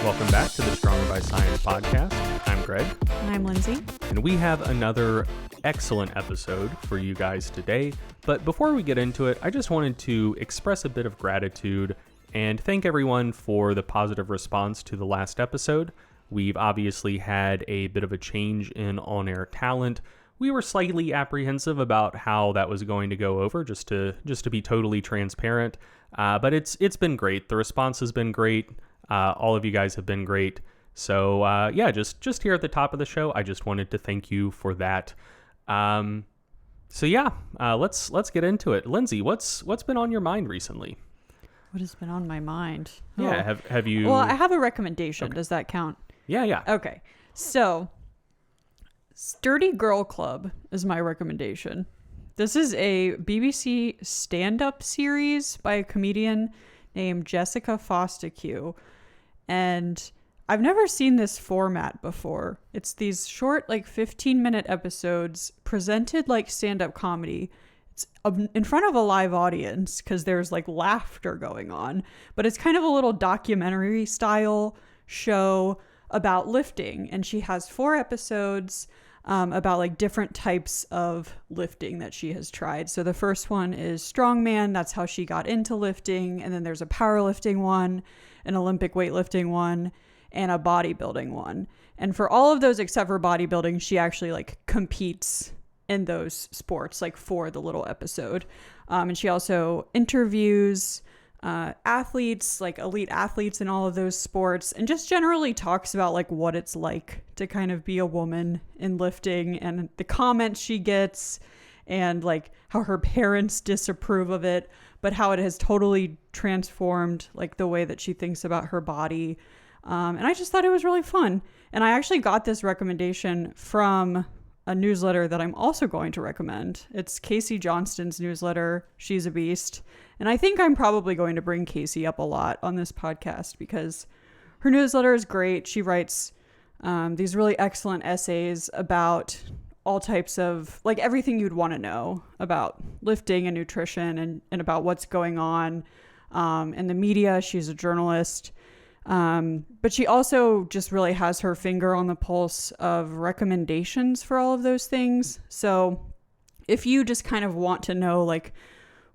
Welcome back to the Stronger by Science podcast. I'm Greg. And I'm Lyndsey. And we have another excellent episode for you guys today. But before we get into it, I just wanted to express a bit of gratitude and thank everyone for the positive response to the last episode. We've obviously had a bit of a change in on-air talent. We were slightly apprehensive about how that was going to go over, just to be totally transparent. But it's been great. The response has been great. All of you guys have been great. So just here at the top of the show, I just wanted to thank you for that. Let's get into it. Lyndsey, what's been on your mind recently? What has been on my mind? Yeah, have you? Well, I have a recommendation. Okay. Does that count? Yeah. Okay. So, Sturdy Girl Club is my recommendation. This is a BBC stand-up series by a comedian named Jessica Fostekew. And I've never seen this format before. It's these short, 15-minute episodes presented like stand-up comedy. It's in front of a live audience because there's laughter going on. But it's kind of a little documentary style show about lifting. And she has 4 episodes about different types of lifting that she has tried. So the first one is strongman. That's how she got into lifting. And then there's a powerlifting one, an Olympic weightlifting one, and a bodybuilding one. And for all of those except for bodybuilding, she actually competes in those sports for the little episode. And she also interviews athletes, elite athletes in all of those sports, and just generally talks about what it's like to kind of be a woman in lifting and the comments she gets and how her parents disapprove of it, but how it has totally transformed the way that she thinks about her body. And I just thought it was really fun. And I actually got this recommendation from a newsletter that I'm also going to recommend. It's Casey Johnston's newsletter, She's a Beast. And I think I'm probably going to bring Casey up a lot on this podcast because her newsletter is great. She writes these really excellent essays about all types of everything you'd want to know about lifting and nutrition and about what's going on in the media. She's a journalist. But she also just really has her finger on the pulse of recommendations for all of those things. So if you just kind of want to know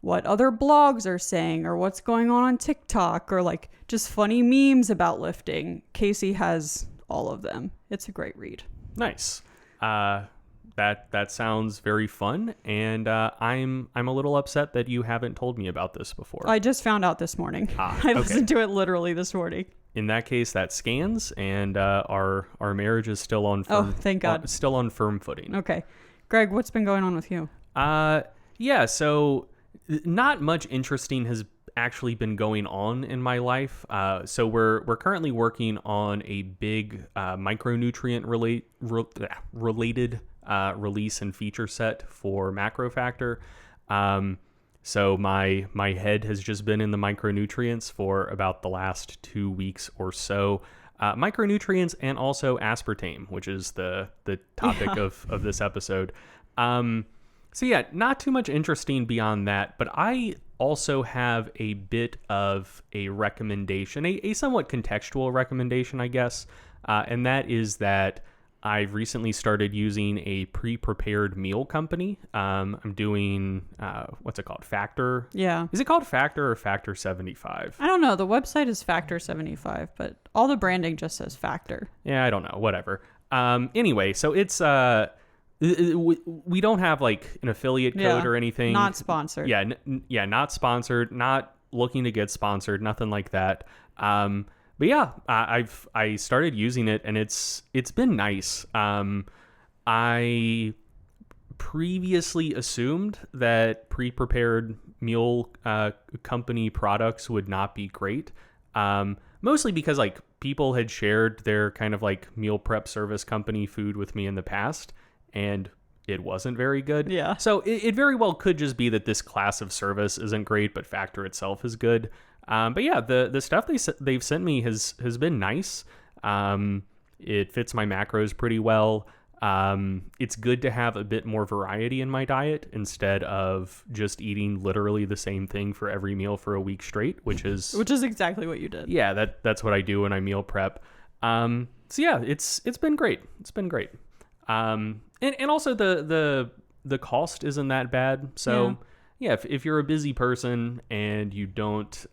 what other blogs are saying or what's going on TikTok or just funny memes about lifting, Casey has all of them. It's a great read. Nice. That sounds very fun, and I'm a little upset that you haven't told me about this before. I just found out this morning. I listened to it literally this morning. In that case, that scans, and our marriage is still on firm. Oh, thank God. Still on firm footing. Okay, Greg, what's been going on with you? So not much interesting has actually been going on in my life. So we're currently working on a big micronutrient related release and feature set for Macrofactor. So my head has just been in the micronutrients for about the last 2 weeks or so. Micronutrients and also aspartame, which is the topic of this episode. Not too much interesting beyond that, but I also have a bit of a recommendation, a somewhat contextual recommendation, I guess, and that is that I've recently started using a pre-prepared meal company. I'm doing, what's it called? Factor? Yeah. Is it called Factor or Factor 75? I don't know. The website is Factor 75, but all the branding just says Factor. Yeah, I don't know. Whatever. Anyway, so it's... we don't have an affiliate code or anything. Not sponsored. Yeah, not sponsored. Not looking to get sponsored. Nothing like that. But yeah, I started using it and it's been nice. I previously assumed that pre-prepared meal company products would not be great. Mostly because people had shared their kind of meal prep service company food with me in the past, and it wasn't very good. Yeah. So it very well could just be that this class of service isn't great, but Factor itself is good. But yeah, the stuff they've sent me has been nice. It fits my macros pretty well. It's good to have a bit more variety in my diet instead of just eating literally the same thing for every meal for a week straight, which is exactly what you did. Yeah, that's what I do when I meal prep. So yeah, it's been great. It's been great. And also the cost isn't that bad. So yeah, if you're a busy person and you don't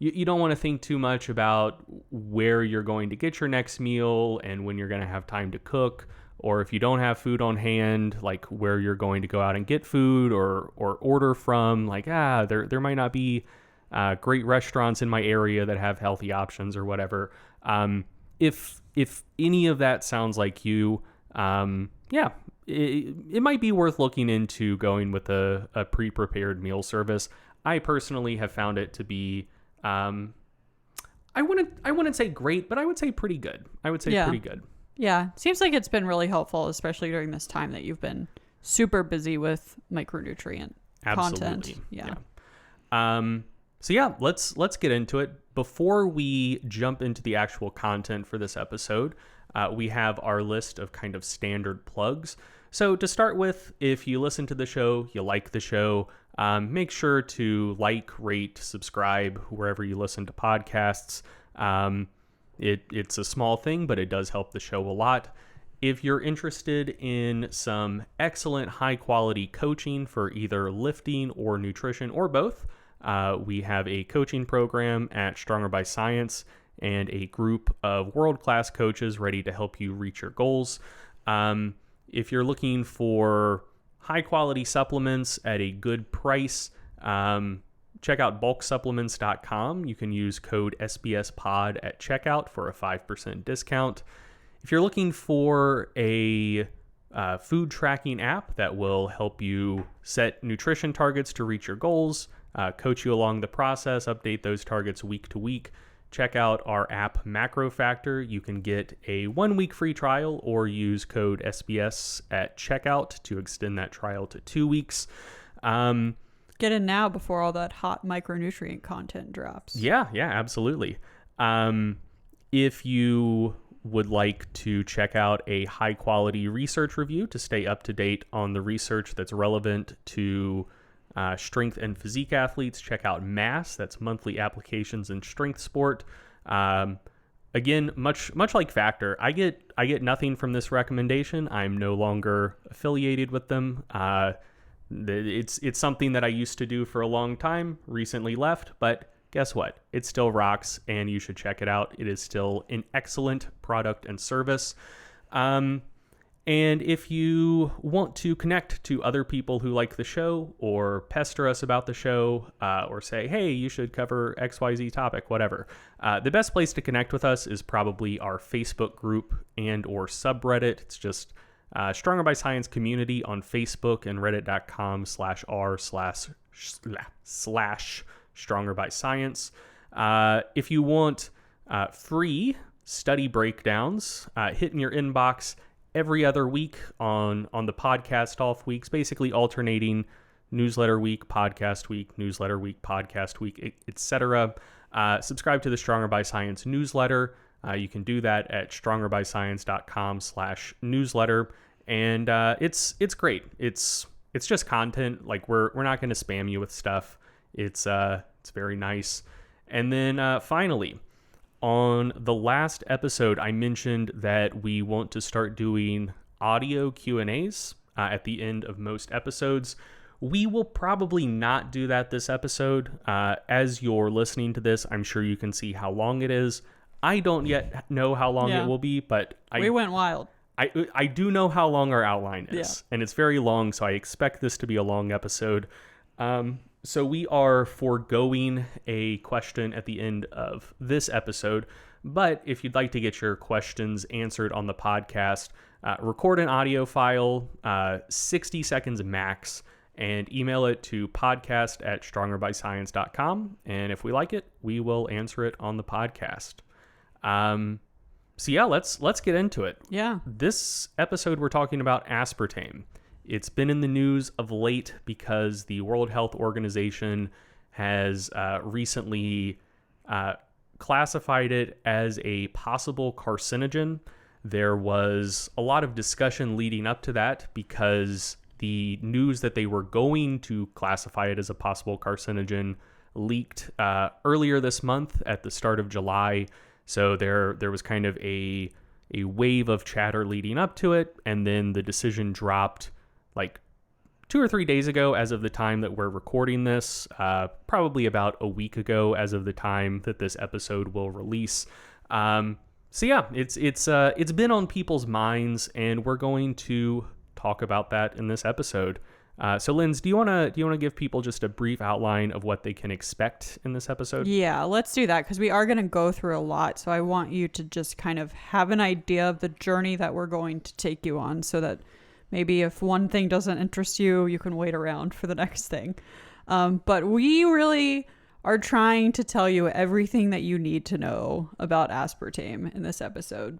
you don't want to think too much about where you're going to get your next meal and when you're going to have time to cook, or if you don't have food on hand, like where you're going to go out and get food or order from, like there might not be great restaurants in my area that have healthy options or whatever. If any of that sounds like you, it might be worth looking into going with a pre-prepared meal service. I personally have found it to be, I wouldn't say great, but I would say pretty good. Pretty good. Yeah. Seems like it's been really helpful, especially during this time that you've been super busy with micronutrient content. Yeah. So yeah, let's get into it. Before we jump into the actual content for this episode, we have our list of kind of standard plugs. So to start with, if you listen to the show, you like the show, make sure to like, rate, subscribe wherever you listen to podcasts. It's a small thing, but it does help the show a lot. If you're interested in some excellent high quality coaching for either lifting or nutrition or both, we have a coaching program at Stronger by Science and a group of world-class coaches ready to help you reach your goals. If you're looking for high-quality supplements at a good price, check out bulksupplements.com. You can use code SBSPOD at checkout for a 5% discount. If you're looking for a food tracking app that will help you set nutrition targets to reach your goals, coach you along the process, update those targets week to week, check out our app Macro Factor. You can get a 1-week free trial or use code SBS at checkout to extend that trial to 2 weeks. Get in now before all that hot micronutrient content drops. Yeah, absolutely. If you would like to check out a high quality research review to stay up to date on the research that's relevant to strength and physique athletes, check out MASS. That's Monthly Applications in Strength Sport. Again, much like Factor, I get nothing from this recommendation. I'm no longer affiliated with them. It's something that I used to do for a long time, recently left, but guess what? It still rocks, and you should check it out. It is still an excellent product and service. And if you want to connect to other people who like the show or pester us about the show or say, hey, you should cover XYZ topic, whatever, the best place to connect with us is probably our Facebook group and or subreddit. It's just Stronger by Science community on Facebook and reddit.com/r/Stronger by Science. If you want free study breakdowns, hit in your inbox every other week on the podcast off weeks, basically alternating newsletter week, podcast week, newsletter week, podcast week, etc. Subscribe to the Stronger by Science newsletter. You can do that at strongerbyscience.com/newsletter. And it's great. It's just content. Like we're not going to spam you with stuff. It's very nice. And then finally, on the last episode, I mentioned that we want to start doing audio Q&As at the end of most episodes. We will probably not do that this episode. As you're listening to this, I'm sure you can see how long it is. I don't yet know how long it will be, but we went wild. I do know how long our outline is, and it's very long, so I expect this to be a long episode. So we are foregoing a question at the end of this episode, but if you'd like to get your questions answered on the podcast, record an audio file, 60 seconds max, and email it to podcast@strongerbyscience.com, and if we like it, we will answer it on the podcast. So yeah, let's get into it. Yeah. This episode we're talking about aspartame. It's been in the news of late because the World Health Organization has recently classified it as a possible carcinogen. there was a lot of discussion leading up to that because the news that they were going to classify it as a possible carcinogen leaked earlier this month at the start of July. So there was kind of a wave of chatter leading up to it, and then the decision dropped like 2 or 3 days ago as of the time that we're recording this, probably about a week ago as of the time that this episode will release. So yeah, it's been on people's minds, and we're going to talk about that in this episode. So Linz, do you want to give people just a brief outline of what they can expect in this episode? Yeah, let's do that, because we are going to go through a lot. So I want you to just kind of have an idea of the journey that we're going to take you on, so that maybe if one thing doesn't interest you, you can wait around for the next thing. But we really are trying to tell you everything that you need to know about aspartame in this episode.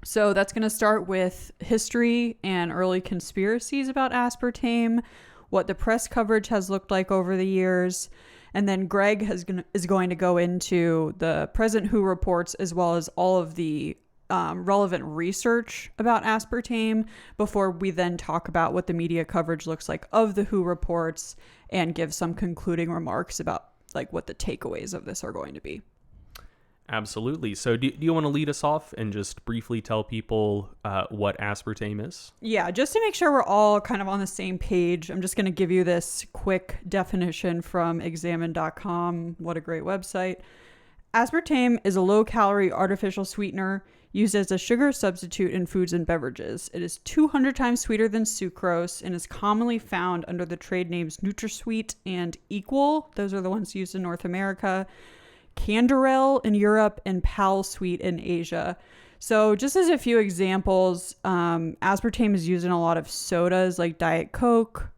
So that's going to start with history and early conspiracies about aspartame, what the press coverage has looked like over the years, and then Greg is going to go into the present WHO reports, as well as all of the relevant research about aspartame, before we then talk about what the media coverage looks like of the WHO reports and give some concluding remarks about like what the takeaways of this are going to be. Absolutely. So do you want to lead us off and just briefly tell people what aspartame is? Yeah, just to make sure we're all kind of on the same page, I'm just going to give you this quick definition from examine.com. What a great website. Aspartame is a low-calorie artificial sweetener used as a sugar substitute in foods and beverages. It is 200 times sweeter than sucrose and is commonly found under the trade names NutraSweet and Equal. Those are the ones used in North America. Canderel in Europe, and Pal Sweet in Asia. So just as a few examples, aspartame is used in a lot of sodas like Diet Coke,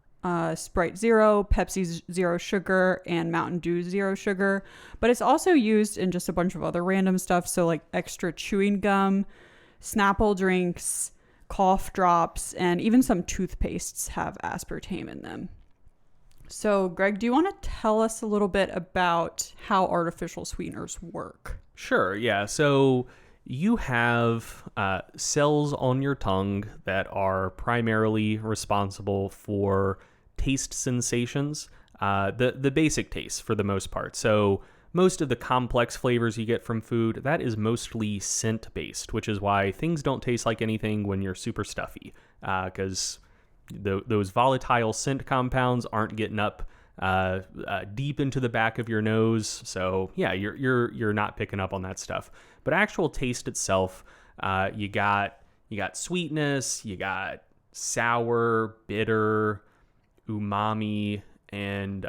Sprite Zero, Pepsi Zero Sugar, and Mountain Dew Zero Sugar. But it's also used in just a bunch of other random stuff. So like extra chewing gum, Snapple drinks, cough drops, and even some toothpastes have aspartame in them. So, Greg, do you want to tell us a little bit about how artificial sweeteners work? Sure, yeah. So you have cells on your tongue that are primarily responsible for taste sensations, the basic taste for the most part. So most of the complex flavors you get from food, that is mostly scent-based, which is why things don't taste like anything when you're super stuffy, because those volatile scent compounds aren't getting up deep into the back of your nose. So yeah, you're not picking up on that stuff. But actual taste itself, you got sweetness, you got sour, bitter, umami, and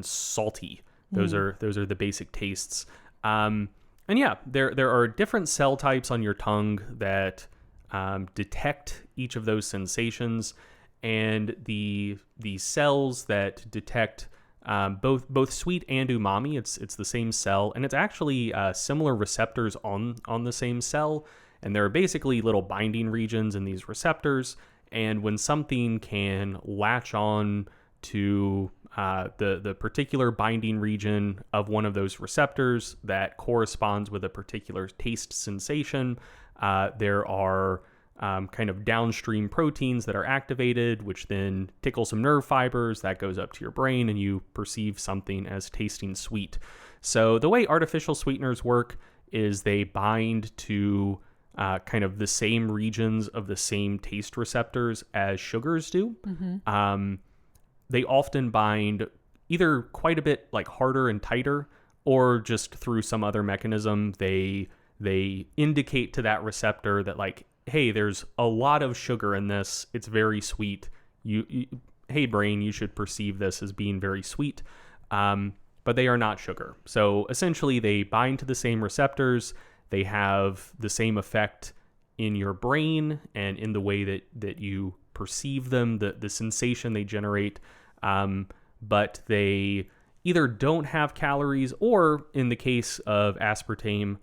salty. Those are the basic tastes. And yeah, there are different cell types on your tongue that detect each of those sensations. And the cells that detect both sweet and umami, it's the same cell, and it's actually similar receptors on the same cell, and there are basically little binding regions in these receptors. And when something can latch on to the particular binding region of one of those receptors that corresponds with a particular taste sensation, there are kind of downstream proteins that are activated, which then tickle some nerve fibers that goes up to your brain, and you perceive something as tasting sweet. So the way artificial sweeteners work is they bind to kind of the same regions of the same taste receptors as sugars do. Mm-hmm. They often bind either quite a bit like harder and tighter, or just through some other mechanism, they indicate to that receptor that like, hey, there's a lot of sugar in this. It's very sweet. Hey, brain, you should perceive this as being very sweet. But they are not sugar. So essentially, they bind to the same receptors. They have the same effect in your brain and in the way that you perceive them, the sensation they generate. But they either don't have calories, or in the case of aspartame,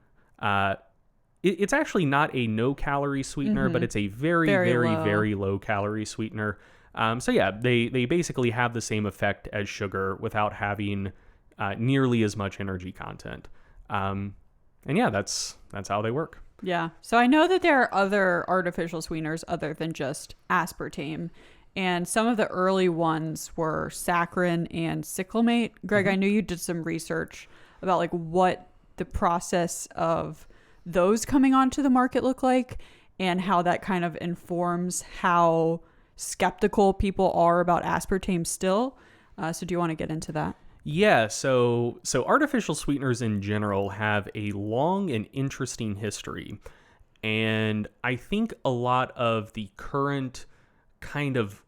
it's actually not a no-calorie sweetener, but it's a very low-calorie sweetener. So yeah, they basically have the same effect as sugar without having nearly as much energy content. And yeah, that's how they work. Yeah. So I know that there are other artificial sweeteners other than just aspartame. And some of the early ones were saccharin and cyclamate. Greg, I knew you did some research about like what the process of those coming onto the market look like and how that kind of informs how skeptical people are about aspartame still. So do you want to get into that? Yeah, so artificial sweeteners in general have a long and interesting history. And I think a lot of the current kind of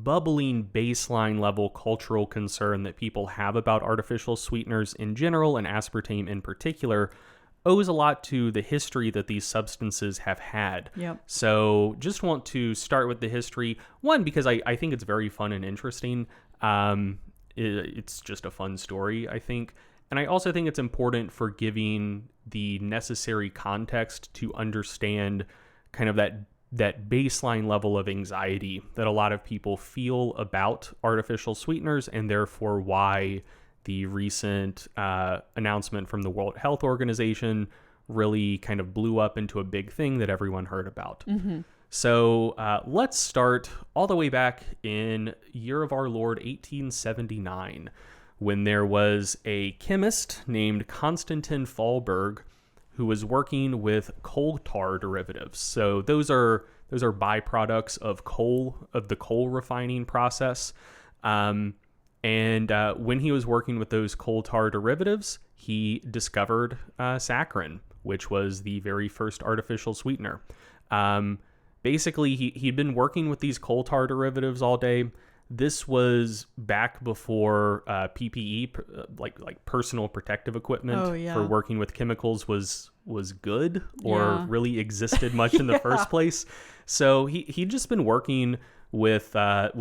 bubbling baseline level cultural concern that people have about artificial sweeteners in general and aspartame in particular owes a lot to the history that these substances have had. Yep. So just want to start with the history. One, because I think it's very fun and interesting. It's just a fun story, I think. And I also think it's important for giving the necessary context to understand kind of that baseline level of anxiety that a lot of people feel about artificial sweeteners, and therefore why the recent announcement from the World Health Organization really kind of blew up into a big thing that everyone heard about. Mm-hmm. So let's start all the way back in year of our Lord 1879, when there was a chemist named Konstantin Fallberg who was working with coal tar derivatives. So those are byproducts of the coal refining process. And when he was working with those coal tar derivatives, he discovered saccharin, which was the very first artificial sweetener. Basically, he'd been working with these coal tar derivatives all day. This was back before PPE, like personal protective equipment for working with chemicals was good or really existed much in the first place. So he'd just been working with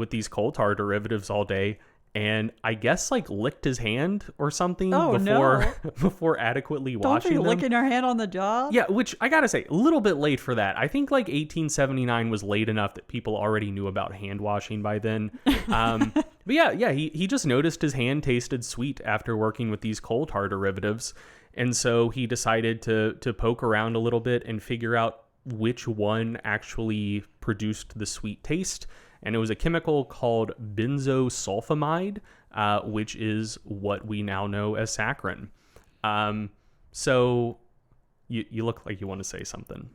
these coal tar derivatives all day, and I guess like licked his hand or something before adequately washing them. Don't be licking your hand on the job. Yeah, which I gotta say, a little bit late for that. I think like 1879 was late enough that people already knew about hand washing by then. But yeah, he just noticed his hand tasted sweet after working with these coal tar derivatives, and so he decided to poke around a little bit and figure out which one actually produced the sweet taste. And it was a chemical called benzosulfamide, which is what we now know as saccharin. So you look like you want to say something.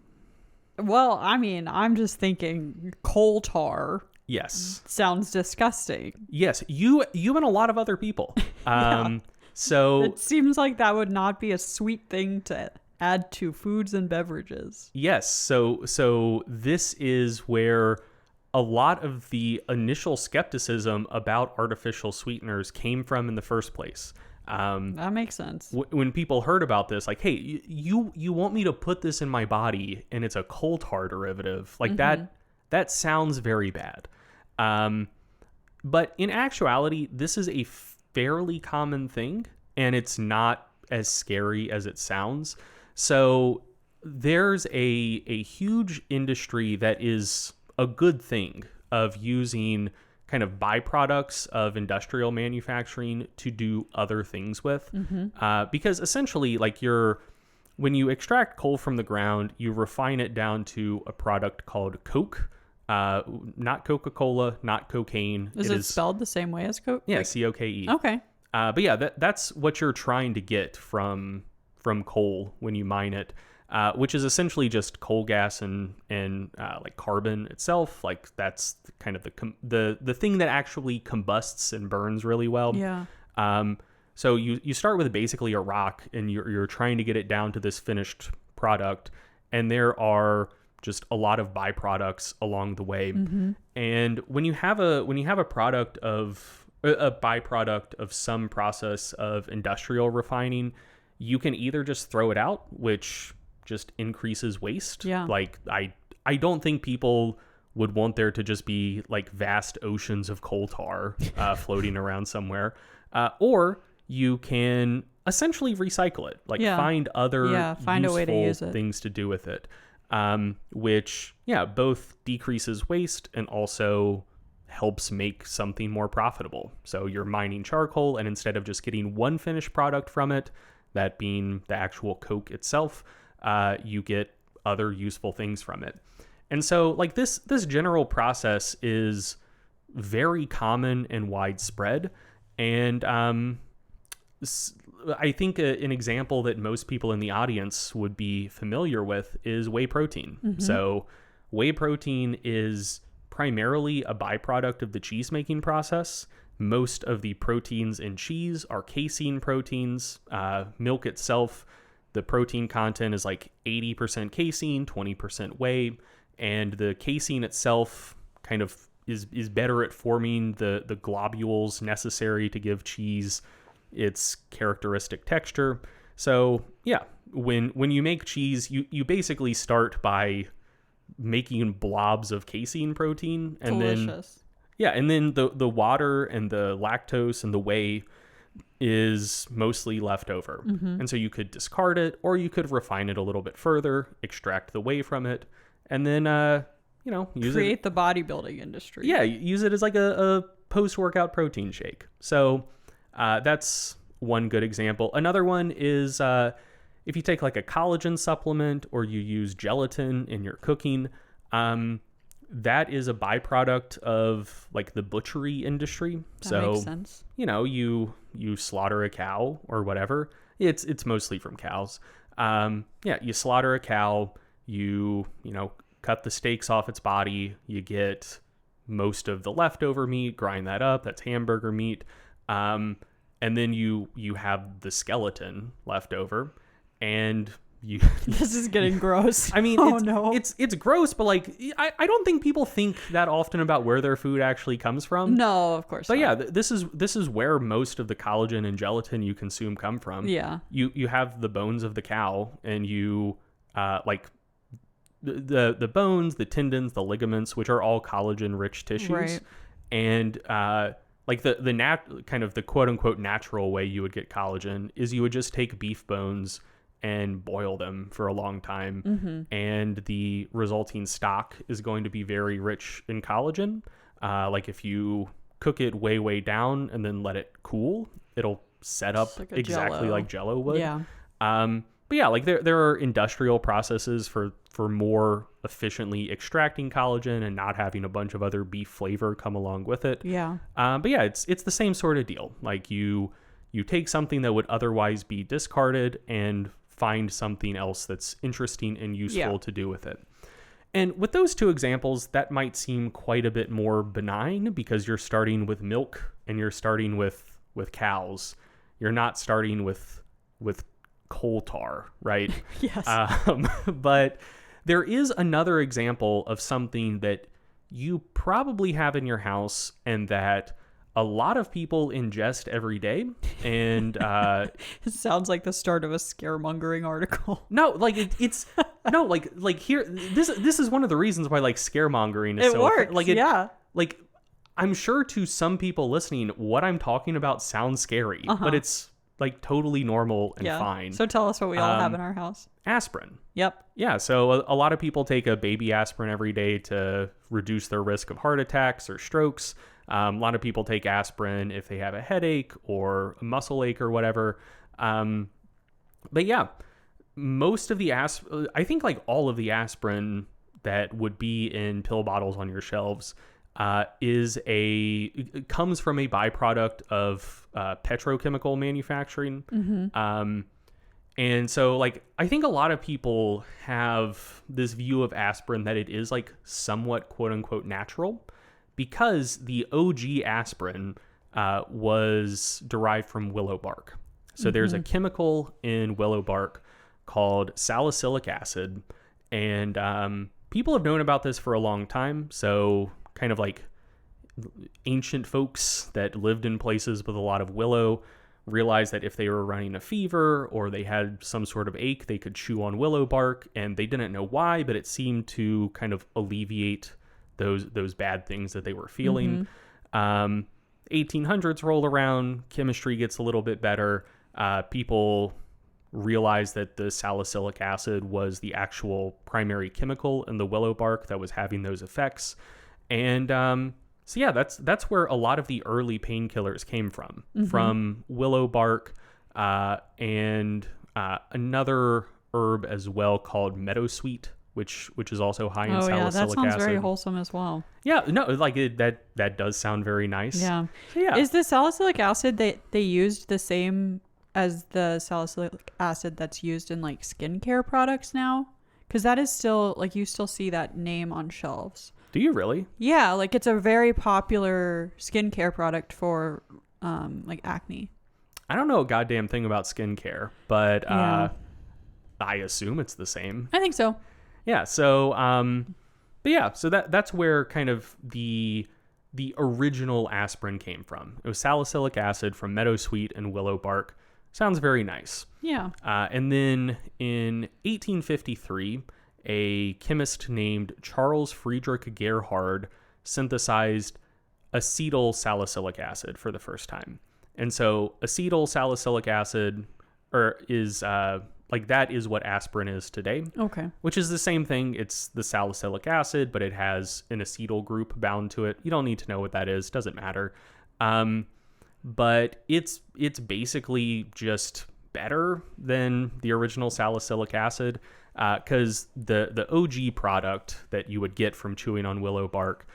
Well, I mean, I'm just thinking coal tar. Yes. Sounds disgusting. Yes, you and a lot of other people. So it seems like that would not be a sweet thing to add to foods and beverages. Yes. So this is where a lot of the initial skepticism about artificial sweeteners came from in the first place. That makes sense. When people heard about this, like, hey, you want me to put this in my body and it's a coal tar derivative, like that sounds very bad. But in actuality, this is a fairly common thing, and it's not as scary as it sounds. So there's a huge industry that is a good thing of using kind of byproducts of industrial manufacturing to do other things with. Because essentially, like when you extract coal from the ground, you refine it down to a product called coke, not Coca-Cola, not cocaine. Is it spelled the same way as coke? Yeah, COKE. Okay. But yeah, that's what you're trying to get from coal when you mine it. Which is essentially just coal gas and like carbon itself. Like that's kind of the thing that actually combusts and burns really well. Yeah. So you start with basically a rock, and you're trying to get it down to this finished product, and there are just a lot of byproducts along the way. And when you have a byproduct of some process of industrial refining, you can either just throw it out, which just increases waste. Yeah. Like I don't think people would want there to just be like vast oceans of coal tar floating around somewhere. Or you can essentially recycle it, like find other find a way to use it. things to do with it. Which both decreases waste and also helps make something more profitable. So you're mining charcoal, and instead of just getting one finished product from it, that being the actual coke itself, you get other useful things from it. And so like this general process is very common and widespread. And I think an example that most people in the audience would be familiar with is whey protein. So whey protein is primarily a byproduct of the cheese making process. Most of the proteins in cheese are casein proteins. Milk itself, the protein content is like 80% casein, 20% whey. And the casein itself kind of is better at forming the globules necessary to give cheese its characteristic texture. So yeah, when you make cheese, you basically start by making blobs of casein protein, and Delicious. and then the water and the lactose and the whey is mostly left over. And so you could discard it, or you could refine it a little bit further, extract the whey from it, and then use Create the bodybuilding industry. Yeah, use it as like a post-workout protein shake. So that's one good example. Another one is if you take like a collagen supplement, or you use gelatin in your cooking, that is a byproduct of like the butchery industry. That makes sense. You slaughter a cow or whatever. It's mostly from cows. You slaughter a cow, you cut the steaks off its body, you get most of the leftover meat, grind that up, that's hamburger meat. And then you have the skeleton left over, and this is getting gross. I mean, it's gross, but like I don't think people think that often about where their food actually comes from. No, of course but not. Yeah, this is where most of the collagen and gelatin you consume come from. Yeah, you have the bones of the cow, and you like the bones, the tendons, the ligaments, which are all collagen rich tissues. Right. And like the kind of the quote unquote natural way you would get collagen is you would just take beef bones and boil them for a long time, and the resulting stock is going to be very rich in collagen. Like if you cook it way down and then let it cool, it'll set up like exactly Jell-O. like Jell-O would. Yeah. But yeah, like there are industrial processes for more efficiently extracting collagen and not having a bunch of other beef flavor come along with it. Yeah. But yeah, it's the same sort of deal. Like you take something that would otherwise be discarded and find something else that's interesting and useful to do with it. And with those two examples, that might seem quite a bit more benign because you're starting with milk and you're starting with cows. You're not starting with coal tar, right? Yes. But there is another example of something that you probably have in your house and that a lot of people ingest every day. And it sounds like the start of a scaremongering article. No, like it's no, like here, this is one of the reasons why like scaremongering is It so works. like yeah. Like I'm sure to some people listening, what I'm talking about sounds scary, but it's like totally normal and fine. So tell us what we all have in our house. Aspirin. Yep. Yeah, so a lot of people take a baby aspirin every day to reduce their risk of heart attacks or strokes. A lot of people take aspirin if they have a headache or a muscle ache or whatever. But yeah, most of the I think like all of the aspirin that would be in pill bottles on your shelves comes from a byproduct of petrochemical manufacturing. And so like I think a lot of people have this view of aspirin that it is like somewhat quote unquote natural, because the OG aspirin was derived from willow bark. So there's a chemical in willow bark called salicylic acid, and people have known about this for a long time. So kind of like ancient folks that lived in places with a lot of willow realized that if they were running a fever or they had some sort of ache, they could chew on willow bark, and they didn't know why, but it seemed to kind of alleviate those bad things that they were feeling. 1800s roll around, chemistry gets a little bit better. People realized that the salicylic acid was the actual primary chemical in the willow bark that was having those effects. And so yeah, that's where a lot of the early painkillers came from willow bark, and another herb as well called meadowsweet which is also high in Oh yeah, that salicylic sounds acid. very wholesome as well. Yeah, no, like that does sound very nice. Yeah. So, yeah. Is the salicylic acid they used the same as the salicylic acid that's used in like skincare products now? Because that is still like you still see that name on shelves. Do you really? Yeah, like it's a very popular skincare product for like acne. I don't know a goddamn thing about skincare, but Yeah. I assume it's the same. I think so. Yeah. So, but yeah, so that's where kind of the original aspirin came from. It was salicylic acid from meadowsweet and willow bark. Sounds very nice. Yeah. And then in 1853, a chemist named Charles Friedrich Gerhard synthesized acetyl salicylic acid for the first time. And so acetyl salicylic acid is that is what aspirin is today. Okay. Which is the same thing. It's the salicylic acid, but it has an acetyl group bound to it. You don't need to know what that is. Doesn't matter. But it's basically just better than the original salicylic acid because the OG product that you would get from chewing on willow bark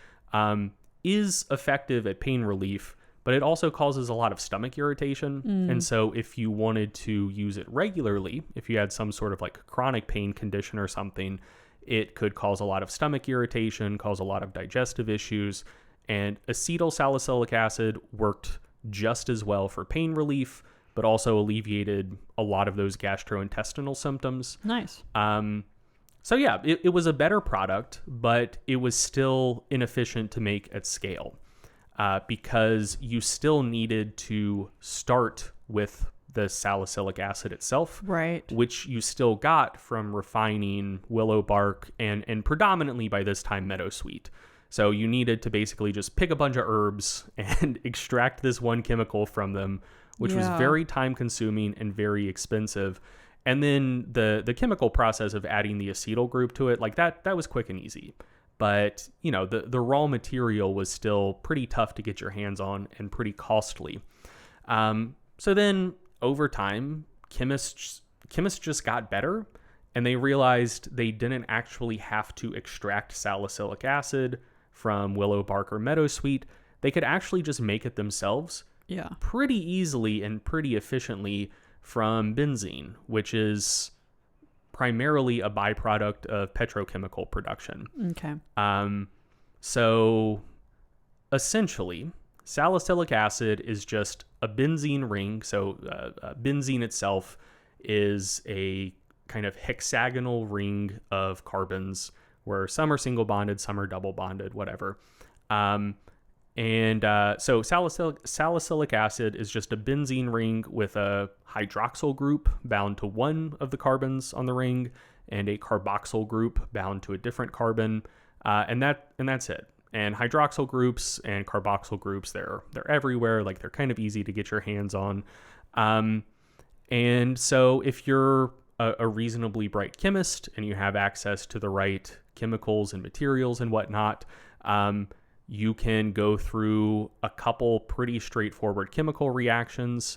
is effective at pain relief, but it also causes a lot of stomach irritation. And so if you wanted to use it regularly, if you had some sort of like chronic pain condition or something, it could cause a lot of stomach irritation, cause a lot of digestive issues. And acetyl salicylic acid worked just as well for pain relief, but also alleviated a lot of those gastrointestinal symptoms. Nice. So yeah, it was a better product, but it was still inefficient to make at scale because you still needed to start with the salicylic acid itself, Right. which you still got from refining willow bark and predominantly by this time meadowsweet. So you needed to basically just pick a bunch of herbs and extract this one chemical from them, which was very time consuming and very expensive. And then the chemical process of adding the acetyl group to it, like that was quick and easy. But, you know, the raw material was still pretty tough to get your hands on and pretty costly. So then over time, chemists just got better and they realized they didn't actually have to extract salicylic acid from willow bark or meadowsweet. They could actually just make it themselves pretty easily and pretty efficiently from benzene, which is primarily a byproduct of petrochemical production. Okay. So essentially, salicylic acid is just a benzene ring. So benzene itself is a kind of hexagonal ring of carbons where some are single bonded, some are double bonded, whatever. So salicylic acid is just a benzene ring with a hydroxyl group bound to one of the carbons on the ring and a carboxyl group bound to a different carbon. And that's it. And hydroxyl groups and carboxyl groups, they're everywhere. Like they're kind of easy to get your hands on. And so if you're a reasonably bright chemist and you have access to the right chemicals and materials and whatnot, you can go through a couple pretty straightforward chemical reactions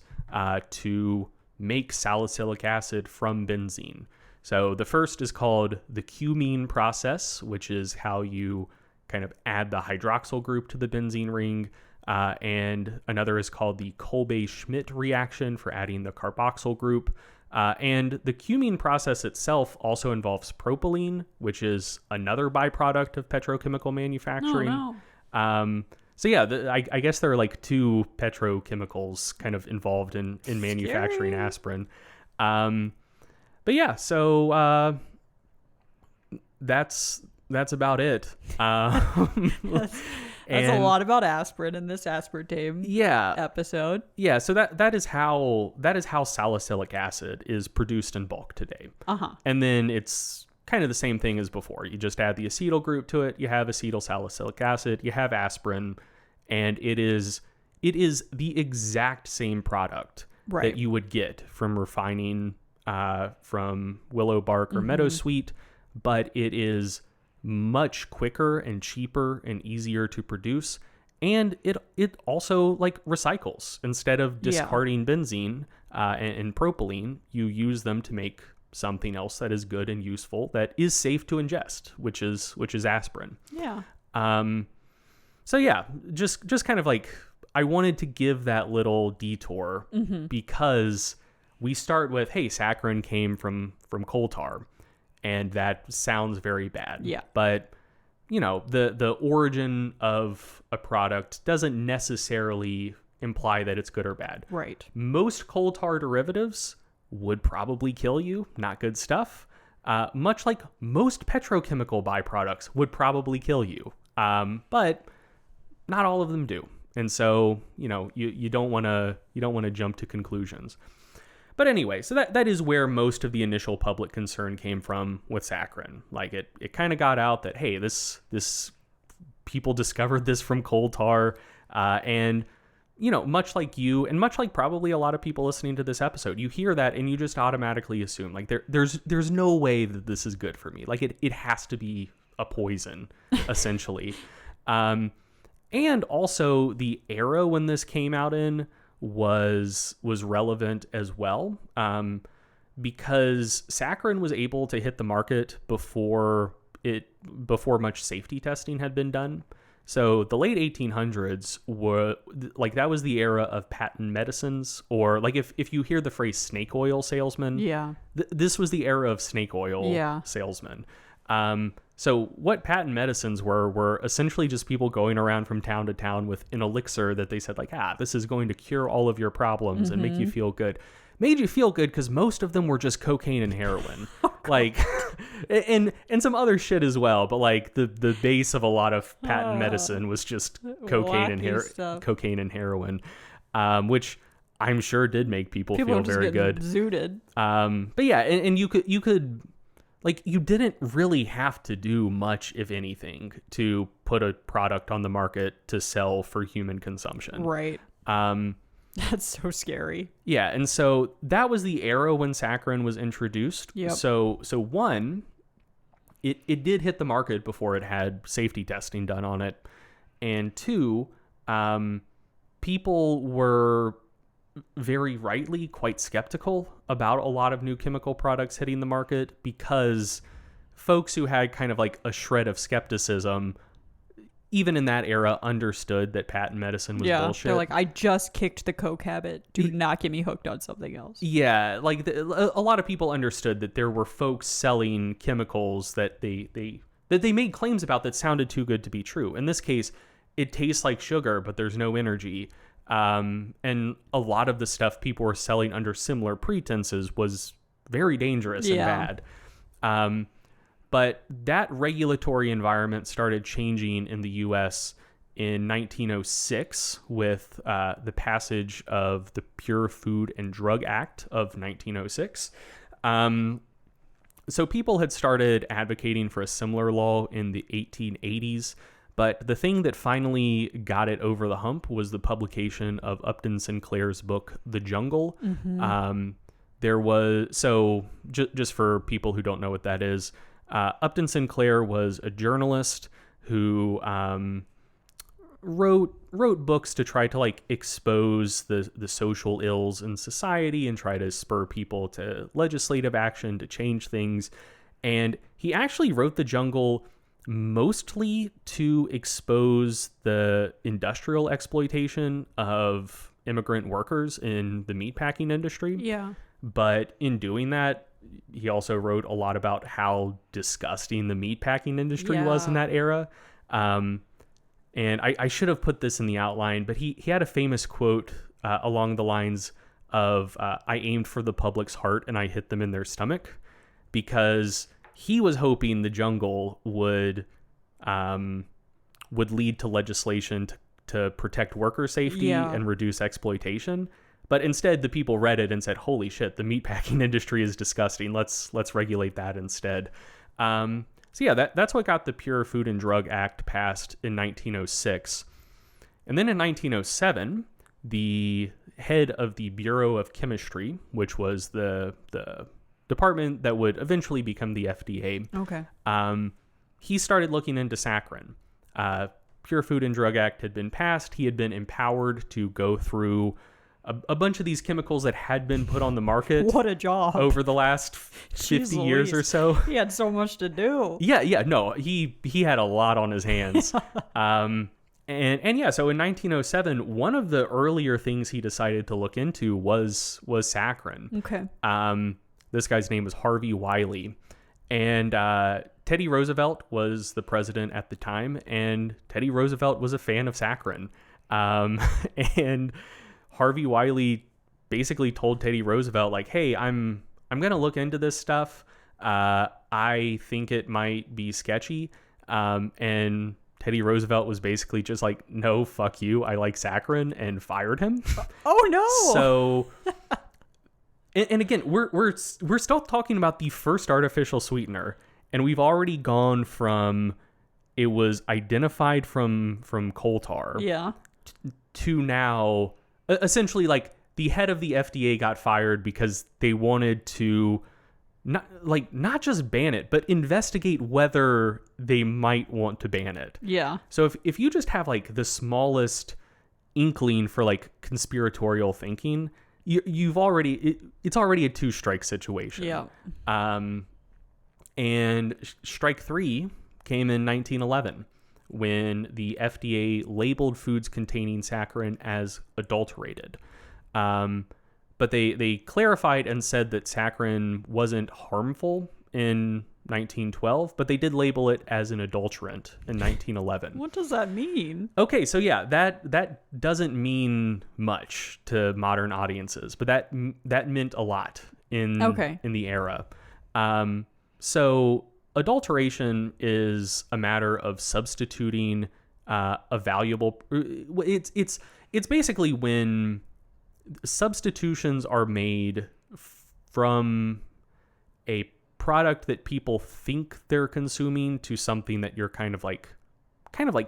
to make salicylic acid from benzene. So the first is called the cumene process, which is how you kind of add the hydroxyl group to the benzene ring. And another is called the Kolbe-Schmidt reaction for adding the carboxyl group. And the cumene process itself also involves propylene, which is another byproduct of petrochemical manufacturing. Oh, no. So yeah, I guess there are like two petrochemicals kind of involved in manufacturing aspirin. But yeah, so that's about it. That's a lot about aspirin in this aspartame episode. Yeah, so that is how salicylic acid is produced in bulk today. And then it's kind of the same thing as before. You just add the acetyl group to it, you have acetyl salicylic acid, you have aspirin, and it is the exact same product that you would get from refining from willow bark or meadowsweet, but it is much quicker and cheaper and easier to produce, and it also like recycles. Instead of discarding benzene and propylene, you use them to make something else that is good and useful that is safe to ingest, which is aspirin. Yeah. So yeah, just kind of like, I wanted to give that little detour because we start with, hey, saccharin came from coal tar, and that sounds very bad. Yeah. But the origin of a product doesn't necessarily imply that it's good or bad. Right. Most coal tar derivatives would probably kill you. Not good stuff. Much like most petrochemical byproducts would probably kill you. But not all of them do. And so, you don't want to jump to conclusions. But anyway, so that is where most of the initial public concern came from with saccharin. Like it kind of got out that, hey, this people discovered this from coal tar, and much like you, and much like probably a lot of people listening to this episode, you hear that and you just automatically assume like there's no way that this is good for me. Like it has to be a poison, essentially. And also the era when this came out in was relevant as well, because saccharin was able to hit the market before much safety testing had been done. So the late 1800s were like, that was the era of patent medicines, or like if you hear the phrase snake oil salesman, this was the era of snake oil salesmen. So what patent medicines were essentially just people going around from town to town with an elixir that they said like, this is going to cure all of your problems and make you feel good. Made you feel good because most of them were just cocaine and heroin. Like, and some other shit as well. But like the base of a lot of patent medicine was just cocaine and heroin, which I'm sure did make people feel very good. Zooted. But yeah, and you could like, you didn't really have to do much, if anything, to put a product on the market to sell for human consumption. Right. That's so scary. Yeah, and so that was the era when saccharin was introduced. Yep. So one, it did hit the market before it had safety testing done on it. And two, people were very rightly quite skeptical about a lot of new chemical products hitting the market, because folks who had kind of like a shred of skepticism, even in that era, understood that patent medicine was bullshit. They're like, I just kicked the coke habit. Do not get me hooked on something else. Yeah, like a lot of people understood that there were folks selling chemicals that they made claims about that sounded too good to be true. In this case, it tastes like sugar, but there's no energy. And a lot of the stuff people were selling under similar pretenses was very dangerous and bad. But that regulatory environment started changing in the U.S. in 1906 with the passage of the Pure Food and Drug Act of 1906. So people had started advocating for a similar law in the 1880s. But the thing that finally got it over the hump was the publication of Upton Sinclair's book, The Jungle. There was, so just for people who don't know what that is, Upton Sinclair was a journalist who wrote books to try to like expose the social ills in society and try to spur people to legislative action to change things. And he actually wrote The Jungle mostly to expose the industrial exploitation of immigrant workers in the meatpacking industry. Yeah. But in doing that, he also wrote a lot about how disgusting the meatpacking industry was in that era. And I should have put this in the outline, but he had a famous quote along the lines of, I aimed for the public's heart and I hit them in their stomach, because he was hoping The Jungle would lead to legislation to protect worker safety and reduce exploitation. But instead, the people read it and said, holy shit, the meatpacking industry is disgusting. Let's regulate that instead. So yeah, that's what got the Pure Food and Drug Act passed in 1906. And then in 1907, the head of the Bureau of Chemistry, which was the department that would eventually become the FDA. Okay. He started looking into saccharin. Pure Food and Drug Act had been passed. He had been empowered to go through a bunch of these chemicals that had been put on the market What a job. over the last 50 years or so. He had so much to do. Yeah, no, he had a lot on his hands. And yeah, so in 1907, one of the earlier things he decided to look into was saccharin. Okay. This guy's name was Harvey Wiley. And Teddy Roosevelt was the president at the time, and Teddy Roosevelt was a fan of saccharin. And Harvey Wiley basically told Teddy Roosevelt, like, hey, I'm going to look into this stuff. I think it might be sketchy. And Teddy Roosevelt was basically just like, no, fuck you. I like saccharin, and fired him. Oh, no. So... And again, we're still talking about the first artificial sweetener, and we've already gone from it was identified from coal tar, to now essentially like the head of the FDA got fired because they wanted to not just ban it, but investigate whether they might want to ban it. Yeah. So if you just have like the smallest inkling for like conspiratorial thinking, it's already a 2-strike situation. Yeah. And strike 3 came in 1911 when the FDA labeled foods containing saccharin as adulterated. But they clarified and said that saccharin wasn't harmful in 1912, but they did label it as an adulterant in 1911. What does that mean? Okay, so yeah, that doesn't mean much to modern audiences, but that meant a lot in the era. So adulteration is a matter of substituting a valuable. It's basically when substitutions are made from a product that people think they're consuming to something that you're kind of like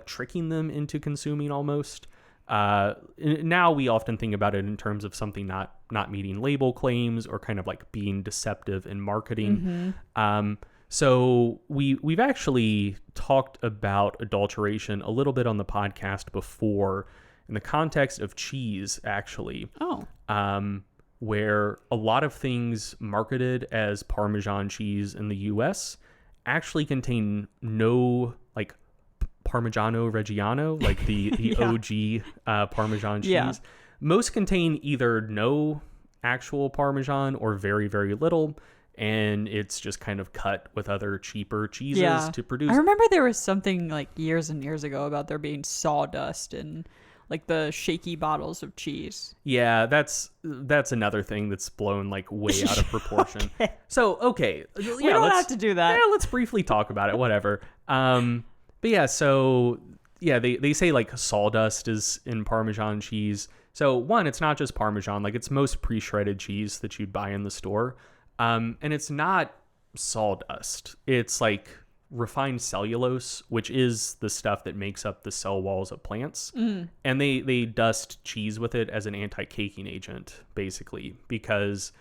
tricking them into consuming almost. Now we often think about it in terms of something not meeting label claims or kind of like being deceptive in marketing. So we've actually talked about adulteration a little bit on the podcast before in the context of cheese, actually. Where a lot of things marketed as Parmesan cheese in the US actually contain no like Parmigiano Reggiano, like the OG Parmesan cheese. Yeah. Most contain either no actual Parmesan or very, very little, and it's just kind of cut with other cheaper cheeses to produce. I remember there was something like years and years ago about there being sawdust in like the shaky bottles of cheese. Yeah, that's another thing that's blown like way out of proportion. Okay. We don't have to do that. Yeah, let's briefly talk about it, whatever. But yeah, so yeah, they say like sawdust is in Parmesan cheese. So one, it's not just Parmesan, like it's most pre-shredded cheese that you'd buy in the store. And it's not sawdust. It's like refined cellulose, which is the stuff that makes up the cell walls of plants. And they dust cheese with it as an anti-caking agent, basically, because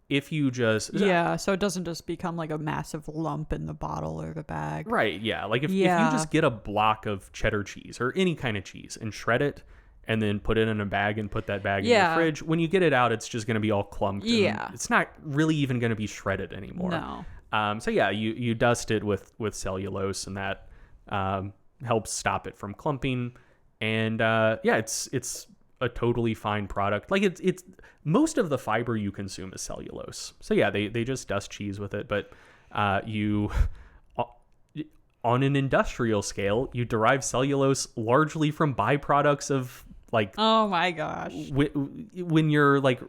if you just... so it doesn't just become like a massive lump in the bottle or the bag. Right, yeah. Like if you just get a block of cheddar cheese or any kind of cheese and shred it and then put it in a bag and put that bag in the fridge, when you get it out, it's just going to be all clumped. Yeah. It's not really even going to be shredded anymore. No. So yeah, you dust it with cellulose, and that helps stop it from clumping. And it's a totally fine product. Like it's most of the fiber you consume is cellulose. So yeah, they just dust cheese with it, but you on an industrial scale, you derive cellulose largely from byproducts of like, oh my gosh, when you're like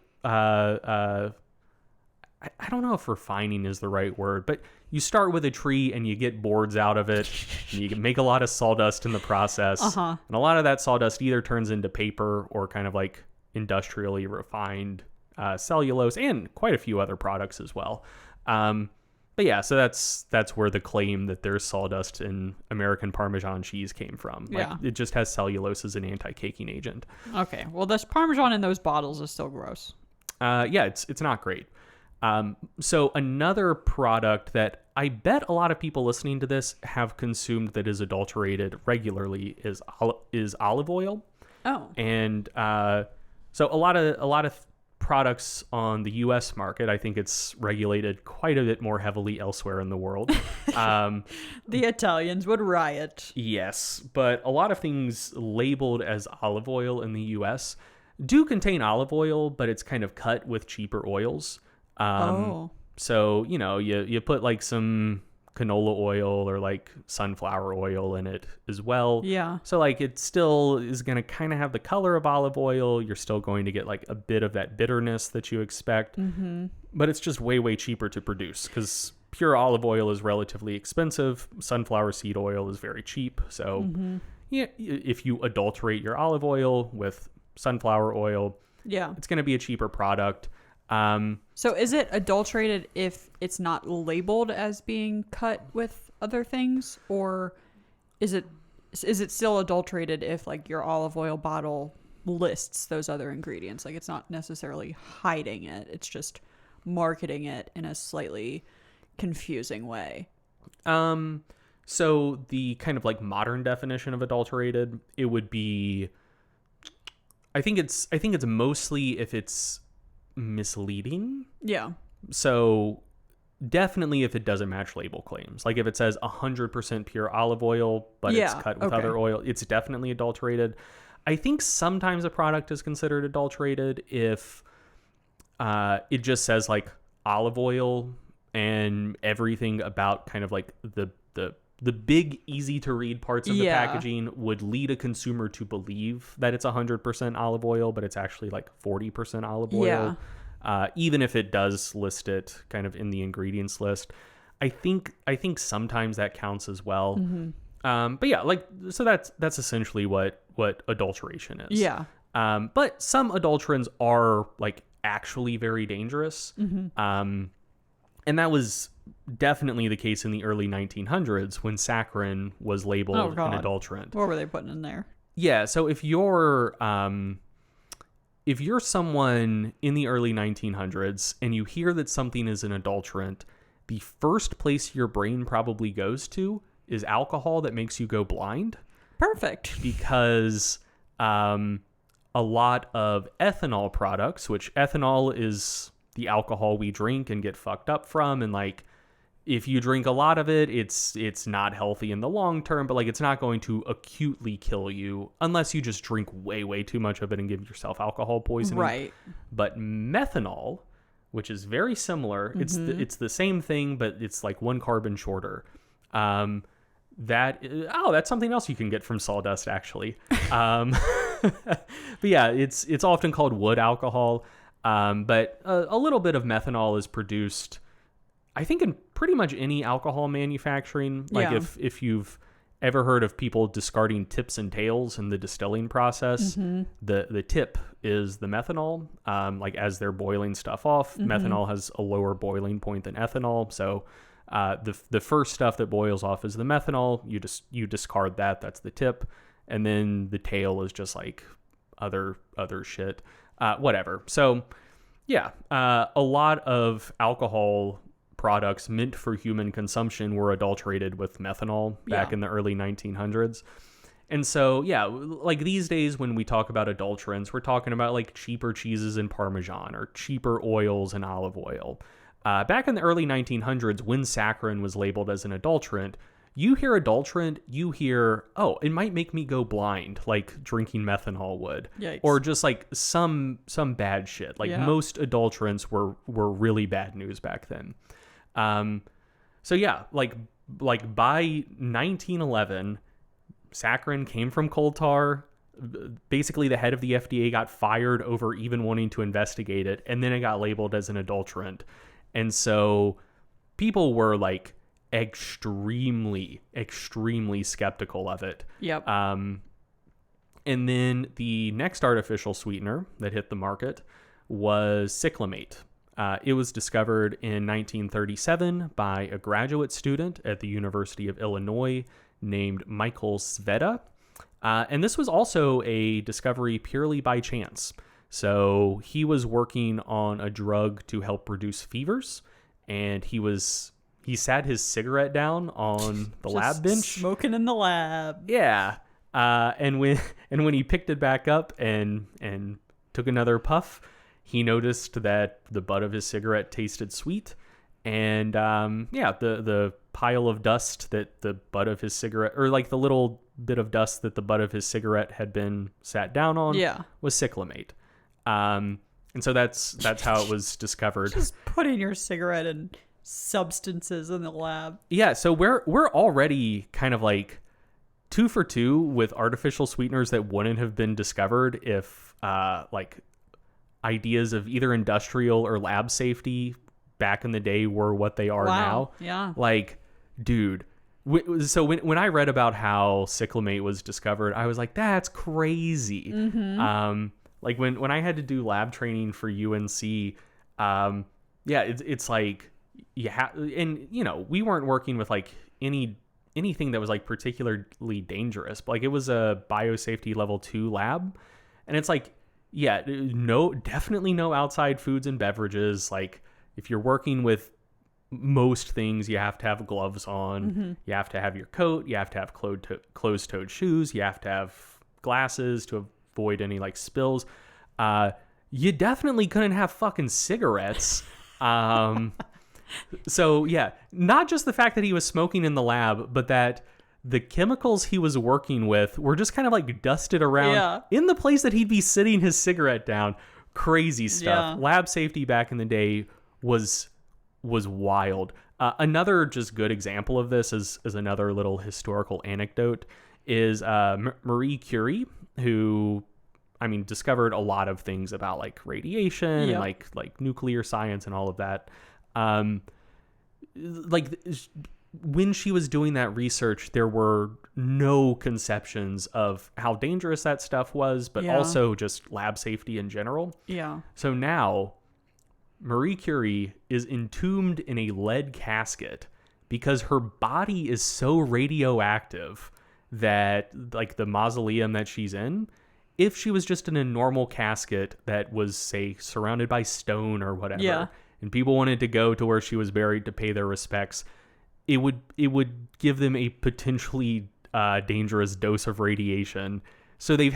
I don't know if refining is the right word, but you start with a tree and you get boards out of it, and you can make a lot of sawdust in the process. And a lot of that sawdust either turns into paper or kind of like industrially refined cellulose, and quite a few other products as well. But yeah, so that's where the claim that there's sawdust in American Parmesan cheese came from. Like, it just has cellulose as an anti-caking agent. Okay, well, this Parmesan in those bottles is still gross. It's not great. So another product that I bet a lot of people listening to this have consumed that is adulterated regularly is olive oil. Oh. And So a lot of products on the U.S. market, I think it's regulated quite a bit more heavily elsewhere in the world. The Italians would riot. Yes, but a lot of things labeled as olive oil in the U.S. do contain olive oil, but it's kind of cut with cheaper oils. So, you put like some canola oil or like sunflower oil in it as well. Yeah. So like it still is going to kind of have the color of olive oil. You're still going to get like a bit of that bitterness that you expect. Mm-hmm. But it's just way, way cheaper to produce because pure olive oil is relatively expensive. Sunflower seed oil is very cheap. So yeah, if you adulterate your olive oil with sunflower oil, it's going to be a cheaper product. So is it adulterated if it's not labeled as being cut with other things, or is it still adulterated if like your olive oil bottle lists those other ingredients? Like it's not necessarily hiding it, it's just marketing it in a slightly confusing way. So the kind of like modern definition of adulterated, it would be, I think it's mostly if it's misleading. Yeah. So definitely if it doesn't match label claims, like if it says 100% pure olive oil, but it's cut with other oil, it's definitely adulterated. I think sometimes a product is considered adulterated if it just says like olive oil and everything about kind of like the big easy to read parts of the packaging would lead a consumer to believe that it's 100% olive oil, but it's actually like 40% olive oil. Even if it does list it kind of in the ingredients list, I think sometimes that counts as well. But yeah, like, so that's essentially what adulteration is. Yeah. But some adulterants are like actually very dangerous. And that was definitely the case in the early 1900s when saccharin was labeled an adulterant. What were they putting in there? Yeah, so if you're someone in the early 1900s and you hear that something is an adulterant, the first place your brain probably goes to is alcohol that makes you go blind. Perfect. Because a lot of ethanol products, which ethanol is the alcohol we drink and get fucked up from, and like if you drink a lot of it, it's not healthy in the long term, but like it's not going to acutely kill you unless you just drink way, way too much of it and give yourself alcohol poisoning. Right. But methanol, which is very similar, it's the same thing, but it's like one carbon shorter. That's something else you can get from sawdust actually. But yeah, it's often called wood alcohol. But a little bit of methanol is produced, I think, in pretty much any alcohol manufacturing. Like if you've ever heard of people discarding tips and tails in the distilling process, the tip is the methanol. Like as they're boiling stuff off, methanol has a lower boiling point than ethanol. So the first stuff that boils off is the methanol. You discard that. That's the tip. And then the tail is just like other shit. Whatever. So yeah, a lot of alcohol products meant for human consumption were adulterated with methanol back in the early 1900s. And so, yeah, like these days when we talk about adulterants, we're talking about like cheaper cheeses and Parmesan or cheaper oils and olive oil. Back in the early 1900s, when saccharin was labeled as an adulterant, you hear adulterant, you hear, oh, it might make me go blind, like drinking methanol would. Yikes. Or just like some bad shit. Like most adulterants were really bad news back then. So yeah, like by 1911, saccharin came from coal tar. Basically, the head of the FDA got fired over even wanting to investigate it, and then it got labeled as an adulterant. And so people were like extremely skeptical of it. Yep. And then the next artificial sweetener that hit the market was cyclamate. It was discovered in 1937 by a graduate student at the University of Illinois named Michael Sveda. And this was also a discovery purely by chance. So he was working on a drug to help reduce fevers, and he sat his cigarette down on the lab bench, smoking in the lab. Yeah. And when he picked it back up and took another puff. He noticed that the butt of his cigarette tasted sweet. And the pile of dust that the butt of his cigarette, or like the little bit of dust that the butt of his cigarette had been sat down on, was cyclamate. And so that's how it was discovered. Just putting your cigarette in substances in the lab. Yeah, so we're already kind of like 2 for 2 with artificial sweeteners that wouldn't have been discovered if like ideas of either industrial or lab safety back in the day were what they are now. Yeah. Like, dude. So when I read about how cyclamate was discovered, I was like, that's crazy. Mm-hmm. Like when I had to do lab training for UNC, it's like and you know, we weren't working with like anything that was like particularly dangerous, but like it was a biosafety level 2 lab, and it's like, definitely no outside foods and beverages. Like, if you're working with most things, you have to have gloves on. Mm-hmm. You have to have your coat. You have to have closed-toed shoes. You have to have glasses to avoid any like spills. You definitely couldn't have fucking cigarettes. So yeah, not just the fact that he was smoking in the lab, but that the chemicals he was working with were just kind of like dusted around in the place that he'd be sitting his cigarette down. Crazy stuff. Yeah. Lab safety back in the day was wild. Another just good example of this is another little historical anecdote is Marie Curie, who, I mean, discovered a lot of things about like radiation and like nuclear science and all of that. Like when she was doing that research, there were no conceptions of how dangerous that stuff was, but also just lab safety in general. Yeah. So now Marie Curie is entombed in a lead casket because her body is so radioactive that, like, the mausoleum that she's in, if she was just in a normal casket that was, say, surrounded by stone or whatever, and people wanted to go to where she was buried to pay their respects, it would give them a potentially dangerous dose of radiation. So they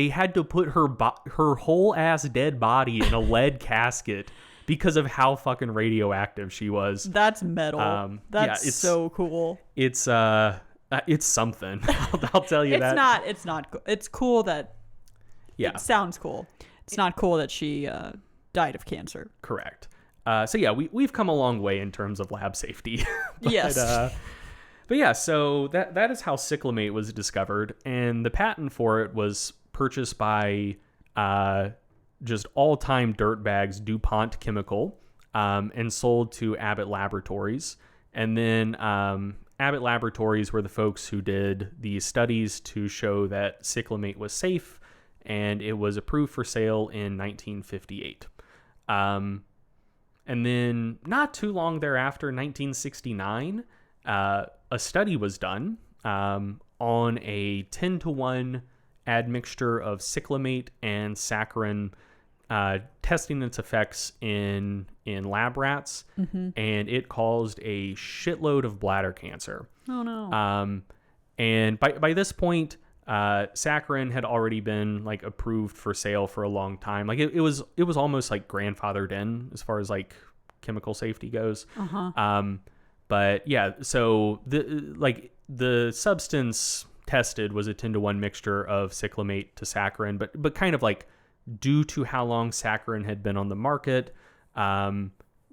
had to put her whole ass dead body in a lead casket because of how fucking radioactive she was. That's metal. That's so cool. It's something. I'll tell you that. It's not. It's cool that. Yeah. It sounds cool. It's not cool that she died of cancer. Correct. So yeah, we've come a long way in terms of lab safety. But yeah, so that is how cyclamate was discovered, and the patent for it was purchased by just all-time dirtbags DuPont Chemical, and sold to Abbott Laboratories. And then Abbott Laboratories were the folks who did the studies to show that cyclamate was safe, and it was approved for sale in 1958. And then not too long thereafter, 1969, a study was done on a 10-to-1 admixture of cyclamate and saccharin, testing its effects in lab rats, and it caused a shitload of bladder cancer. Oh no! And by this point, saccharin had already been like approved for sale for a long time. Like it was almost like grandfathered in as far as like chemical safety goes. But yeah, so the substance tested was a 10-to-1 mixture of cyclamate to saccharin, but kind of like due to how long saccharin had been on the market,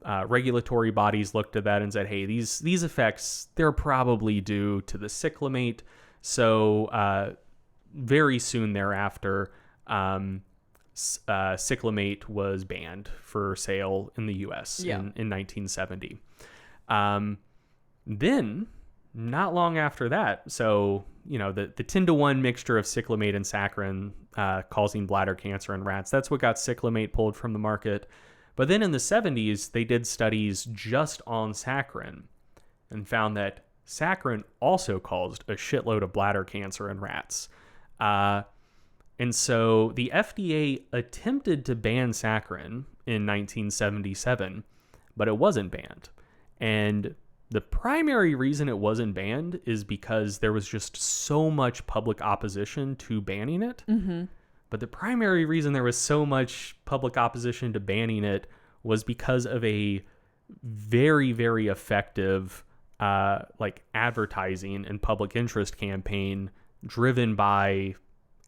regulatory bodies looked at that and said, hey, these effects, they're probably due to the cyclamate. So very soon thereafter, cyclamate was banned for sale in the U.S. in 1970. Then, not long after that, so, you know, the 10-to-1 mixture of cyclamate and saccharin causing bladder cancer in rats, that's what got cyclamate pulled from the market. But then in the 70s, they did studies just on saccharin and found that saccharin also caused a shitload of bladder cancer in rats. And so the FDA attempted to ban saccharin in 1977, but it wasn't banned. And the primary reason it wasn't banned is because there was just so much public opposition to banning it But the primary reason there was so much public opposition to banning it was because of a very, very effective advertising and public interest campaign driven by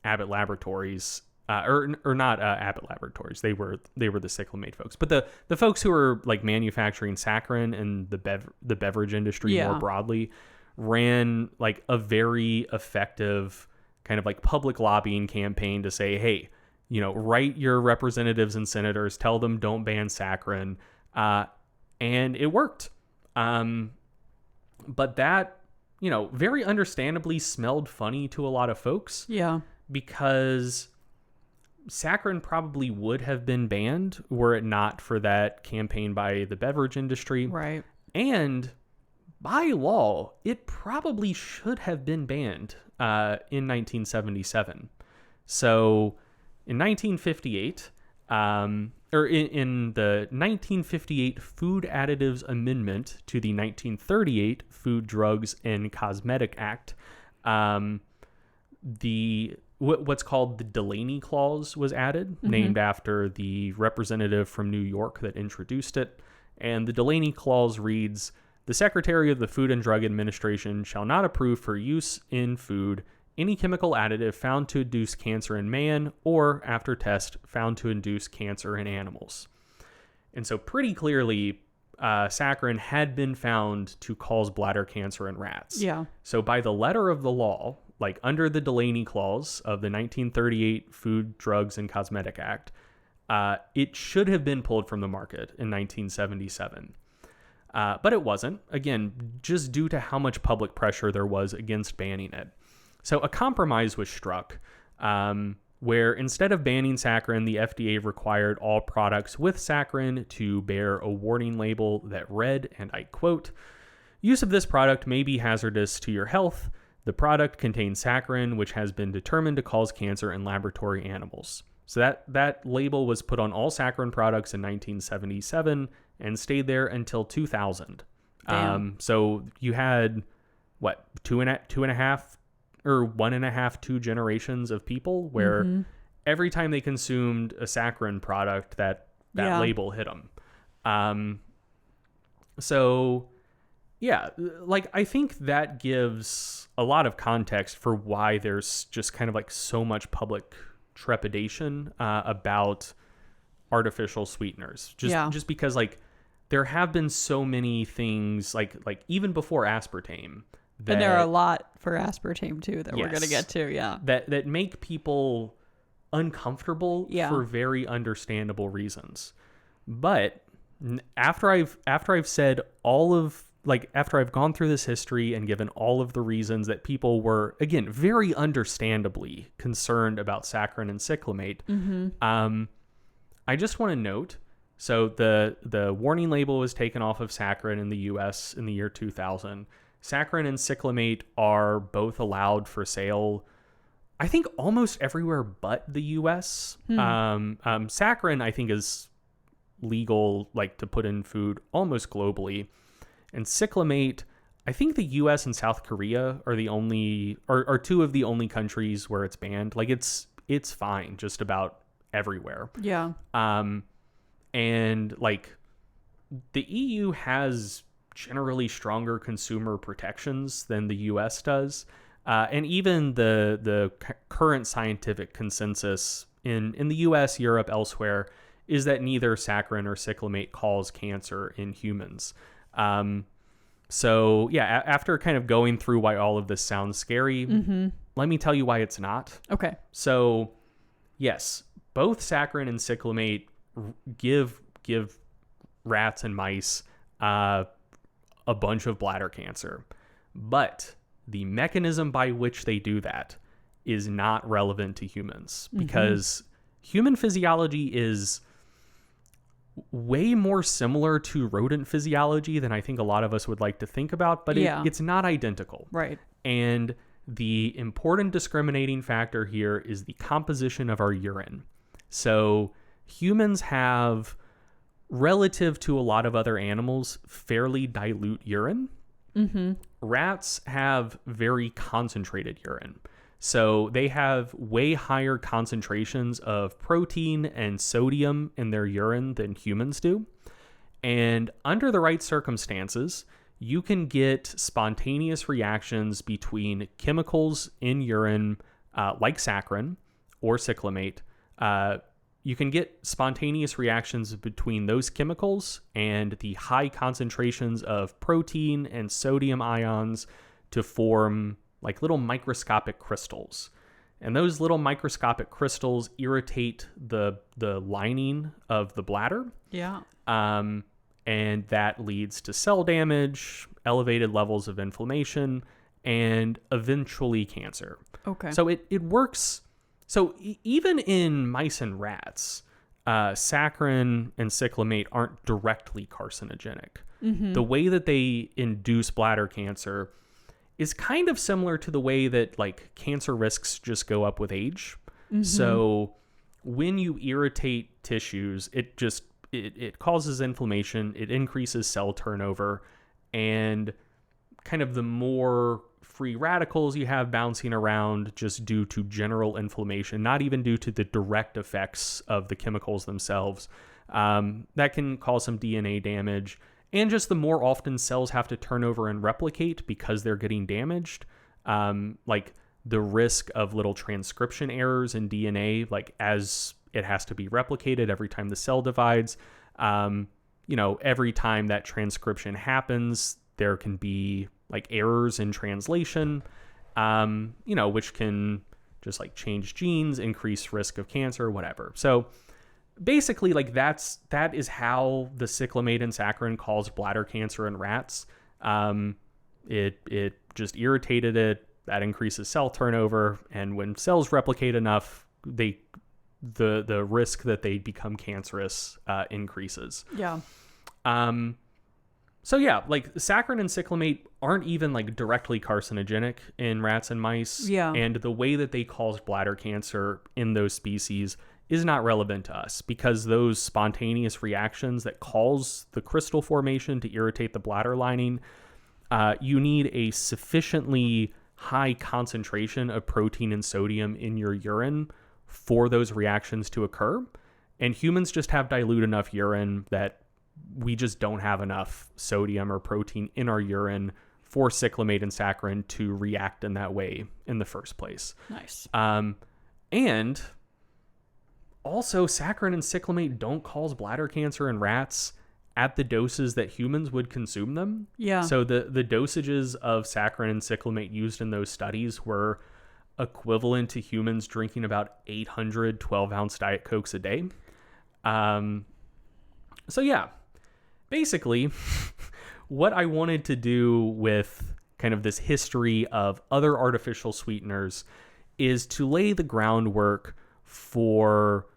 Abbott Laboratories, or not Abbott Laboratories. They were the cyclamate folks, but the folks who were like manufacturing saccharin and the beverage industry more broadly ran like a very effective kind of like public lobbying campaign to say, hey, write your representatives and senators, tell them don't ban saccharin, and it worked. But that, very understandably smelled funny to a lot of folks. Yeah. Because saccharin probably would have been banned were it not for that campaign by the beverage industry. Right. And by law, it probably should have been banned in 1977. So in 1958, in the 1958 Food Additives Amendment to the 1938 Food, Drugs, and Cosmetic Act, what's called the Delaney Clause was added, named after the representative from New York that introduced it. And the Delaney Clause reads, "The Secretary of the Food and Drug Administration shall not approve for use in food any chemical additive found to induce cancer in man or, after test, found to induce cancer in animals." And so pretty clearly, saccharin had been found to cause bladder cancer in rats. Yeah. So by the letter of the law, like under the Delaney Clause of the 1938 Food, Drugs, and Cosmetic Act, it should have been pulled from the market in 1977. But it wasn't, again, just due to how much public pressure there was against banning it. So a compromise was struck where instead of banning saccharin, the FDA required all products with saccharin to bear a warning label that read, and I quote, "Use of this product may be hazardous to your health. The product contains saccharin, which has been determined to cause cancer in laboratory animals." So that label was put on all saccharin products in 1977 and stayed there until 2000. So you had, two and a half or 1.5, 2 generations of people where every time they consumed a saccharin product, that label hit them. So yeah, like I think that gives a lot of context for why there's just kind of like so much public trepidation about artificial sweeteners. Just because like there have been so many things like even before aspartame. And there are a lot for aspartame too that we're going to get to, that make people uncomfortable for very understandable reasons. But after I've said all of after I've gone through this history and given all of the reasons that people were, again, very understandably concerned about saccharin and cyclamate, I just want to note, so the warning label was taken off of saccharin in the U.S. in the year 2000. Saccharin and cyclamate are both allowed for sale, I think, almost everywhere but the U.S. Saccharin, I think, is legal to put in food almost globally. And cyclamate, I think the U.S. and South Korea are the only, are two of the only countries where it's banned. It's fine just about everywhere. Yeah. And the EU has generally stronger consumer protections than the U.S. does. And even the current scientific consensus in the U.S., Europe, elsewhere, is that neither saccharin or cyclamate cause cancer in humans. So yeah, after kind of going through why all of this sounds scary, let me tell you why it's not. Okay. So yes, both saccharin and cyclamate give rats and mice a bunch of bladder cancer, but the mechanism by which they do that is not relevant to humans because human physiology is way more similar to rodent physiology than I think a lot of us would like to think about, but it's not identical. Right. And the important discriminating factor here is the composition of our urine. So humans have, relative to a lot of other animals, fairly dilute urine. Rats have very concentrated urine. So they have way higher concentrations of protein and sodium in their urine than humans do. And under the right circumstances, you can get spontaneous reactions between chemicals in urine, like saccharin or cyclamate. You can get spontaneous reactions between those chemicals and the high concentrations of protein and sodium ions to form like little microscopic crystals. And those little microscopic crystals irritate the lining of the bladder. Yeah. And that leads to cell damage, elevated levels of inflammation, and eventually cancer. Okay. So it works. So even in mice and rats, saccharin and cyclamate aren't directly carcinogenic. Mm-hmm. The way that they induce bladder cancer is kind of similar to the way that like cancer risks just go up with age. Mm-hmm. So when you irritate tissues, it causes inflammation, it increases cell turnover, and kind of the more free radicals you have bouncing around just due to general inflammation, not even due to the direct effects of the chemicals themselves, that can cause some DNA damage. And just the more often cells have to turn over and replicate because they're getting damaged, like the risk of little transcription errors in DNA, like as it has to be replicated every time the cell divides, every time that transcription happens, there can be like errors in translation, which can just like change genes, increase risk of cancer, whatever. So basically, like that is how the cyclamate and saccharin cause bladder cancer in rats. It just irritated it. That increases cell turnover, and when cells replicate enough, the risk that they become cancerous increases. Yeah. So yeah, like saccharin and cyclamate aren't even like directly carcinogenic in rats and mice. Yeah. And the way that they cause bladder cancer in those species is not relevant to us, because those spontaneous reactions that cause the crystal formation to irritate the bladder lining, you need a sufficiently high concentration of protein and sodium in your urine for those reactions to occur. And humans just have dilute enough urine that we just don't have enough sodium or protein in our urine for cyclamate and saccharin to react in that way in the first place. Nice. And also, saccharin and cyclamate don't cause bladder cancer in rats at the doses that humans would consume them. Yeah. So the dosages of saccharin and cyclamate used in those studies were equivalent to humans drinking about 800 12-ounce Diet Cokes a day. So yeah, basically, what I wanted to do with kind of this history of other artificial sweeteners is to lay the groundwork for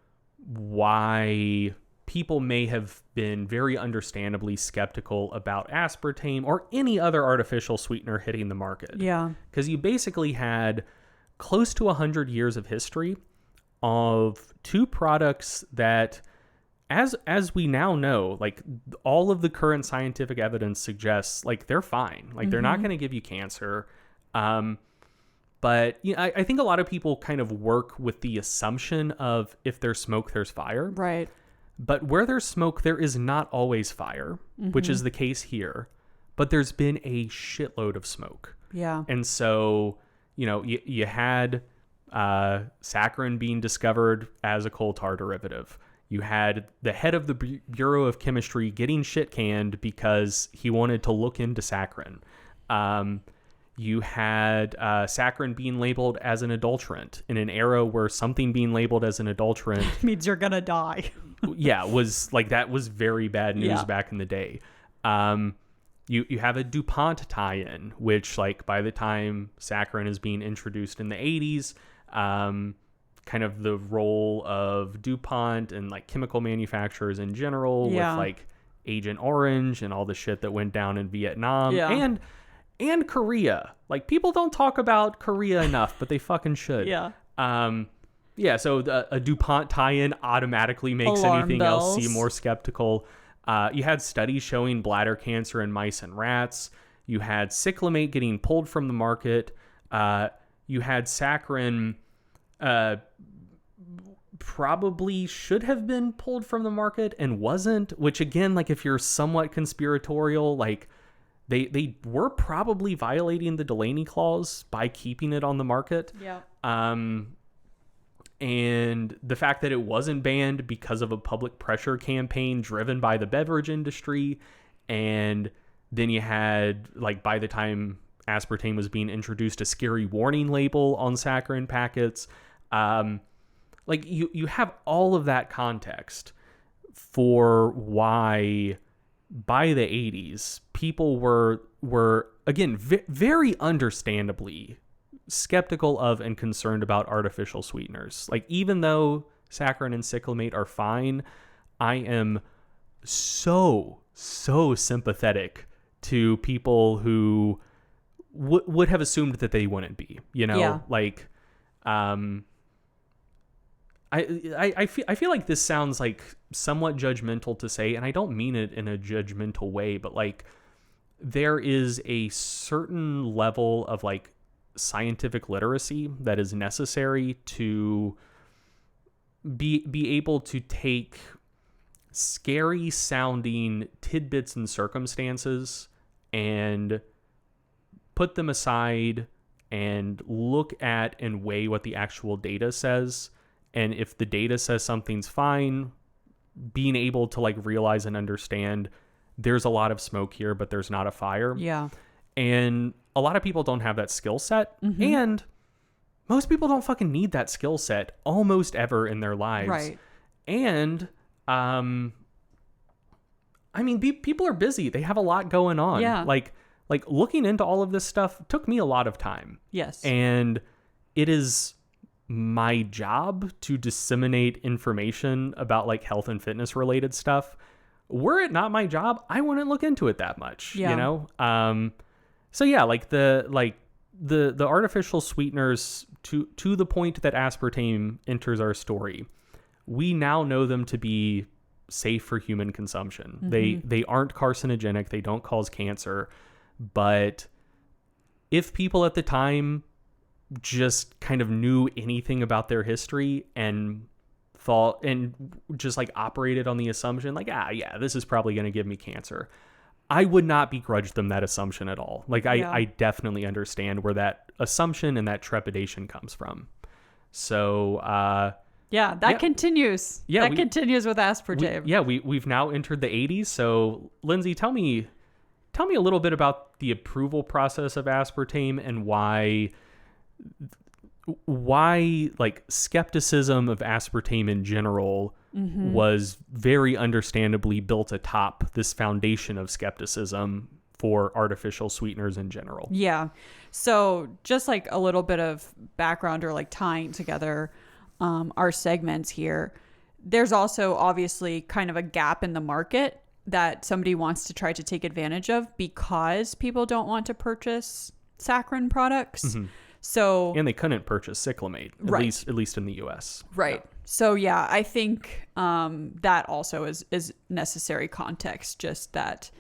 why people may have been very understandably skeptical about aspartame or any other artificial sweetener hitting the market. Yeah. Because you basically had close to 100 years of history of two products that, as we now know, like all of the current scientific evidence suggests, like they're fine. Like they're not going to give you cancer. But I think a lot of people kind of work with the assumption of if there's smoke, there's fire. Right. But where there's smoke, there is not always fire, which is the case here. But there's been a shitload of smoke. Yeah. And so, you had saccharin being discovered as a coal tar derivative. You had the head of the Bureau of Chemistry getting shit canned because he wanted to look into saccharin. You had saccharin being labeled as an adulterant in an era where something being labeled as an adulterant means you're gonna die. was like, that was very bad news back in the day. You have a DuPont tie-in, which like by the time saccharin is being introduced in the 80s, kind of the role of DuPont and like chemical manufacturers in general with like Agent Orange and all the shit that went down in Vietnam and Korea. Like people don't talk about Korea enough, but they fucking should. Yeah. So a DuPont tie-in automatically makes Alarm anything bells. else seem more skeptical. You had studies showing bladder cancer in mice and rats. You had cyclamate getting pulled from the market. You had saccharin probably should have been pulled from the market and wasn't, which again, like if you're somewhat conspiratorial, like they were probably violating the Delaney clause by keeping it on the market. Yeah. And the fact that it wasn't banned because of a public pressure campaign driven by the beverage industry. And then you had, like, by the time aspartame was being introduced, a scary warning label on saccharin packets. Like you have all of that context for why by the 80s people were again very understandably skeptical of and concerned about artificial sweeteners. Like, even though saccharin and cyclamate are fine, I am so sympathetic to people who would have assumed that they wouldn't be, you know. Yeah. Like I feel like this sounds like somewhat judgmental to say, and I don't mean it in a judgmental way, but like there is a certain level of like scientific literacy that is necessary to be able to take scary sounding tidbits and circumstances and put them aside and look at and weigh what the actual data says. And if the data says something's fine, being able to like realize and understand there's a lot of smoke here, but there's not a fire. Yeah. And a lot of people don't have that skill set. Mm-hmm. And most people don't fucking need that skill set almost ever in their lives. Right. And, I mean, people are busy. They have a lot going on. Yeah. Like looking into all of this stuff took me a lot of time. Yes. And it is my job to disseminate information about like health and fitness related stuff. Were it not my job, I wouldn't look into it that much, you know? So yeah, like the artificial sweeteners to the point that aspartame enters our story, we now know them to be safe for human consumption. Mm-hmm. They aren't carcinogenic. They don't cause cancer. But if people at the time just kind of knew anything about their history and thought and just like operated on the assumption like, yeah, this is probably going to give me cancer, I would not begrudge them that assumption at all. Like I definitely understand where that assumption and that trepidation comes from. So that continues. Yeah, continues with aspartame. We've now entered the 80s. So Lyndsey, tell me a little bit about the approval process of aspartame and why like skepticism of aspartame in general was very understandably built atop this foundation of skepticism for artificial sweeteners in general. Yeah. So just like a little bit of background or like tying together our segments here, there's also obviously kind of a gap in the market that somebody wants to try to take advantage of because people don't want to purchase saccharin products. Mm-hmm. So, and they couldn't purchase cyclamate, at least in the US. Right. Yeah. So yeah, I think that also is necessary context, just that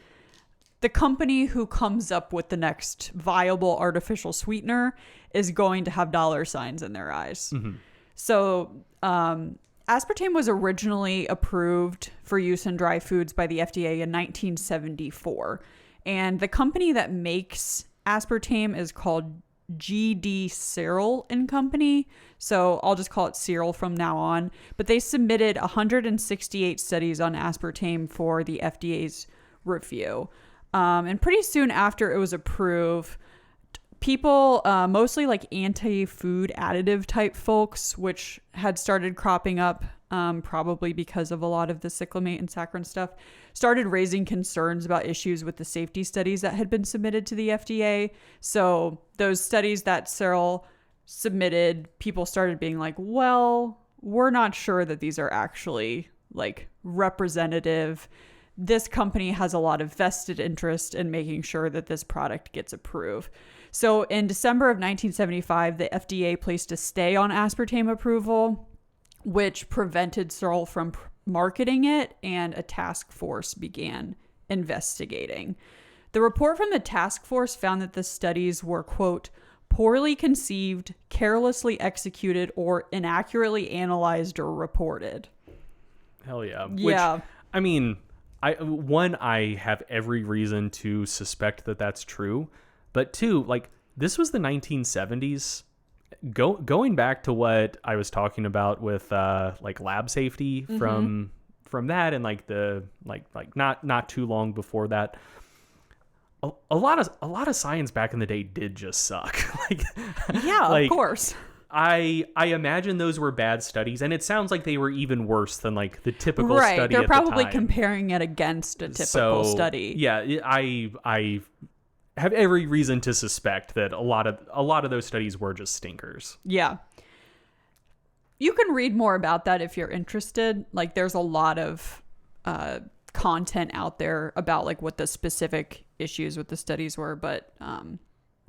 the company who comes up with the next viable artificial sweetener is going to have dollar signs in their eyes. Mm-hmm. So aspartame was originally approved for use in dry foods by the FDA in 1974. And the company that makes aspartame is called GD Cyril and Company. So I'll just call it Cyril from now on. But they submitted 168 studies on aspartame for the FDA's review. And pretty soon after it was approved, people, mostly like anti-food additive type folks, which had started cropping up probably because of a lot of the cyclamate and saccharin stuff, started raising concerns about issues with the safety studies that had been submitted to the FDA. So those studies that Cyril submitted, people started being like, well, we're not sure that these are actually like representative. This company has a lot of vested interest in making sure that this product gets approved. So in December of 1975, the FDA placed a stay on aspartame approval, which prevented Cyril from marketing it, and a task force began investigating. The report from the task force found that the studies were, quote, poorly conceived, carelessly executed, or inaccurately analyzed or reported. Hell yeah. Yeah. Which, I mean, I have every reason to suspect that that's true. But two, like, this was the 1970s. Going back to what I was talking about with like lab safety from that, and like the like not too long before that, a lot of science back in the day did just suck. Like, Yeah, like, of course. I imagine those were bad studies, and it sounds like they were even worse than like the typical Right. study. They're at probably the time. comparing it against a typical study. Yeah, I have every reason to suspect that a lot of those studies were just stinkers. Yeah. You can read more about that if you're interested. Like, there's a lot of content out there about like what the specific issues with the studies were, but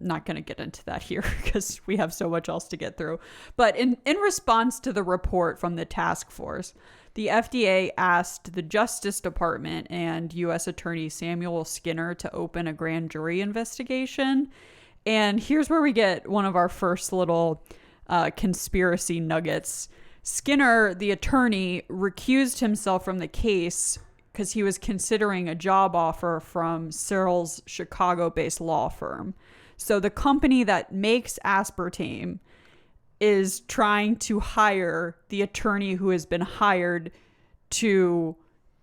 not going to get into that here because we have so much else to get through. But in response to the report from the task force, the FDA asked the Justice Department and U.S. Attorney Samuel Skinner to open a grand jury investigation. And here's where we get one of our first little conspiracy nuggets. Skinner, the attorney, recused himself from the case because he was considering a job offer from Cyril's Chicago-based law firm. So the company that makes aspartame is trying to hire the attorney who has been hired to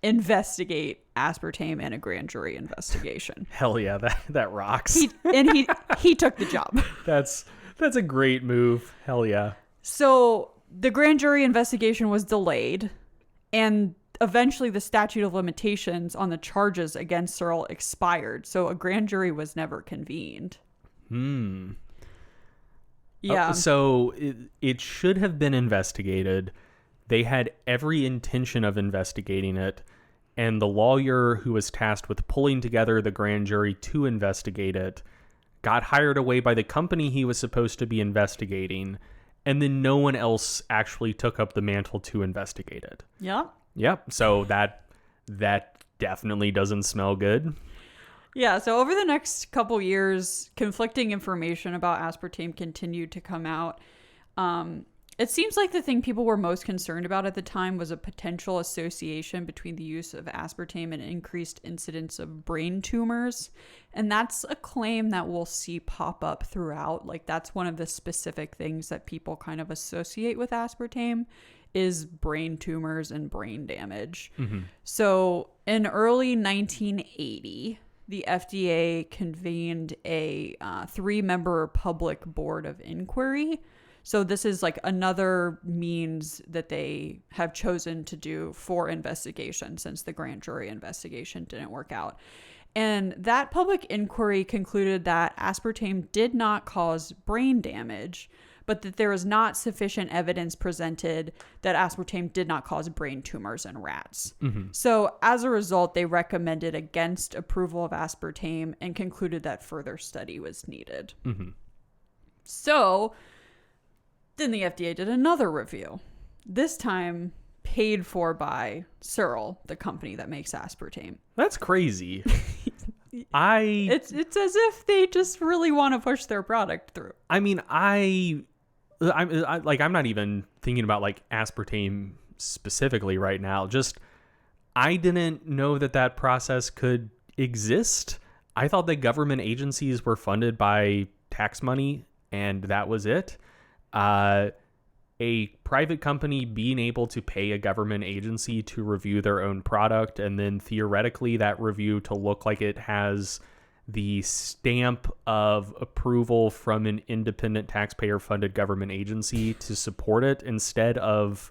investigate aspartame in a grand jury investigation. Hell yeah, that rocks. He took the job. That's a great move. Hell yeah. So the grand jury investigation was delayed, and eventually the statute of limitations on the charges against Cyril expired. So a grand jury was never convened. Yeah. So it should have been investigated. They had every intention of investigating it. And the lawyer who was tasked with pulling together the grand jury to investigate it got hired away by the company he was supposed to be investigating. And then no one else actually took up the mantle to investigate it. Yeah. Yep. So that definitely doesn't smell good. Yeah, so over the next couple years, conflicting information about aspartame continued to come out. It seems like the thing people were most concerned about at the time was a potential association between the use of aspartame and increased incidence of brain tumors. And that's a claim that we'll see pop up throughout. Like, that's one of the specific things that people kind of associate with aspartame is brain tumors and brain damage. So in early 1980... the FDA convened a 3-member public board of inquiry. So this is like another means that they have chosen to do for investigation since the grand jury investigation didn't work out. And that public inquiry concluded that aspartame did not cause brain damage, but that there is not sufficient evidence presented that aspartame did not cause brain tumors in rats. So as a result, they recommended against approval of aspartame and concluded that further study was needed. So then the FDA did another review, this time paid for by Cyril, the company that makes aspartame. That's crazy. It's as if they just really want to push their product through. I mean, I'm not even thinking about like aspartame specifically right now. Just, I didn't know that process could exist. I thought that government agencies were funded by tax money and that was it. A private company being able to pay a government agency to review their own product, and then theoretically that review to look like it has the stamp of approval from an independent taxpayer-funded government agency to support it, instead of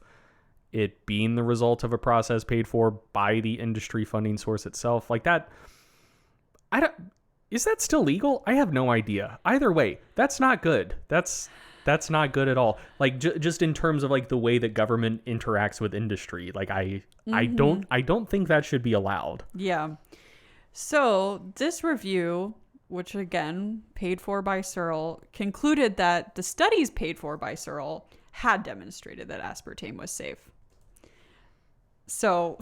it being the result of a process paid for by the industry funding source itself. Like that, is that still legal? I have no idea. Either way, that's not good. That's not good at all. Like just in terms of like the way that government interacts with industry. Like I don't think that should be allowed. Yeah. So this review, which again paid for by Cyril, concluded that the studies paid for by Cyril had demonstrated that aspartame was safe. So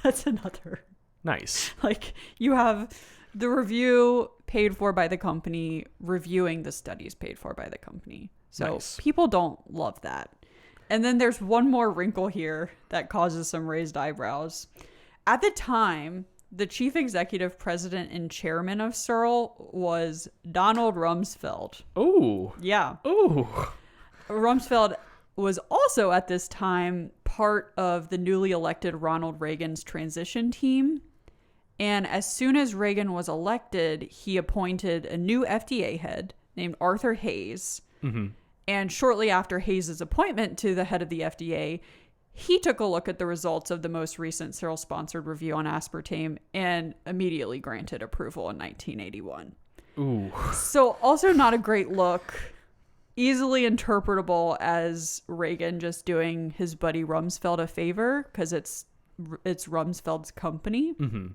that's another. Nice. Like, you have The review paid for by the company, reviewing the studies paid for by the company. So Nice. people don't love that. And then there's one more wrinkle here that causes some raised eyebrows. At the time, the chief executive, president, and chairman of Searle was Donald Rumsfeld. Oh. Yeah. Oh. Rumsfeld was also at this time part of the newly elected Ronald Reagan's transition team. And as soon as Reagan was elected, he appointed a new FDA head named Arthur Hayes. Mm-hmm. And shortly after Hayes' appointment to the head of the FDA, he took a look at the results of the most recent Searle-sponsored review on aspartame and immediately granted approval in 1981. Ooh. So also not a great look. Easily interpretable as Reagan just doing his buddy Rumsfeld a favor because it's Rumsfeld's company. Mm-hmm.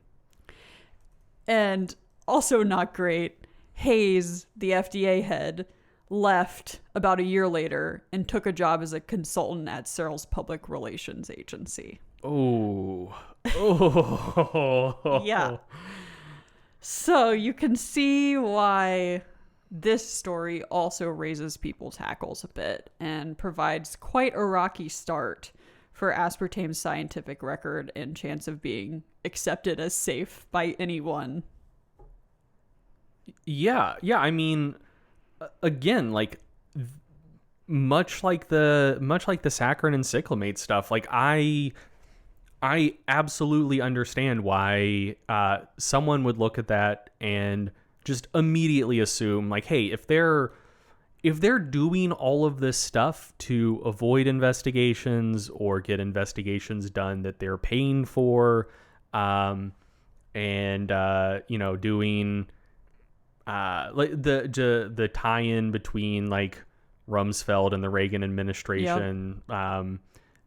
And also not great. Hayes, the FDA head, left about a year later and took a job as a consultant at Searle's public relations agency. Oh. Oh. Yeah. So you can see why this story also raises people's hackles a bit and provides quite a rocky start for aspartame's scientific record and chance of being accepted as safe by anyone. Yeah. I mean, again, like much like the saccharin and cyclamate stuff, like I absolutely understand why someone would look at that and just immediately assume like, hey, if they're doing all of this stuff to avoid investigations or get investigations done that they're paying for, and doing like the tie-in between like Rumsfeld and the Reagan administration,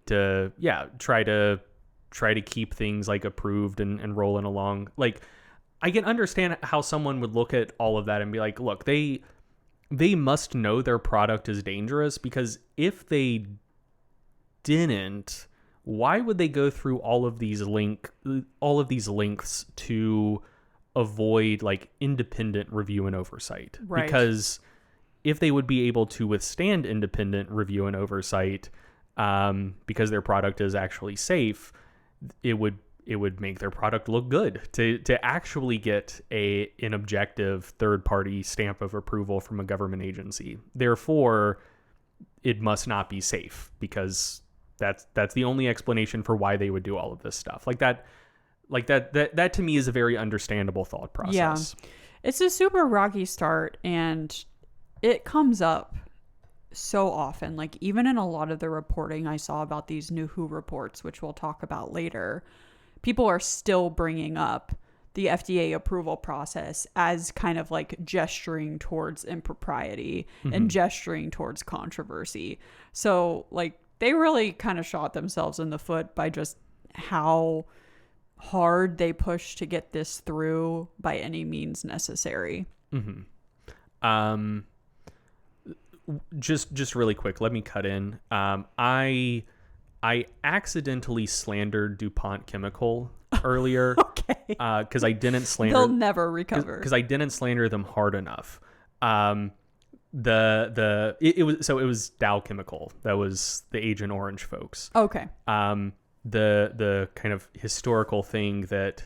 to try to keep things like approved and rolling along. Like, I can understand how someone would look at all of that and be like, look, they must know their product is dangerous, because if they didn't, why would they go through all of these lengths to avoid like independent review and oversight? Right. Because if they would be able to withstand independent review and oversight, because their product is actually safe, it would make their product look good to actually get an objective third-party stamp of approval from a government agency. Therefore, it must not be safe, because that's the only explanation for why they would do all of this stuff. That to me is a very understandable thought process. Yeah. It's a super rocky start, and it comes up so often. Like, even in a lot of the reporting I saw about these new WHO reports, which we'll talk about later, people are still bringing up the FDA approval process as kind of like gesturing towards impropriety and gesturing towards controversy. So like they really kind of shot themselves in the foot by just how hard they push to get this through by any means necessary. Mm-hmm. Just really quick, let me cut in. I accidentally slandered DuPont Chemical earlier. Okay. Because I didn't slander. They'll never recover. Because I didn't slander them hard enough. It was Dow Chemical. That was the Agent Orange folks. Okay. The kind of historical thing that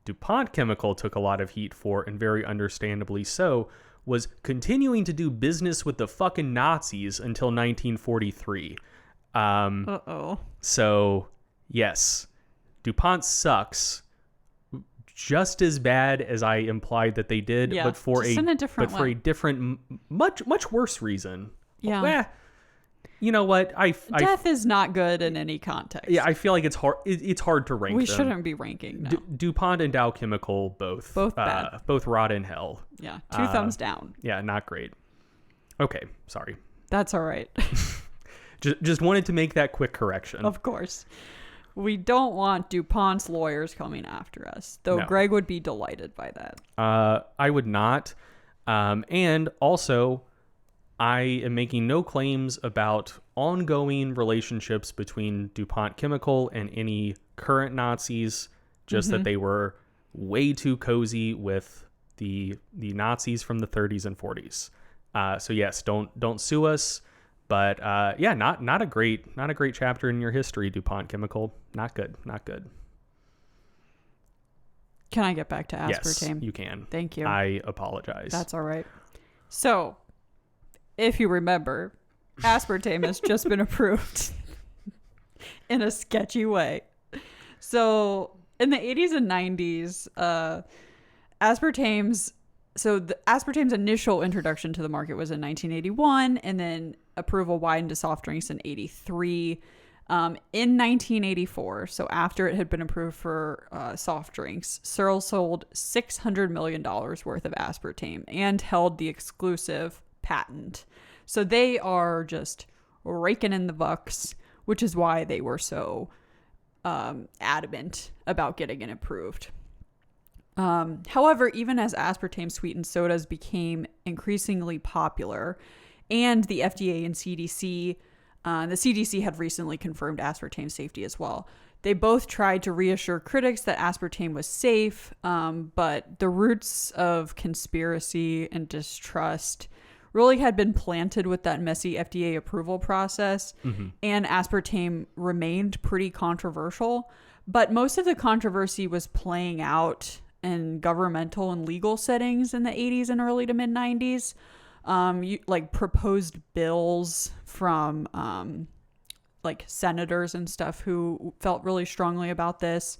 DuPont Chemical took a lot of heat for, and very understandably so, was continuing to do business with the fucking Nazis until 1943. So yes, DuPont sucks just as bad as I implied that they did, but for a different, much worse reason. Yeah. Well, you know what? Death is not good in any context. Yeah, I feel like it's hard. It's hard to rank. We them. shouldn't be ranking. No. DuPont and Dow Chemical both bad. Both rot in hell. Yeah, two thumbs down. Yeah, not great. Okay, sorry. That's all right. Just wanted to make that quick correction. Of course. We don't want DuPont's lawyers coming after us, though. No. Greg would be delighted by that. I would not. And also, I am making no claims about ongoing relationships between DuPont Chemical and any current Nazis, just that they were way too cozy with the Nazis from the 30s and 40s. So yes, don't sue us. But yeah, not a great chapter in your history, DuPont Chemical. Not good. Can I get back to aspartame? Yes, you can. Thank you. I apologize. That's all right. So, if you remember, aspartame has just been approved in a sketchy way. So, in the 80s and 90s, aspartame's initial introduction to the market was in 1981, and then approval widened to soft drinks in 83. In 1984, so after it had been approved for soft drinks, Searle sold $600 million worth of aspartame and held the exclusive patent. So they are just raking in the bucks, which is why they were so adamant about getting it approved. However, even as aspartame sweetened sodas became increasingly popular, and the FDA and CDC, the CDC had recently confirmed aspartame safety as well. They both tried to reassure critics that aspartame was safe, but the roots of conspiracy and distrust really had been planted with that messy FDA approval process, and aspartame remained pretty controversial. But most of the controversy was playing out in governmental and legal settings in the 80s and early to mid 90s. Like proposed bills from like senators and stuff who felt really strongly about this,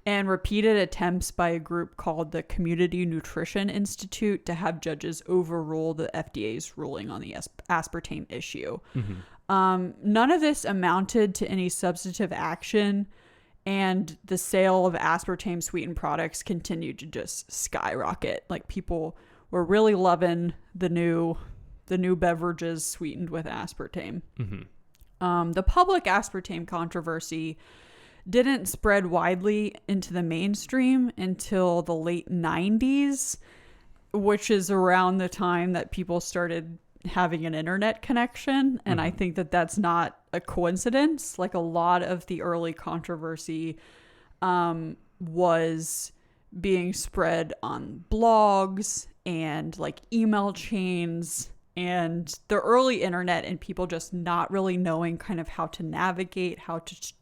and repeated attempts by a group called the Community Nutrition Institute to have judges overrule the FDA's ruling on the aspartame issue. None of this amounted to any substantive action, and the sale of aspartame sweetened products continued to just skyrocket. Like, people were really loving the new beverages sweetened with aspartame. The public aspartame controversy didn't spread widely into the mainstream until the late 90s, which is around the time that people started having an internet connection. And I think that that's not a coincidence. Like, a lot of the early controversy was being spread on blogs and like email chains, and the early internet, and people just not really knowing kind of how to navigate, how to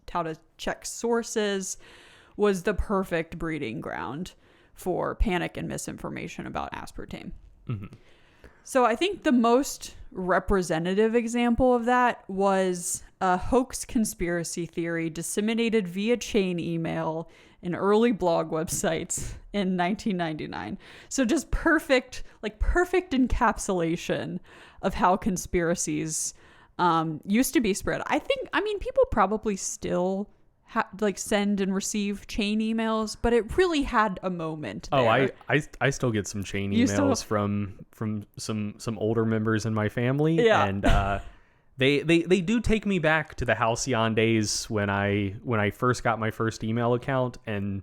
check sources, was the perfect breeding ground for panic and misinformation about aspartame. So I think the most representative example of that was a hoax conspiracy theory disseminated via chain email in early blog websites in 1999. So just perfect encapsulation of how conspiracies used to be spread. I mean, people probably still send and receive chain emails, but it really had a moment there. I still get some chain emails from some older members in my family, and they do take me back to the halcyon days when I first got my first email account, and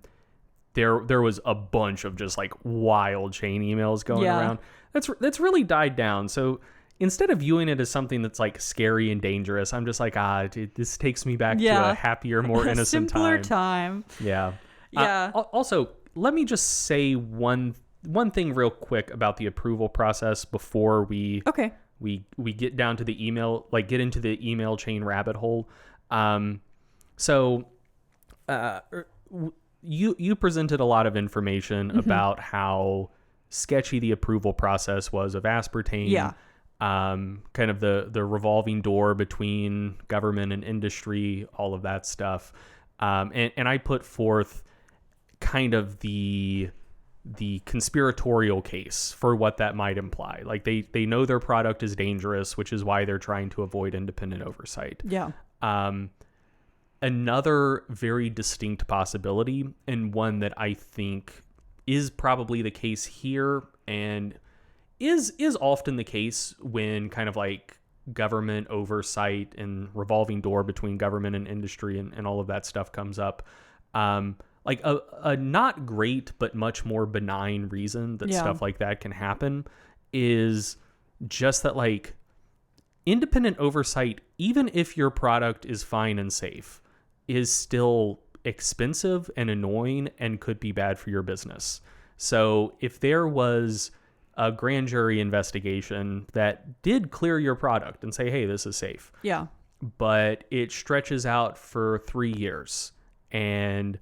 there was a bunch of just like wild chain emails going around. That's really died down. So instead of viewing it as something that's like scary and dangerous, I'm just like, dude, this takes me back to a happier, more innocent simpler time. Yeah. Yeah. Also, let me just say one thing real quick about the approval process before we get down to the email, like get into the email chain rabbit hole. You presented a lot of information about how sketchy the approval process was of aspartame. Yeah. Kind of the revolving door between government and industry, all of that stuff. And I put forth kind of the conspiratorial case for what that might imply. Like, they know their product is dangerous, which is why they're trying to avoid independent oversight. Yeah. Another very distinct possibility, and one that I think is probably the case here, and is often the case when kind of like government oversight and revolving door between government and industry and all of that stuff comes up. Like a not great but much more benign reason that stuff like that can happen is just that, like, independent oversight, even if your product is fine and safe, is still expensive and annoying and could be bad for your business. So if there was a grand jury investigation that did clear your product and say, hey, this is safe. Yeah. But it stretches out for 3 years and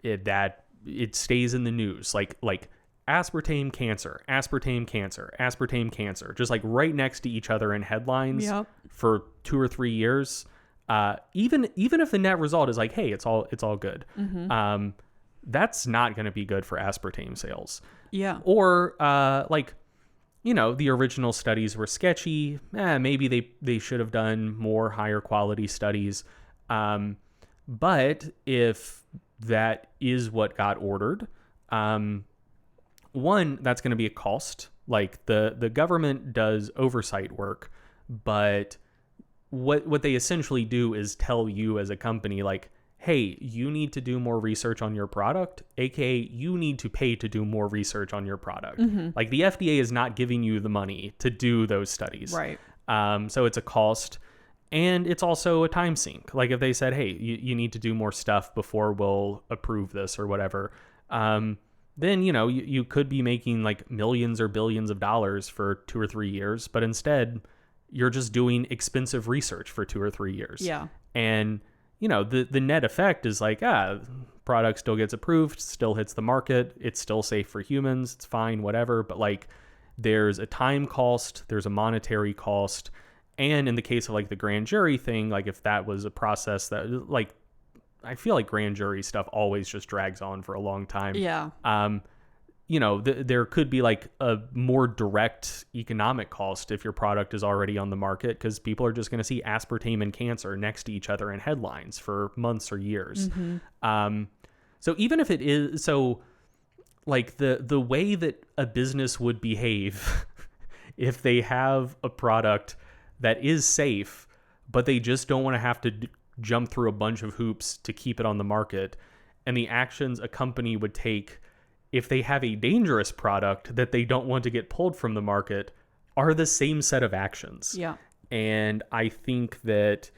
it stays in the news. Like aspartame cancer, aspartame cancer, aspartame cancer, just like right next to each other in headlines for 2 or 3 years. Even if the net result is like, hey, it's all good. Mm-hmm. That's not going to be good for aspartame sales. Yeah. Or the original studies were sketchy. Maybe they should have done more higher quality studies. But if that is what got ordered, one, that's going to be a cost. Like the government does oversight work, but what they essentially do is tell you as a company, like, hey, you need to do more research on your product, aka you need to pay to do more research on your product. Mm-hmm. Like the FDA is not giving you the money to do those studies. Right. So it's a cost, and it's also a time sink. Like if they said, hey, you need to do more stuff before we'll approve this or whatever, then, you could be making like millions or billions of dollars for 2 or 3 years, but instead you're just doing expensive research for 2 or 3 years. Yeah. And the net effect is like, product still gets approved, still hits the market. It's still safe for humans. It's fine, whatever. But like there's a time cost, there's a monetary cost. And in the case of like the grand jury thing, like if that was a process that like, I feel like grand jury stuff always just drags on for a long time. Yeah. There could be like a more direct economic cost if your product is already on the market, because people are just going to see aspartame and cancer next to each other in headlines for months or years. Mm-hmm. So even if it is, so like the way that a business would behave if they have a product that is safe, but they just don't want to have to jump through a bunch of hoops to keep it on the market, and the actions a company would take if they have a dangerous product that they don't want to get pulled from the market, are the same set of actions. Yeah. And I think that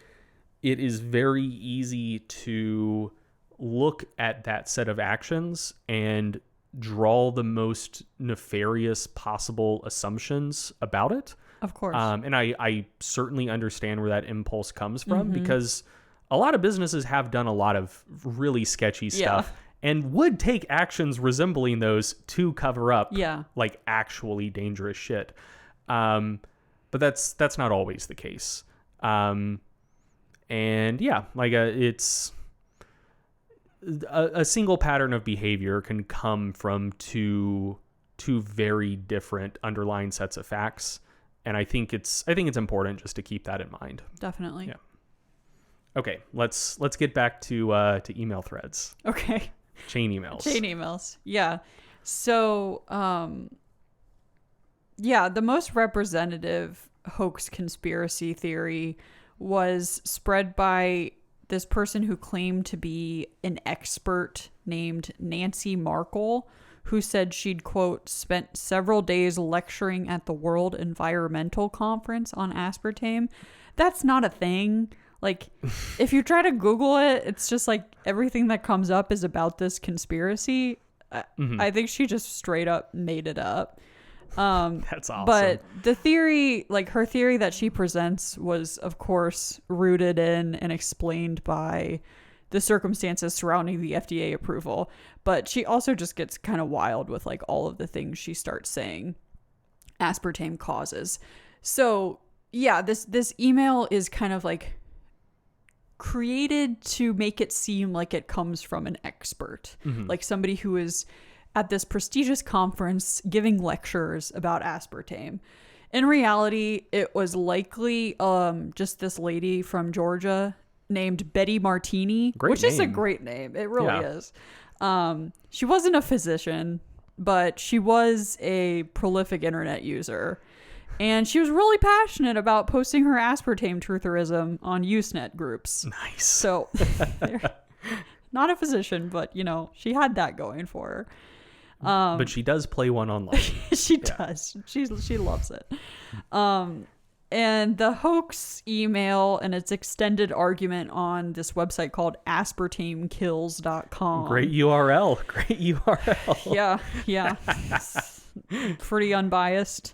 it is very easy to look at that set of actions and draw the most nefarious possible assumptions about it. Of course. And I certainly understand where that impulse comes from, because a lot of businesses have done a lot of really sketchy stuff and would take actions resembling those to cover up like actually dangerous shit. But that's not always the case. And yeah, like it's a single pattern of behavior can come from two very different underlying sets of facts. And I think it's important just to keep that in mind. Definitely. Yeah. Okay, let's get back to email threads. Okay. Chain emails. Yeah. So, the most representative hoax conspiracy theory was spread by this person who claimed to be an expert named Nancy Markle, who said she'd, quote, spent several days lecturing at the World Environmental Conference on aspartame. That's not a thing. Like, if you try to Google it, it's just like everything that comes up is about this conspiracy. I think she just straight up made it up. That's awesome. But the theory, like her theory that she presents was, of course, rooted in and explained by the circumstances surrounding the FDA approval. But she also just gets kind of wild with like all of the things she starts saying aspartame causes. So yeah, this email is kind of like created to make it seem like it comes from an expert, like somebody who is at this prestigious conference giving lectures about aspartame. In reality, it was likely just this lady from Georgia named Betty Martini, which is a great name. It really is. She wasn't a physician, but she was a prolific internet user. And she was really passionate about posting her aspartame trutherism on Usenet groups. Nice. So, not a physician, but, she had that going for her. But she does play one online. She does. She loves it. And the hoax email and its extended argument on this website called aspartamekills.com. Great URL. Great URL. Yeah. Pretty unbiased.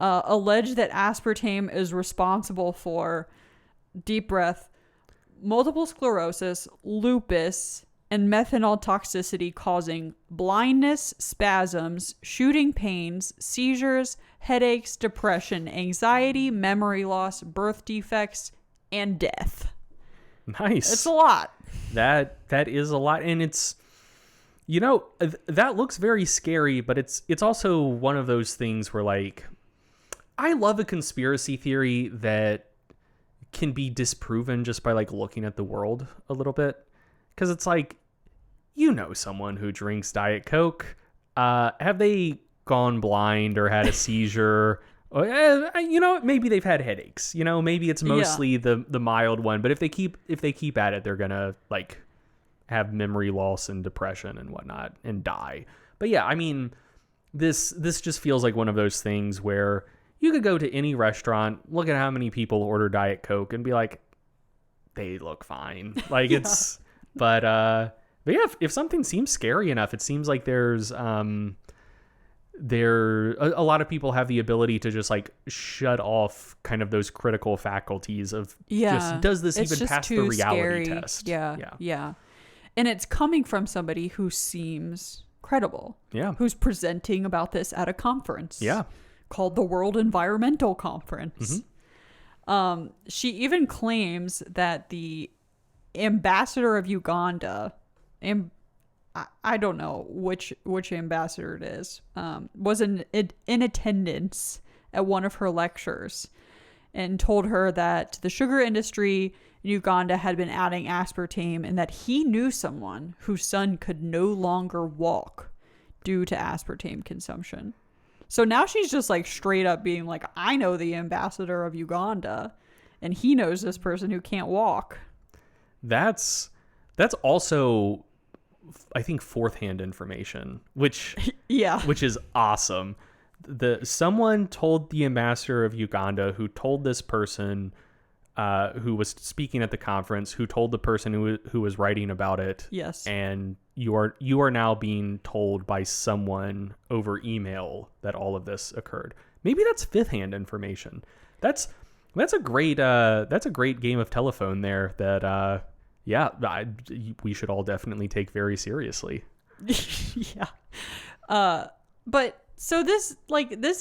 Allege that aspartame is responsible for, deep breath, multiple sclerosis, lupus, and methanol toxicity causing blindness, spasms, shooting pains, seizures, headaches, depression, anxiety, memory loss, birth defects, and death. Nice. It's a lot. That is a lot. And it's, that looks very scary, but it's also one of those things where, like, I love a conspiracy theory that can be disproven just by, like, looking at the world a little bit. Because it's like, someone who drinks Diet Coke. Have they gone blind or had a seizure? Maybe they've had headaches. Maybe it's mostly the mild one. But if they keep at it, they're gonna, like, have memory loss and depression and whatnot and die. But yeah, I mean, this just feels like one of those things where you could go to any restaurant, look at how many people order Diet Coke, and be like, they look fine. Like, it's, but yeah, if something seems scary enough, it seems like there's a lot of people have the ability to just, like, shut off kind of those critical faculties of just, does this even pass the reality test? Yeah. And it's coming from somebody who seems credible. Yeah. Who's presenting about this at a conference. Yeah. Called the World Environmental Conference. Mm-hmm. She even claims that the ambassador of Uganda, and I don't know which ambassador it is, was in attendance at one of her lectures and told her that the sugar industry in Uganda had been adding aspartame and that he knew someone whose son could no longer walk due to aspartame consumption. So now she's just, like, straight up being like, I know the ambassador of Uganda and he knows this person who can't walk. That's also, I think, fourth-hand information, which is awesome. Someone told the ambassador of Uganda, who told this person who was speaking at the conference, who told the person who was writing about it. Yes. And you are now being told by someone over email that all of this occurred. Maybe that's fifth-hand information. That's a great game of telephone there that we should all definitely take very seriously. Yeah. But so this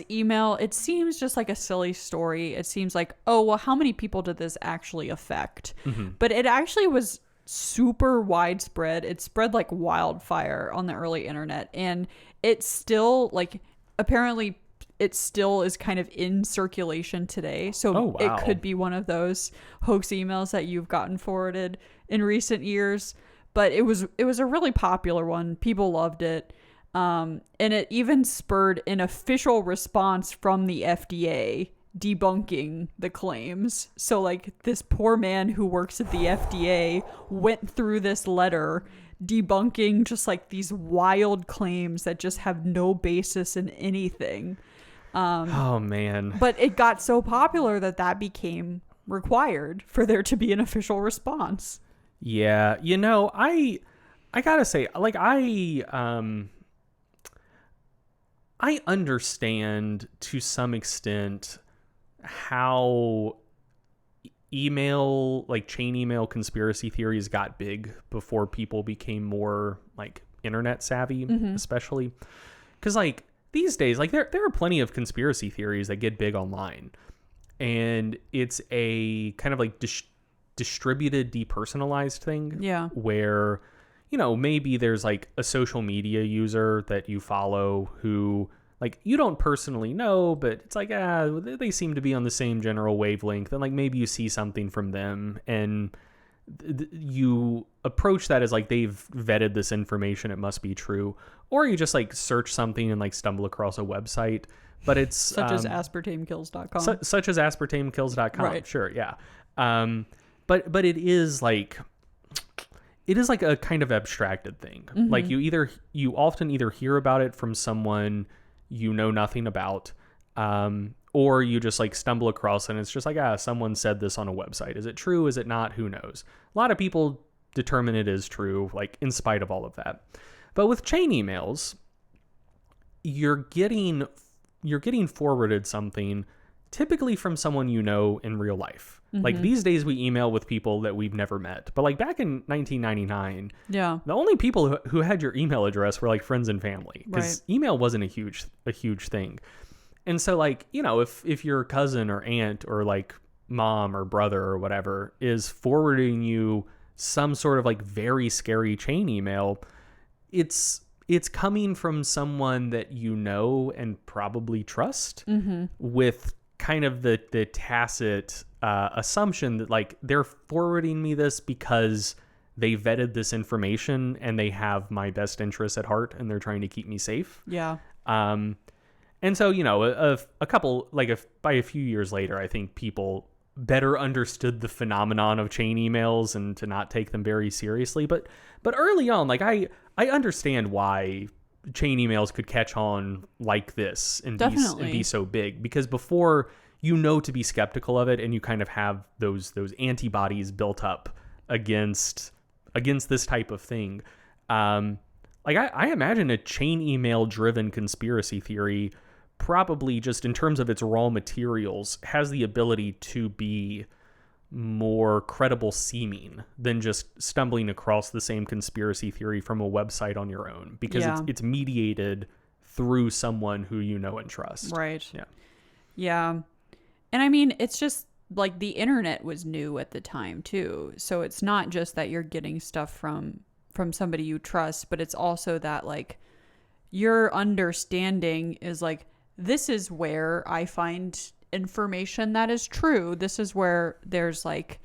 email, it seems just like a silly story. It seems like, oh, well, how many people did this actually affect? Mm-hmm. But it actually was super widespread. It spread like wildfire on the early internet. And it's still, like, apparently it still is kind of in circulation today. So It could be one of those hoax emails that you've gotten forwarded in recent years. But it was a really popular one. People loved it. And it even spurred an official response from the FDA debunking the claims. So, like, this poor man who works at the FDA went through this letter debunking just, like, these wild claims that just have no basis in anything. Oh man. But it got so popular that became required for there to be an official response. Yeah, I gotta say, like, I understand to some extent how chain email conspiracy theories got big before people became more, like, internet savvy, mm-hmm. especially because, like, these days, like, there are plenty of conspiracy theories that get big online, and it's a kind of like distributed, depersonalized thing. Yeah. Where, maybe there's, like, a social media user that you follow who, like, you don't personally know, but it's like, they seem to be on the same general wavelength. And, like, maybe you see something from them and you approach that as, like, they've vetted this information, it must be true. Or you just, like, search something and, like, stumble across a website. But it's such as aspartamekills.com. Such as aspartamekills.com. Right. Sure, yeah. But it is like a kind of abstracted thing. Mm-hmm. Like, you often either hear about it from someone you know nothing about, or you just like stumble across and it's just like, someone said this on a website. Is it true? Is it not? Who knows? A lot of people determine it is true, like in spite of all of that. But with chain emails, you're getting forwarded something typically from someone you know in real life. Like these days we email with people that we've never met. But like back in 1999, yeah, the only people who had your email address were like friends and family, because email wasn't a huge thing. And so like, you know, if your cousin or aunt or like mom or brother or whatever is forwarding you some sort of like very scary chain email, it's coming from someone that you know and probably trust, with kind of the tacit assumption that like they're forwarding me this because they vetted this information and they have my best interests at heart and they're trying to keep me safe. Yeah. And so, you know, a couple, like by a few years later, I think people better understood the phenomenon of chain emails and to not take them very seriously. But early on, like I understand why chain emails could catch on like this and be so big, because before, you know, to be skeptical of it, and you kind of have those antibodies built up against this type of thing. Like I imagine a chain email driven conspiracy theory, probably just in terms of its raw materials, has the ability to be more credible seeming than just stumbling across the same conspiracy theory from a website on your own, because it's mediated through someone who you know and trust. Right. Yeah. Yeah. And I mean, it's just like the internet was new at the time too. So it's not just that you're getting stuff from somebody you trust, but it's also that like your understanding is like, this is where I find information that is true. This is where there's like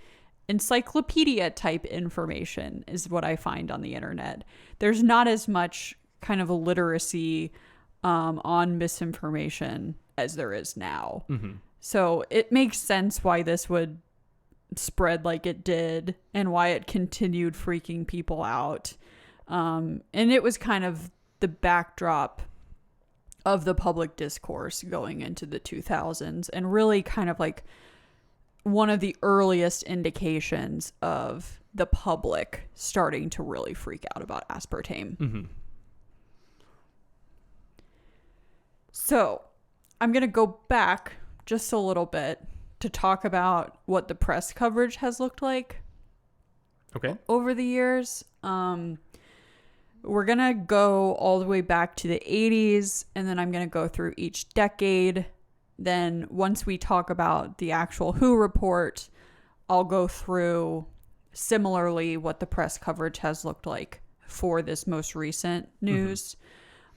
encyclopedia type information is what I find on the internet. There's not as much kind of a literacy on misinformation as there is now. So it makes sense why this would spread like it did and why it continued freaking people out. And it was kind of the backdrop of the public discourse going into the 2000s, and really kind of like one of the earliest indications of the public starting to really freak out about aspartame. So I'm going to go back just a little bit to talk about what the press coverage has looked like over the years. We're going to go all the way back to the 80s, and then I'm going to go through each decade. Then once we talk about the actual WHO report, I'll go through similarly what the press coverage has looked like for this most recent news.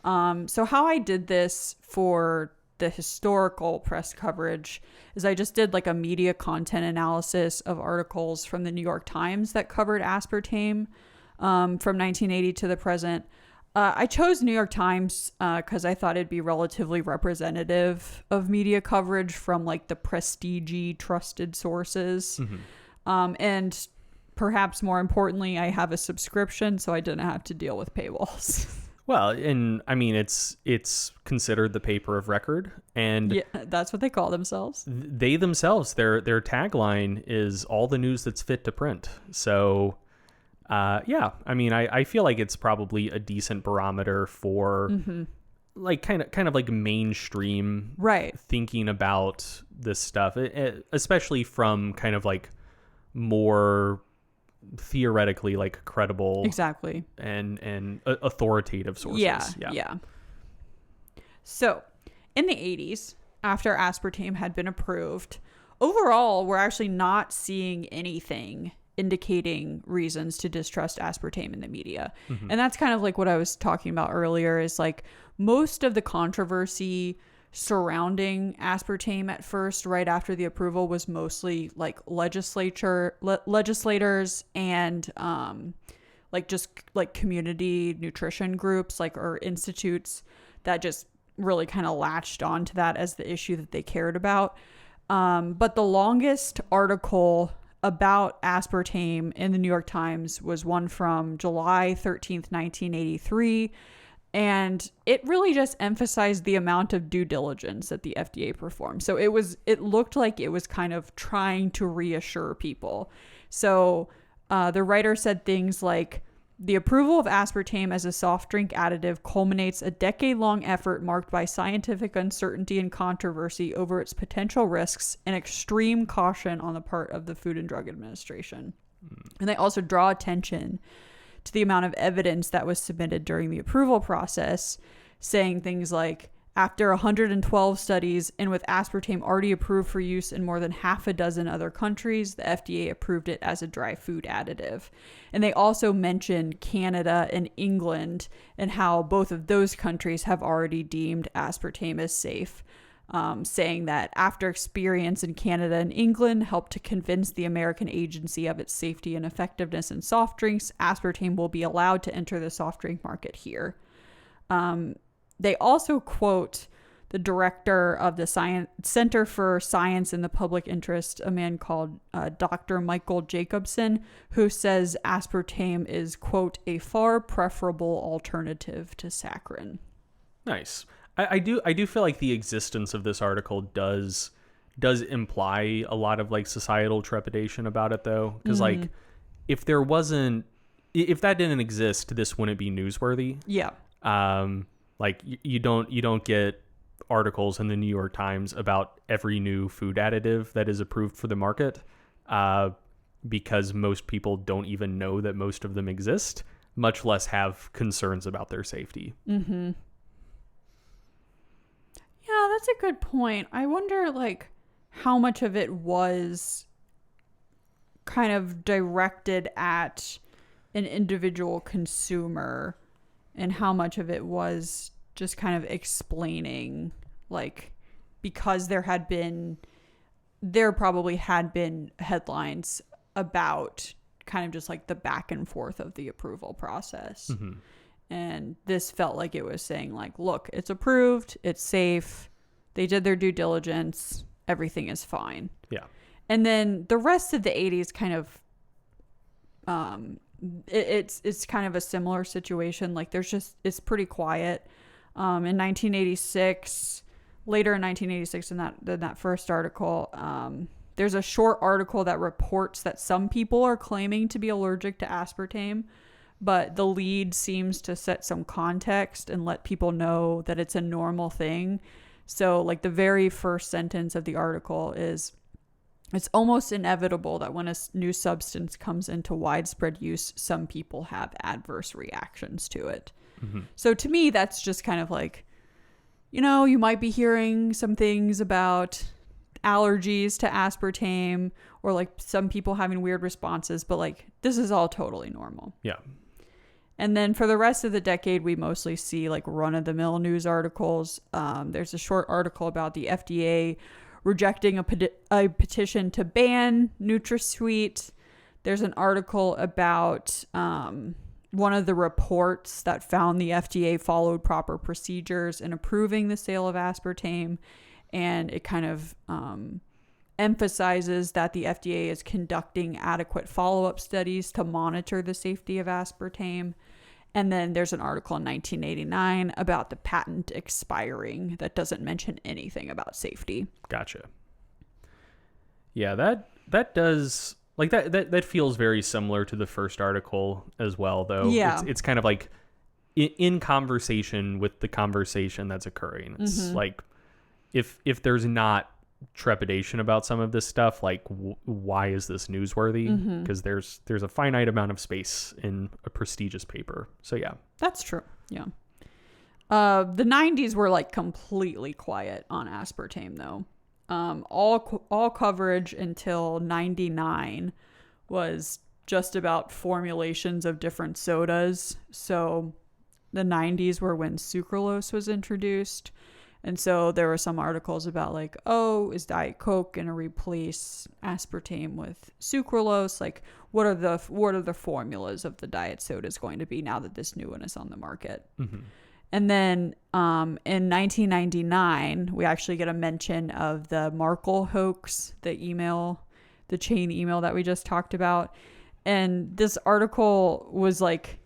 So how I did this for the historical press coverage is I just did like a media content analysis of articles from the New York Times that covered aspartame from 1980 to the present. I chose New York Times because I thought it'd be relatively representative of media coverage from like the prestige trusted sources. And perhaps more importantly, I have a subscription, so I didn't have to deal with paywalls. Well, and I mean, it's considered the paper of record, and yeah, that's what they call themselves. They themselves, their tagline is all the news that's fit to print. So, yeah, I mean, I feel like it's probably a decent barometer for like kind of like mainstream thinking about this stuff, especially from kind of like more theoretically like credible and authoritative sources. Yeah. So in the 80s, after aspartame had been approved, overall we're actually not seeing anything indicating reasons to distrust aspartame in the media. And that's kind of like what I was talking about earlier, is like most of the controversy surrounding aspartame at first, right after the approval, was mostly like legislators and like just like community nutrition groups, like, or institutes that just really kind of latched onto that as the issue that they cared about. But the longest article about aspartame in the New York Times was one from July 13th, 1983. And it really just emphasized the amount of due diligence that the FDA performed. So it looked like it was kind of trying to reassure people. So the writer said things like, the approval of aspartame as a soft drink additive culminates a decade-long effort marked by scientific uncertainty and controversy over its potential risks and extreme caution on the part of the Food and Drug Administration. And they also draw attention to the amount of evidence that was submitted during the approval process, saying things like, after 112 studies and with aspartame already approved for use in more than half a dozen other countries, the FDA approved it as a dry food additive. And they also mentioned Canada and England and how both of those countries have already deemed aspartame as safe, saying that after experience in Canada and England helped to convince the American agency of its safety and effectiveness in soft drinks, aspartame will be allowed to enter the soft drink market here. They also quote the director of the Center for Science in the Public Interest, a man called Dr. Michael Jacobson, who says aspartame is, quote, a far preferable alternative to saccharin. Nice. I do feel like the existence of this article does imply a lot of like societal trepidation about it, though, because like if that didn't exist, this wouldn't be newsworthy. Yeah. Like you don't get articles in the New York Times about every new food additive that is approved for the market, because most people don't even know that most of them exist, much less have concerns about their safety. Mm-hmm. Yeah, that's a good point. I wonder like how much of it was kind of directed at an individual consumer and how much of it was just kind of explaining, like, because there probably had been headlines about kind of just like the back and forth of the approval process. Mm-hmm. And this felt like it was saying like, look, it's approved, it's safe, they did their due diligence, everything is fine. Yeah. And then the rest of the 80s kind of, it's kind of a similar situation. Like it's pretty quiet. In 1986, later in 1986, in that first article, there's a short article that reports that some people are claiming to be allergic to aspartame, but the lead seems to set some context and let people know that it's a normal thing. So like the very first sentence of the article is, it's almost inevitable that when a new substance comes into widespread use, some people have adverse reactions to it. Mm-hmm. So to me, that's just kind of like, you might be hearing some things about allergies to aspartame or like some people having weird responses, but like this is all totally normal. Yeah. And then for the rest of the decade, we mostly see like run-of-the-mill news articles. There's a short article about the FDA rejecting a petition to ban NutraSweet. There's an article about one of the reports that found the FDA followed proper procedures in approving the sale of aspartame. And it kind of emphasizes that the FDA is conducting adequate follow-up studies to monitor the safety of aspartame. And then there's an article in 1989 about the patent expiring that doesn't mention anything about safety. Gotcha. Yeah, that does, like, that feels very similar to the first article as well, though. Yeah. It's kind of like in conversation with the conversation that's occurring. It's mm-hmm. like if there's not trepidation about some of this stuff, like why is this newsworthy? Because mm-hmm. there's a finite amount of space in a prestigious paper. So yeah, that's true. Yeah. The 90s were like completely quiet on aspartame though. All coverage until 99 was just about formulations of different sodas. So the 90s were when sucralose was introduced. And so there were some articles about like, oh, is Diet Coke going to replace aspartame with sucralose? Like, what are the formulas of the diet sodas going to be now that this new one is on the market? Mm-hmm. And then in 1999, we actually get a mention of the Markle hoax, the chain email that we just talked about. And this article was like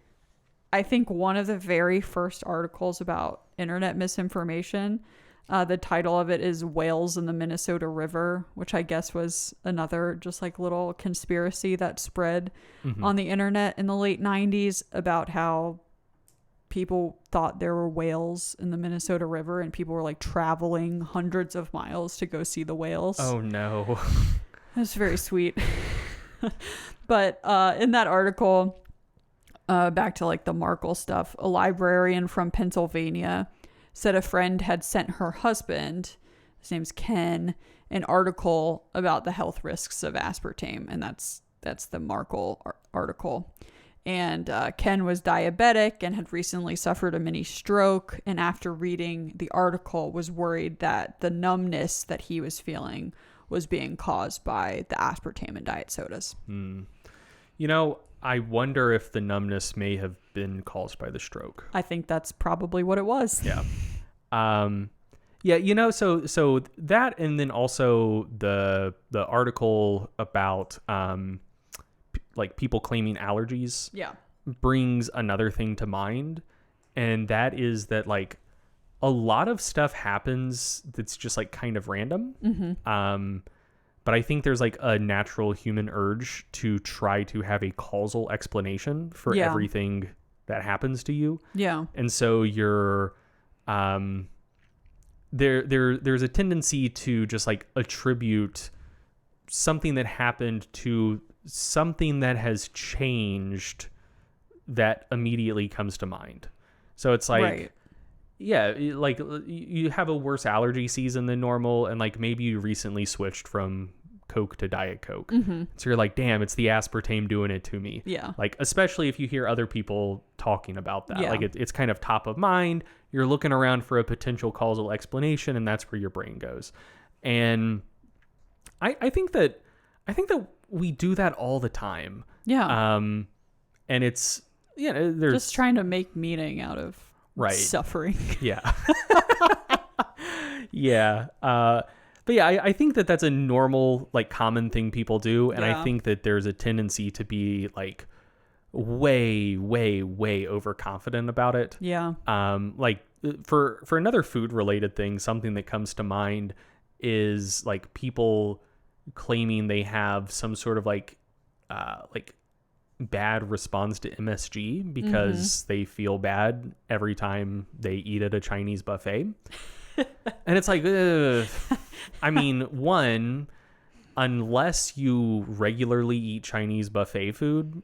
I think one of the very first articles about internet misinformation, the title of it is Whales in the Minnesota River, which I guess was another just like little conspiracy that spread on the internet in the late 90s about how people thought there were whales in the Minnesota River and people were like traveling hundreds of miles to go see the whales. Oh no. That's very sweet. But in that article, back to like the Markle stuff, a librarian from Pennsylvania said a friend had sent her husband, his name's Ken, an article about the health risks of aspartame. And that's the Markle article. And Ken was diabetic and had recently suffered a mini stroke. And after reading the article, was worried that the numbness that he was feeling was being caused by the aspartame in diet sodas. You know, I wonder if the numbness may have been caused by the stroke. I think that's probably what it was. Yeah. Yeah, you know, so that, and then also the article about like people claiming allergies brings another thing to mind, and that is that like a lot of stuff happens that's just like kind of random. But I think there's like a natural human urge to try to have a causal explanation for everything that happens to you. Yeah. And so you're there's a tendency to just like attribute something that happened to something that has changed that immediately comes to mind. So it's like, yeah, like you have a worse allergy season than normal, and like maybe you recently switched from Coke to Diet Coke. So you're like, damn, it's the aspartame doing it to me. Yeah. Like, especially if you hear other people talking about that. Like it's kind of top of mind. You're looking around for a potential causal explanation, and that's where your brain goes. And I think that we do that all the time. Yeah. And it's, there's just trying to make meaning out of suffering. Yeah. Yeah. But yeah, I think that that's a normal, like, common thing people do. And I think that there's a tendency to be like way, way, way overconfident about it. Yeah. Like for another food related thing, something that comes to mind is like people claiming they have some sort of like bad response to MSG because they feel bad every time they eat at a Chinese buffet. And it's like, I mean, one, unless you regularly eat Chinese buffet food,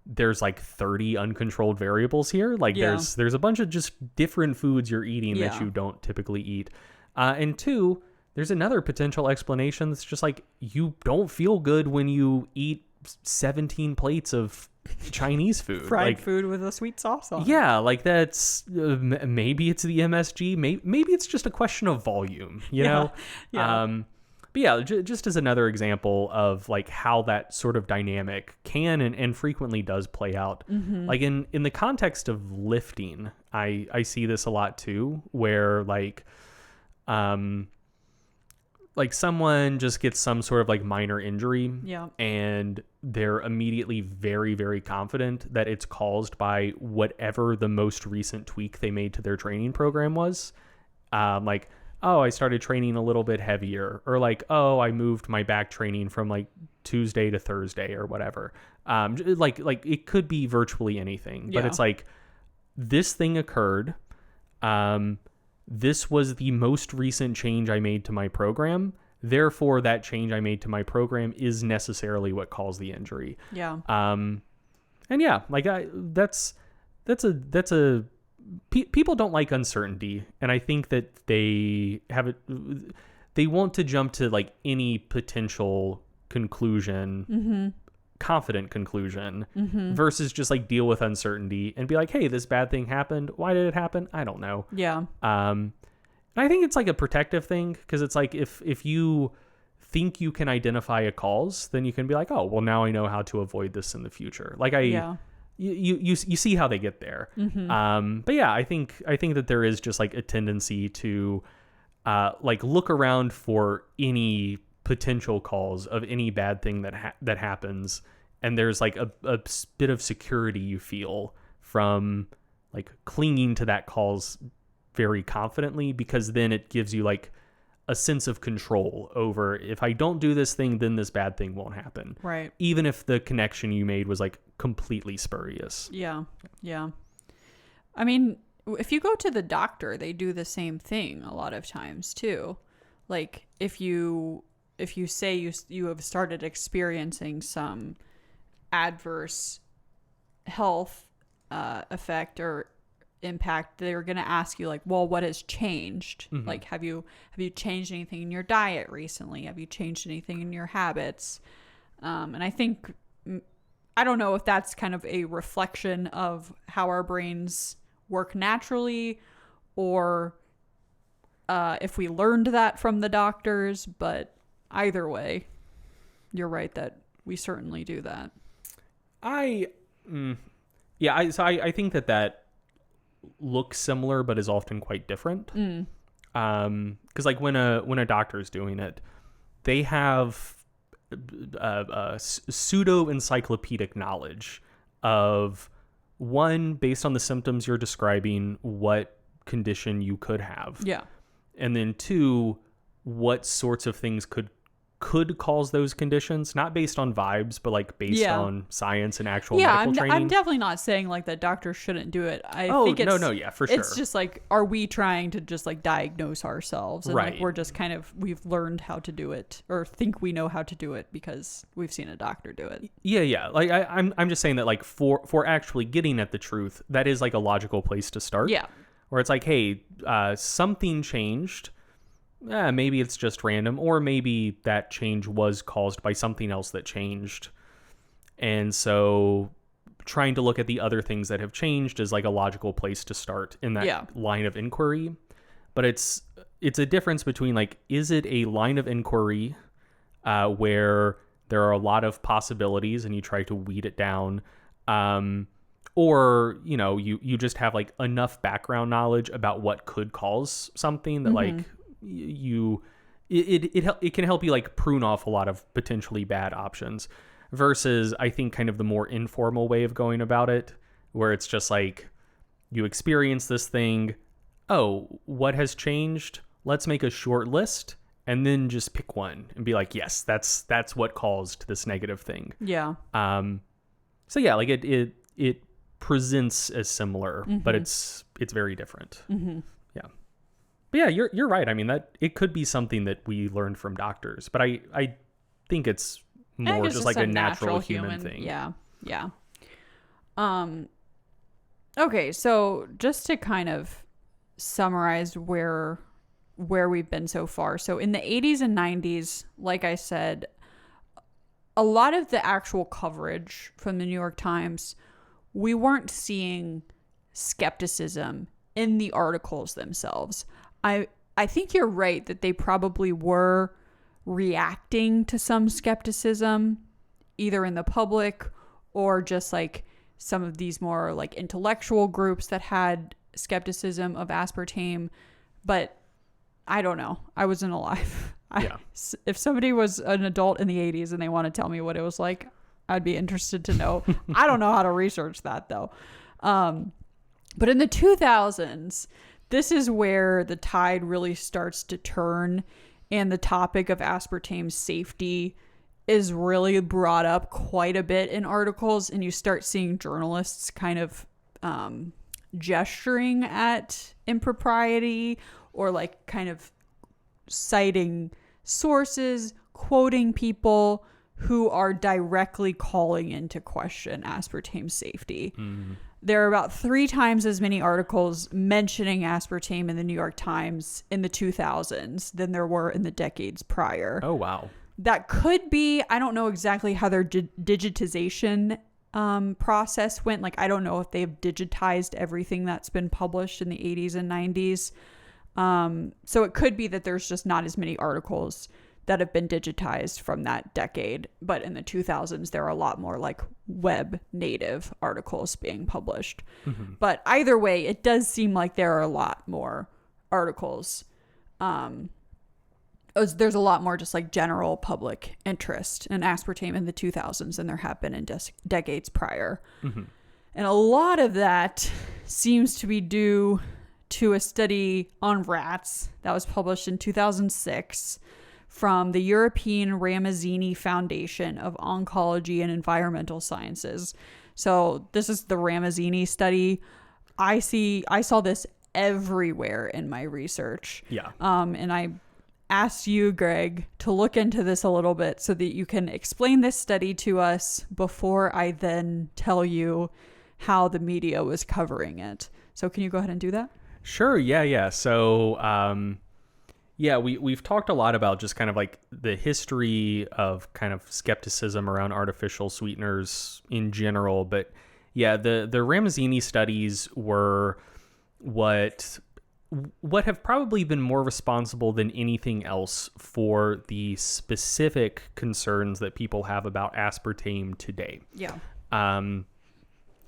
there's like 30 uncontrolled variables here. Like there's a bunch of just different foods you're eating that you don't typically eat. And two, there's another potential explanation that's just like you don't feel good when you eat 17 plates of Chinese food. Fried food with a sweet sauce on it. Yeah, like that's maybe it's the MSG, maybe it's just a question of volume, you know? Yeah. But yeah, just as another example of like how that sort of dynamic can and frequently does play out. Like in the context of lifting, I see this a lot too, where like someone just gets some sort of like minor injury and they're immediately very, very confident that it's caused by whatever the most recent tweak they made to their training program was. Like, oh, I started training a little bit heavier, or like, oh, I moved my back training from like Tuesday to Thursday or whatever. Like it could be virtually anything, but it's like this thing occurred. This was the most recent change I made to my program. Therefore, that change I made to my program is necessarily what caused the injury. Yeah. And yeah, like people don't like uncertainty, and I think that they want to jump to like any potential conclusion, confident conclusion, versus just like deal with uncertainty and be like, hey, this bad thing happened. Why did it happen? I don't know. Yeah. And I think it's like a protective thing, because it's like if you think you can identify a cause, then you can be like, oh, well, now I know how to avoid this in the future. Like you see how they get there. But yeah, I think that there is just like a tendency to like look around for any potential cause of any bad thing that happens, and there's like a bit of security you feel from like clinging to that cause very confidently, because then it gives you like a sense of control over, if I don't do this thing, then this bad thing won't happen. Right. Even if the connection you made was like completely spurious. Yeah. Yeah. I mean, if you go to the doctor, they do the same thing a lot of times too. Like if you say you have started experiencing some adverse health effect or impact, they're going to ask you like, well, what has changed? Mm-hmm. Like, have you changed anything in your diet recently? Have you changed anything in your habits? And I think, I don't know if that's kind of a reflection of how our brains work naturally, or if we learned that from the doctors, but either way, you're right that we certainly do that. I think that looks similar, but is often quite different. Because like when a doctor is doing it, they have pseudo encyclopedic knowledge of, one, based on the symptoms you're describing, what condition you could have. Yeah. And then two, what sorts of things could cause those conditions, not based on vibes, but like based on science and actual medical training. I'm definitely not saying like that doctors shouldn't do it. I think for sure. It's just like, are we trying to just like diagnose ourselves? And right. Like we're just kind of, we've learned how to do it, or think we know how to do it because we've seen a doctor do it. Yeah. Like I'm just saying that like for actually getting at the truth, that is like a logical place to start. Yeah. Where it's like, hey, something changed. Maybe it's just random, or maybe that change was caused by something else that changed. And so trying to look at the other things that have changed is like a logical place to start in that line of inquiry. But it's a difference between like, is it a line of inquiry where there are a lot of possibilities and you try to weed it down, or, you know, you just have like enough background knowledge about what could cause something that like it can help you like prune off a lot of potentially bad options, versus I think kind of the more informal way of going about it, where it's just like, you experience this thing, oh, what has changed? Let's make a short list and then just pick one and be like, yes, that's what caused this negative thing. Yeah. So yeah, like it presents as similar, but it's very different. Yeah. But yeah, you're right. I mean, that it could be something that we learned from doctors, but I think it's more just like a natural human thing. Yeah. Yeah. Okay, so just to kind of summarize where we've been so far. So in the 80s and 90s, like I said, a lot of the actual coverage from the New York Times, we weren't seeing skepticism in the articles themselves. I think you're right that they probably were reacting to some skepticism, either in the public or just like some of these more like intellectual groups that had skepticism of aspartame. But I don't know. I wasn't alive. If somebody was an adult in the 80s and they want to tell me what it was like, I'd be interested to know. I don't know how to research that though. But in the 2000s, this is where the tide really starts to turn, and the topic of aspartame safety is really brought up quite a bit in articles, and you start seeing journalists kind of gesturing at impropriety, or like kind of citing sources, quoting people who are directly calling into question aspartame safety. There are about 3 times as many articles mentioning aspartame in the New York Times in the 2000s than there were in the decades prior. Oh, wow. That could be, I don't know exactly how their digitization process went. Like, I don't know if they've digitized everything that's been published in the 80s and 90s. So it could be that there's just not as many articles that have been digitized from that decade. But in the 2000s, there are a lot more like web native articles being published. But either way, it does seem like there are a lot more articles. There's a lot more just like general public interest in aspartame in the 2000s than there have been in decades prior. And a lot of that seems to be due to a study on rats that was published in 2006 from the European Ramazzini Foundation of Oncology and Environmental Sciences. So this is the Ramazzini study. I saw this everywhere in my research. Yeah. And I asked you, Greg, to look into this a little bit so that you can explain this study to us before I then tell you how the media was covering it. So can you go ahead and do that? Sure. Yeah. So, we've talked a lot about just kind of like the history of kind of skepticism around artificial sweeteners in general. But yeah, the Ramazzini studies were what have probably been more responsible than anything else for the specific concerns that people have about aspartame today. Yeah.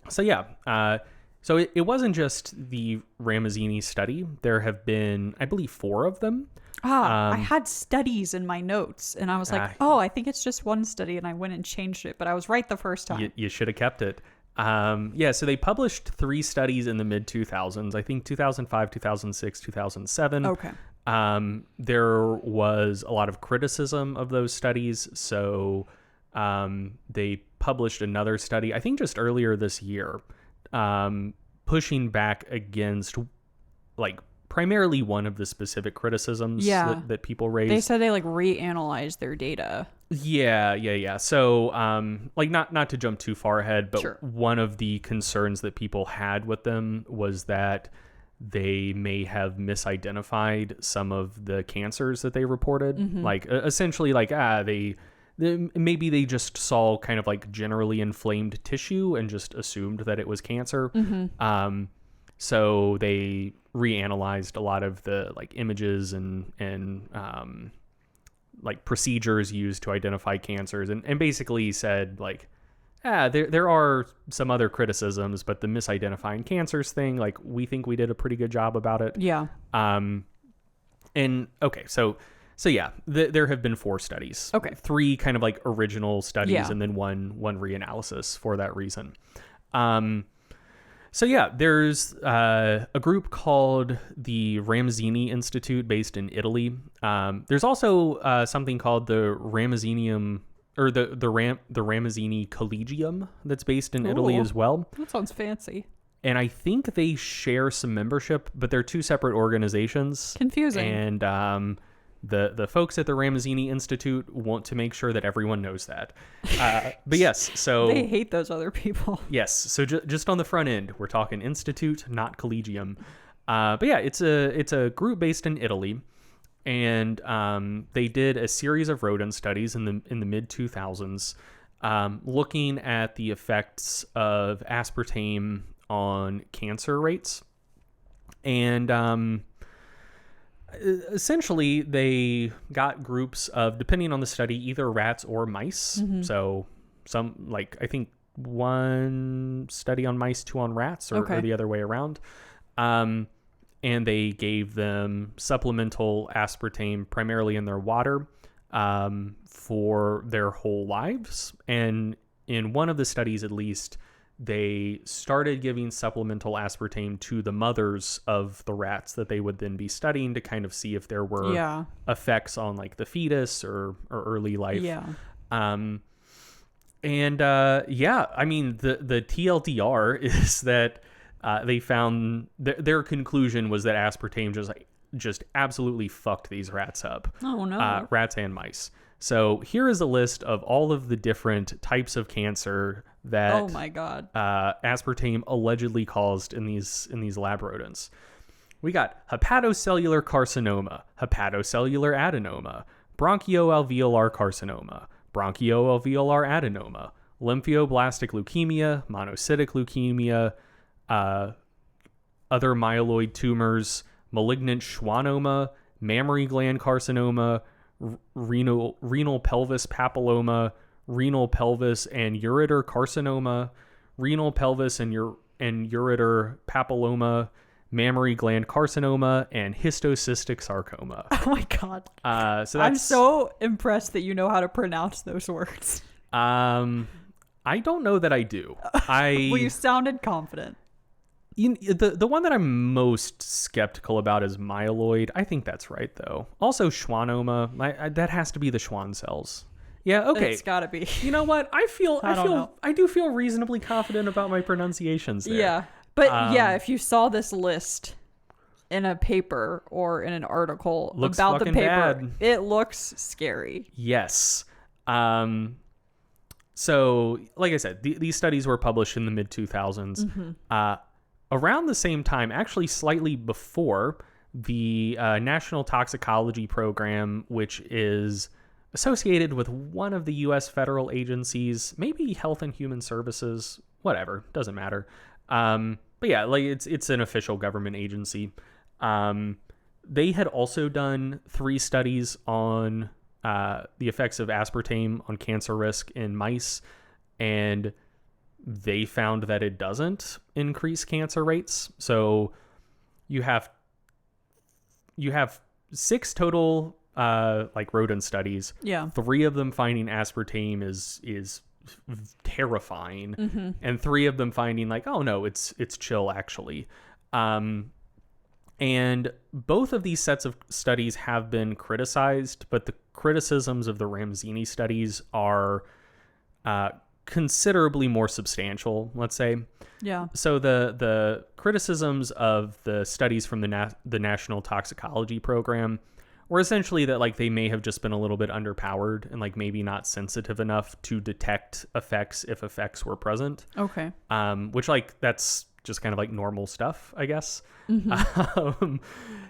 So it wasn't just the Ramazzini study. There have been, I believe, 4 of them. I had studies in my notes, and I was like, I think it's just one study, and I went and changed it, but I was right the first time. You should have kept it. So they published 3 studies in the mid-2000s, I think 2005, 2006, 2007. Okay. There was a lot of criticism of those studies, so they published another study, I think just earlier this year, pushing back against, like, primarily one of the specific criticisms that people raised. They said they, like, reanalyzed their data. Yeah. So, not to jump too far ahead, but Sure. One of the concerns that people had with them was that they may have misidentified some of the cancers that they reported. Mm-hmm. Like, essentially, like, maybe they just saw kind of like generally inflamed tissue and just assumed that it was cancer. Mm-hmm. So they reanalyzed a lot of the like images and like procedures used to identify cancers and basically said like, there are some other criticisms, but the misidentifying cancers thing, like we think we did a pretty good job about it. Yeah. So yeah, there have been 4 studies. Okay. 3 kind of like original studies, Yeah. and then one reanalysis for that reason. So yeah, there's a group called the Ramazzini Institute based in Italy. There's also something called the Ramazzinium, or the Ramazzini Collegium that's based in Italy as well. That sounds fancy. And I think they share some membership, but they're 2 separate organizations. Confusing. And the folks at the Ramazzini Institute want to make sure that everyone knows that. But yes, so they hate those other people. Yes, so just on the front end, we're talking institute, not collegium. But yeah, it's a group based in Italy, and they did a series of rodent studies in the mid 2000s, looking at the effects of aspartame on cancer rates, and essentially they got groups of, depending on the study, either rats or mice. Mm-hmm. So some, like, I think 1 study on mice, 2 on rats, or the other way around. And they gave them supplemental aspartame primarily in their water for their whole lives. And in one of the studies, at least, they started giving supplemental aspartame to the mothers of the rats that they would then be studying to kind of see if there were effects on like the fetus or early life. Yeah. I mean, the TLDR is that they found their conclusion was that aspartame just absolutely fucked these rats up. Oh no. Rats and mice. So here is a list of all of the different types of cancer that oh my god, aspartame allegedly caused in these lab rodents. We got hepatocellular carcinoma, hepatocellular adenoma, bronchioalveolar carcinoma, bronchioalveolar adenoma, lymphoblastic leukemia, monocytic leukemia, other myeloid tumors, malignant schwannoma, mammary gland carcinoma, renal pelvis papilloma, renal pelvis and ureter carcinoma, renal pelvis and ureter papilloma, mammary gland carcinoma, and histocystic sarcoma. Oh my god. So I'm so impressed that you know how to pronounce those words. I I don't know that I do. Well, you sounded confident. The one that I'm most skeptical about is myeloid. I think that's right, though. Also, schwannoma. That has to be the Schwann cells. Yeah, okay. It's gotta be. You know what? I do feel reasonably confident about my pronunciations there. Yeah. But if you saw this list in a paper or in an article about the paper, bad. It looks scary. Yes. So, like I said, these studies were published in the mid-2000s. Mm-hmm. Around the same time, actually slightly before, the National Toxicology Program, which is associated with one of the U.S. federal agencies, maybe Health and Human Services, whatever, doesn't matter. But yeah, like it's an official government agency. They had also done 3 studies on the effects of aspartame on cancer risk in mice, and they found that it doesn't increase cancer rates. So you have 6 total like rodent studies. Yeah. 3 of them finding aspartame is terrifying, mm-hmm. and 3 of them finding like, oh no, it's chill actually. And both of these sets of studies have been criticized, but the criticisms of the Ramzini studies are considerably more substantial, let's say. Yeah. So the criticisms of the studies from the National Toxicology Program were essentially that like they may have just been a little bit underpowered and like maybe not sensitive enough to detect effects if effects were present. Okay. Which like that's just kind of like normal stuff, I guess. Mm-hmm.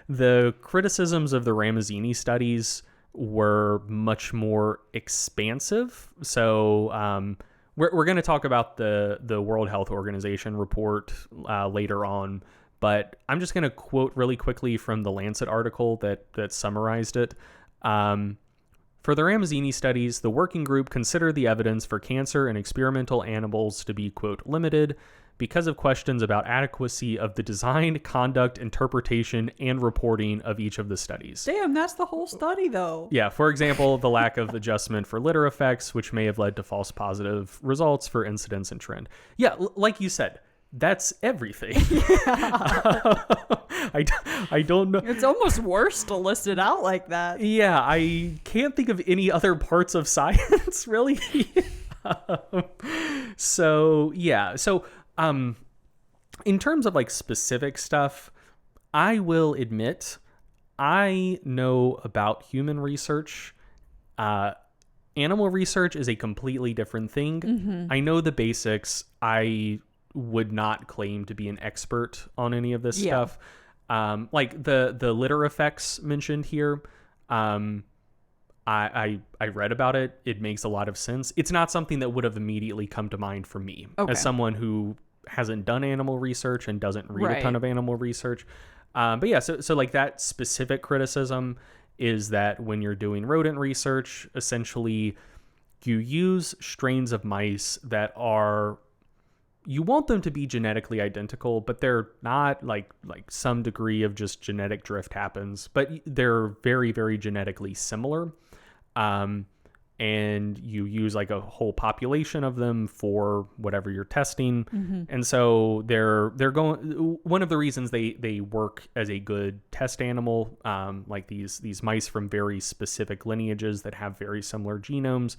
The criticisms of the Ramzini studies were much more expansive. So we're going to talk about the World Health Organization report later on, but I'm just going to quote really quickly from the Lancet article that summarized it. For the Ramzini studies, the working group considered the evidence for cancer in experimental animals to be, quote, limited because of questions about adequacy of the design, conduct, interpretation, and reporting of each of the studies. Damn, that's the whole study, though. Yeah, for example, the lack of adjustment for litter effects, which may have led to false positive results for incidence and trend. Yeah, like you said, that's everything. Yeah. I don't know. It's almost worse to list it out like that. Yeah, I can't think of any other parts of science, really. So, in terms of like specific stuff, I will admit I know about human research. Animal research is a completely different thing. Mm-hmm. I know the basics. I would not claim to be an expert on any of this stuff. Like the litter effects mentioned here. I read about it. It makes a lot of sense. It's not something that would have immediately come to mind for me as someone who hasn't done animal research and doesn't read a ton of animal research. But yeah, so like that specific criticism is that when you're doing rodent research, essentially you use strains of mice that are, you want them to be genetically identical, but they're not. Like some degree of just genetic drift happens, but they're very, very genetically similar. And you use like a whole population of them for whatever you're testing. Mm-hmm. And so they're going, one of the reasons they work as a good test animal, like these mice from very specific lineages that have very similar genomes,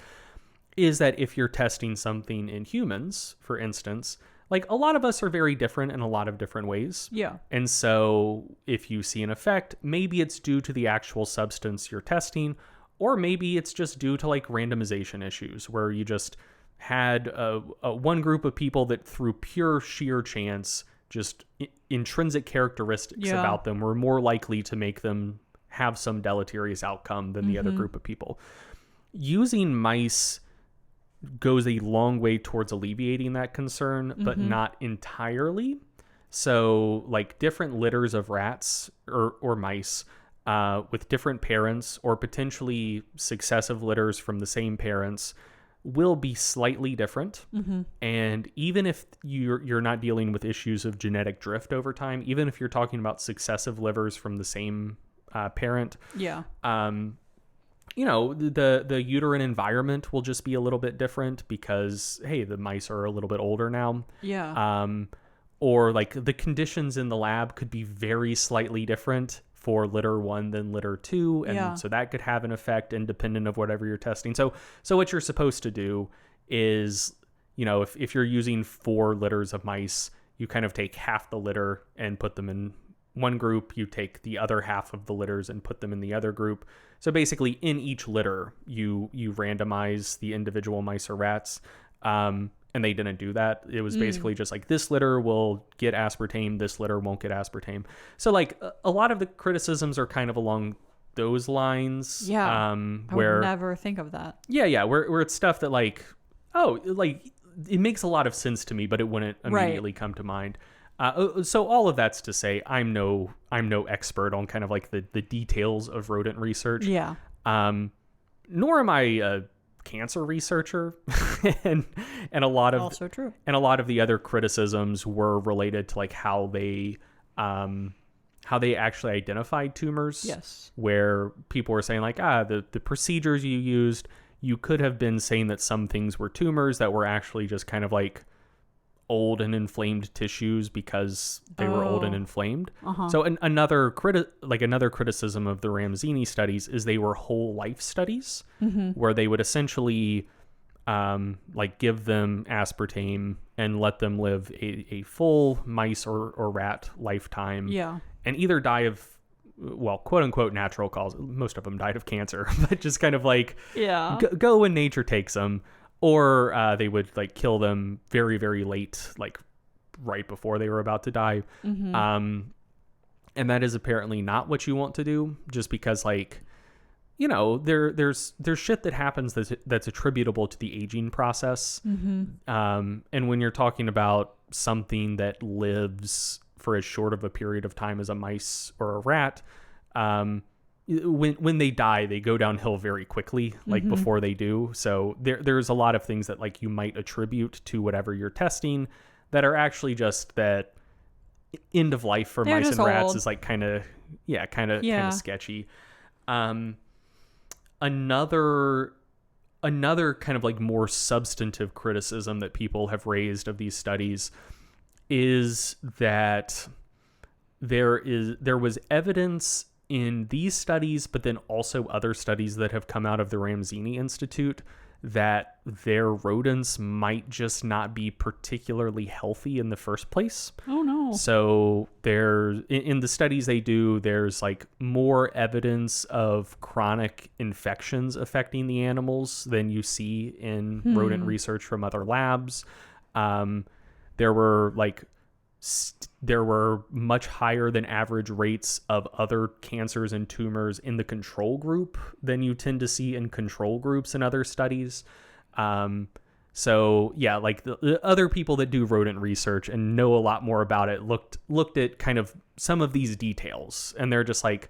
is that if you're testing something in humans, for instance, like a lot of us are very different in a lot of different ways. Yeah. And so if you see an effect, maybe it's due to the actual substance you're testing, or maybe it's just due to like randomization issues where you just had one group of people that through pure sheer chance, just intrinsic characteristics about them were more likely to make them have some deleterious outcome than the other group of people. Using mice goes a long way towards alleviating that concern, but not entirely. So like different litters of rats or mice with different parents, or potentially successive litters from the same parents, will be slightly different. And even if you're not dealing with issues of genetic drift over time, even if you're talking about successive livers from the same parent, the uterine environment will just be a little bit different because, hey, the mice are a little bit older now. Yeah. Or like the conditions in the lab could be very slightly different for litter 1 than litter 2. And so that could have an effect independent of whatever you're testing. So what you're supposed to do is, if you're using 4 litters of mice, you kind of take half the litter and put them in one group. You take the other half of the litters and put them in the other group. So basically in each litter, you randomize the individual mice or rats. And they didn't do that. It was basically just like, this litter will get aspartame, this litter won't get aspartame. So like a lot of the criticisms are kind of along those lines. Yeah. I would never think of that. Yeah. Where it's stuff that like, it makes a lot of sense to me, but it wouldn't immediately come to mind. So all of that's to say, I'm no expert on kind of like the details of rodent research. Yeah. Nor am I a cancer researcher, and a lot of also true. And a lot of the other criticisms were related to like how they actually identified tumors. Yes. Where people were saying like, the procedures you used, you could have been saying that some things were tumors that were actually just kind of like old and inflamed tissues because they were old and inflamed. So another criticism of the Ramsini studies is they were whole life studies, where they would essentially like give them aspartame and let them live a full mice or rat lifetime. Yeah. And either die of, well, quote unquote natural causes. Most of them died of cancer, but just kind of like go when nature takes them. Or they would like kill them very, very late, like right before they were about to die. And that is apparently not what you want to do, just because like, there's shit that happens that's attributable to the aging process. And when you're talking about something that lives for as short of a period of time as a mice or a rat, when they die, they go downhill very quickly, like before they do. So there's a lot of things that like you might attribute to whatever you're testing that are actually just that end of life for mice and rats is like kind of sketchy. Another kind of like more substantive criticism that people have raised of these studies is that there was evidence in these studies, but then also other studies that have come out of the Ramsini Institute, that their rodents might just not be particularly healthy in the first place. Oh no. So in the studies they do, there's like more evidence of chronic infections affecting the animals than you see in rodent research from other labs. There were much higher than average rates of other cancers and tumors in the control group than you tend to see in control groups in other studies. So yeah, like the other people that do rodent research and know a lot more about it looked at kind of some of these details, and they're just like,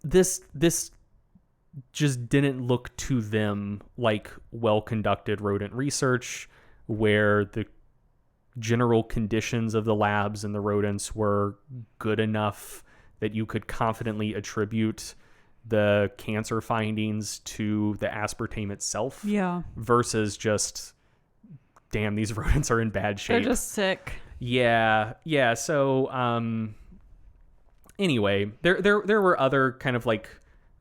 this just didn't look to them like well-conducted rodent research, where the general conditions of the labs and the rodents were good enough that you could confidently attribute the cancer findings to the aspartame itself. Yeah. Versus just, damn, these rodents are in bad shape. They're just sick. Yeah. Yeah. So, anyway, there were other kind of like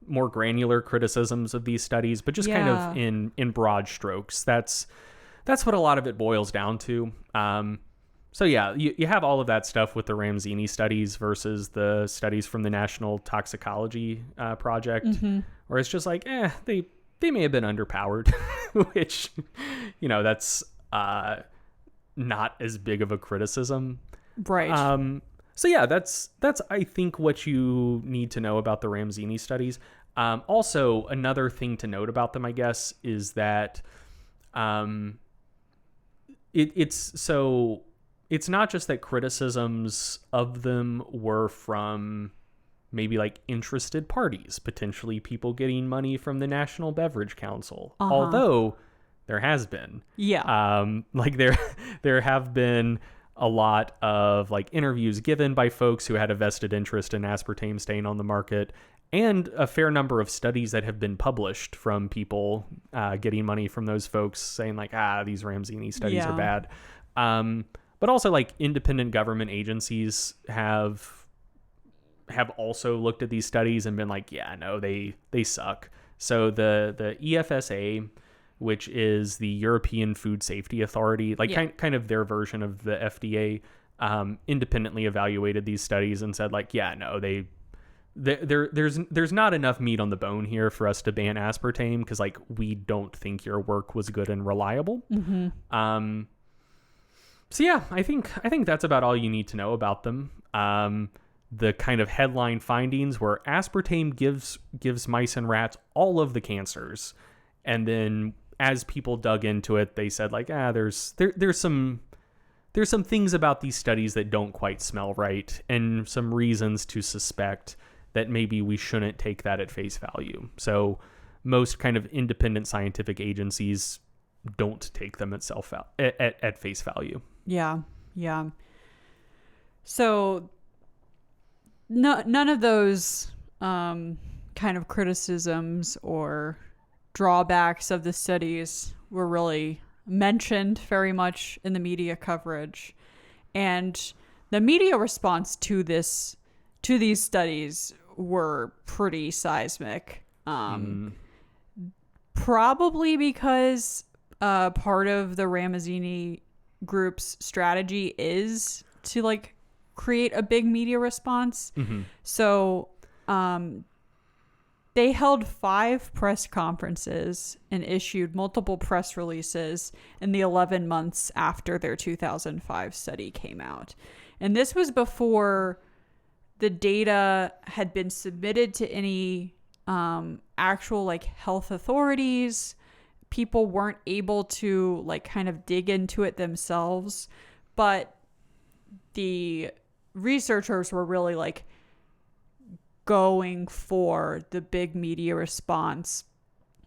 more granular criticisms of these studies, but just kind of in broad strokes. That's what a lot of it boils down to. So yeah, you have all of that stuff with the Ramsini studies versus the studies from the National Toxicology Project, where it's just like, they may have been underpowered, which, that's not as big of a criticism. Right. So yeah, that's I think what you need to know about the Ramsini studies. Also, another thing to note about them, I guess, is that it's not just that criticisms of them were from maybe like interested parties, potentially people getting money from the National Beverage Council, although there has been. Yeah. Like there have been a lot of like interviews given by folks who had a vested interest in aspartame staying on the market, and a fair number of studies that have been published from people getting money from those folks saying like, these Ramsini studies are bad. But also like independent government agencies have also looked at these studies and been like, no, they suck. So the EFSA, which is the European Food Safety Authority, like kind of their version of the FDA, independently evaluated these studies and said like, no, there's not enough meat on the bone here for us to ban aspartame, because like we don't think your work was good and reliable. So yeah, I think that's about all you need to know about them. The kind of headline findings were aspartame gives mice and rats all of the cancers, and then as people dug into it, they said like, there's some things about these studies that don't quite smell right, and some reasons to suspect that maybe we shouldn't take that at face value. So most kind of independent scientific agencies don't take them at face value. Yeah. So none of those kind of criticisms or drawbacks of the studies were really mentioned very much in the media coverage. And the media response to these studies were pretty seismic. Probably because part of the Ramazzini group's strategy is to like create a big media response. So they held 5 press conferences and issued multiple press releases in the 11 months after their 2005 study came out. And this was before the data had been submitted to any actual like health authorities. People weren't able to like kind of dig into it themselves, but the researchers were really like going for the big media response,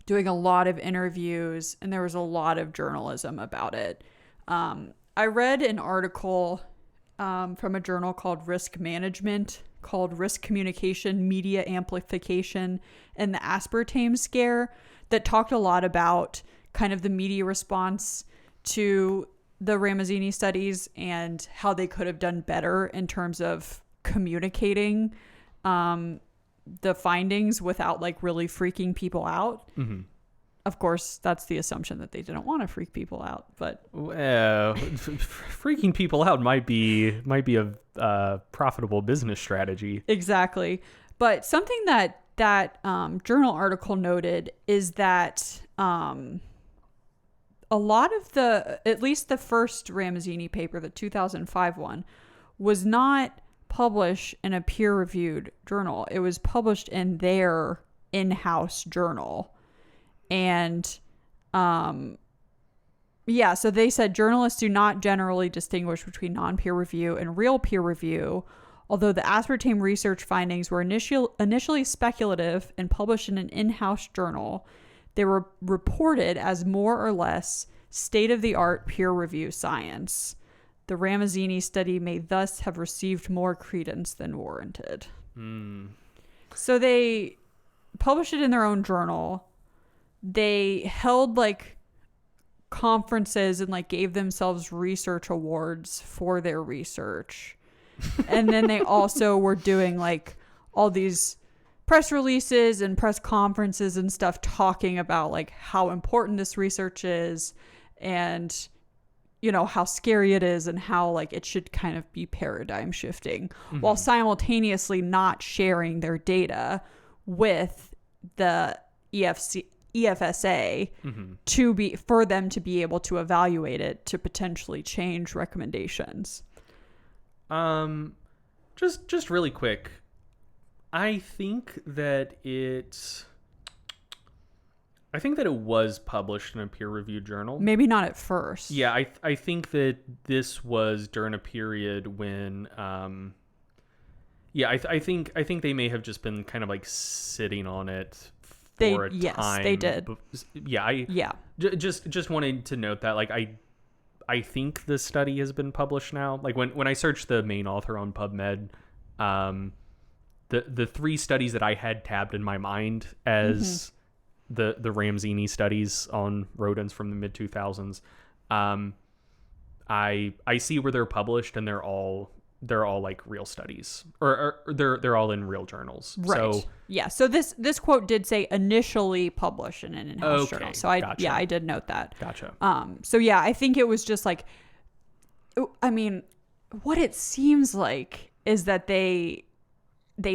doing a lot of interviews, and there was a lot of journalism about it. I read an article from a journal called Risk Management, called Risk Communication, Media Amplification, and the Aspartame Scare, that talked a lot about kind of the media response to the Ramazzini studies and how they could have done better in terms of communicating the findings without like really freaking people out. Of course, that's the assumption that they didn't want to freak people out, but freaking people out might be a profitable business strategy. Exactly. But something that journal article noted is that a lot of at least the first Ramazzini paper, the 2005 one, was not published in a peer-reviewed journal. It was published in their in-house journal. And so they said journalists do not generally distinguish between non-peer review and real peer review. Although the aspartame research findings were initially speculative and published in an in-house journal, they were reported as more or less state-of-the-art peer-review science. The Ramazzini study may thus have received more credence than warranted. So they published it in their own journal. They held like conferences and like gave themselves research awards for their research. And then they also were doing like all these press releases and press conferences and stuff talking about like how important this research is and, you know, how scary it is and how like it should kind of be paradigm shifting, while simultaneously not sharing their data with the EFSA for them to be able to evaluate it to potentially change recommendations. Just really quick. I think that it was published in a peer-reviewed journal. Maybe not at first. Yeah, I think that this was during a period when I think they may have just been kind of like sitting on it for a time. Yes, they did. Just wanted to note that like I think the study has been published now. Like when I searched the main author on PubMed, the 3 studies that I had tabbed in my mind as the Ramzini studies on rodents from the mid 2000s, I see where they're published, and they're all like real studies, or they're all in real journals. Right. So yeah. So this quote did say initially published in an in-house journal. So gotcha. I did note that. Gotcha. So yeah, I think it was just like, I mean, what it seems like is that they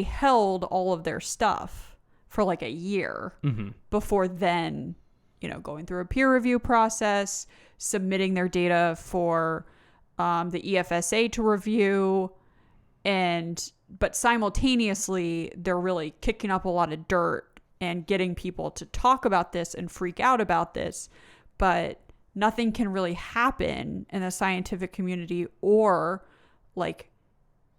held all of their stuff for like a year before then, going through a peer review process, submitting their data for the EFSA to review, but simultaneously they're really kicking up a lot of dirt and getting people to talk about this and freak out about this, but nothing can really happen in the scientific community or like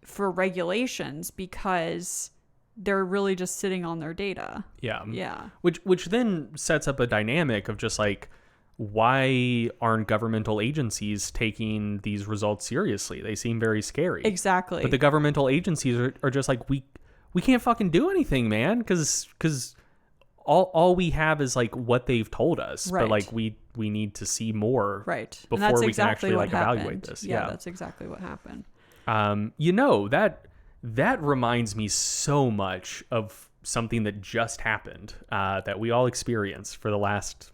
for regulations because they're really just sitting on their data. Yeah. Which then sets up a dynamic of just like, why aren't governmental agencies taking these results seriously? They seem very scary. Exactly. But the governmental agencies are just like, we can't fucking do anything, man, because all we have is like what they've told us. Right. But like we need to see more. Right. Before we can actually like evaluate this. Yeah, that's exactly what happened. That reminds me so much of something that just happened, that we all experienced for the last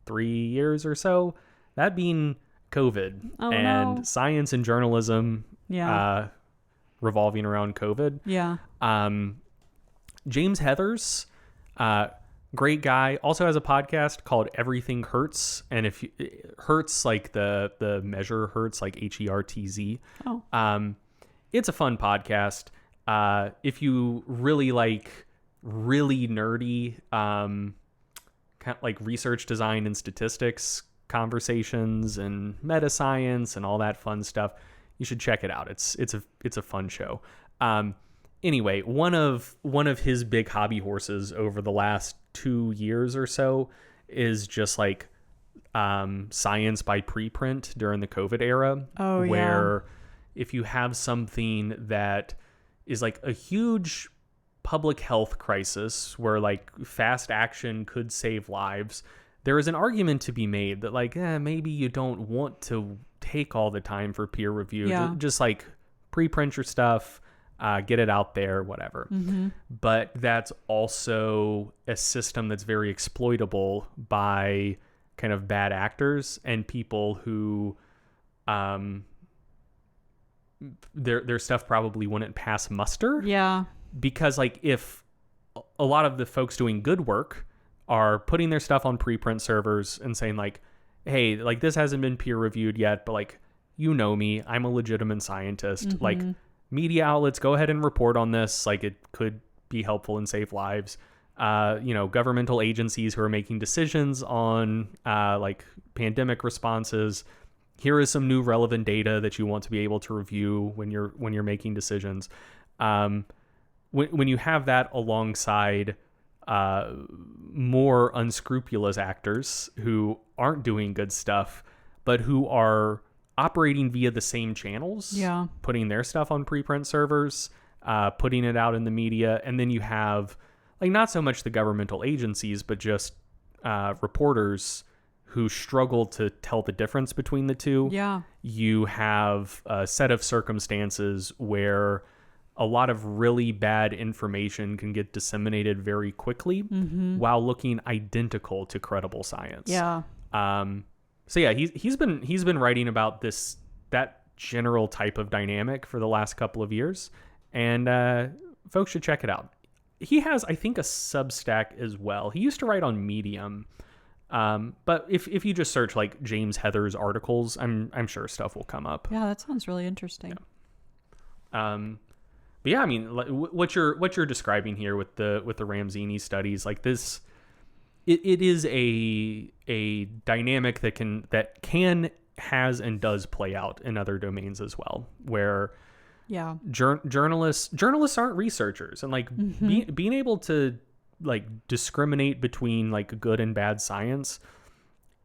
3 years or so, that being COVID and science and journalism revolving around COVID. Yeah. James Heathers, great guy, also has a podcast called Everything Hurts. And if Hertz, like the measure Hertz, like HERTZ. It's a fun podcast. If you really like really nerdy, kind of like research design and statistics conversations and meta science and all that fun stuff, you should check it out. It's a fun show. Anyway, one of his big hobby horses over the last 2 years or so is just like science by preprint during the COVID era, where if you have something that is like a huge public health crisis where like fast action could save lives, there is an argument to be made that like maybe you don't want to take all the time for peer review. Just like preprint your stuff, get it out there, whatever. But that's also a system that's very exploitable by kind of bad actors and people who their stuff probably wouldn't pass muster. Because like if a lot of the folks doing good work are putting their stuff on preprint servers and saying like, hey, like this hasn't been peer reviewed yet, but like, me, I'm a legitimate scientist. Like media outlets, go ahead and report on this. Like it could be helpful and save lives. Governmental agencies who are making decisions on like pandemic responses. Here is some new relevant data that you want to be able to review when you're making decisions. When you have that alongside more unscrupulous actors who aren't doing good stuff, but who are operating via the same channels, putting their stuff on preprint servers, putting it out in the media, and then you have like not so much the governmental agencies, but just reporters who struggle to tell the difference between the two. You have a set of circumstances where a lot of really bad information can get disseminated very quickly while looking identical to credible science. So yeah, he's been writing about that general type of dynamic for the last couple of years, and folks should check it out. He has, I think, a Substack as well. He used to write on Medium, but if you just search like James Heathers articles, I'm sure stuff will come up. Yeah, that sounds really interesting. But yeah, I mean, what you're describing here with the Ramzini studies, like this, it is a dynamic that can has and does play out in other domains as well, where journalists aren't researchers, and like being able to like discriminate between like good and bad science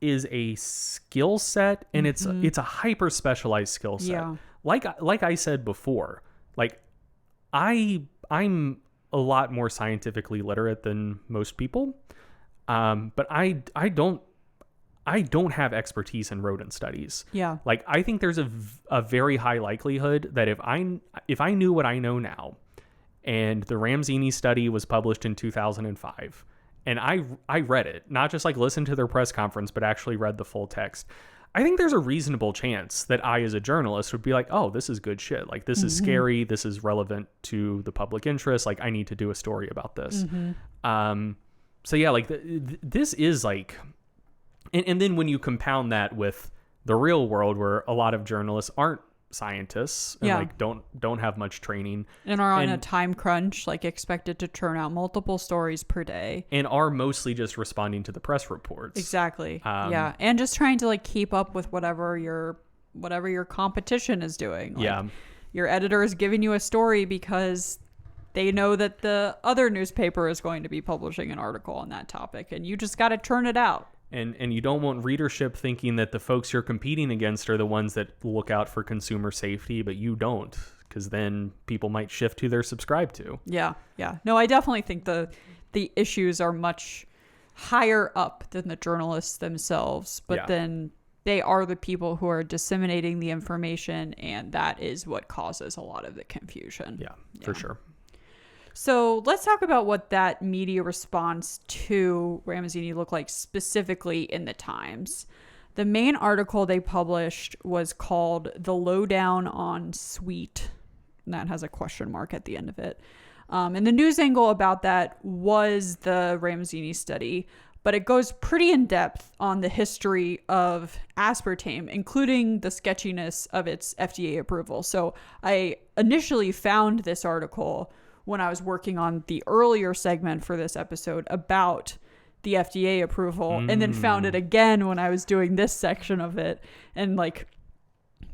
is a skill set, and it's a hyper specialized skill set. Yeah. Like I said before, like I'm a lot more scientifically literate than most people, but I don't have expertise in rodent studies. Yeah. Like, I think there's a very high likelihood that if I knew what I know now, and the Ramsini study was published in 2005, and I read it, not just like listened to their press conference, but actually read the full text, I think there's a reasonable chance that I, as a journalist, would be like, oh, this is good shit. Like, this is scary. This is relevant to the public interest. Like, I need to do a story about this. So yeah, like this is like, and then when you compound that with the real world, where a lot of journalists aren't scientists and like don't have much training and are on a time crunch, like expected to churn out multiple stories per day, and are mostly just responding to the press reports. Exactly. And just trying to like keep up with whatever your competition is doing. Like, your editor is giving you a story because they know that the other newspaper is going to be publishing an article on that topic, and you just got to churn it out. And you don't want readership thinking that the folks you're competing against are the ones that look out for consumer safety, but you don't, because then people might shift who they're subscribed to. Yeah. No, I definitely think the issues are much higher up than the journalists themselves, but then they are the people who are disseminating the information, and that is what causes a lot of the confusion. Yeah, for sure. So let's talk about what that media response to Ramsini looked like specifically in the Times. The main article they published was called "The Lowdown on Sweet," and that has a question mark at the end of it. And the news angle about that was the Ramsini study, but it goes pretty in depth on the history of aspartame, including the sketchiness of its FDA approval. So I initially found this article when I was working on the earlier segment for this episode about the FDA approval, and then found it again when I was doing this section of it. And like,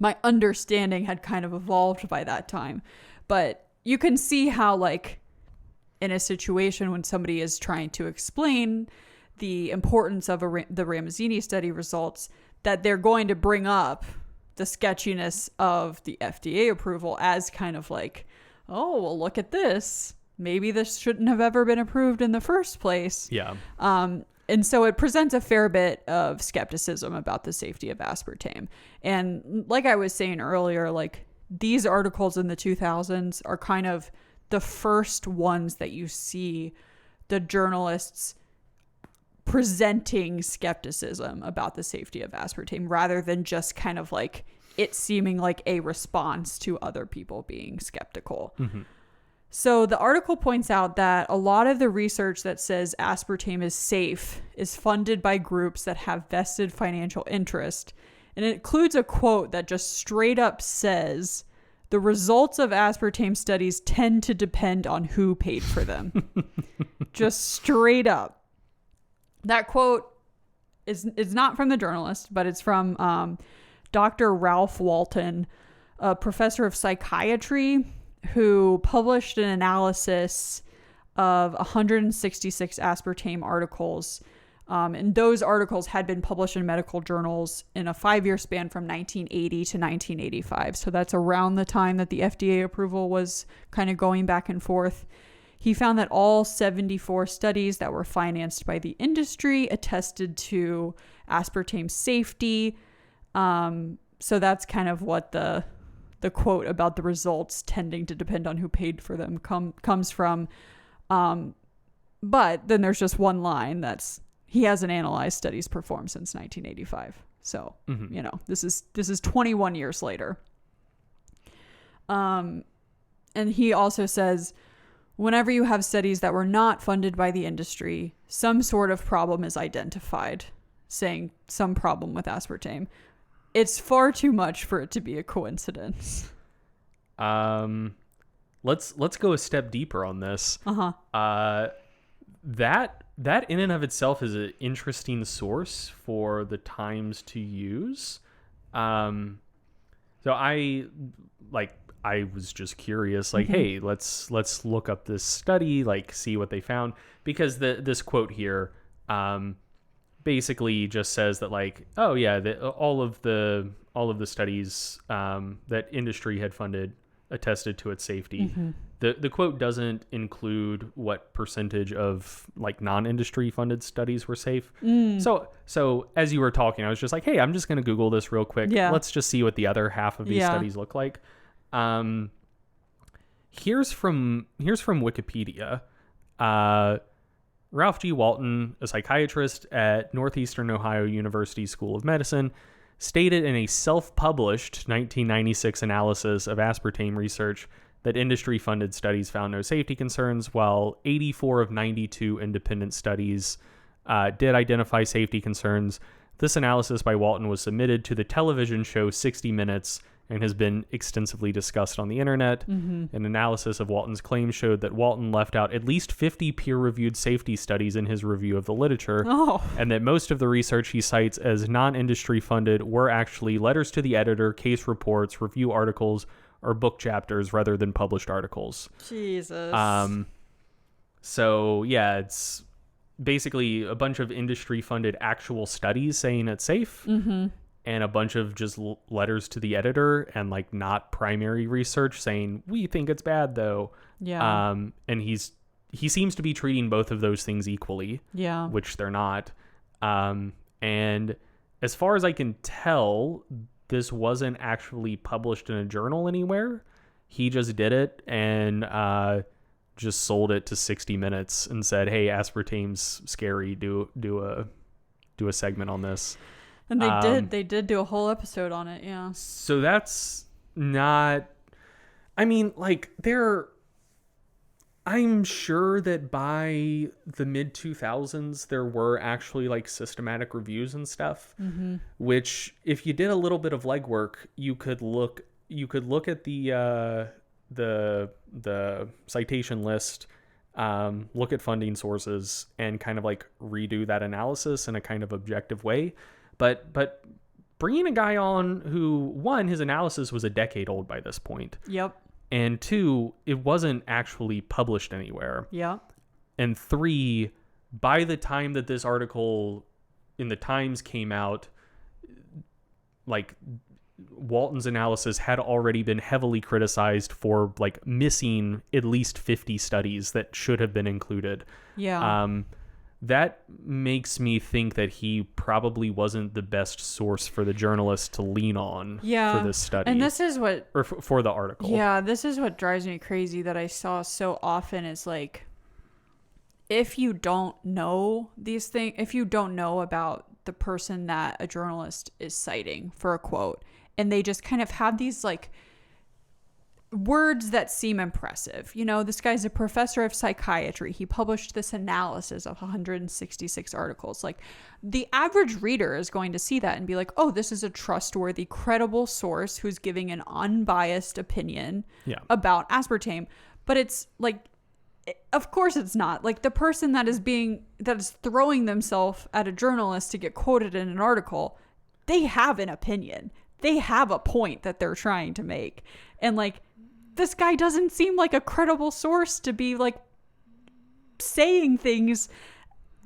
my understanding had kind of evolved by that time. But you can see how, like, in a situation when somebody is trying to explain the importance of the Ramsini study results, that they're going to bring up the sketchiness of the FDA approval as kind of like, oh, well, look at this. Maybe this shouldn't have ever been approved in the first place. Yeah. And so it presents a fair bit of skepticism about the safety of aspartame. And like I was saying earlier, like, these articles in the 2000s are kind of the first ones that you see the journalists presenting skepticism about the safety of aspartame, rather than just kind of like it seeming like a response to other people being skeptical. So the article points out that a lot of the research that says aspartame is safe is funded by groups that have vested financial interest. And it includes a quote that just straight up says, "The results of aspartame studies tend to depend on who paid for them." Just straight up. That quote is not from the journalist, but it's from Dr. Ralph Walton, a professor of psychiatry, who published an analysis of 166 aspartame articles. And those articles had been published in medical journals in a 5-year span from 1980 to 1985. So that's around the time that the FDA approval was kind of going back and forth. He found that all 74 studies that were financed by the industry attested to aspartame safety. So that's kind of what the quote about the results tending to depend on who paid for them comes from. But then there's just one line that's, he hasn't analyzed studies performed since 1985. So, you know, this is 21 years later. And he also says, whenever you have studies that were not funded by the industry, some sort of problem is identified, saying some problem with aspartame. It's far too much for it to be a coincidence. Let's go a step deeper on this. That in and of itself is an interesting source for the Times to use. So I was just curious, like, hey, let's look up this study, like, see what they found, because this quote here, basically just says that like, oh yeah, all of the studies that industry had funded attested to its safety. The quote doesn't include what percentage of like non-industry funded studies were safe. So as you were talking, I was just like, hey, I'm just going to Google this real quick. Yeah. Let's just see what the other half of these studies look like. Here's from Wikipedia. Ralph G. Walton, a psychiatrist at Northeastern Ohio University School of Medicine, stated in a self-published 1996 analysis of aspartame research that industry-funded studies found no safety concerns, while 84 of 92 independent studies did identify safety concerns. This analysis by Walton was submitted to the television show 60 Minutes and has been extensively discussed on the internet. An analysis of Walton's claims showed that Walton left out at least 50 peer-reviewed safety studies in his review of the literature, and that most of the research he cites as non-industry funded were actually letters to the editor, case reports, review articles, or book chapters rather than published articles. Jesus. So yeah, it's basically a bunch of industry-funded actual studies saying it's safe, and a bunch of just letters to the editor and like not primary research saying we think it's bad though. Yeah. And he seems to be treating both of those things equally. Yeah. Which they're not. And as far as I can tell, this wasn't actually published in a journal anywhere. He just did it and just sold it to 60 Minutes and said, "Hey, aspartame's scary. Do a segment on this." And they did do a whole episode on it. Yeah. So that's not. I mean, like I'm sure that by the mid 2000s there were actually like systematic reviews and stuff, which if you did a little bit of legwork, you could look at the citation list, look at funding sources, and kind of like redo that analysis in a kind of objective way. But bringing a guy on who, one, his analysis was a decade old by this point. Yep. And two, it wasn't actually published anywhere. Yeah. And three, by the time that this article in the Times came out, like Walton's analysis had already been heavily criticized for like missing at least 50 studies that should have been included. Yeah. That makes me think that he probably wasn't the best source for the journalist to lean on for this study. And this is what... Or for the article. Yeah, this is what drives me crazy that I saw so often is like, if you don't know these things, if you don't know about the person that a journalist is citing for a quote, and they just kind of have these like words that seem impressive. You know, this guy's a professor of psychiatry. He published this analysis of 166 articles. Like, the average reader is going to see that and be like, oh, this is a trustworthy, credible source who's giving an unbiased opinion about aspartame. But it's like, of course it's not. Like, the person that is throwing themselves at a journalist to get quoted in an article, they have an opinion. They have a point that they're trying to make. And like, this guy doesn't seem like a credible source to be like saying things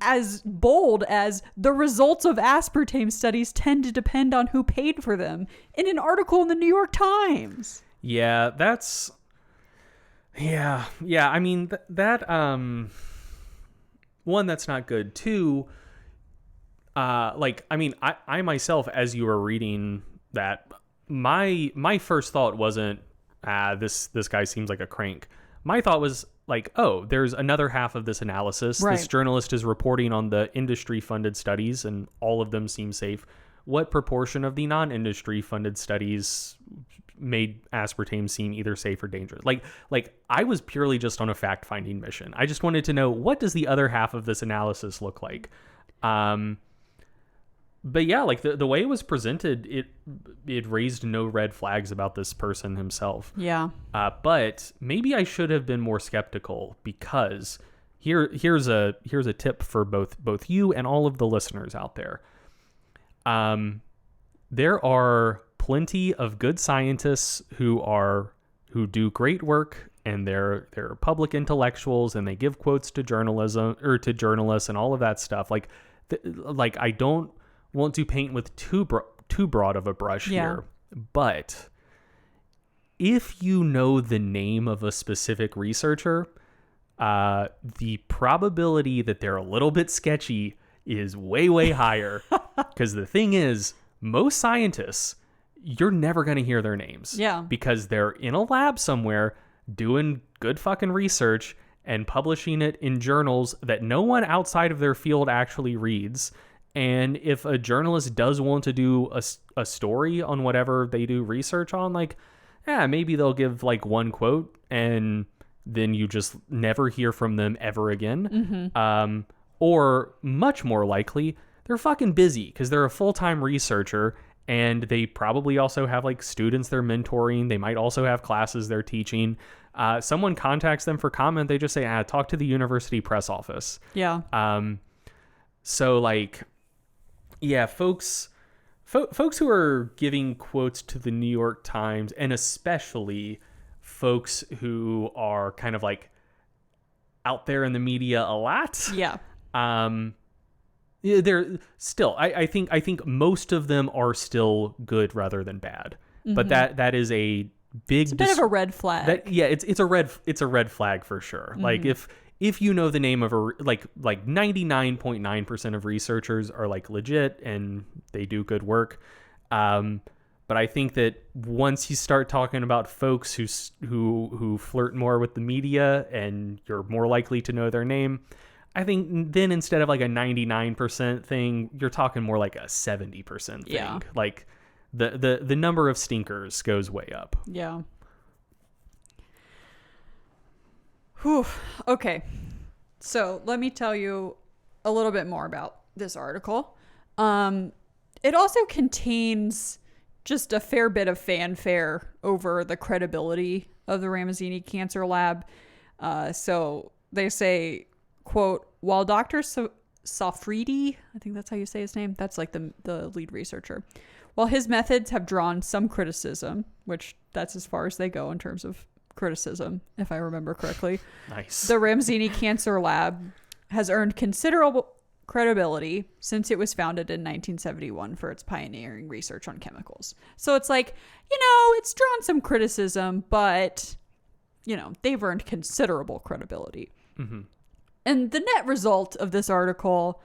as bold as the results of aspartame studies tend to depend on who paid for them in an article in the New York Times. Yeah, that's... Yeah. I mean, one, that's not good. Two, like, I mean, I myself, as you were reading that, my first thought wasn't, this guy seems like a crank. My thought was like, oh, there's another half of this analysis. Right. This journalist is reporting on the industry funded studies and all of them seem safe. What proportion of the non-industry funded studies made aspartame seem either safe or dangerous? Like I was purely just on a fact finding mission. I just wanted to know, what does the other half of this analysis look like? But yeah, like the way it was presented, it raised no red flags about this person himself. Yeah. But maybe I should have been more skeptical, because here's a tip for both you and all of the listeners out there. There are plenty of good scientists who do great work, and they're public intellectuals, and they give quotes to journalism or to journalists and all of that stuff. Like, like, I don't want to paint with too broad of a brush here, but if you know the name of a specific researcher, the probability that they're a little bit sketchy is way, way higher. Because the thing is, most scientists, you're never going to hear their names. Yeah. Because they're in a lab somewhere doing good fucking research and publishing it in journals that no one outside of their field actually reads. And if a journalist does want to do a story on whatever they do research on, like, maybe they'll give like one quote and then you just never hear from them ever again. Mm-hmm. Or much more likely, they're fucking busy because they're a full-time researcher and they probably also have like students they're mentoring. They might also have classes they're teaching. Someone contacts them for comment. They just say, talk to the university press office. Yeah. So like, yeah, folks who are giving quotes to the New York Times, and especially folks who are kind of like out there in the media a lot. Yeah. They're still, I think most of them are still good rather than bad. Mm-hmm. But that is a big, it's a bit of a red flag. It's a red flag for sure. Mm-hmm. Like if you know the name of like 99.9% of researchers are like legit and they do good work. But I think that once you start talking about folks who flirt more with the media and you're more likely to know their name, I think then instead of like a 99% thing, you're talking more like a 70% thing. Yeah. Like the number of stinkers goes way up. Yeah. Whew. Okay. So let me tell you a little bit more about this article. It also contains just a fair bit of fanfare over the credibility of the Ramazzini Cancer Lab. So they say, quote, while Dr. Sofridi, I think that's how you say his name, that's like the lead researcher, while his methods have drawn some criticism, which that's as far as they go in terms of criticism, if I remember correctly. Nice. The Ramazzini Cancer Lab has earned considerable credibility since it was founded in 1971 for its pioneering research on chemicals. So it's like, it's drawn some criticism, but, they've earned considerable credibility. Mm-hmm. And the net result of this article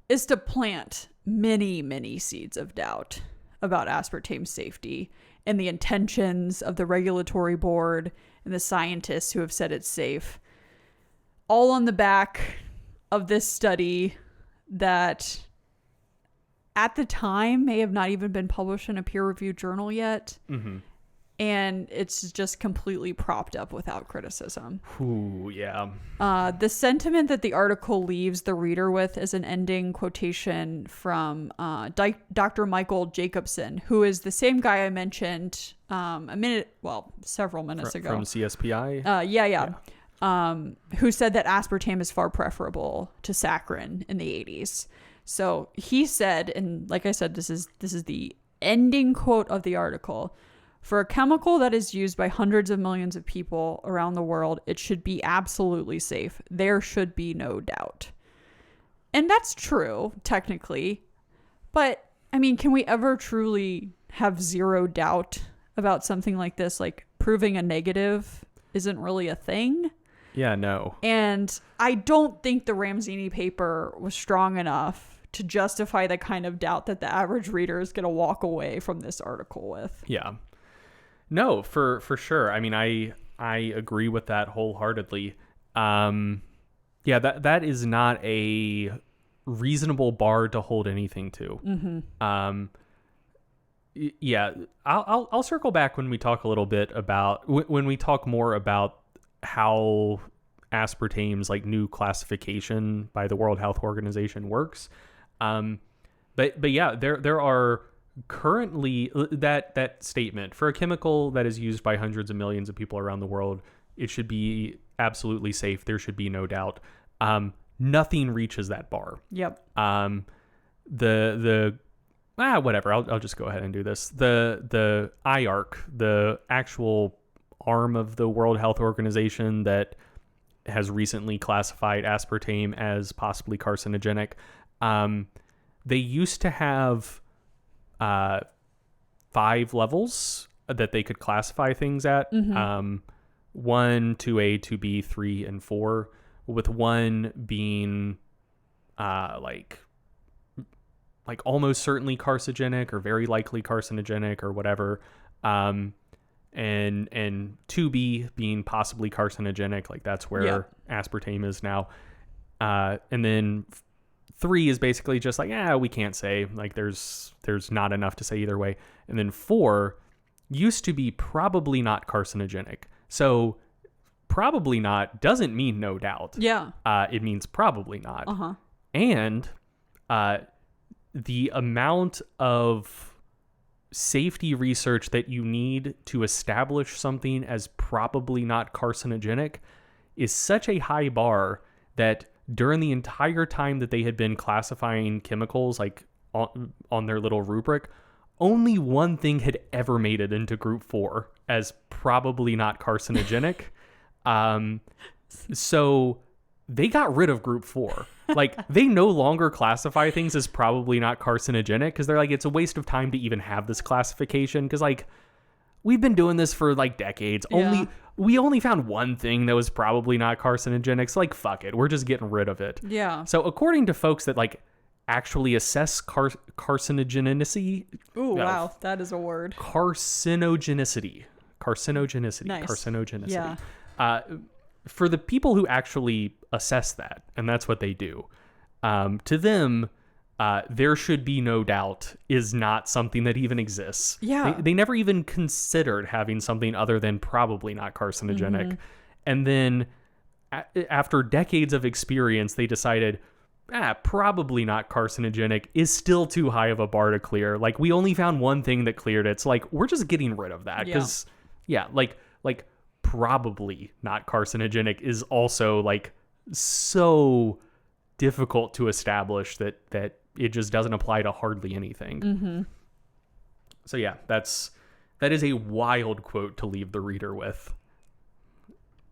is to plant many, many seeds of doubt about aspartame's safety and the intentions of the regulatory board and the scientists who have said it's safe, all on the back of this study that at the time may have not even been published in a peer-reviewed journal yet. Mm-hmm. And it's just completely propped up without criticism. Ooh, yeah. The sentiment that the article leaves the reader with is an ending quotation from Dr. Michael Jacobson, who is the same guy I mentioned several minutes ago. From CSPI? Yeah. Who said that aspartame is far preferable to saccharin in the 80s. So he said, and like I said, this is the ending quote of the article, for a chemical that is used by hundreds of millions of people around the world, it should be absolutely safe. There should be no doubt. And that's true, technically. But, I mean, can we ever truly have zero doubt about something like this? Like, proving a negative isn't really a thing. Yeah, no. And I don't think the Ramazzini paper was strong enough to justify the kind of doubt that the average reader is going to walk away from this article with. Yeah. No, for sure. I mean, I agree with that wholeheartedly. That is not a reasonable bar to hold anything to. Mm-hmm. I'll circle back when we talk a little bit about when we talk more about how aspartame's like new classification by the World Health Organization works. But yeah, there are currently that statement for a chemical that is used by hundreds of millions of people around the world, it should be absolutely safe. There should be no doubt. Nothing reaches that bar. Yep. Whatever. I'll just go ahead and do this. The IARC, the actual arm of the World Health Organization that has recently classified aspartame as possibly carcinogenic, They used to have 5 levels that they could classify things at. 1, 2A, 2B, 3, and 4, with 1 being like almost certainly carcinogenic or very likely carcinogenic or whatever. And 2B being possibly carcinogenic, like that's where aspartame is now. And then 3 is basically just like, we can't say, like there's not enough to say either way. And then 4 used to be probably not carcinogenic. So probably not doesn't mean no doubt. Yeah. It means probably not. Uh-huh. And the amount of safety research that you need to establish something as probably not carcinogenic is such a high bar that during the entire time that they had been classifying chemicals like on their little rubric, only one thing had ever made it into group 4 as probably not carcinogenic. So they got rid of group 4. Like, they no longer classify things as probably not carcinogenic because they're like, it's a waste of time to even have this classification because, like, we've been doing this for, like, decades. Yeah. We only found one thing that was probably not carcinogenic. So, like, fuck it. We're just getting rid of it. Yeah. So, according to folks that, like, actually assess carcinogenicity. Ooh, wow. That is a word. Carcinogenicity. Nice. Carcinogenicity. Yeah. For the people who actually assess that, and that's what they do, to them, there should be no doubt is not something that even exists. Yeah. They never even considered having something other than probably not carcinogenic. And then after decades of experience, they decided, probably not carcinogenic is still too high of a bar to clear. Like, we only found one thing that cleared it. So, like, we're just getting rid of that. Because, like probably not carcinogenic is also, like, so difficult to establish that it just doesn't apply to hardly anything. So yeah, that is a wild quote to leave the reader with.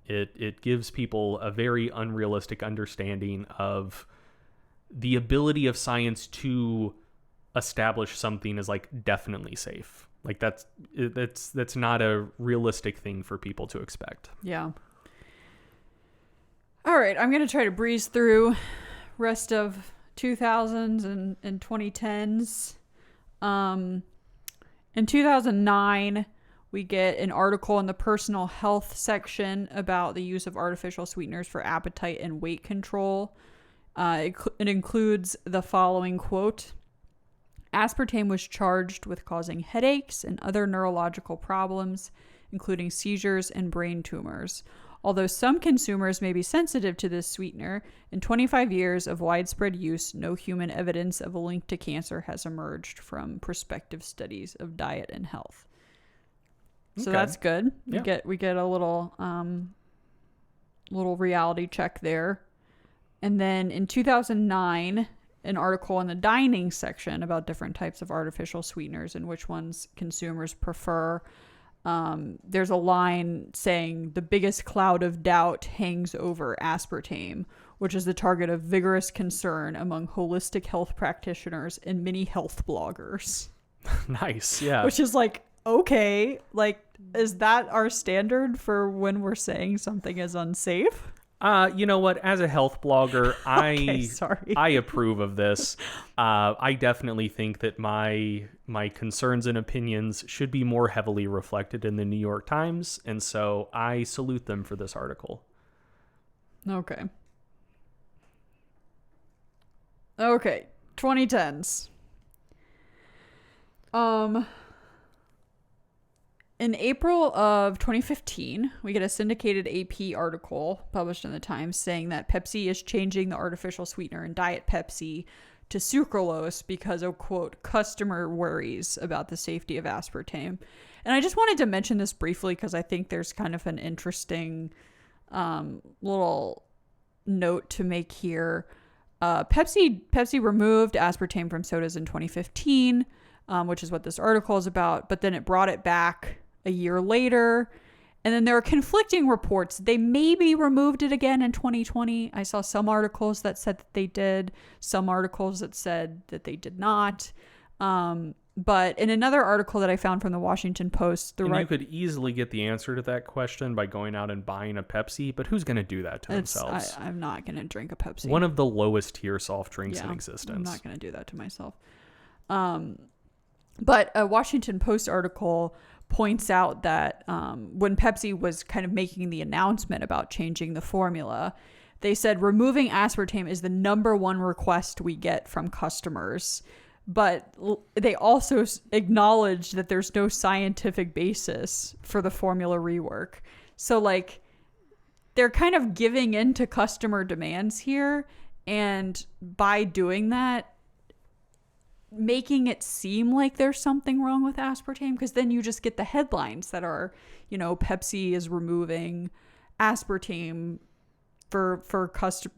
It gives people a very unrealistic understanding of the ability of science to establish something as, like, definitely safe. Like, that's not a realistic thing for people to expect. Yeah. All right, I'm going to try to breeze through rest of 2000s and 2010s. In 2009, we get an article in the personal health section about the use of artificial sweeteners for appetite and weight control. It includes the following quote: aspartame was charged with causing headaches and other neurological problems, including seizures and brain tumors. Although some consumers may be sensitive to this sweetener, in 25 years of widespread use, no human evidence of a link to cancer has emerged from prospective studies of diet and health. So that's good. Yeah. We get a little reality check there. And then in 2009, an article in the dining section about different types of artificial sweeteners and which ones consumers prefer. There's a line saying the biggest cloud of doubt hangs over aspartame, which is the target of vigorous concern among holistic health practitioners and many health bloggers. Nice. Yeah. Which is like, okay, like, is that our standard for when we're saying something is unsafe? You know what? As a health blogger, I approve of this. I definitely think that my concerns and opinions should be more heavily reflected in the New York Times, and so I salute them for this article. Okay, 2010s. In April of 2015, we get a syndicated AP article published in the Times saying that Pepsi is changing the artificial sweetener in Diet Pepsi to sucralose because of, quote, customer worries about the safety of aspartame. And I just wanted to mention this briefly because I think there's kind of an interesting little note to make here. Pepsi removed aspartame from sodas in 2015, which is what this article is about, but then it brought it back a year later, And then there are conflicting reports. They maybe removed it again in 2020. I saw some articles that said that they did, some articles that said that they did not. But in another article that I found from the Washington Post, you could easily get the answer to that question by going out and buying a Pepsi, but who's going to do that to themselves? I'm not going to drink a Pepsi. One of the lowest tier soft drinks in existence. I'm not going to do that to myself. But a Washington Post article points out that when Pepsi was kind of making the announcement about changing the formula, they said removing aspartame is the number one request we get from customers. But they also acknowledge that there's no scientific basis for the formula rework. So like they're kind of giving in to customer demands here. And by doing that, making it seem like there's something wrong with aspartame, because then you just get the headlines that are, you know, Pepsi is removing aspartame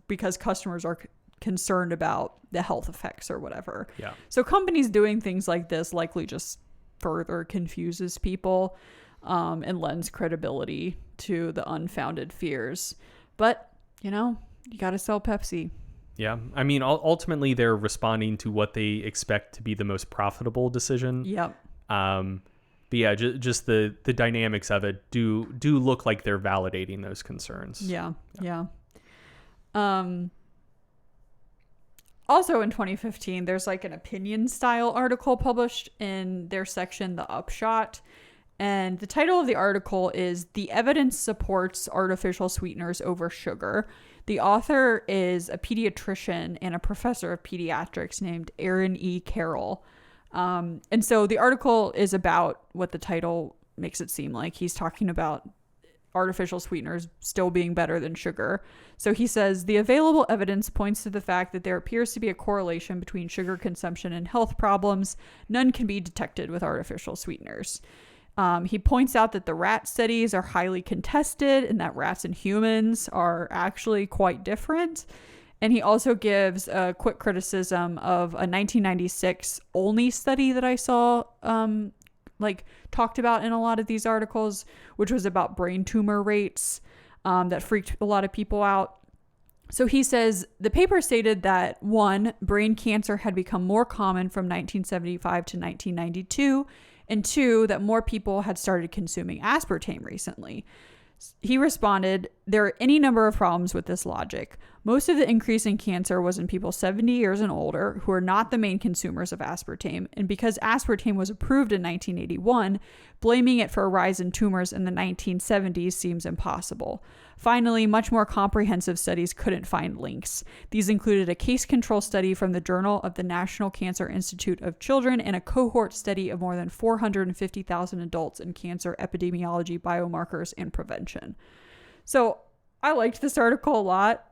because customers are concerned about the health effects or whatever. Yeah. So companies doing things like this likely just further confuses people and lends credibility to the unfounded fears. But, you know, you got to sell Pepsi. Yeah. I mean, ultimately, they're responding to what they expect to be the most profitable decision. Yep. But yeah, just the dynamics of it do look like they're validating those concerns. Yeah. Also in 2015, there's like an opinion style article published in their section, The Upshot. And the title of the article is "The Evidence Supports Artificial Sweeteners Over Sugar." The author is a pediatrician and a professor of pediatrics named Aaron E. Carroll. And so the article is about what the title makes it seem like. He's talking about artificial sweeteners still being better than sugar. So he says, the available evidence points to the fact that there appears to be a correlation between sugar consumption and health problems. None can be detected with artificial sweeteners. He points out that the rat studies are highly contested and that rats and humans are actually quite different. And he also gives a quick criticism of a 1996 only study that I saw talked about in a lot of these articles, which was about brain tumor rates that freaked a lot of people out. So he says the paper stated that 1, brain cancer had become more common from 1975 to 1992, and 2, that more people had started consuming aspartame recently. He responded, there are any number of problems with this logic. Most of the increase in cancer was in people 70 years and older who are not the main consumers of aspartame. And because aspartame was approved in 1981, blaming it for a rise in tumors in the 1970s seems impossible. Finally, much more comprehensive studies couldn't find links. These included a case control study from the Journal of the National Cancer Institute of Children and a cohort study of more than 450,000 adults in cancer epidemiology, biomarkers, and prevention. So I liked this article a lot,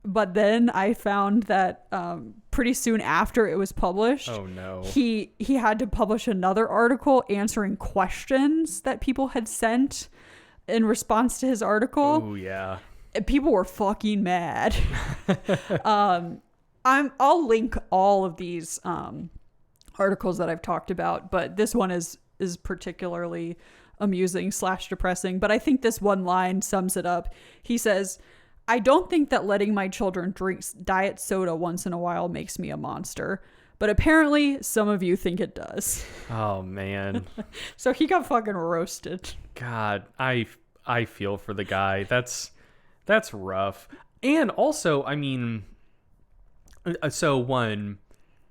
but then I found that pretty soon after it was published, oh no, he had to publish another article answering questions that people had sent in response to his article. Oh yeah. People were fucking mad. I'll link all of these articles that I've talked about, but this one is particularly amusing / depressing. But I think this one line sums it up. He says, I don't think that letting my children drink diet soda once in a while makes me a monster. But apparently some of you think it does. Oh, man. So he got fucking roasted. God, I feel for the guy. That's rough. And also, I mean, so one,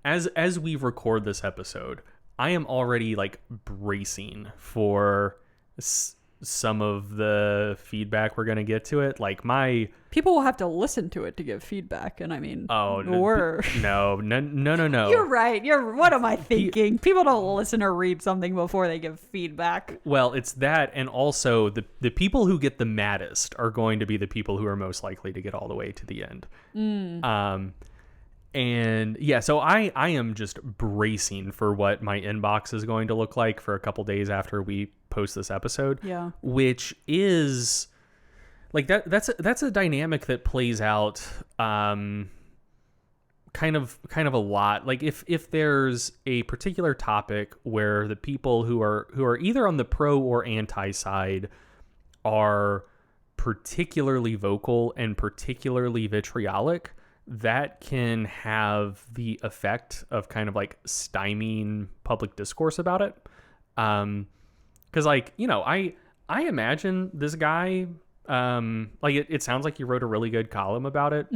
as we record this episode, I am already like bracing for some of the feedback we're going to get to it. Like people will have to listen to it to give feedback. And I mean, no. You're right. What am I thinking? People don't listen or read something before they give feedback. Well, it's that. And also the people who get the maddest are going to be the people who are most likely to get all the way to the end. And yeah, so I am just bracing for what my inbox is going to look like for a couple days after we post this episode. Yeah. Which is like that's a dynamic that plays out kind of a lot. Like if there's a particular topic where the people who are either on the pro or anti side are particularly vocal and particularly vitriolic, that can have the effect of kind of like stymieing public discourse about it. Because like, you know, I imagine this guy, like it sounds like he wrote a really good column about it.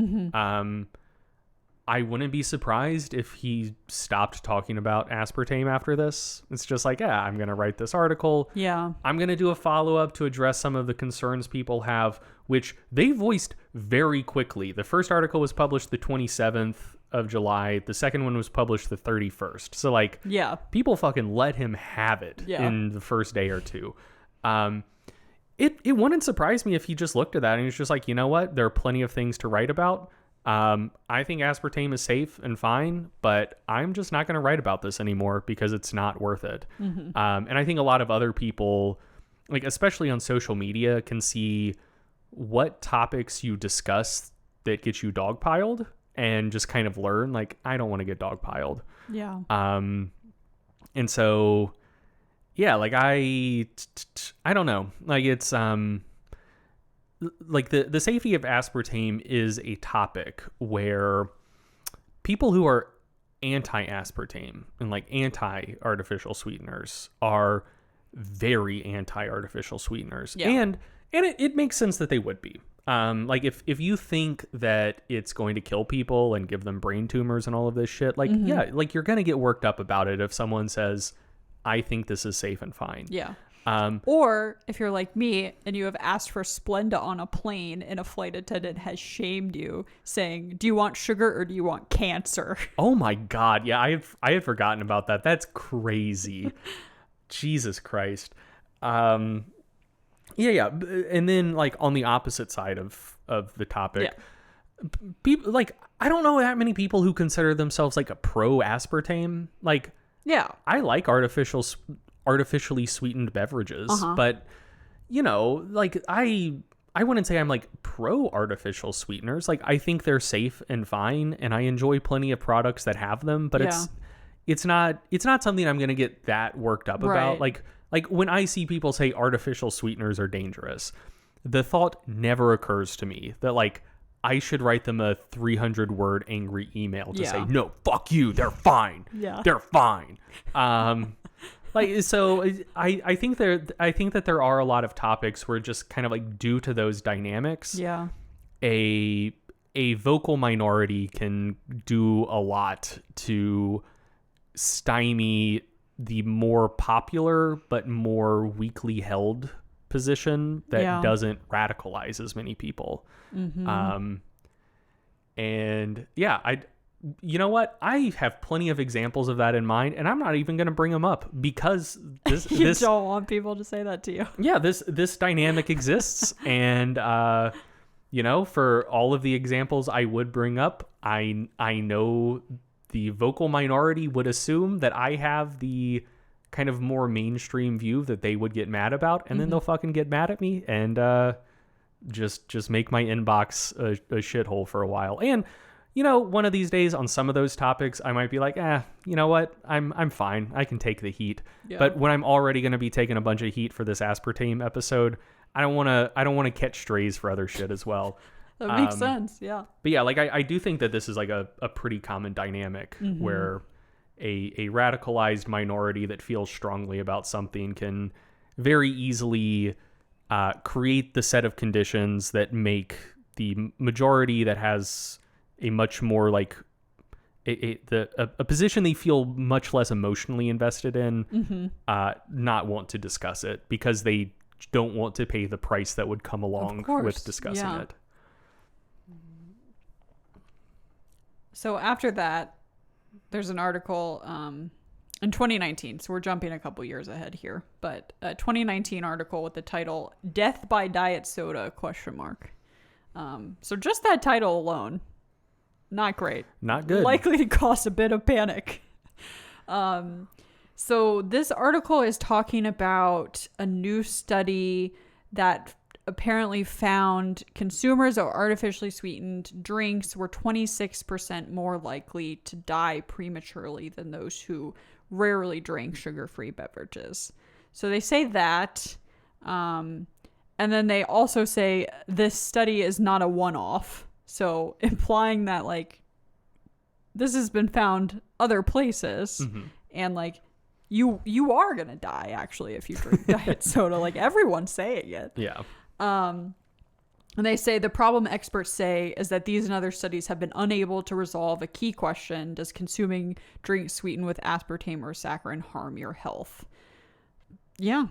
I wouldn't be surprised if he stopped talking about aspartame after this. It's just like, yeah, I'm going to write this article. Yeah. I'm going to do a follow-up to address some of the concerns people have, which they voiced very quickly. The first article was published the 27th of July. The second one was published the 31st. So, like, yeah, people fucking let him have it in the first day or two. It wouldn't surprise me if he just looked at that and he was just like, you know what? There are plenty of things to write about. I think aspartame is safe and fine, but I'm just not going to write about this anymore because it's not worth it. And I think a lot of other people, like especially on social media, can see what topics you discuss that get you dogpiled and just kind of learn, like, I don't want to get dogpiled. Yeah. And so, yeah, like I don't know, like it's, like the safety of aspartame is a topic where people who are anti-aspartame and like anti-artificial sweeteners are very anti-artificial sweeteners. Yeah. And it makes sense that they would be. Like if you think that it's going to kill people and give them brain tumors and all of this shit, like, yeah, like you're going to get worked up about it if someone says, I think this is safe and fine. Yeah. Or if you're like me and you have asked for Splenda on a plane and a flight attendant has shamed you saying, do you want sugar or do you want cancer? Oh my God. Yeah, I had forgotten about that. That's crazy. Jesus Christ. Yeah. And then like on the opposite side of the topic, people like, I don't know that many people who consider themselves like a pro aspartame. Like, yeah, I like artificially sweetened beverages, but you know, like I wouldn't say I'm like pro artificial sweeteners. Like I think they're safe and fine, and I enjoy plenty of products that have them, but it's not something I'm going to get that worked up about. Like when I see people say artificial sweeteners are dangerous, the thought never occurs to me that like I should write them a 300-word angry email to say, no, fuck you, they're fine. They're fine. Like, so I think that there are a lot of topics where just kind of like due to those dynamics, a vocal minority can do a lot to stymie the more popular but more weakly held position that doesn't radicalize as many people. And yeah, you know what? I have plenty of examples of that in mind, and I'm not even going to bring them up because this don't want people to say that to you. Yeah, this dynamic exists, and you know, for all of the examples I would bring up, I know the vocal minority would assume that I have the kind of more mainstream view that they would get mad about, and then they'll fucking get mad at me and just make my inbox a shithole for a while. And you know, one of these days on some of those topics, I might be like, you know what? I'm fine. I can take the heat. Yeah. But when I'm already going to be taking a bunch of heat for this aspartame episode, I don't want to catch strays for other shit as well. That makes sense. Yeah. But yeah, like I do think that this is like a pretty common dynamic where a radicalized minority that feels strongly about something can very easily create the set of conditions that make the majority that has a much more like a position they feel much less emotionally invested in, not want to discuss it because they don't want to pay the price that would come along with discussing it. So after that, there's an article in 2019. So we're jumping a couple years ahead here, but a 2019 article with the title "Death by Diet Soda?" ? So just that title alone, not great. Not good. Likely to cause a bit of panic. So this article is talking about a new study that apparently found consumers of artificially sweetened drinks were 26% more likely to die prematurely than those who rarely drink sugar-free beverages. So they say that. And And then they also say this study is not a one-off. So implying that like this has been found other places and like you are going to die actually if you drink diet soda. Like everyone's saying it. Yeah. And they say the problem experts say is that these and other studies have been unable to resolve a key question: does consuming drinks sweetened with aspartame or saccharin harm your health? Yeah.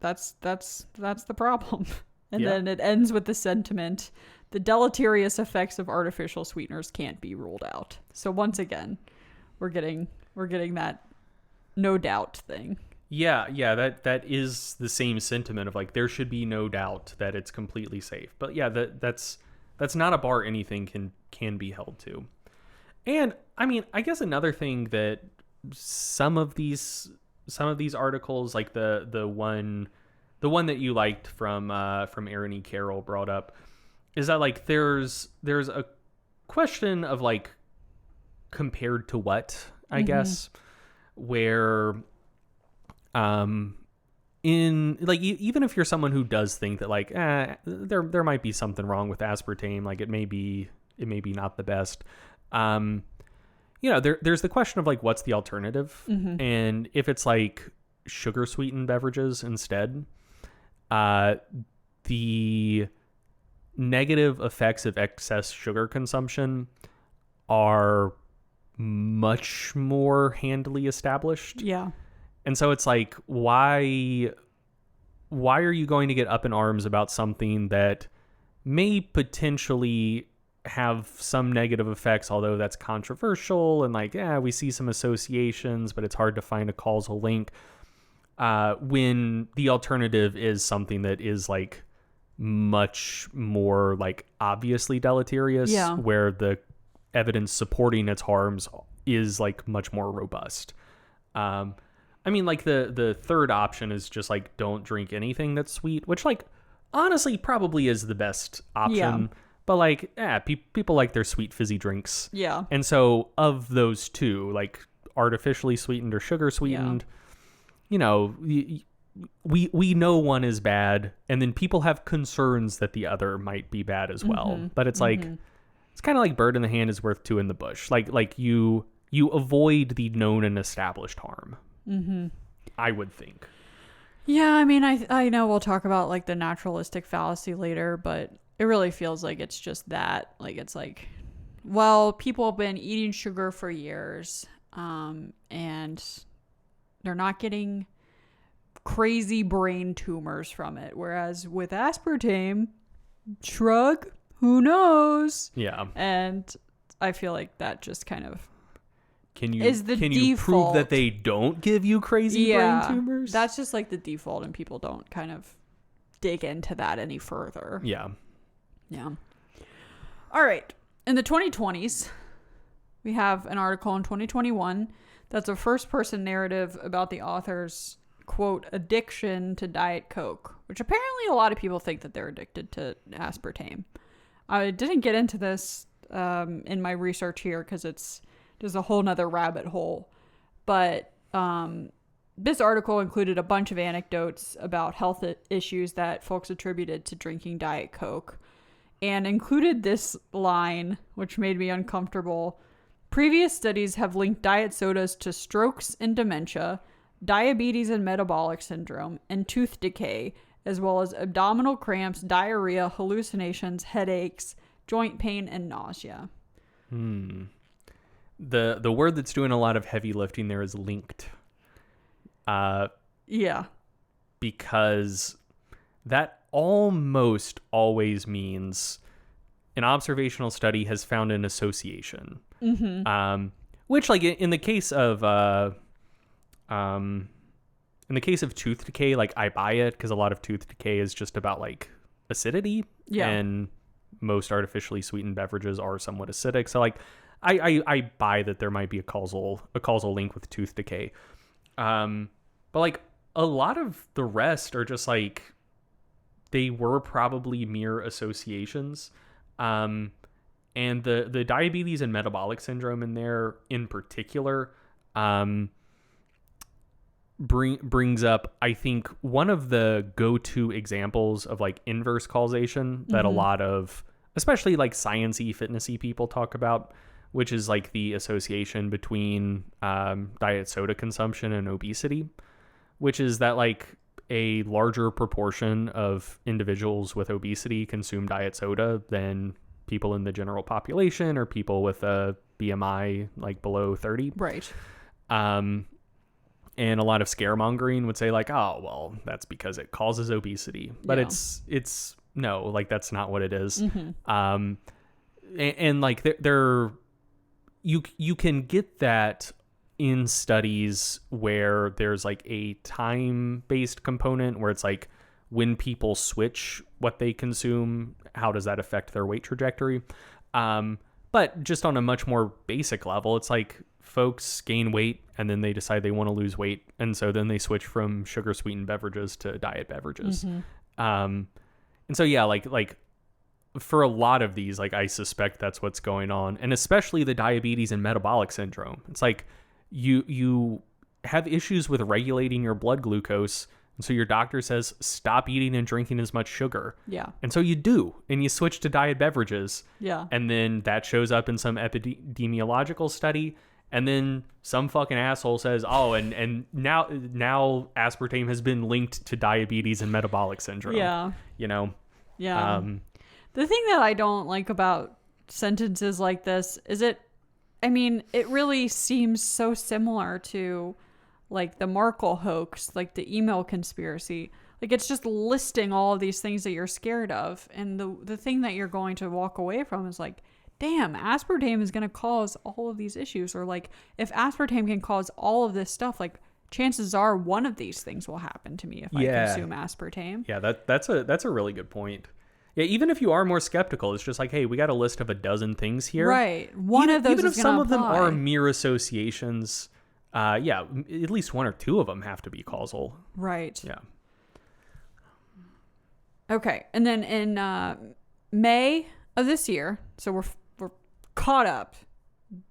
That's the problem. And then it ends with the sentiment: the deleterious effects of artificial sweeteners can't be ruled out. So once again, we're getting that no doubt thing. Yeah, that is the same sentiment of like there should be no doubt that it's completely safe. But yeah, that's not a bar anything can be held to. And I mean, I guess another thing that some of these articles, like the one that you liked from Aaron E. Carroll brought up, is that like there's a question of like compared to what, I guess, where in like even if you're someone who does think that like there might be something wrong with aspartame, like it may be not the best, there's the question of like what's the alternative, and if it's like sugar sweetened beverages instead, the negative effects of excess sugar consumption are much more handily established. Yeah. And so it's like, why are you going to get up in arms about something that may potentially have some negative effects, although that's controversial and like, we see some associations, but it's hard to find a causal link, when the alternative is something that is like much more like obviously deleterious, where the evidence supporting its harms is like much more robust. I mean, like the third option is just like don't drink anything that's sweet, which like honestly probably is the best option. Yeah. But like, people like their sweet fizzy drinks. Yeah. And so of those two, like artificially sweetened or sugar sweetened, we know one is bad, and then people have concerns that the other might be bad as well. But it's like, it's kind of like bird in the hand is worth two in the bush. Like you avoid the known and established harm. I would think. Yeah, I mean, I know we'll talk about like the naturalistic fallacy later, but it really feels like it's just that. Like it's like, well, people have been eating sugar for years, and they're not getting crazy brain tumors from it. Whereas with aspartame, shrug, who knows? Yeah. And I feel like that just kind of can you prove that they don't give you crazy brain tumors? That's just like the default, and people don't kind of dig into that any further. Yeah. Yeah. All right. In the 2020s, we have an article in 2021 that's a first-person narrative about the author's, quote, addiction to Diet Coke, which apparently a lot of people think that they're addicted to aspartame. I didn't get into this in my research here because it's just a whole nother rabbit hole. But this article included a bunch of anecdotes about health issues that folks attributed to drinking Diet Coke, and included this line, which made me uncomfortable. Previous studies have linked diet sodas to strokes and dementia, diabetes and metabolic syndrome, and tooth decay, as well as abdominal cramps, diarrhea, hallucinations, headaches, joint pain, and nausea. The word that's doing a lot of heavy lifting there is linked. Yeah. Because that almost always means an observational study has found an association. Which, like, in the case of tooth decay, like, I buy it because a lot of tooth decay is just about like acidity. Yeah. And most artificially sweetened beverages are somewhat acidic. So like I buy that there might be a causal link with tooth decay. But like a lot of the rest are just like, they were probably mere associations. And the diabetes and metabolic syndrome in there in particular, brings up, I think, one of the go-to examples of like inverse causation that a lot of, especially like sciencey, fitnessy people talk about, which is like the association between diet soda consumption and obesity, which is that like a larger proportion of individuals with obesity consume diet soda than people in the general population or people with a BMI like below 30. Right. And a lot of scaremongering would say like, oh, well, that's because it causes obesity. But it's no, like that's not what it is. And like you can get that in studies where there's like a time-based component where it's like when people switch what they consume, how does that affect their weight trajectory? But just on a much more basic level, it's like folks gain weight and then they decide they want to lose weight. And so then they switch from sugar sweetened beverages to diet beverages. And so, yeah, like for a lot of these, like I suspect that's what's going on. And especially the diabetes and metabolic syndrome. It's like you have issues with regulating your blood glucose. And so your doctor says, stop eating and drinking as much sugar. Yeah. And so you do, and you switch to diet beverages. Yeah. And then that shows up in some epidemiological study. And then some fucking asshole says, oh, and now aspartame has been linked to diabetes and metabolic syndrome. Yeah. You know? Yeah. The thing that I don't like about sentences like this is it really seems so similar to like the Markle hoax, like the email conspiracy. Like it's just listing all of these things that you're scared of. And the thing that you're going to walk away from is like, damn, aspartame is going to cause all of these issues. Or like if aspartame can cause all of this stuff, like chances are one of these things will happen to me if I consume aspartame. Yeah, that's a really good point. Yeah, even if you are more skeptical, it's just like, hey, we got a list of a dozen things here. Right. One of those even is if some of them apply. are mere associations, at least one or two of them have to be causal. Right. Yeah. Okay. And then in May of this year, so we're caught up.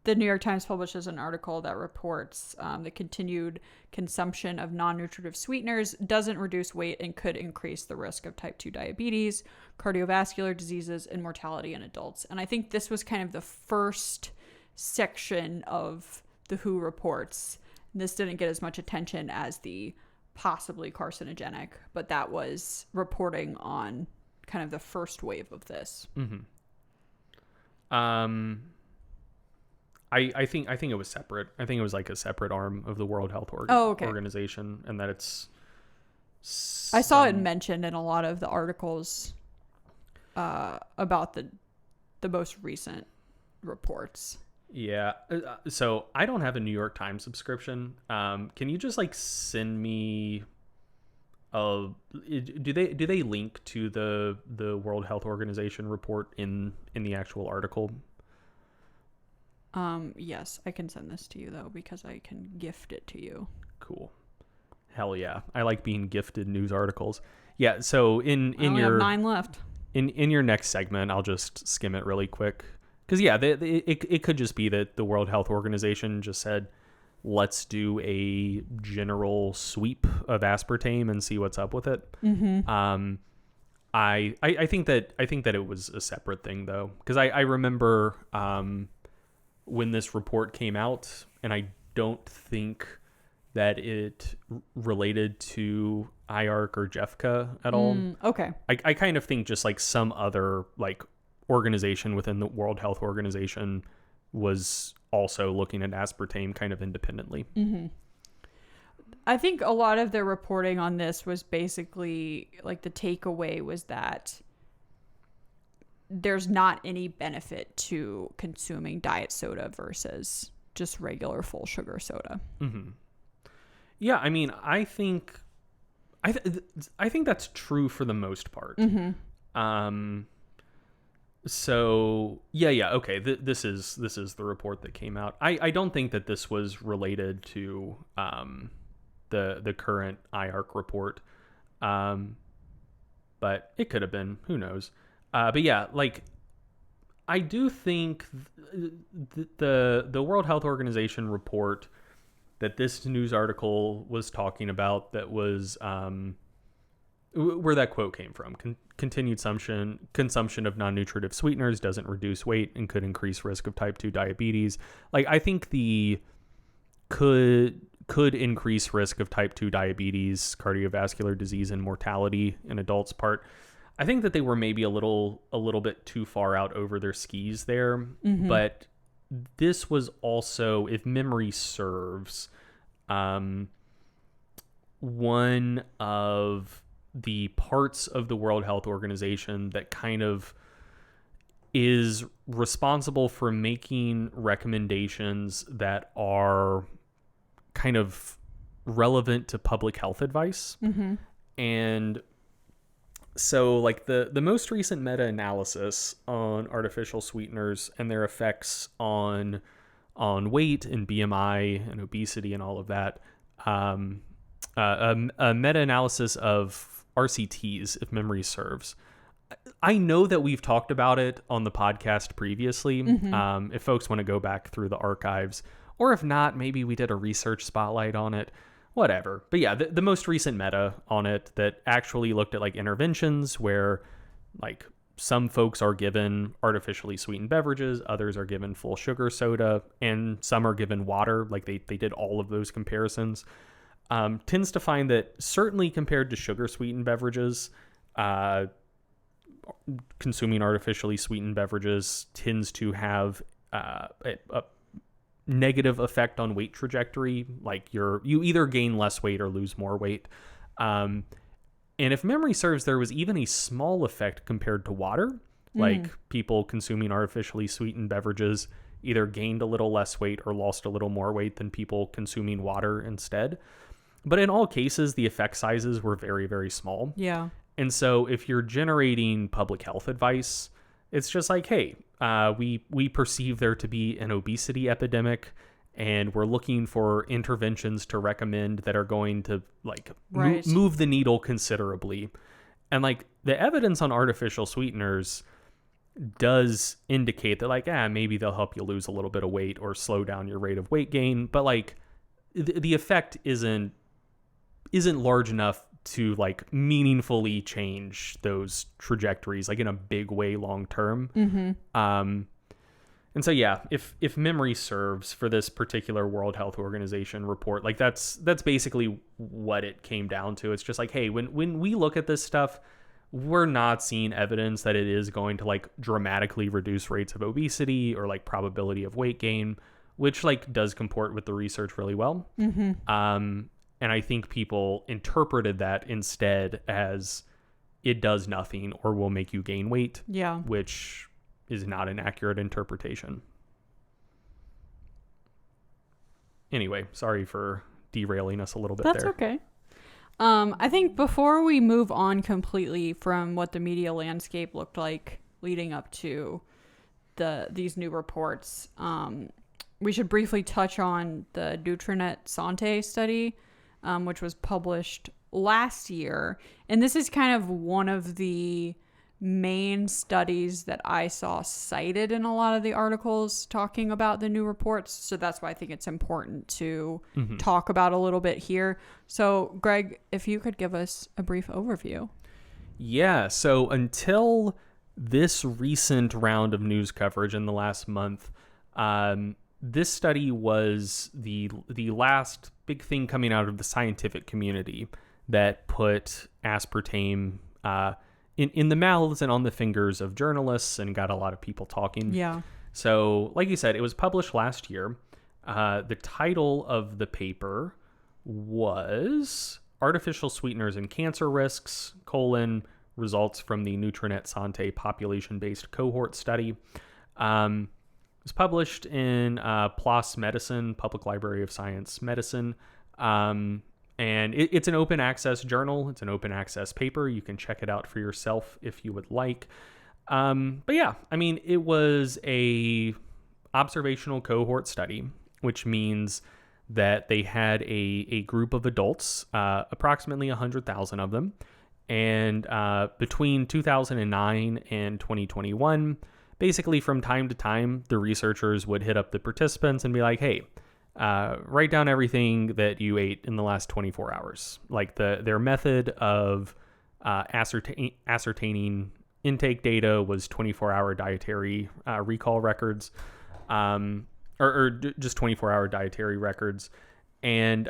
The New York Times publishes an article that reports the continued consumption of non-nutritive sweeteners doesn't reduce weight and could increase the risk of type 2 diabetes, cardiovascular diseases, and mortality in adults. And I think this was kind of the first section of the WHO reports. This didn't get as much attention as the possibly carcinogenic, but that was reporting on kind of the first wave of this. I think it was separate. I think it was like a separate arm of the World Health Organization, and that it's. I saw it mentioned in a lot of the articles about the most recent reports. Yeah. So I don't have a New York Times subscription. Can you just like send me? Do they link to the World Health Organization report in the actual article? Yes, I can send this to you though because I can gift it to you. Cool. Hell yeah. I like being gifted news articles. Yeah, so in I only your have 9 left. In your next segment, I'll just skim it really quick. Cuz yeah, it could just be that the World Health Organization just said let's do a general sweep of aspartame and see what's up with it. I think that it was a separate thing though, cuz I remember when this report came out, and I don't think that it related to IARC or JEFCA at all. Okay. I kind of think just like some other like organization within the World Health Organization was also looking at aspartame kind of independently. I think a lot of their reporting on this was basically like the takeaway was that there's not any benefit to consuming diet soda versus just regular full sugar soda. Yeah, I mean, I think that's true for the most part. So yeah, okay. This is the report that came out. I don't think that this was related to the current IARC report, but it could have been. Who knows? But yeah, like I do think the World Health Organization report that this news article was talking about that was where that quote came from. Continued consumption of non-nutritive sweeteners doesn't reduce weight and could increase risk of type 2 diabetes. Like, I think the could increase risk of type 2 diabetes, cardiovascular disease, and mortality in adults part. I think that they were maybe a little bit too far out over their skis there, but this was also, if memory serves, one of the parts of the World Health Organization that kind of is responsible for making recommendations that are kind of relevant to public health advice. And so, like, the most recent meta-analysis on artificial sweeteners and their effects on weight and BMI and obesity and all of that, a meta-analysis of RCTs, if memory serves. I know that we've talked about it on the podcast previously. If folks want to go back through the archives, or if not, maybe we did a research spotlight on it, whatever. But yeah, the most recent meta on it that actually looked at like interventions where like some folks are given artificially sweetened beverages, others are given full sugar soda, and some are given water. Like they did all of those comparisons. Tends to find that certainly compared to sugar sweetened beverages, consuming artificially sweetened beverages tends to have a negative effect on weight trajectory. Like you either gain less weight or lose more weight. And if memory serves, there was even a small effect compared to water. Like people consuming artificially sweetened beverages either gained a little less weight or lost a little more weight than people consuming water instead. But in all cases, the effect sizes were very, very small. Yeah. And so if you're generating public health advice, it's just like, hey, we perceive there to be an obesity epidemic, and we're looking for interventions to recommend that are going to like move the needle considerably. And like the evidence on artificial sweeteners does indicate that like, maybe they'll help you lose a little bit of weight or slow down your rate of weight gain. But like the effect isn't large enough to like meaningfully change those trajectories like in a big way long term. And so yeah, if memory serves for this particular World Health Organization report, like that's basically what it came down to. It's just like, hey, when we look at this stuff, we're not seeing evidence that it is going to like dramatically reduce rates of obesity or like probability of weight gain, which like does comport with the research really well. And I think people interpreted that instead as it does nothing or will make you gain weight. Yeah. Which is not an accurate interpretation. Anyway, sorry for derailing us a little bit there. That's okay. I think before we move on completely from what the media landscape looked like leading up to these new reports, we should briefly touch on the Nutrinet Santé study, which was published last year. And this is kind of one of the main studies that I saw cited in a lot of the articles talking about the new reports. So that's why I think it's important to talk about a little bit here. So Greg, if you could give us a brief overview. Yeah. So until this recent round of news coverage in the last month, this study was the last big thing coming out of the scientific community that put aspartame in the mouths and on the fingers of journalists and got a lot of people talking. Yeah. So, like you said, it was published last year. The title of the paper was Artificial Sweeteners and Cancer Risks, results from the Nutrinet Santé population-based cohort study. It was published in PLOS Medicine, Public Library of Science Medicine. And it's an open access journal. It's an open access paper. You can check it out for yourself if you would like. But yeah, I mean, it was a observational cohort study, which means that they had a group of adults, approximately 100,000 of them. And between 2009 and 2021, basically from time to time, the researchers would hit up the participants and be like, hey, write down everything that you ate in the last 24 hours. Like their method of ascertaining intake data was 24-hour dietary recall records, just 24-hour dietary records. And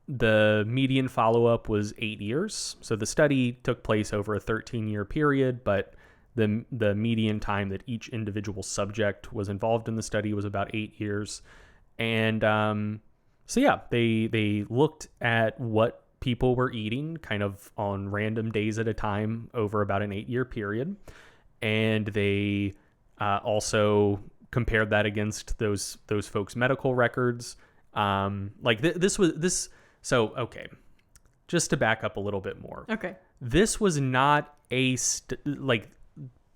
the median follow-up was 8 years. So the study took place over a 13-year period, but the median time that each individual subject was involved in the study was about 8 years. And so yeah, they looked at what people were eating kind of on random days at a time over about an 8-year period. And they also compared that against those folks' medical records. So, okay, just to back up a little bit more. Okay. This was not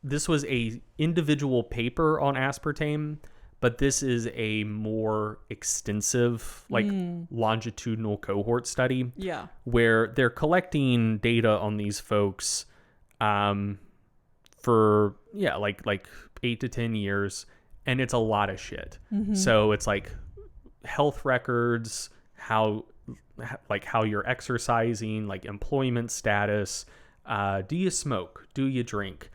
this was a individual paper on aspartame, but this is a more extensive, longitudinal cohort study. Yeah. Where they're collecting data on these folks for 8 to 10 years, and it's a lot of shit. Mm-hmm. So it's like health records, how you're exercising, like employment status, do you smoke, do you drink,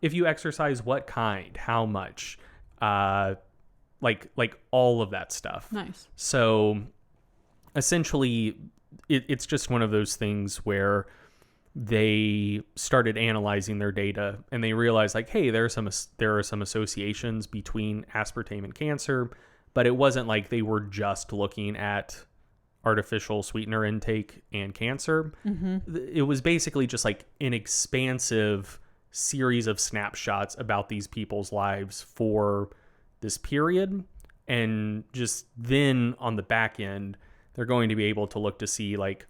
if you exercise, what kind, how much, like all of that stuff. Nice. So essentially it's just one of those things where they started analyzing their data and they realized like, hey, there are some associations between aspartame and cancer, but it wasn't like they were just looking at artificial sweetener intake and cancer. Mm-hmm. It was basically just like an expansive series of snapshots about these people's lives for this period. And just then on the back end, they're going to be able to look to see like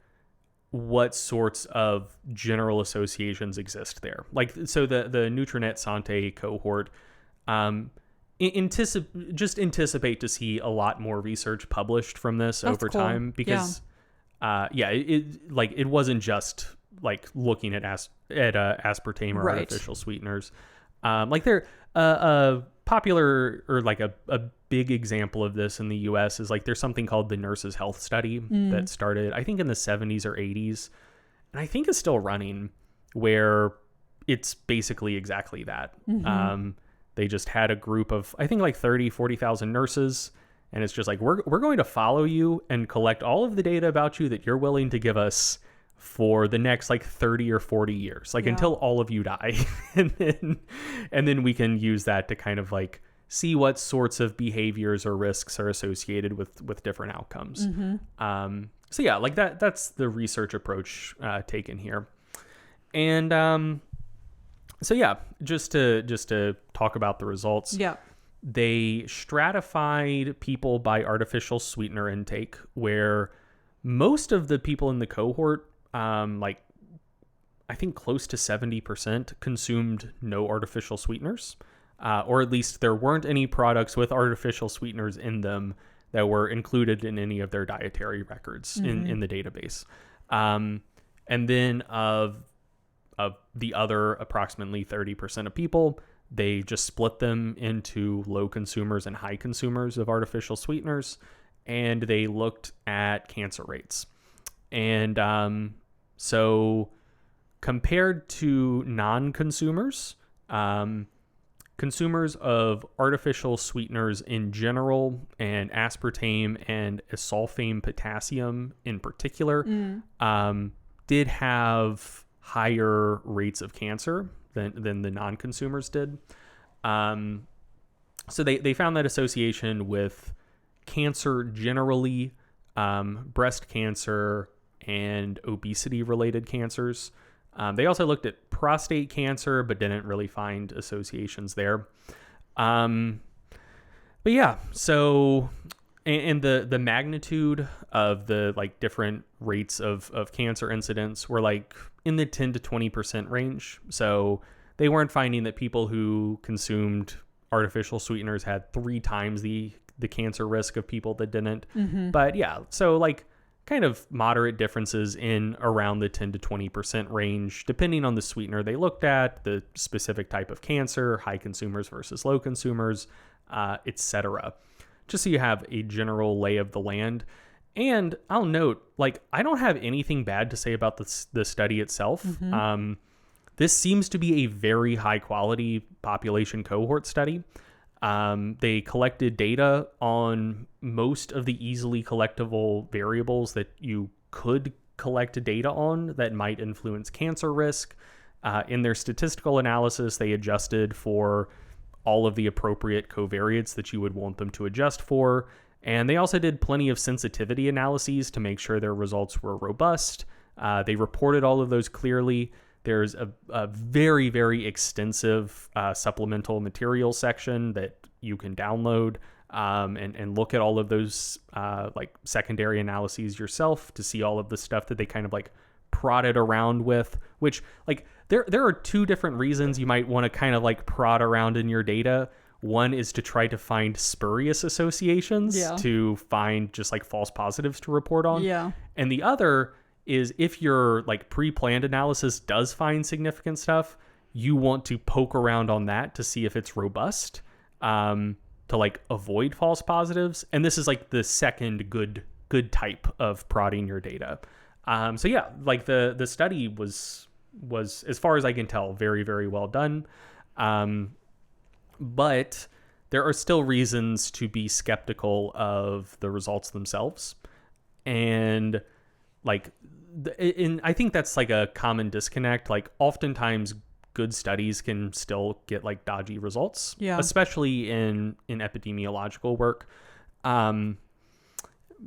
what sorts of general associations exist there. Like, so the Nutrinet Santé cohort, anticipate to see a lot more research published from this over time, because it wasn't just like looking at aspartame or artificial sweeteners. Like they're popular, or like a big example of this in the US is like there's something called the Nurses Health Study that started I think in the 70s or 80s, and I think is still running, where it's basically exactly that. Mm-hmm. They just had a group of, I think, like 40,000 nurses. And it's just like, we're going to follow you and collect all of the data about you that you're willing to give us for the next like 30 or 40 years, like until all of you die. and then we can use that to kind of like see what sorts of behaviors or risks are associated with different outcomes. Mm-hmm. So yeah, like that's the research approach taken here. And so yeah, just to talk about the results. Yeah. They stratified people by artificial sweetener intake, where most of the people in the cohort, like I think close to 70%, consumed no artificial sweeteners, or at least there weren't any products with artificial sweeteners in them that were included in any of their dietary records in the database. And then of the other approximately 30% of people, they just split them into low consumers and high consumers of artificial sweeteners, and they looked at cancer rates. And so compared to non-consumers, consumers of artificial sweeteners in general, and aspartame and asulfame potassium in particular, did have higher rates of cancer than the non-consumers did. So they found that association with cancer generally, breast cancer, and obesity-related cancers. They also looked at prostate cancer, but didn't really find associations there. But yeah, so and the magnitude of the like different rates of cancer incidence were like in the 10 to 20% range. So they weren't finding that people who consumed artificial sweeteners had 3 times the cancer risk of people that didn't. Mm-hmm. But yeah, so like kind of moderate differences in around the 10 to 20% range, depending on the sweetener they looked at, the specific type of cancer, high consumers versus low consumers, etc. just so you have a general lay of the land. And I'll note, like, I don't have anything bad to say about the study itself. This seems to be a very high quality population cohort study. They collected data on most of the easily collectible variables that you could collect data on that might influence cancer risk. In their statistical analysis, they adjusted for all of the appropriate covariates that you would want them to adjust for. And they also did plenty of sensitivity analyses to make sure their results were robust. They reported all of those clearly. There's a very, very extensive supplemental material section that you can download and look at all of those like secondary analyses yourself to see all of the stuff that they kind of like prodded around with, which like there are two different reasons you might want to kind of like prod around in your data. One is to try to find spurious associations to find just like false positives to report on. Yeah. And the other is if your like pre-planned analysis does find significant stuff, you want to poke around on that to see if it's robust, to like avoid false positives. And this is like the second good type of prodding your data. So yeah, like the study was as far as I can tell, very, very well done. But there are still reasons to be skeptical of the results themselves. And like, I think that's like a common disconnect. Like oftentimes good studies can still get like dodgy results, especially in epidemiological work.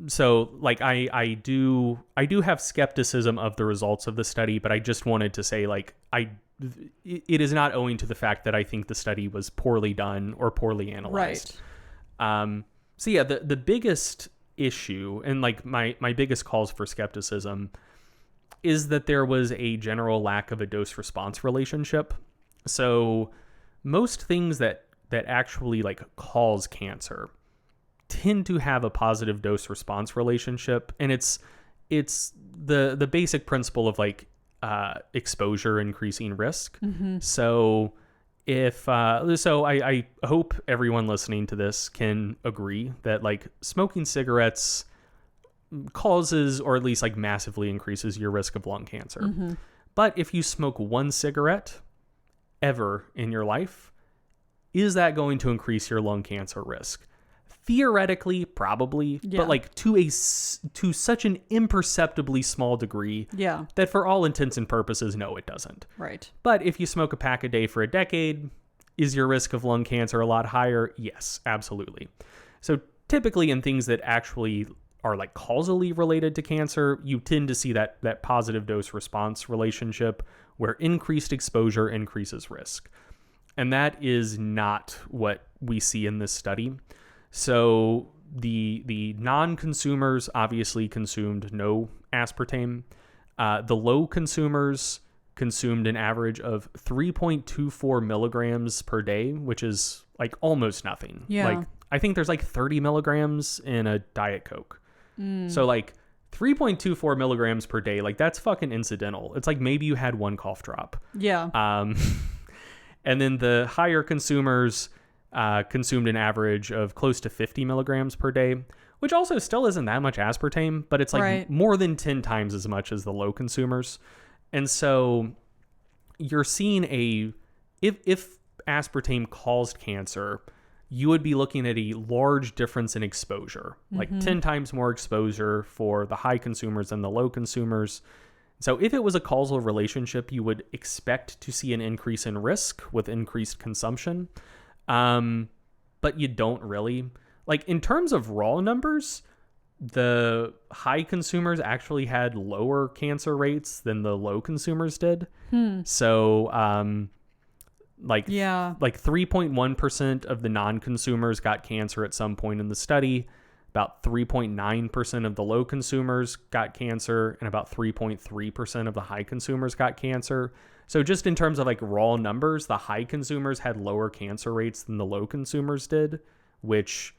So like I do have skepticism of the results of the study, but I just wanted to say like it is not owing to the fact that I think the study was poorly done or poorly analyzed. Right. So yeah, the biggest issue and like my biggest cause for skepticism is that there was a general lack of a dose response relationship. So most things that actually like cause cancer tend to have a positive dose response relationship, and it's the basic principle of like exposure increasing risk. So if I hope everyone listening to this can agree that like smoking cigarettes causes or at least like massively increases your risk of lung cancer. But if you smoke one cigarette ever in your life, is that going to increase your lung cancer risk? Theoretically, probably, but like to such an imperceptibly small degree that for all intents and purposes, no, it doesn't. Right. But if you smoke a pack a day for a decade, is your risk of lung cancer a lot higher? Yes, absolutely. So typically in things that actually are like causally related to cancer, you tend to see that positive dose response relationship where increased exposure increases risk. And that is not what we see in this study. So the non-consumers obviously consumed no aspartame. The low consumers consumed an average of 3.24 milligrams per day, which is like almost nothing. Yeah. Like I think there's like 30 milligrams in a Diet Coke. So like 3.24 milligrams per day, like that's fucking incidental. It's like maybe you had one cough drop. Yeah. And then the higher consumers consumed an average of close to 50 milligrams per day, which also still isn't that much aspartame, but it's like more than 10 times as much as the low consumers. And so you're seeing if aspartame caused cancer, you would be looking at a large difference in exposure, like 10 times more exposure for the high consumers than the low consumers. So if it was a causal relationship, you would expect to see an increase in risk with increased consumption. But you don't really. Like in terms of raw numbers, the high consumers actually had lower cancer rates than the low consumers did. So like 3.1% of the non-consumers got cancer at some point in the study. About 3.9% of the low consumers got cancer, and about 3.3% of the high consumers got cancer. So just in terms of like raw numbers, the high consumers had lower cancer rates than the low consumers did, which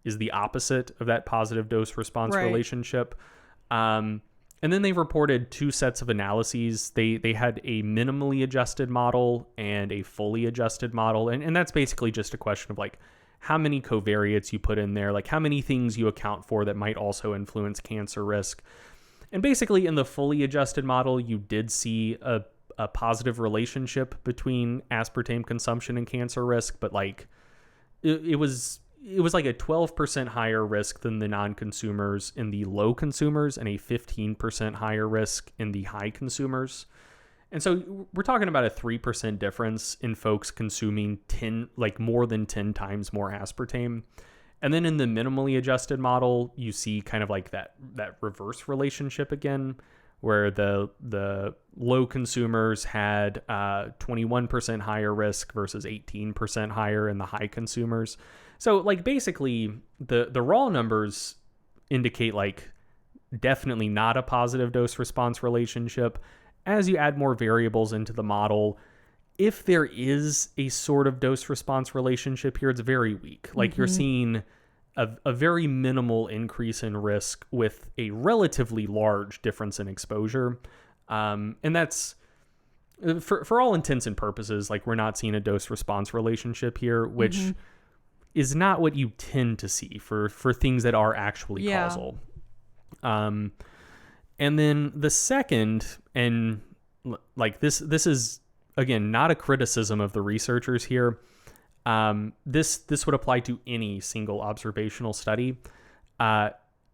is the opposite of that positive dose response relationship. And then they reported two sets of analyses. They had a minimally adjusted model and a fully adjusted model. And that's basically just a question of like, how many covariates you put in there, like how many things you account for that might also influence cancer risk. And basically in the fully adjusted model, you did see a positive relationship between aspartame consumption and cancer risk, but like it was like a 12% higher risk than the non-consumers in the low consumers and a 15% higher risk in the high consumers. And so we're talking about a 3% difference in folks consuming more than 10 times more aspartame. And then in the minimally adjusted model, you see kind of like that reverse relationship again, where the low consumers had 21% higher risk versus 18% higher in the high consumers. So like basically the raw numbers indicate like definitely not a positive dose response relationship. As you add more variables into the model, if there is a sort of dose response relationship here, it's very weak. Like you're seeing a very minimal increase in risk with a relatively large difference in exposure. And that's for all intents and purposes, like we're not seeing a dose response relationship here, which is not what you tend to see for things that are actually causal. And then the second, and like this is again not a criticism of the researchers here. This would apply to any single observational study.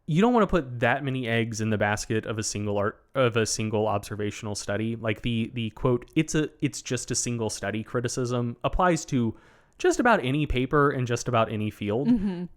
You don't want to put that many eggs in the basket of a single observational study. Like the quote, it's just a single study criticism applies to just about any paper in just about any field.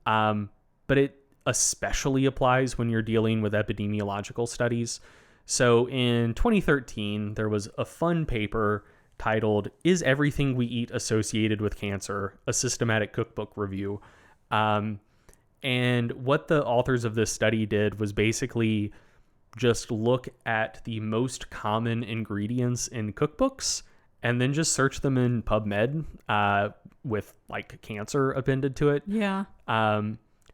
But it especially applies when you're dealing with epidemiological studies. So in 2013, there was a fun paper titled, "Is Everything We Eat Associated with Cancer? A Systematic Cookbook Review." And what the authors of this study did was basically just look at the most common ingredients in cookbooks and then just search them in PubMed with like cancer appended to it. Yeah.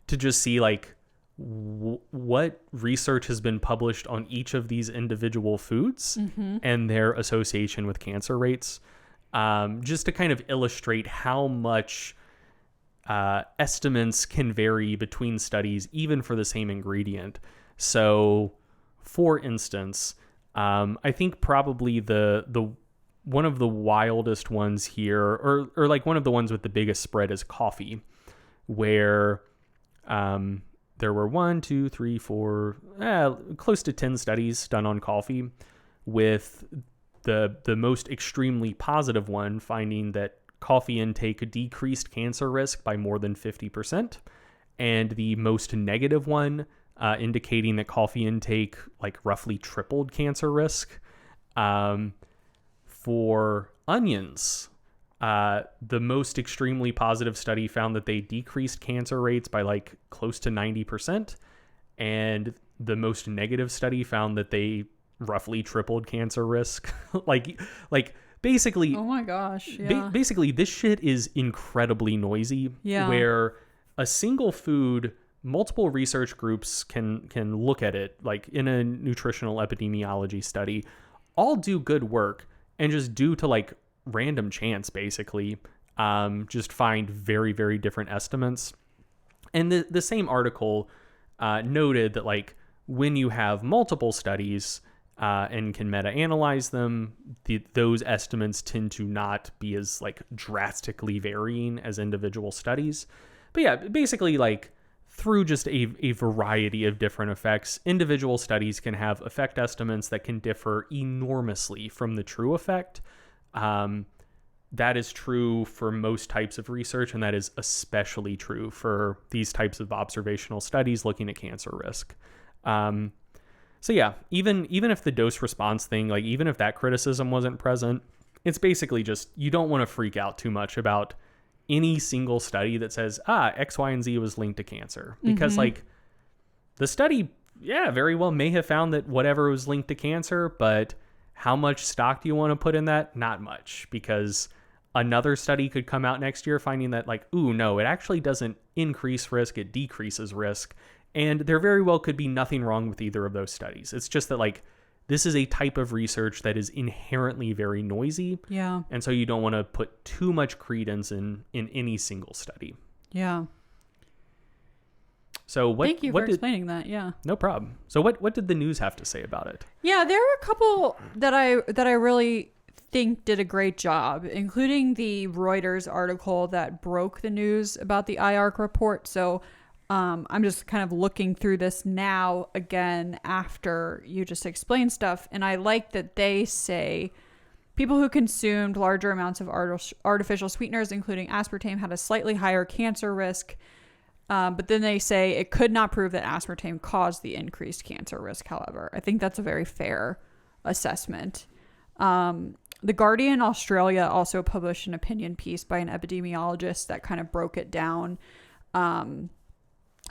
To just see like what research has been published on each of these individual foods and their association with cancer rates, just to kind of illustrate how much estimates can vary between studies, even for the same ingredient. So, for instance, I think probably the one of the wildest ones here, or like one of the ones with the biggest spread, is coffee, where there were 1, 2, 3, 4, close to 10 studies done on coffee, with the most extremely positive one finding that coffee intake decreased cancer risk by more than 50%, and the most negative one indicating that coffee intake like roughly tripled cancer risk. For onions, the most extremely positive study found that they decreased cancer rates by like close to 90%. And the most negative study found that they roughly tripled cancer risk. like basically, oh my gosh. Yeah. Basically this shit is incredibly noisy. Yeah. Where a single food, multiple research groups can look at it, like in a nutritional epidemiology study, all do good work, and just due to like random chance, basically, just find very, very different estimates. And the same article noted that like when you have multiple studies and can meta-analyze them, those estimates tend to not be as like drastically varying as individual studies. But yeah, basically like through just a variety of different effects, individual studies can have effect estimates that can differ enormously from the true effect. That is true for most types of research, and that is especially true for these types of observational studies looking at cancer risk. So yeah, even if the dose response thing, like even if that criticism wasn't present, it's basically just, you don't want to freak out too much about any single study that says, X, Y, and Z was linked to cancer. Because like the study, very well may have found that whatever was linked to cancer, but how much stock do you want to put in that? Not much, because another study could come out next year finding that like, no, it actually doesn't increase risk, it decreases risk. And there very well could be nothing wrong with either of those studies. It's just that like, this is a type of research that is inherently very noisy. Yeah. And so you don't want to put too much credence in any single study. Yeah. So Thank you for explaining that. Yeah. No problem. So what did the news have to say about it? Yeah, there are a couple that I really think did a great job, including the Reuters article that broke the news about the IARC report. So I'm just kind of looking through this now again after you just explained stuff. And I like that they say people who consumed larger amounts of artificial sweeteners, including aspartame, had a slightly higher cancer risk. But then they say it could not prove that aspartame caused the increased cancer risk, however. I think that's a very fair assessment. The Guardian Australia also published an opinion piece by an epidemiologist that kind of broke it down.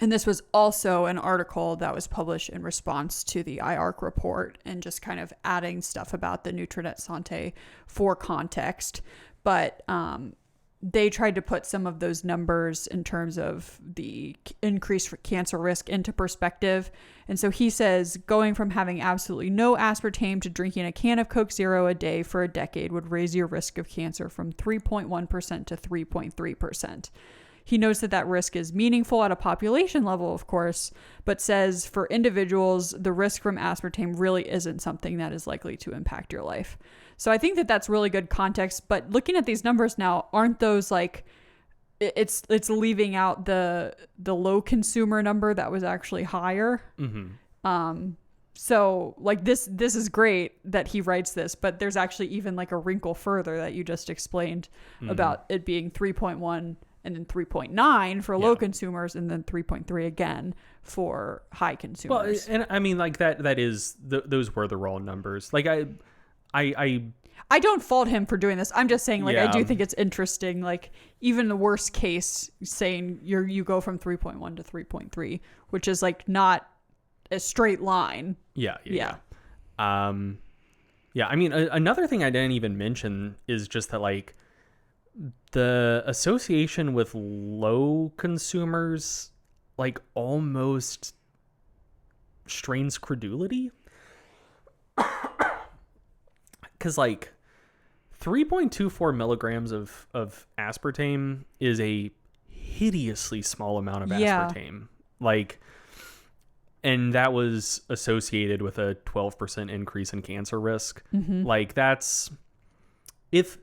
And this was also an article that was published in response to the IARC report and just kind of adding stuff about the Nutrinet Santé for context. But they tried to put some of those numbers in terms of the increased cancer risk into perspective. And so he says going from having absolutely no aspartame to drinking a can of Coke Zero a day for a decade would raise your risk of cancer from 3.1% to 3.3%. He notes that that risk is meaningful at a population level, of course, but says for individuals, the risk from aspartame really isn't something that is likely to impact your life. So I think that that's really good context. But looking at these numbers now, aren't those like it's leaving out the low consumer number that was actually higher? Mm-hmm. So like this is great that he writes this, but there's actually even like a wrinkle further that you just explained about it being 3.1 and then 3.9 for low consumers, and then 3.3 again for high consumers. Well, and I mean, like that is those were the raw numbers. Like I don't fault him for doing this. I'm just saying, like, I do think it's interesting. Like, even the worst case, saying you go from 3.1 to 3.3, which is like not a straight line. Yeah. I mean, another thing I didn't even mention is just that, like, the association with low consumers, like, almost strains credulity. Because, like, 3.24 milligrams of aspartame is a hideously small amount of aspartame. Like, and that was associated with a 12% increase in cancer risk. Mm-hmm. Like, that's if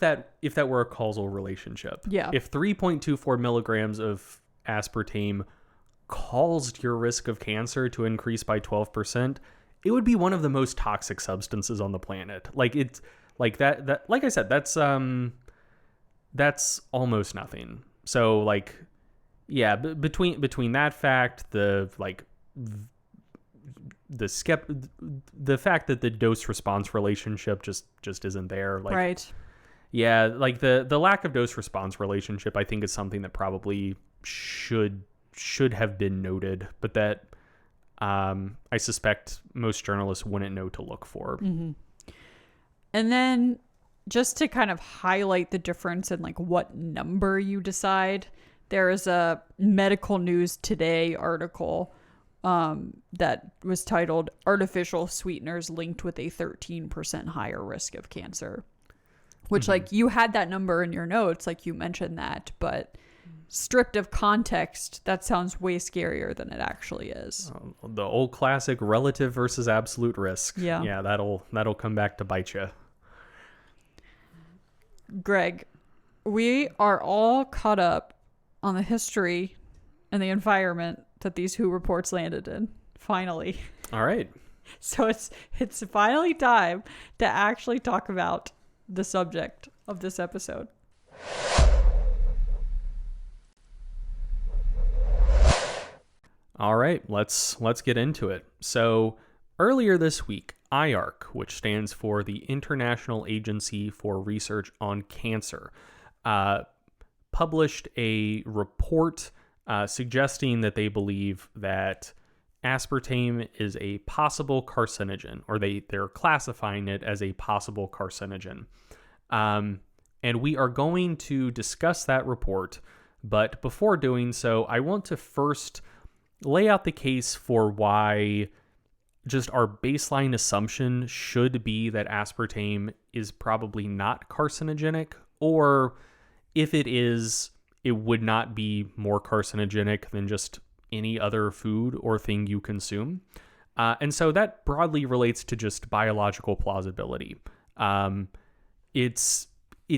that were a causal relationship. Yeah. If 3.24 milligrams of aspartame caused your risk of cancer to increase by 12%, it would be one of the most toxic substances on the planet. Like, it's like that like I said, that's almost nothing. So, like, yeah, between that fact, the fact that the dose response relationship just isn't there. Like, right. Yeah, like the lack of dose response relationship, I think, is something that probably should have been noted, but that I suspect most journalists wouldn't know to look for. Mm-hmm. And then just to kind of highlight the difference in like what number you decide, there is a Medical News Today article that was titled "Artificial Sweeteners Linked with a 13% Higher Risk of Cancer," which like you had that number in your notes, like you mentioned that, but stripped of context, that sounds way scarier than it actually is. The old classic relative versus absolute risk. Yeah, that'll come back to bite you. Greg, we are all caught up on the history and the environment that these WHO reports landed in. Finally. All right. So it's finally time to actually talk about the subject of this episode. All right, let's get into it. So earlier this week, IARC, which stands for the International Agency for Research on Cancer, published a report suggesting that they believe that aspartame is a possible carcinogen, or they're classifying it as a possible carcinogen. And we are going to discuss that report, but before doing so, I want to first lay out the case for why just our baseline assumption should be that aspartame is probably not carcinogenic, or if it is, it would not be more carcinogenic than just any other food or thing you consume. And so that broadly relates to just biological plausibility. It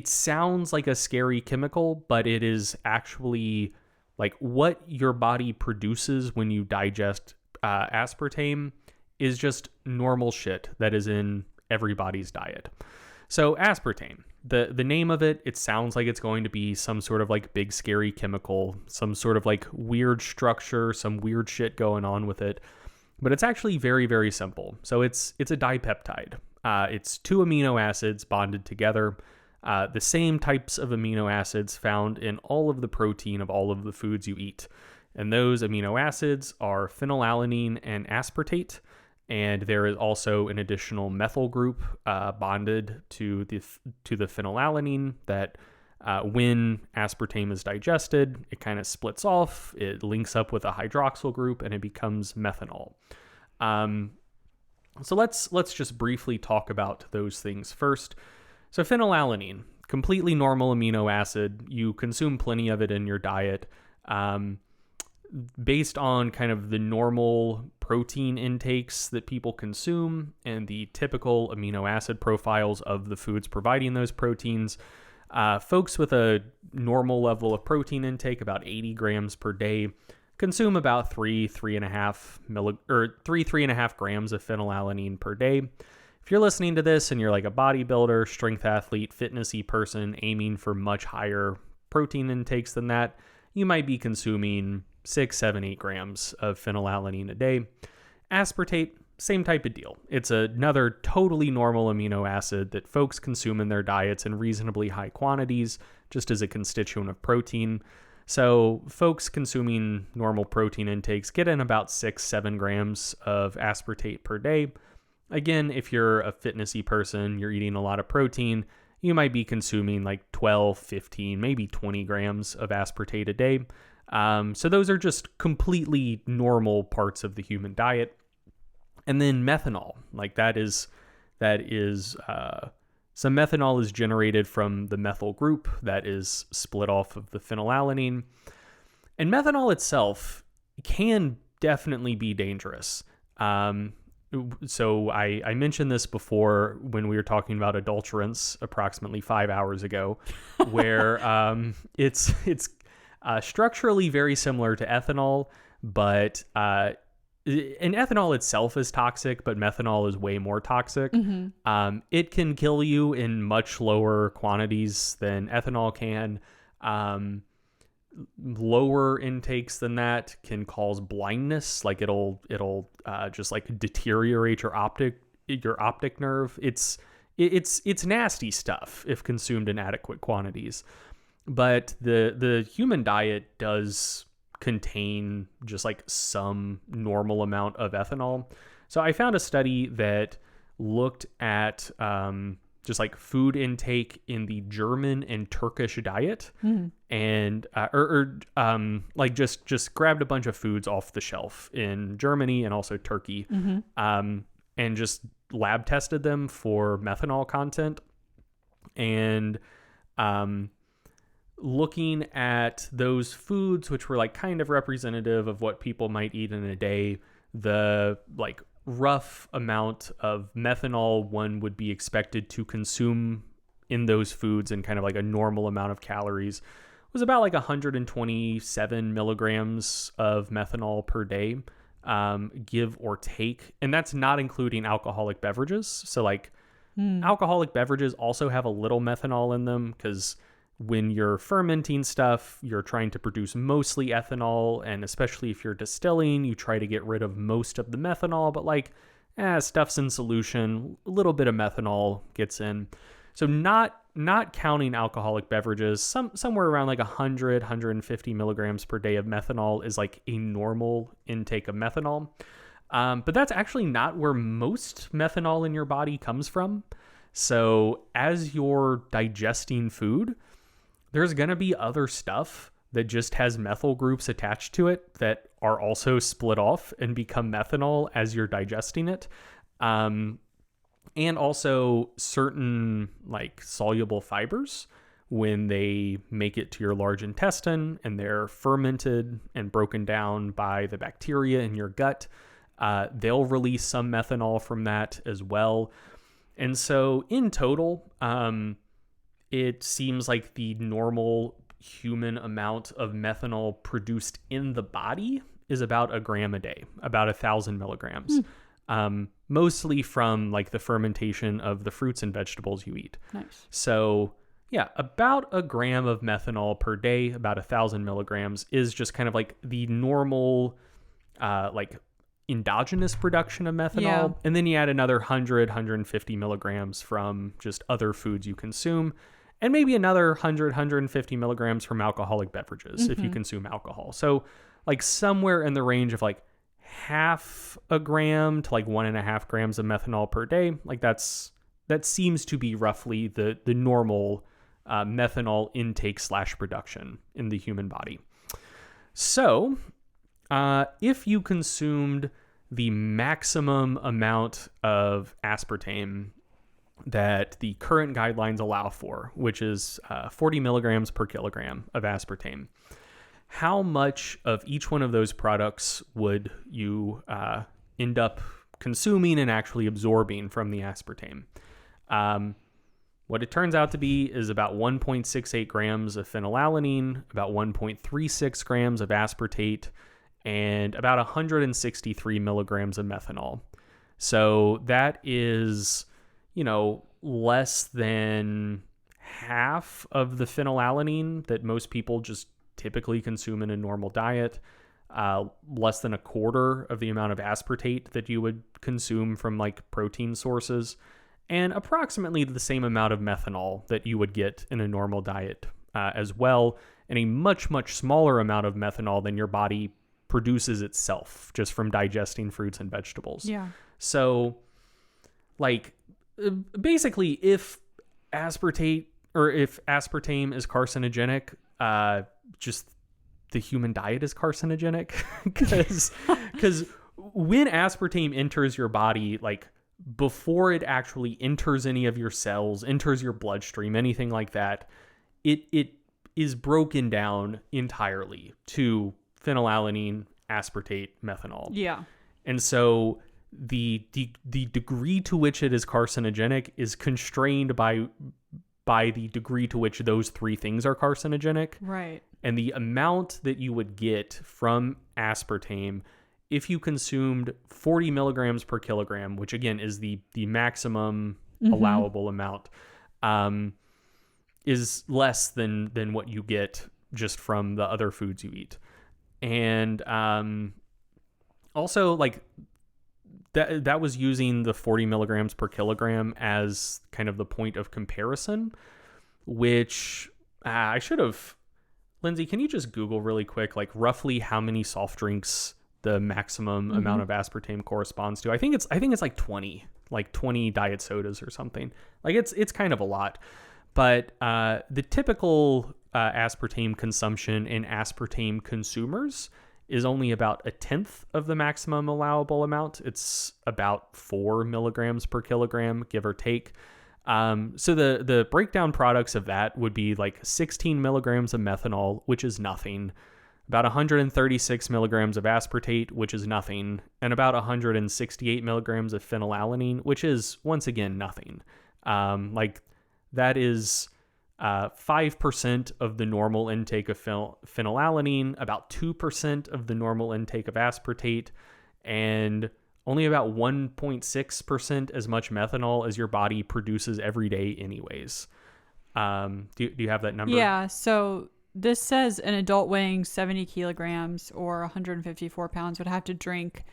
sounds like a scary chemical, but it is actually like what your body produces when you digest aspartame is just normal shit that is in everybody's diet. So aspartame, the name of it, it sounds like it's going to be some sort of like big scary chemical, some sort of like weird structure, some weird shit going on with it. But it's actually very, very simple. So it's a dipeptide. It's 2 amino acids bonded together. The same types of amino acids found in all of the protein of all of the foods you eat. And those amino acids are phenylalanine and aspartate. And there is also an additional methyl group bonded to the phenylalanine that when aspartame is digested, it kind of splits off, it links up with a hydroxyl group, and it becomes methanol. So let's just briefly talk about those things first. So phenylalanine, completely normal amino acid. You consume plenty of it in your diet. Based on kind of the normal protein intakes that people consume and the typical amino acid profiles of the foods providing those proteins, folks with a normal level of protein intake, about 80 grams per day, consume about 3.5 grams of phenylalanine per day. If you're listening to this and you're like a bodybuilder, strength athlete, fitnessy person aiming for much higher protein intakes than that, you might be consuming 6, 7, 8 grams of phenylalanine a day. Aspartate, same type of deal. It's another totally normal amino acid that folks consume in their diets in reasonably high quantities, just as a constituent of protein. So folks consuming normal protein intakes get in about 6, 7 grams of aspartate per day. Again, if you're a fitnessy person, you're eating a lot of protein, you might be consuming like 12, 15, maybe 20 grams of aspartate a day. So those are just completely normal parts of the human diet. And then methanol, like some methanol is generated from the methyl group that is split off of the phenylalanine. And methanol itself can definitely be dangerous. So I mentioned this before when we were talking about adulterants approximately 5 hours ago, where it's structurally very similar to ethanol, but and ethanol itself is toxic, but methanol is way more toxic. Mm-hmm. It can kill you in much lower quantities than ethanol can. Lower intakes than that can cause blindness. Like it'll just like deteriorate your optic nerve. It's nasty stuff if consumed in adequate quantities. But the human diet does contain just like some normal amount of ethanol. So I found a study that looked at just like food intake in the German and Turkish diet, and like just grabbed a bunch of foods off the shelf in Germany and also Turkey, and just lab tested them for methanol content, and looking at those foods, which were like kind of representative of what people might eat in a day, the like rough amount of methanol one would be expected to consume in those foods and kind of like a normal amount of calories was about like 127 milligrams of methanol per day, give or take. And that's not including alcoholic beverages. So like alcoholic beverages also have a little methanol in them because when you're fermenting stuff, you're trying to produce mostly ethanol, and especially if you're distilling, you try to get rid of most of the methanol, but like, stuff's in solution, a little bit of methanol gets in. So not counting alcoholic beverages, somewhere around like 150 milligrams per day of methanol is like a normal intake of methanol. But that's actually not where most methanol in your body comes from. So as you're digesting food, there's going to be other stuff that just has methyl groups attached to it that are also split off and become methanol as you're digesting it. And also certain like soluble fibers, when they make it to your large intestine and they're fermented and broken down by the bacteria in your gut, they'll release some methanol from that as well. And so in total, it seems like the normal human amount of methanol produced in the body is about a gram a day, about 1,000 milligrams, mostly from like the fermentation of the fruits and vegetables you eat. Nice. So yeah, about a gram of methanol per day, about 1,000 milligrams is just kind of like the normal, like endogenous production of methanol. Yeah. And then you add another 150 milligrams from just other foods you consume. And maybe another 150 milligrams from alcoholic beverages if you consume alcohol. So like somewhere in the range of like half a gram to like 1.5 grams of methanol per day. Like that seems to be roughly the normal methanol intake / production in the human body. So if you consumed the maximum amount of aspartame that the current guidelines allow for, which is 40 milligrams per kilogram of aspartame, how much of each one of those products would you end up consuming and actually absorbing from the aspartame? What it turns out to be is about 1.68 grams of phenylalanine, about 1.36 grams of aspartate, and about 163 milligrams of methanol. So that is, less than half of the phenylalanine that most people just typically consume in a normal diet, less than a quarter of the amount of aspartate that you would consume from like protein sources, and approximately the same amount of methanol that you would get in a normal diet as well, and a much, much smaller amount of methanol than your body produces itself just from digesting fruits and vegetables. Yeah. So like basically if aspartame is carcinogenic, just the human diet is carcinogenic because when aspartame enters your body, like before it actually enters any of your cells, enters your bloodstream, anything like that, it is broken down entirely to phenylalanine, aspartate, methanol. Yeah. And so the degree to which it is carcinogenic is constrained by the degree to which those three things are carcinogenic. Right. And the amount that you would get from aspartame if you consumed 40 milligrams per kilogram, which again is the maximum allowable amount, is less than what you get just from the other foods you eat. And also like that was using the 40 milligrams per kilogram as kind of the point of comparison, which I should have. Lyndsey, can you just Google really quick, like roughly how many soft drinks the maximum amount of aspartame corresponds to? I think it's like 20 diet sodas or something. Like it's kind of a lot, but the typical aspartame consumption in aspartame consumers is only about 1/10 of the maximum allowable amount. It's about 4 milligrams per kilogram, give or take. So the breakdown products of that would be like 16 milligrams of methanol, which is nothing, about 136 milligrams of aspartate, which is nothing, and about 168 milligrams of phenylalanine, which is once again nothing. Like that is 5% of the normal intake of phenylalanine, about 2% of the normal intake of aspartate, and only about 1.6% as much methanol as your body produces every day anyways. Do you have that number? Yeah, so this says an adult weighing 70 kilograms or 154 pounds would have to drink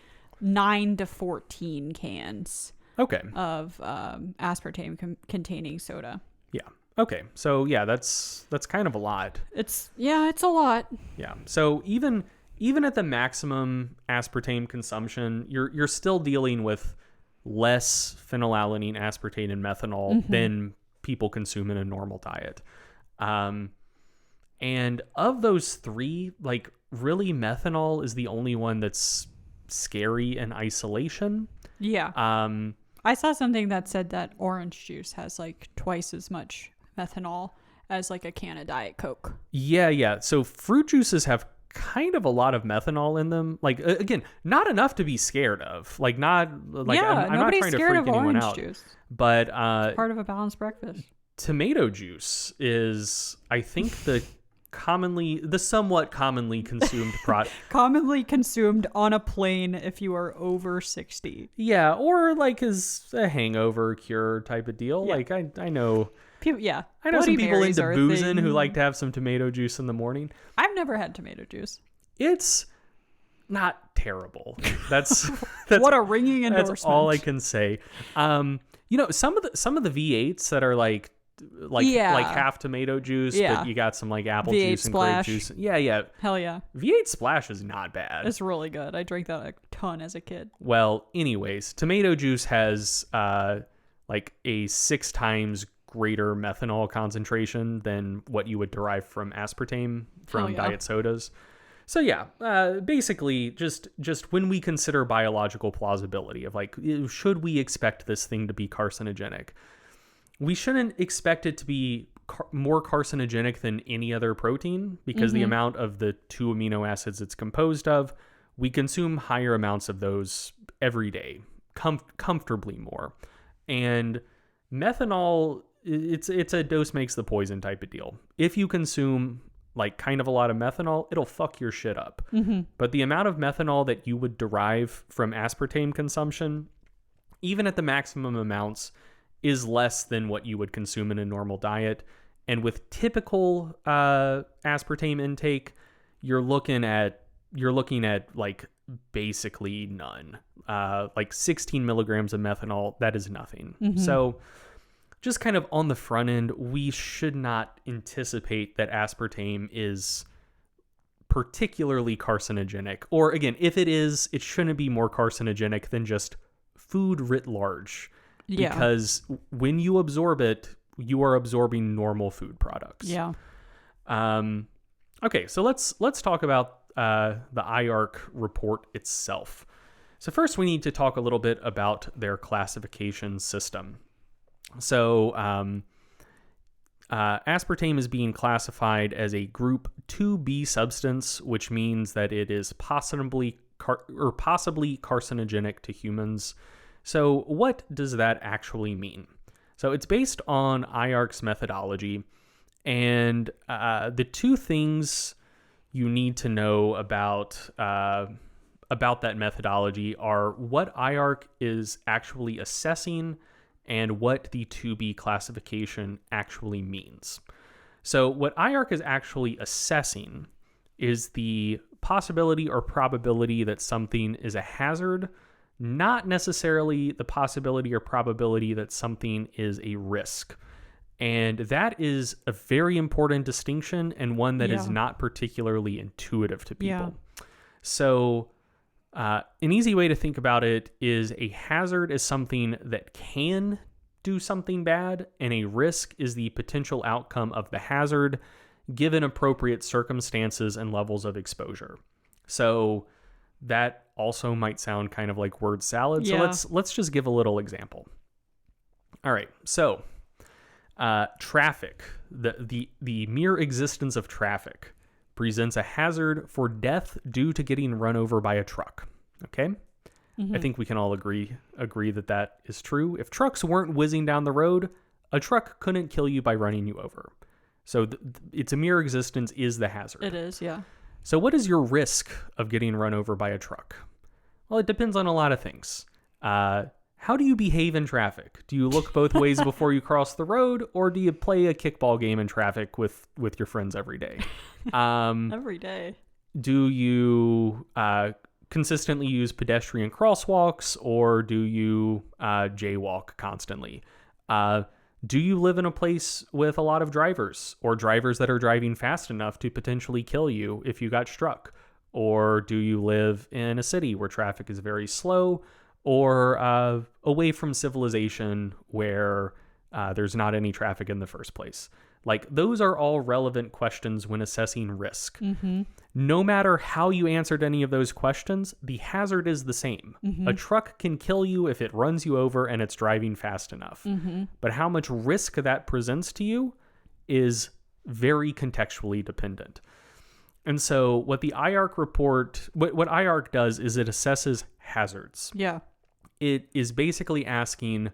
9 to 14 cans of aspartame containing soda. Yeah. Okay. So yeah, that's kind of a lot. It's a lot. Yeah. So even at the maximum aspartame consumption, you're still dealing with less phenylalanine, aspartate, and methanol than people consume in a normal diet. And of those three, like really methanol is the only one that's scary in isolation. Yeah. I saw something that said that orange juice has like twice as much methanol as like a can of Diet Coke. Yeah. So fruit juices have kind of a lot of methanol in them. Like, again, not enough to be scared of. Like, not like I'm not trying to freak anyone out. Juice. But it's part of a balanced breakfast. Tomato juice is, I think, the somewhat commonly consumed product. Commonly consumed on a plane if you are over 60. Yeah, or like as a hangover cure type of deal. Yeah. Like I know people, I know some people into boozing who like to have some tomato juice in the morning. I've never had tomato juice. It's not terrible. That's what a ringing endorsement. That's all I can say. You know, some of the V8s that are like half tomato juice, but you got some like apple V8 juice Splash. And grape juice. Yeah. Hell yeah. V8 Splash is not bad. It's really good. I drank that a ton as a kid. Well, anyways, tomato juice has like a 6 times greater methanol concentration than what you would derive from aspartame from diet sodas. So basically just when we consider biological plausibility of like, should we expect this thing to be carcinogenic? We shouldn't expect it to be more carcinogenic than any other protein because the amount of the 2 amino acids it's composed of, we consume higher amounts of those every day, comfortably more. And methanol, it's a dose makes the poison type of deal. If you consume like kind of a lot of methanol, it'll fuck your shit up. But the amount of methanol that you would derive from aspartame consumption, even at the maximum amounts, is less than what you would consume in a normal diet. And with typical aspartame intake, you're looking at like basically none. Like 16 milligrams of methanol, that is nothing. So just kind of on the front end, we should not anticipate that aspartame is particularly carcinogenic. Or again, if it is, it shouldn't be more carcinogenic than just food writ large. Yeah. Because when you absorb it, you are absorbing normal food products. Yeah. Okay, so let's talk about the IARC report itself. So first we need to talk a little bit about their classification system. So aspartame is being classified as a group 2B substance, which means that it is possibly carcinogenic to humans. So what does that actually mean? So it's based on IARC's methodology, and the two things you need to know about that methodology are what IARC is actually assessing and what the 2B classification actually means. So what IARC is actually assessing is the possibility or probability that something is a hazard, not necessarily the possibility or probability that something is a risk. And that is a very important distinction and one that is not particularly intuitive to people. Yeah. So an easy way to think about it is a hazard is something that can do something bad, and a risk is the potential outcome of the hazard given appropriate circumstances and levels of exposure. So that also might sound kind of like word salad. Yeah. So let's just give a little example. All right. So traffic, the mere existence of traffic presents a hazard for death due to getting run over by a truck. Okay? I think we can all agree that is true. If trucks weren't whizzing down the road, a truck couldn't kill you by running you over. So its mere existence is the hazard. It is, yeah. So what is your risk of getting run over by a truck? Well, it depends on a lot of things. How do you behave in traffic? Do you look both ways before you cross the road, or do you play a kickball game in traffic with your friends every day? Every day. Do you consistently use pedestrian crosswalks, or do you jaywalk constantly? Do you live in a place with a lot of drivers, or drivers that are driving fast enough to potentially kill you if you got struck? Or do you live in a city where traffic is very slow, or away from civilization where there's not any traffic in the first place? Like, those are all relevant questions when assessing risk. No matter how you answered any of those questions, the hazard is the same. A truck can kill you if it runs you over and it's driving fast enough. But how much risk that presents to you is very contextually dependent. And so what the IARC report, what IARC does is it assesses hazards. Yeah. It is basically asking,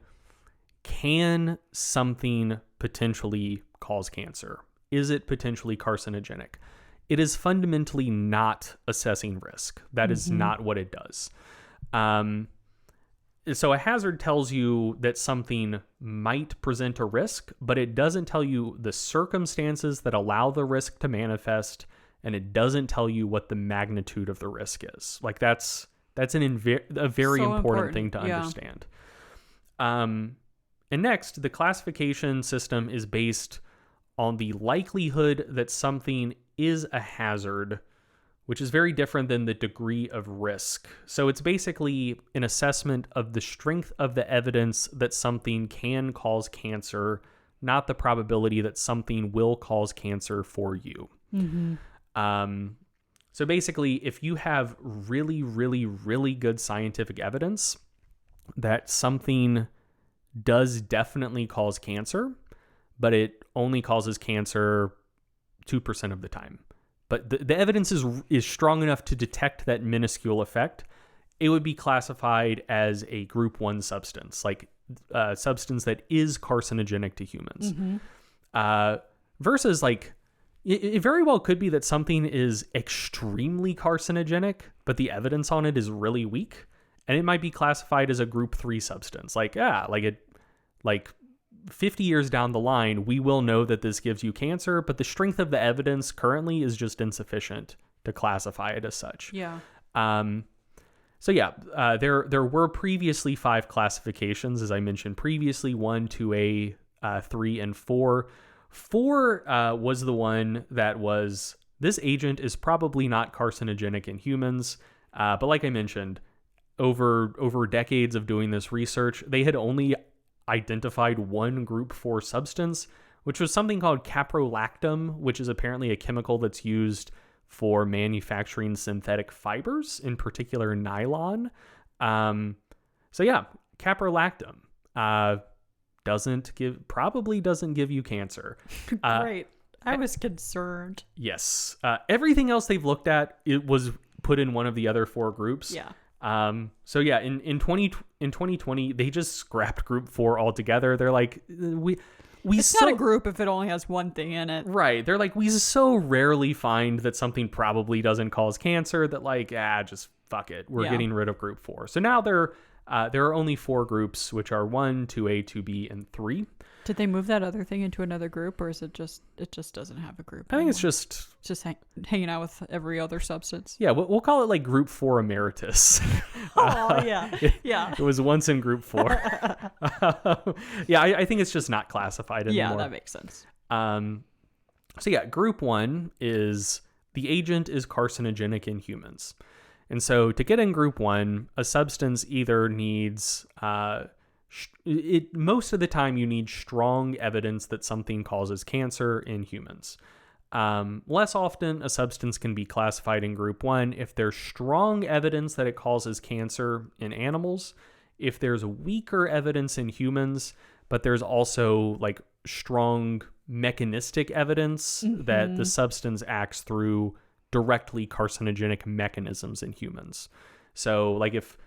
can something potentially cause cancer? Is it potentially carcinogenic? It is fundamentally not assessing risk. That is not what it does. So a hazard tells you that something might present a risk, but it doesn't tell you the circumstances that allow the risk to manifest, and it doesn't tell you what the magnitude of the risk is. Like that's a very So important thing to yeah. understand. And next, the classification system is based on the likelihood that something is a hazard, which is very different than the degree of risk. So it's basically an assessment of the strength of the evidence that something can cause cancer, not the probability that something will cause cancer for you. So basically, if you have really, really, really good scientific evidence that something does definitely cause cancer, but it only causes cancer 2% of the time, but the evidence is strong enough to detect that minuscule effect, it would be classified as a group 1 substance, like a substance that is carcinogenic to humans. Versus like, it very well could be that something is extremely carcinogenic, but the evidence on it is really weak, and it might be classified as a group 3 substance. Like, 50 years down the line, we will know that this gives you cancer, but the strength of the evidence currently is just insufficient to classify it as such. Yeah. There were previously 5 classifications, as I mentioned previously, 1, 2A, 3, and 4. 4 was the one that was, this agent is probably not carcinogenic in humans, but like I mentioned, over decades of doing this research, they had only identified one group 4 substance, which was something called caprolactam, which is apparently a chemical that's used for manufacturing synthetic fibers, in particular nylon. Caprolactam probably doesn't give you cancer. Great. I was concerned. Yes. Everything else they've looked at, it was put in one of the other 4 groups. Yeah. In 2020, they just scrapped group 4 altogether. They're like, it's not a group if it only has one thing in it. Right. They're like, we so rarely find that something probably doesn't cause cancer that like, just fuck it. We're getting rid of group 4. So now there are only 4 groups, which are 1, 2A, 2B, and 3. Did they move that other thing into another group, or is it just doesn't have a group I think anymore? it's just hanging out with every other substance. Yeah, we'll call it like group 4 emeritus. Oh, yeah. Yeah. It was once in group 4. I think it's just not classified anymore. Yeah, that makes sense. Group 1 is the agent is carcinogenic in humans. And so to get in group 1, a substance either needs, most of the time you need strong evidence that something causes cancer in humans. Less often, a substance can be classified in group 1 if there's strong evidence that it causes cancer in animals, if there's weaker evidence in humans, but there's also like strong mechanistic evidence that the substance acts through directly carcinogenic mechanisms in humans. So like if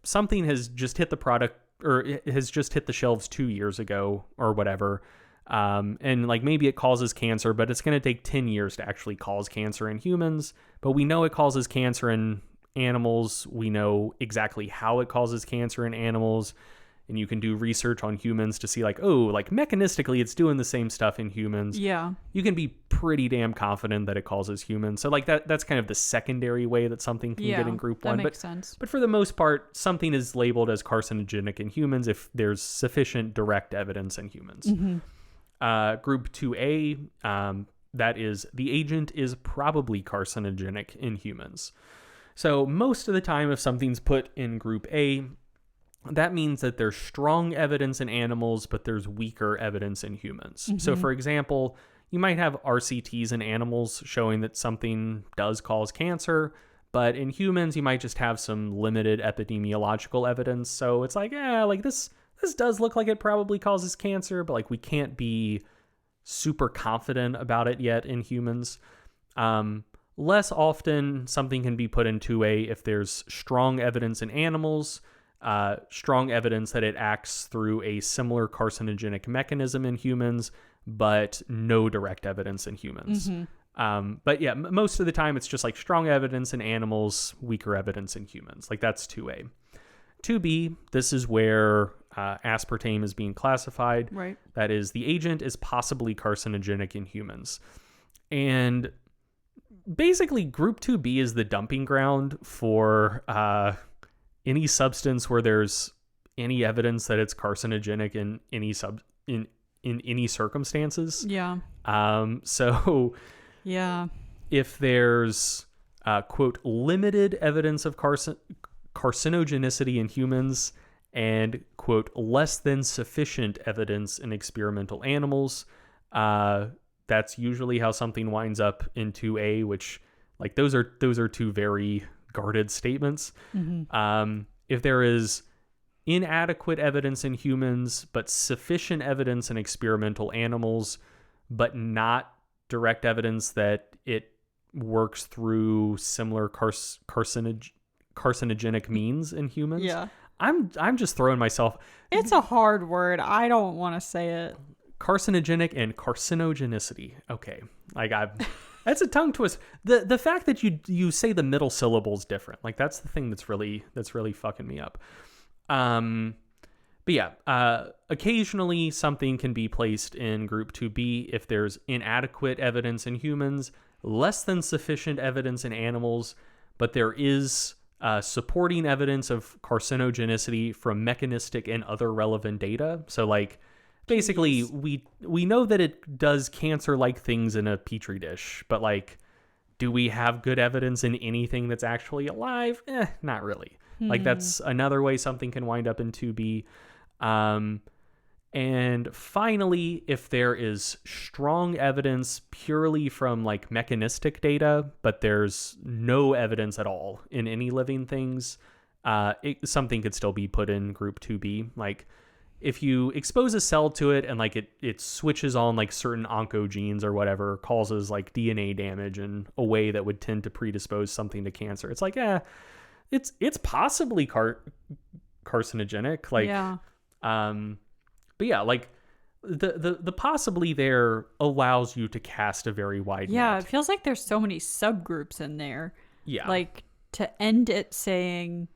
something has just hit the product or it has just hit the shelves 2 years ago or whatever, and like maybe it causes cancer, but it's going to take 10 years to actually cause cancer in humans, but we know it causes cancer in animals. We know exactly how it causes cancer in animals. And you can do research on humans to see like, mechanistically it's doing the same stuff in humans. Yeah. You can be pretty damn confident that it causes humans. So like that's kind of the secondary way that something can get in group 1. That makes sense. But for the most part, something is labeled as carcinogenic in humans if there's sufficient direct evidence in humans. Group 2A, that is the agent is probably carcinogenic in humans. So most of the time if something's put in group A, that means that there's strong evidence in animals, but there's weaker evidence in humans. So for example, you might have RCTs in animals showing that something does cause cancer, but in humans, you might just have some limited epidemiological evidence. So it's like, this does look like it probably causes cancer, but like we can't be super confident about it yet in humans. Less often, something can be put in 2A if there's strong evidence in animals, strong evidence that it acts through a similar carcinogenic mechanism in humans, but no direct evidence in humans. But yeah, most of the time it's just like strong evidence in animals, weaker evidence in humans. Like that's 2A. 2B, this is where aspartame is being classified. Right. That is, the agent is possibly carcinogenic in humans. And basically, Group 2B is the dumping ground for any substance where there's any evidence that it's carcinogenic in any in any circumstances. Yeah. So yeah, if there's quote limited evidence of carcinogenicity in humans and quote less than sufficient evidence in experimental animals, that's usually how something winds up in 2A, which like those are two very guarded statements. If there is inadequate evidence in humans, but sufficient evidence in experimental animals, but not direct evidence that it works through similar carcinogenic means in humans. Yeah. I'm just throwing myself. It's a hard word. I don't want to say it. Carcinogenic and carcinogenicity. Okay. Like that's a tongue twist. The fact that you say the middle syllables different. Like that's the thing that's really fucking me up. But yeah, occasionally something can be placed in Group 2B if there's inadequate evidence in humans, less than sufficient evidence in animals, but there is supporting evidence of carcinogenicity from mechanistic and other relevant data. So like basically we know that it does cancer-like things in a petri dish, but like do we have good evidence in anything that's actually alive? Not really. Like that's another way something can wind up in 2B. And finally, if there is strong evidence purely from like mechanistic data, but there's no evidence at all in any living things, something could still be put in Group 2B. Like if you expose a cell to it and like it switches on like certain oncogenes or whatever, causes like DNA damage in a way that would tend to predispose something to cancer. It's like, it's possibly carcinogenic. Like, yeah. But yeah, like the possibly there allows you to cast a very wide net. It feels like there's so many subgroups in there. Yeah. Like to end it saying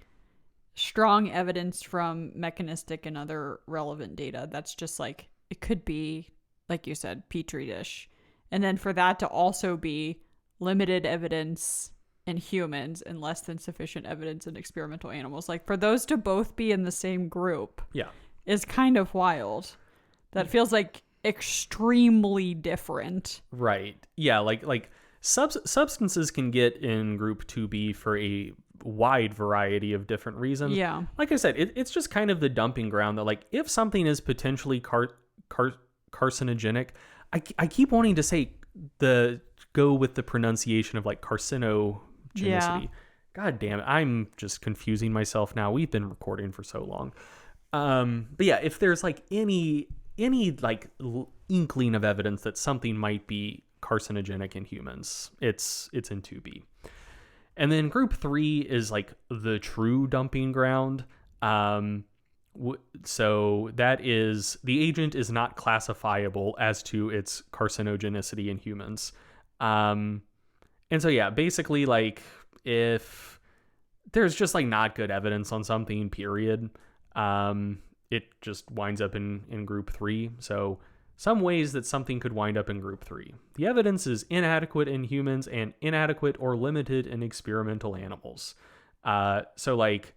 strong evidence from mechanistic and other relevant data, that's just like, it could be, like you said, petri dish. And then for that to also be limited evidence in humans and less than sufficient evidence in experimental animals. Like for those to both be in the same group. Yeah. Is kind of wild. That feels like extremely different. Right. Yeah, like substances can get in Group 2B for a wide variety of different reasons. Yeah. Like I said, it's just kind of the dumping ground that like if something is potentially carcinogenic, I keep wanting to say go with the pronunciation of like carcinogenicity. Yeah. God damn it. I'm just confusing myself now. We've been recording for so long. But yeah, if there's like any like inkling of evidence that something might be carcinogenic in humans, it's in 2B. And then Group 3 is like the true dumping ground. So that is the agent is not classifiable as to its carcinogenicity in humans. And so yeah, basically like if there's just like not good evidence on something, period, it just winds up in Group 3. So some ways that something could wind up in Group 3. The evidence is inadequate in humans and inadequate or limited in experimental animals. So like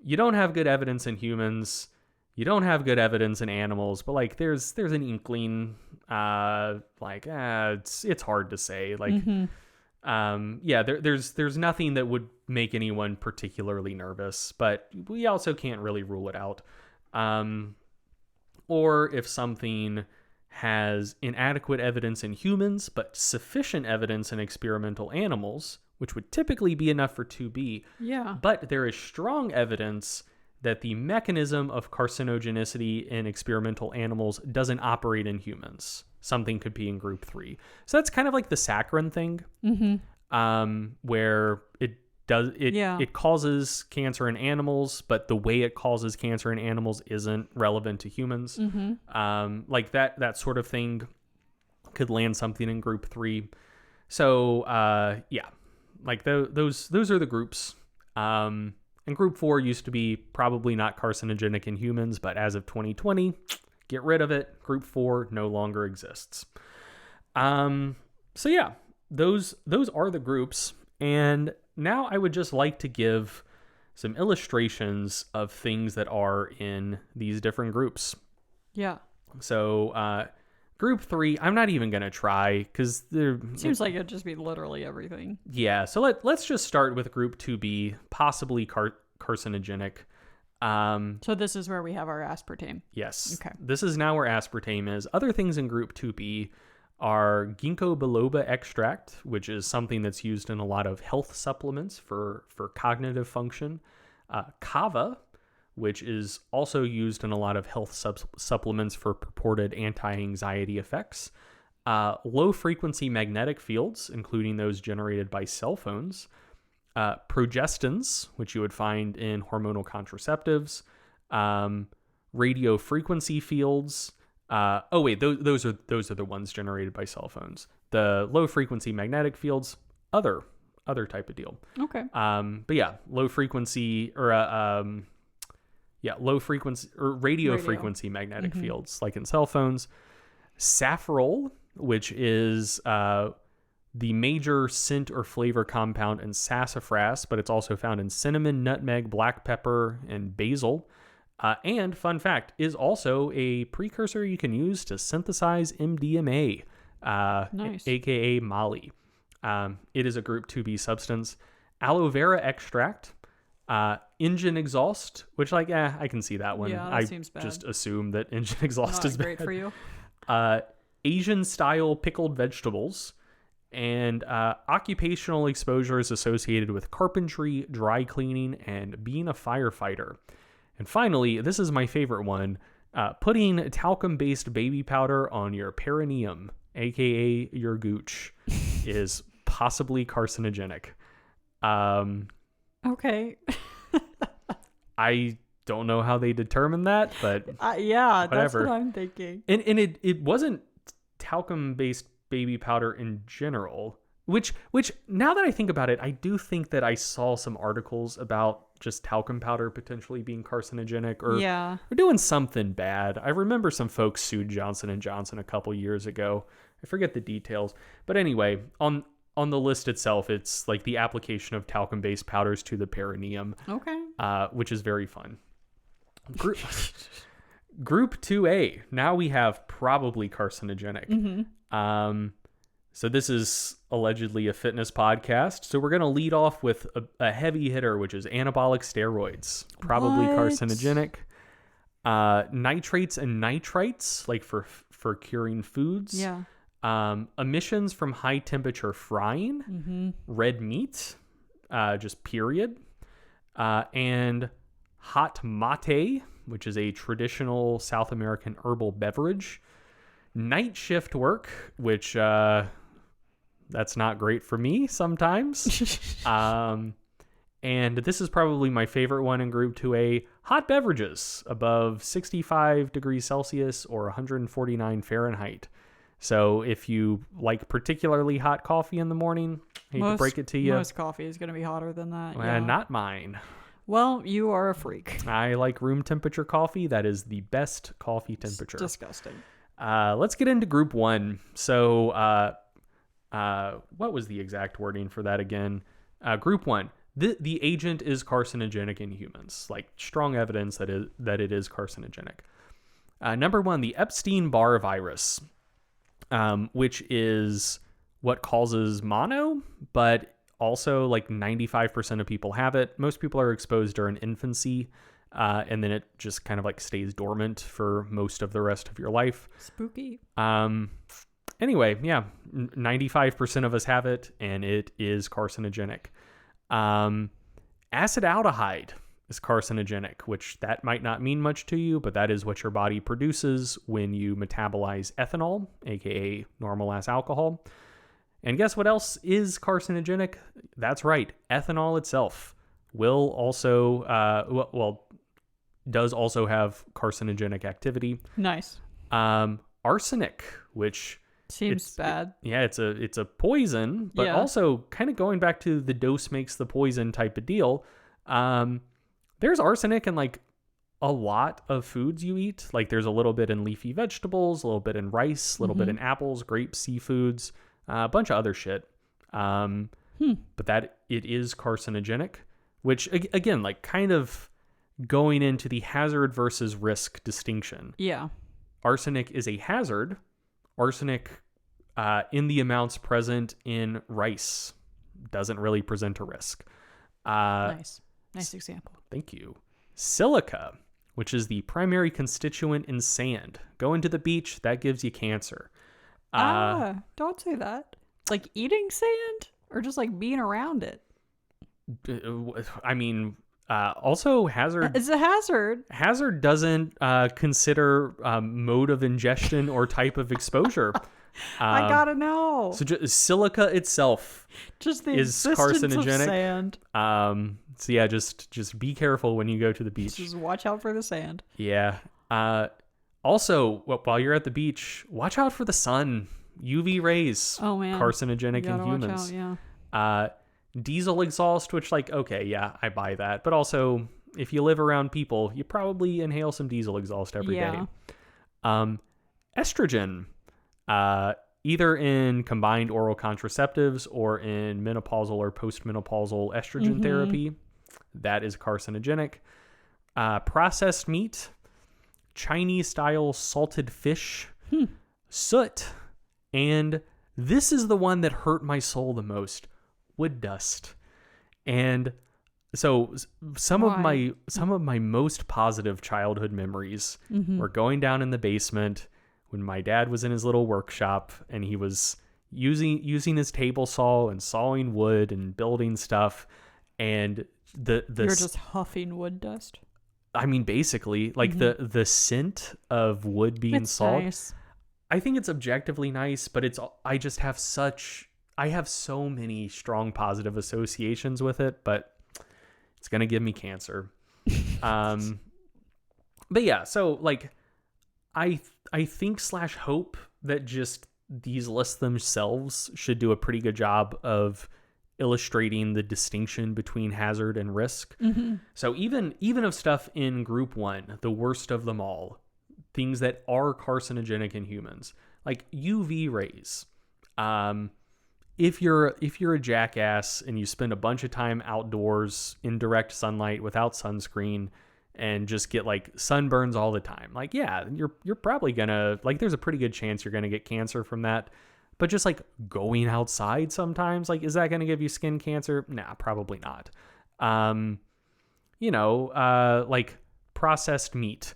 you don't have good evidence in humans, you don't have good evidence in animals, but like there's an inkling, it's hard to say. Like, there's nothing that would make anyone particularly nervous, but we also can't really rule it out. Or if something has inadequate evidence in humans, but sufficient evidence in experimental animals, which would typically be enough for 2B. Yeah. But there is strong evidence that the mechanism of carcinogenicity in experimental animals doesn't operate in humans. something could be in group 3. So that's kind of like the saccharin thing, where it causes cancer in animals, but the way it causes cancer in animals isn't relevant to humans. Like that sort of thing could land something in group 3. So like those are the groups. And group 4 used to be probably not carcinogenic in humans, but as of 2020, get rid of it. Group 4 no longer exists. So yeah, those are the groups. And now I would just like to give some illustrations of things that are in these different groups. Yeah. So group 3, I'm not even going to try because there seems like it'd just be literally everything. Yeah. So let's just start with group 2B, possibly carcinogenic. So this is where we have our aspartame. Yes. Okay. This is now where aspartame is. Other things in group 2B are ginkgo biloba extract, which is something that's used in a lot of health supplements for cognitive function. Kava, which is also used in a lot of health supplements for purported anti-anxiety effects. Low-frequency magnetic fields, including those generated by cell phones. Progestins, which you would find in hormonal contraceptives. Radio frequency fields. Those are the ones generated by cell phones. The low-frequency magnetic fields, other type of deal. Okay. But yeah, low frequency or radio frequency magnetic fields, like in cell phones. Safrole, which is the major scent or flavor compound in sassafras, but it's also found in cinnamon, nutmeg, black pepper, and basil. And fun fact, is also a precursor you can use to synthesize MDMA, nice. aka Molly. It is a group 2B substance. Aloe vera extract. Engine exhaust, which I can see that one. Yeah, that seems bad. Just assume that engine exhaust is great bad. for you. Asian style pickled vegetables, and occupational exposures associated with carpentry, dry cleaning, and being a firefighter. And finally, this is my favorite one, putting talcum-based baby powder on your perineum, aka your gooch, is possibly carcinogenic. Okay. I don't know how they determined that, but yeah, whatever. That's what I'm thinking. And it wasn't talcum-based baby powder in general, which now that I think about it, I do think that I saw some articles about just talcum powder potentially being carcinogenic or doing something bad. I remember some folks sued Johnson & Johnson a couple years ago. I forget the details. But anyway, on the list itself, it's like the application of talcum-based powders to the perineum. Okay. Which is very fun. Group 2A. Now we have probably carcinogenic. So this is allegedly a fitness podcast. So we're going to lead off with a heavy hitter, which is anabolic steroids. Probably carcinogenic. Nitrates and nitrites, like for curing foods. Yeah. Emissions from high temperature frying. Red meat, just period. And hot mate, which is a traditional South American herbal beverage. Night shift work, which that's not great for me sometimes. And this is probably my favorite one in group 2A, hot beverages above 65 degrees Celsius or 149 Fahrenheit. So if you like particularly hot coffee in the morning, hate to break it to you. Most coffee is going to be hotter than that. Not mine. Well, you are a freak. I like room temperature coffee. That is the best coffee temperature. It's disgusting. Let's get into group 1. So what was the exact wording for that again? Group 1. The agent is carcinogenic in humans. Like strong evidence that it is carcinogenic. Number 1, the Epstein-Barr virus. Which is what causes mono, but also like 95% of people have it. Most people are exposed during infancy, and then it just kind of like stays dormant for most of the rest of your life. Spooky. Anyway, 95% of us have it, and it is carcinogenic. Acetaldehyde is carcinogenic, which that might not mean much to you, but that is what your body produces when you metabolize ethanol, aka normal ass alcohol. And guess what else is carcinogenic? That's right, ethanol itself will also, does also have carcinogenic activity. Nice. Arsenic, which seems bad. It's a poison, but also kind of going back to the dose makes the poison type of deal. There's arsenic in like a lot of foods you eat. Like there's a little bit in leafy vegetables, a little bit in rice, a little bit in apples, grapes, seafoods, a bunch of other shit. But that it is carcinogenic, which again, like kind of going into the hazard versus risk distinction. Yeah. Arsenic is a hazard. Arsenic in the amounts present in rice doesn't really present a risk. Nice example. Thank you. Silica, which is the primary constituent in sand. Going to the beach, that gives you cancer. Don't say that. Like eating sand or just like being around it? I mean, also hazard. It's a hazard. Hazard doesn't consider mode of ingestion or type of exposure. I gotta know. So silica itself just the is carcinogenic. Of sand. So yeah, just be careful when you go to the beach. Just watch out for the sand. Yeah. Also, while you're at the beach, watch out for the sun. UV rays. Oh man. Carcinogenic in humans. Watch out, Diesel exhaust, which like, okay, yeah, I buy that. But also, if you live around people, you probably inhale some diesel exhaust every day. Estrogen, either in combined oral contraceptives or in menopausal or postmenopausal estrogen therapy, that is carcinogenic. Processed meat, Chinese-style salted fish, soot, and this is the one that hurt my soul the most. Wood dust. And so some of my most positive childhood memories were going down in the basement when my dad was in his little workshop and he was using his table saw and sawing wood and building stuff, and you're just huffing wood dust. I mean, basically, like the scent of wood being sawed. Nice. I think it's objectively nice, but I have so many strong positive associations with it, but it's going to give me cancer. But yeah, so like I think / hope that just these lists themselves should do a pretty good job of illustrating the distinction between hazard and risk. So even of stuff in group 1, the worst of them all, things that are carcinogenic in humans, like UV rays. If you're a jackass and you spend a bunch of time outdoors in direct sunlight without sunscreen and just get like sunburns all the time, like, yeah, you're probably gonna, like, there's a pretty good chance you're gonna get cancer from that. But just like going outside sometimes, like, is that gonna give you skin cancer? Nah, probably not. Like processed meat.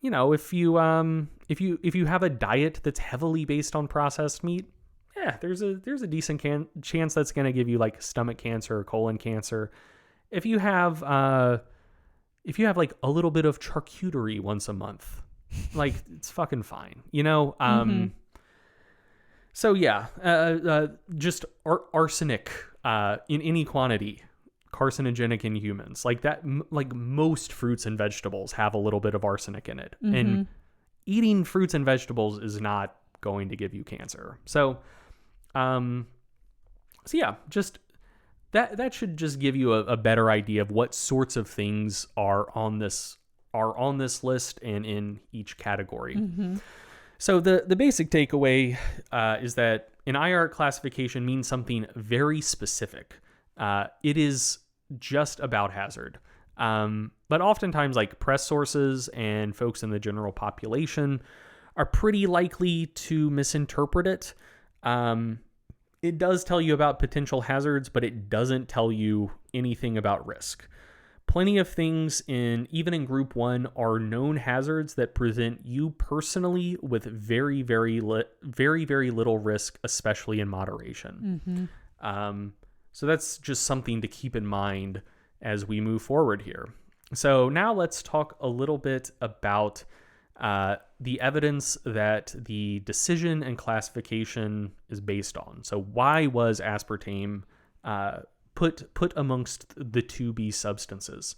You know, if you have a diet that's heavily based on processed meat, yeah, there's a decent chance that's going to give you like stomach cancer or colon cancer. If you have like a little bit of charcuterie once a month, like, it's fucking fine, you know? So yeah, just arsenic in any quantity, carcinogenic in humans. Like that, like most fruits and vegetables have a little bit of arsenic in it. And eating fruits and vegetables is not going to give you cancer. So yeah, just that should just give you a better idea of what sorts of things are on this list and in each category. So the basic takeaway is that an IR classification means something very specific. It is just about hazard. But oftentimes, like, press sources and folks in the general population are pretty likely to misinterpret it. It does tell you about potential hazards, but it doesn't tell you anything about risk. Plenty of things even in group 1 are known hazards that present you personally with very, very little risk, especially in moderation. So that's just something to keep in mind as we move forward here. So now let's talk a little bit about the evidence that the decision and classification is based on. So why was aspartame put amongst the 2B substances?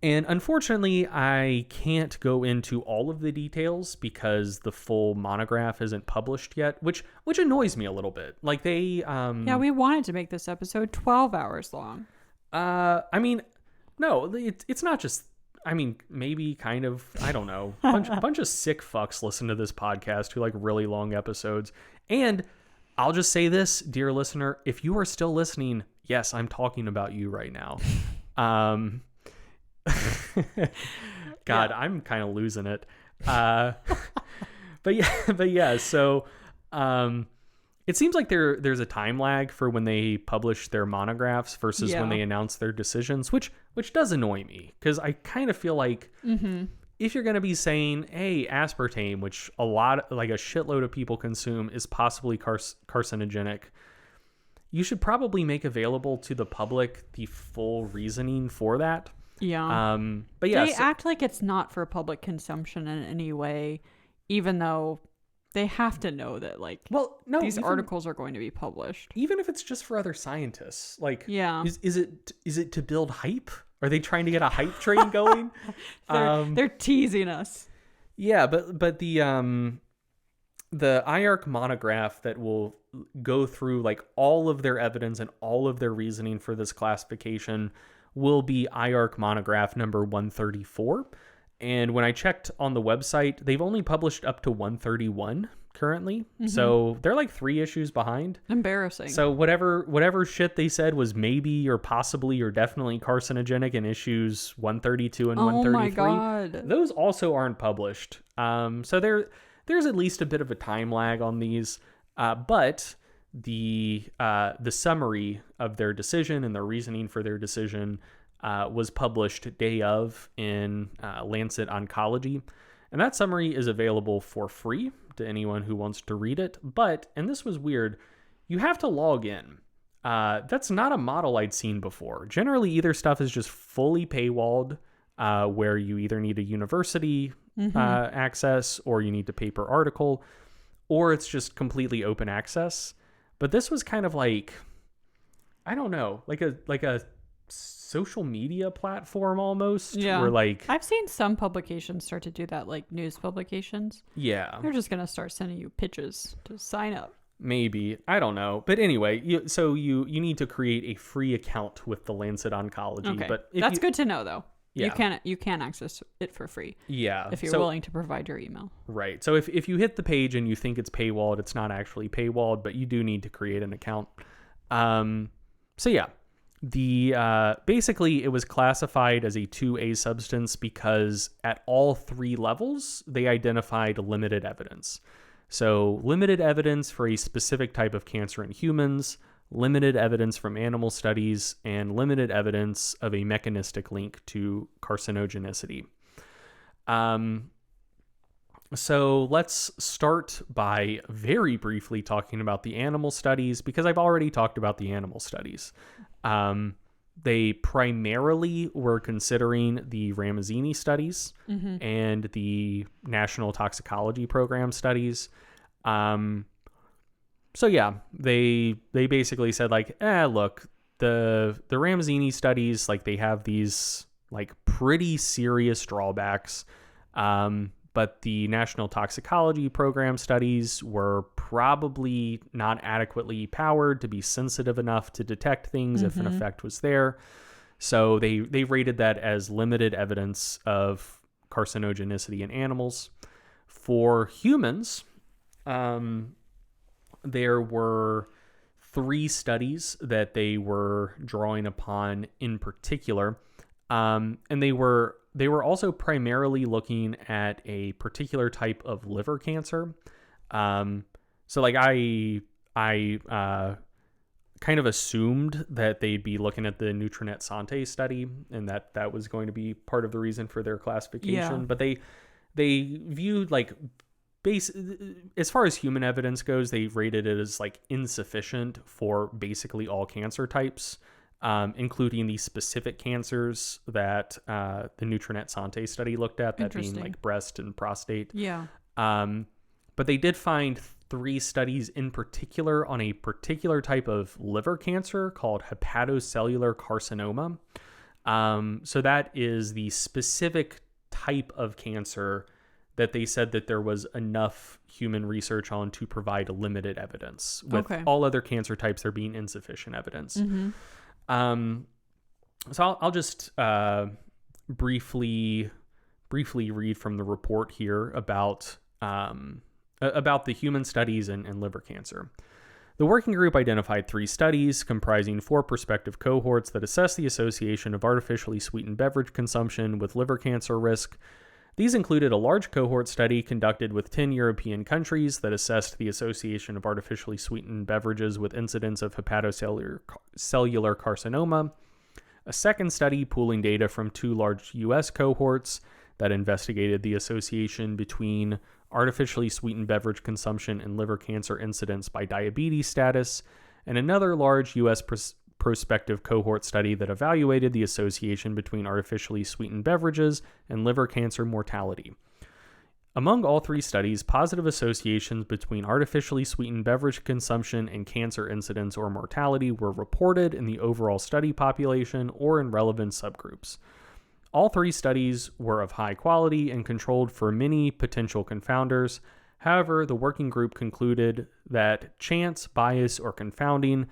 And unfortunately, I can't go into all of the details because the full monograph isn't published yet, which annoys me a little bit. Like they Yeah, we wanted to make this episode 12 hours long. I mean, no, it's not just, I mean, maybe kind of, I don't know. Bunch of sick fucks listen to this podcast who like really long episodes. And I'll just say this, dear listener, if you are still listening, yes, I'm talking about you right now. God, yeah. I'm kind of losing it. But yeah, so it seems like there's a time lag for when they publish their monographs versus when they announce their decisions, which does annoy me because I kind of feel like if you're going to be saying, hey, aspartame, which a shitload of people consume, is possibly carcinogenic, you should probably make available to the public the full reasoning for that. Yeah. But yeah, they act like it's not for public consumption in any way, even though they have to know that these articles are going to be published. Even if it's just for other scientists. Like, yeah. Is it to build hype? Are they trying to get a hype train going? They're teasing us. Yeah, but the IARC monograph that will go through like all of their evidence and all of their reasoning for this classification will be IARC monograph number 134. And when I checked on the website, they've only published up to 131 currently. Mm-hmm. So they're like 3 issues behind. Embarrassing. So whatever shit they said was maybe or possibly or definitely carcinogenic in issues 132 and 133. Oh my God. Those also aren't published. So there's at least a bit of a time lag on these. But the summary of their decision and their reasoning for their decision was published day of in Lancet Oncology. And that summary is available for free to anyone who wants to read it. But, and this was weird, you have to log in. That's not a model I'd seen before. Generally, either stuff is just fully paywalled, where you either need a university access or you need to pay per article, or it's just completely open access. But this was kind of like, I don't know, like a social media platform almost. Yeah. Where like I've seen some publications start to do that, like news publications. Yeah. They're just gonna start sending you pitches to sign up. Maybe. I don't know. But anyway, you need to create a free account with the Lancet Oncology. Okay. But that's good to know though. Yeah. You can access it for free. Yeah. If you're willing to provide your email. Right. So if you hit the page and you think it's paywalled, it's not actually paywalled, but you do need to create an account. So yeah. Basically it was classified as a 2A substance because at all 3 levels they identified limited evidence. So limited evidence for a specific type of cancer in humans, limited evidence from animal studies, and limited evidence of a mechanistic link to carcinogenicity. So let's start by very briefly talking about the animal studies, because I've already talked about the animal studies. They primarily were considering the Ramazzini studies and the National Toxicology Program studies. So yeah, they basically said like, look, the Ramazzini studies, like they have these like pretty serious drawbacks. But the National Toxicology Program studies were probably not adequately powered to be sensitive enough to detect things if an effect was there. So they rated that as limited evidence of carcinogenicity in animals. For humans, there were 3 studies that they were drawing upon in particular. And they were also primarily looking at a particular type of liver cancer. So like I kind of assumed that they'd be looking at the Nutrinet Santé study and that was going to be part of the reason for their classification. Yeah. But they viewed like as far as human evidence goes, they rated it as like insufficient for basically all cancer types. including the specific cancers that the Nutrinet Santé study looked at, that being like breast and prostate. Yeah. But they did find 3 studies in particular on a particular type of liver cancer called hepatocellular carcinoma. So that is the specific type of cancer that they said that there was enough human research on to provide limited evidence. With all other cancer types, there being insufficient evidence. So I'll just briefly read from the report here about the human studies and liver cancer. The working group identified 3 studies comprising 4 prospective cohorts that assess the association of artificially sweetened beverage consumption with liver cancer risk. These included a large cohort study conducted with 10 European countries that assessed the association of artificially sweetened beverages with incidence of hepatocellular carcinoma, a second study pooling data from 2 large U.S. cohorts that investigated the association between artificially sweetened beverage consumption and liver cancer incidence by diabetes status, and another large U.S. prospective cohort study that evaluated the association between artificially sweetened beverages and liver cancer mortality. Among all 3 studies, positive associations between artificially sweetened beverage consumption and cancer incidence or mortality were reported in the overall study population or in relevant subgroups. All 3 studies were of high quality and controlled for many potential confounders. However, the working group concluded that chance, bias, or confounding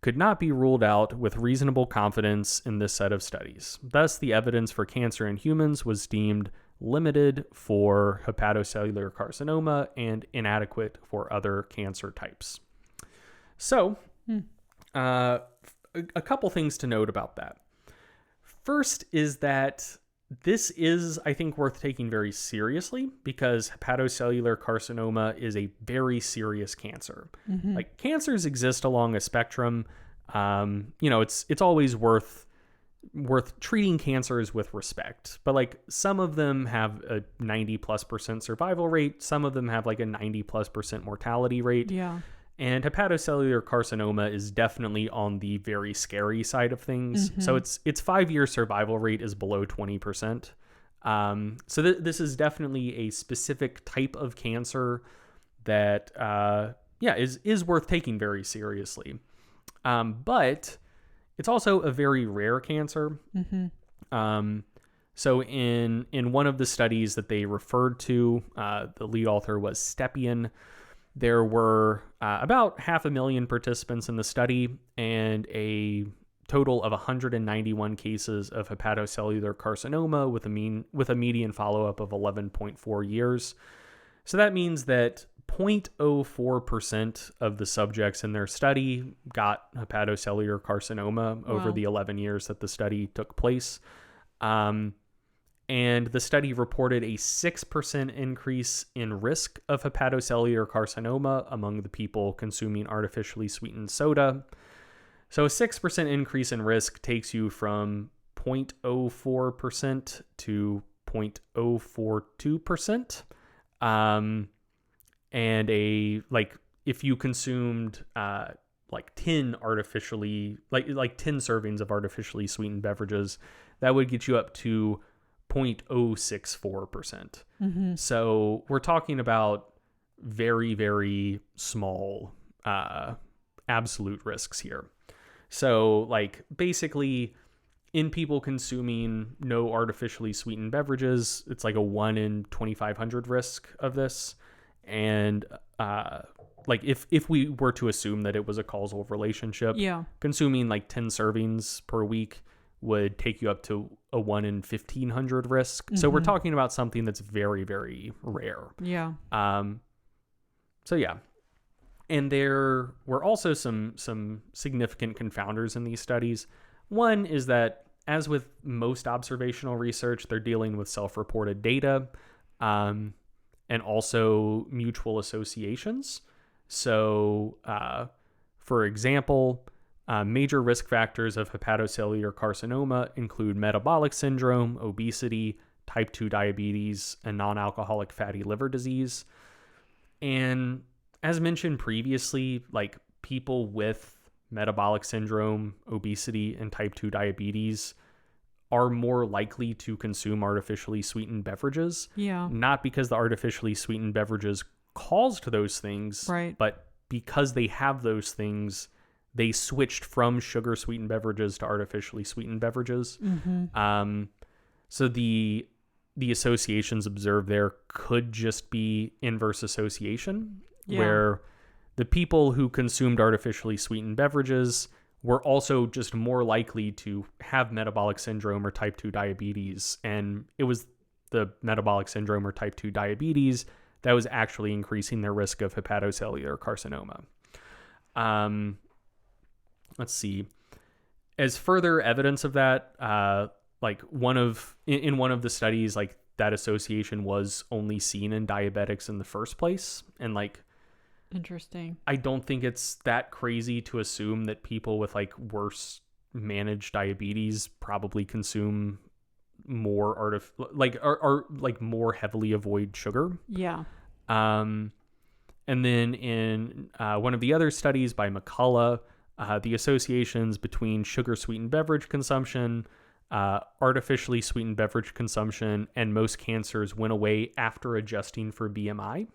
could not be ruled out with reasonable confidence in this set of studies. Thus, the evidence for cancer in humans was deemed limited for hepatocellular carcinoma and inadequate for other cancer types. So, a couple things to note about that. First is that this is, I think, worth taking very seriously because hepatocellular carcinoma is a very serious cancer. Like, cancers exist along a spectrum. It's always worth treating cancers with respect. But like, some of them have a 90+% survival rate. Some of them have like a 90+% mortality rate. Yeah. And hepatocellular carcinoma is definitely on the very scary side of things. So its 5-year survival rate is below 20%. So this is definitely a specific type of cancer that is worth taking very seriously. But it's also a very rare cancer. So in one of the studies that they referred to, the lead author was Stepien. There were about 500,000 participants in the study and a total of 191 cases of hepatocellular carcinoma with a median follow-up of 11.4 years. So that means that 0.04% of the subjects in their study got hepatocellular carcinoma over the 11 years that the study took place. And the study reported a 6% increase in risk of hepatocellular carcinoma among the people consuming artificially sweetened soda. So a 6% increase in risk takes you from 0.04% to 0.042%. And if you consumed 10 artificially, like 10 servings of artificially sweetened beverages, that would get you up to 0.064%. So we're talking about very, very small absolute risks here. So like, basically, in people consuming no artificially sweetened beverages, it's like a 1 in 2,500 risk of this. And if we were to assume that it was a causal relationship, consuming like 10 servings per week would take you up to a 1 in 1,500 risk. So we're talking about something that's very, very rare. And there were also some significant confounders in these studies. One is that, as with most observational research, they're dealing with self-reported data and also mutual associations. So, for example, major risk factors of hepatocellular carcinoma include metabolic syndrome, obesity, type 2 diabetes, and non-alcoholic fatty liver disease. And as mentioned previously, like, people with metabolic syndrome, obesity, and type 2 diabetes are more likely to consume artificially sweetened beverages. Yeah. Not because the artificially sweetened beverages caused those things, Right. but because they have those things, they switched from sugar sweetened beverages to artificially sweetened beverages. So the associations observed there could just be inverse association, where the people who consumed artificially sweetened beverages were also just more likely to have metabolic syndrome or type 2 diabetes. And it was the metabolic syndrome or type 2 diabetes that was actually increasing their risk of hepatocellular carcinoma. Let's see. As further evidence of that, like in one of the studies, like that association was only seen in diabetics in the first place. And like, Interesting. I don't think it's that crazy to assume that people with like worse managed diabetes probably consume more are like more heavily avoid sugar. Yeah. And then in one of the other studies by McCullough, the associations between sugar sweetened beverage consumption, artificially sweetened beverage consumption, and most cancers went away after adjusting for BMI.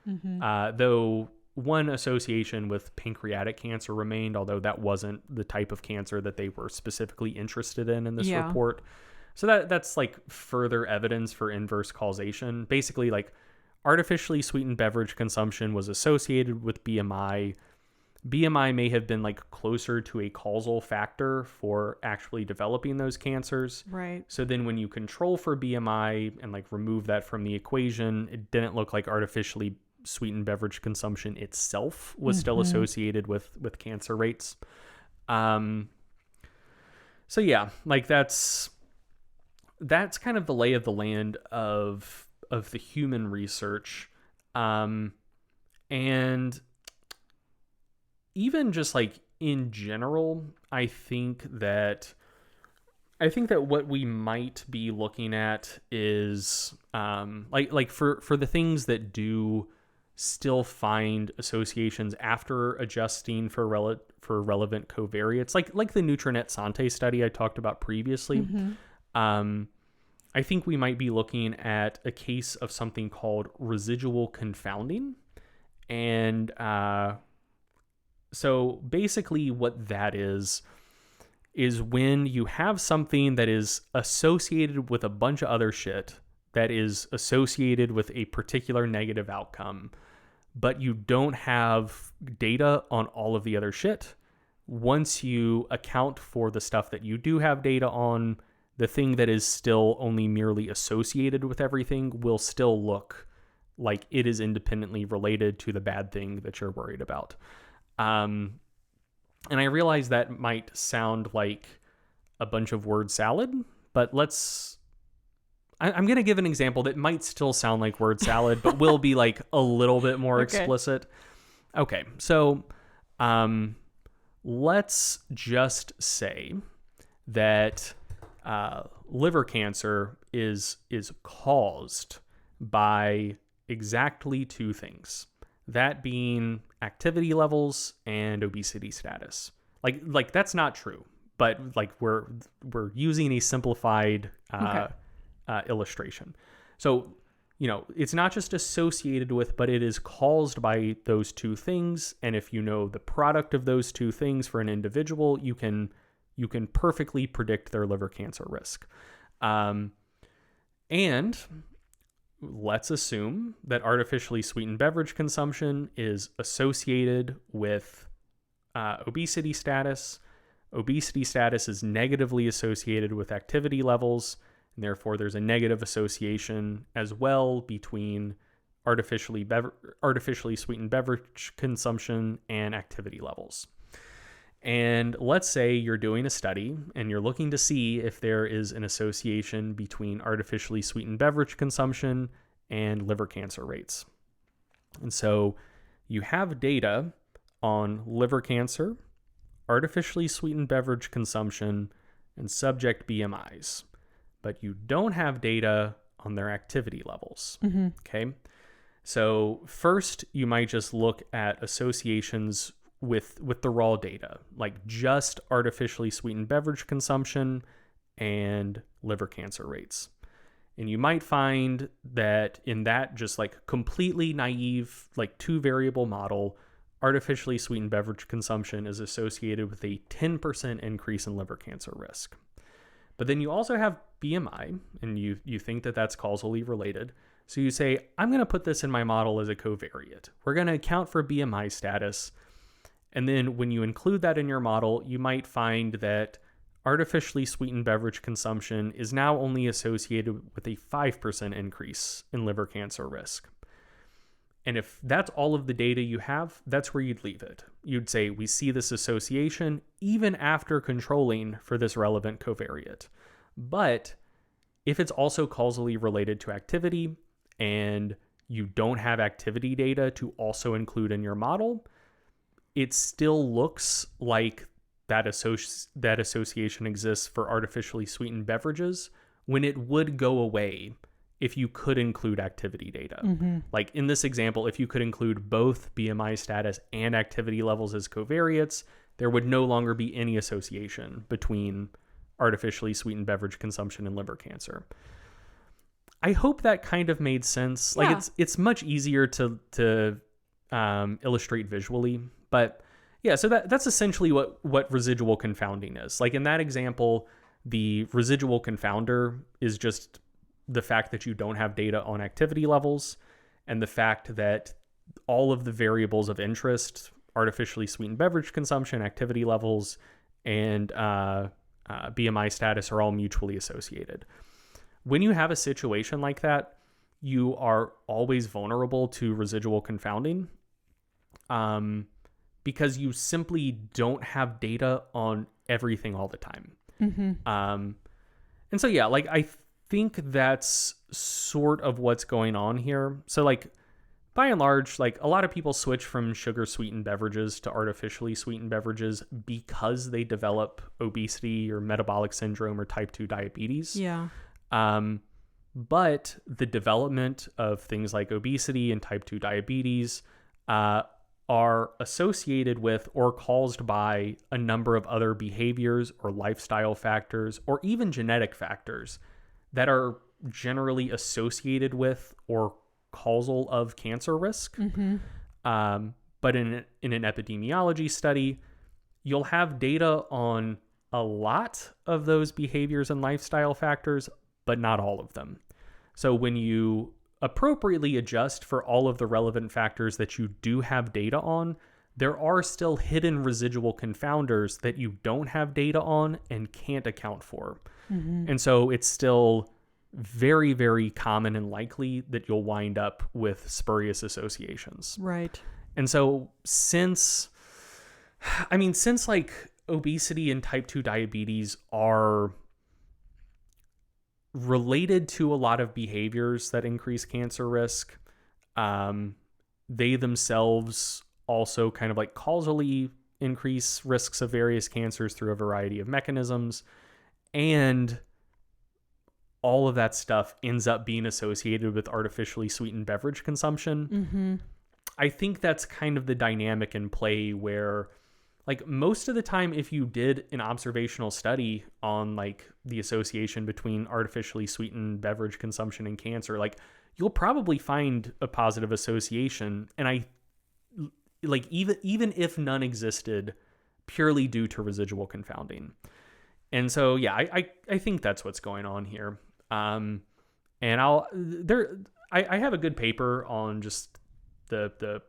Though one association with pancreatic cancer remained, although that wasn't the type of cancer that they were specifically interested in this report. So that's like further evidence for inverse causation. Basically, like artificially sweetened beverage consumption was associated with BMI. BMI may have been like closer to a causal factor for actually developing those cancers. Right. So then when you control for BMI and like remove that from the equation, it didn't look like artificially sweetened beverage consumption itself was still associated with cancer rates. So yeah, like that's kind of the lay of the land of the human research. And even just like in general, I think that what we might be looking at is like for the things that do still find associations after adjusting for relevant covariates, like the Nutrinet Sante study I talked about previously. I think we might be looking at a case of something called residual confounding. And so basically what that is when you have something that is associated with a bunch of other shit that is associated with a particular negative outcome, but you don't have data on all of the other shit. Once you account for the stuff that you do have data on, the thing that is still only merely associated with everything will still look like it is independently related to the bad thing that you're worried about. And I realize that might sound like a bunch of word salad, but I'm going to give an example that might still sound like word salad, but will be like a little bit more explicit. Okay. So, let's just say that, liver cancer is caused by exactly two things. That being activity levels and obesity status. Like that's not true, but like we're using a simplified illustration. So, it's not just associated with, but it is caused by those two things. And if you know the product of those two things for an individual, you can perfectly predict their liver cancer risk. And let's assume that artificially sweetened beverage consumption is associated with obesity status. Obesity status is negatively associated with activity levels, and therefore there's a negative association as well between artificially sweetened beverage consumption and activity levels. And let's say you're doing a study and you're looking to see if there is an association between artificially sweetened beverage consumption and liver cancer rates. And so you have data on liver cancer, artificially sweetened beverage consumption, and subject BMIs, but you don't have data on their activity levels. Okay. So first you might just look at associations with the raw data, like just artificially sweetened beverage consumption and liver cancer rates. And you might find that in that just like completely naive, like 2-variable model, artificially sweetened beverage consumption is associated with a 10% increase in liver cancer risk. But then you also have BMI, and you think that that's causally related. So you say, I'm going to put this in my model as a covariate. We're going to account for BMI status. And then when you include that in your model, you might find that artificially sweetened beverage consumption is now only associated with a 5% increase in liver cancer risk. And if that's all of the data you have, that's where you'd leave it. You'd say, we see this association even after controlling for this relevant covariate. But if it's also causally related to activity and you don't have activity data to also include in your model, it still looks like that association exists for artificially sweetened beverages when it would go away if you could include activity data. Like in this example, if you could include both BMI status and activity levels as covariates, there would no longer be any association between artificially sweetened beverage consumption and liver cancer. I hope that kind of made sense. Yeah. Like it's much easier to illustrate visually, but yeah, so that's essentially what residual confounding is. Like in that example, the residual confounder is just the fact that you don't have data on activity levels, and the fact that all of the variables of interest, artificially sweetened beverage consumption, activity levels, and BMI status are all mutually associated. When you have a situation like that, you are always vulnerable to residual confounding because you simply don't have data on everything all the time. And so, yeah, like I think that's sort of what's going on here. So like by and large, like a lot of people switch from sugar sweetened beverages to artificially sweetened beverages because they develop obesity or metabolic syndrome or type 2 diabetes. Yeah. But the development of things like obesity and type 2 diabetes are associated with or caused by a number of other behaviors or lifestyle factors or even genetic factors that are generally associated with or causal of cancer risk. But in an epidemiology study, you'll have data on a lot of those behaviors and lifestyle factors, but not all of them. So when you appropriately adjust for all of the relevant factors that you do have data on, there are still hidden residual confounders that you don't have data on and can't account for. And so it's still very, very common and likely that you'll wind up with spurious associations. Right. And so since like obesity and type 2 diabetes are related to a lot of behaviors that increase cancer risk, they themselves also kind of like causally increase risks of various cancers through a variety of mechanisms. And all of that stuff ends up being associated with artificially sweetened beverage consumption. I think that's kind of the dynamic in play where, like, most of the time, if you did an observational study on like the association between artificially sweetened beverage consumption and cancer, like you'll probably find a positive association. And I like even if none existed, purely due to residual confounding. And so, yeah, I think that's what's going on here. And I have a good paper on just the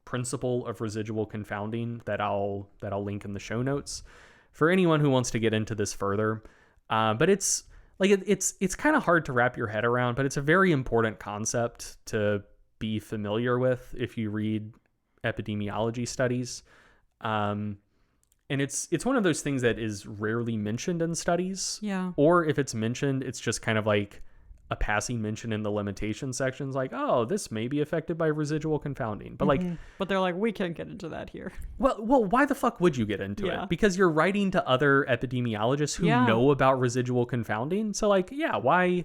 principle of residual confounding that I'll link in the show notes for anyone who wants to get into this further. But it's like it's kind of hard to wrap your head around, but it's a very important concept to be familiar with if you read epidemiology studies. And it's one of those things that is rarely mentioned in studies. Yeah. Or if it's mentioned, it's just kind of like a passing mention in the limitation sections, like, oh, this may be affected by residual confounding. But but they're like, we can't get into that here. Well, why the fuck would you get into it? Because you're writing to other epidemiologists who know about residual confounding. So like, yeah, why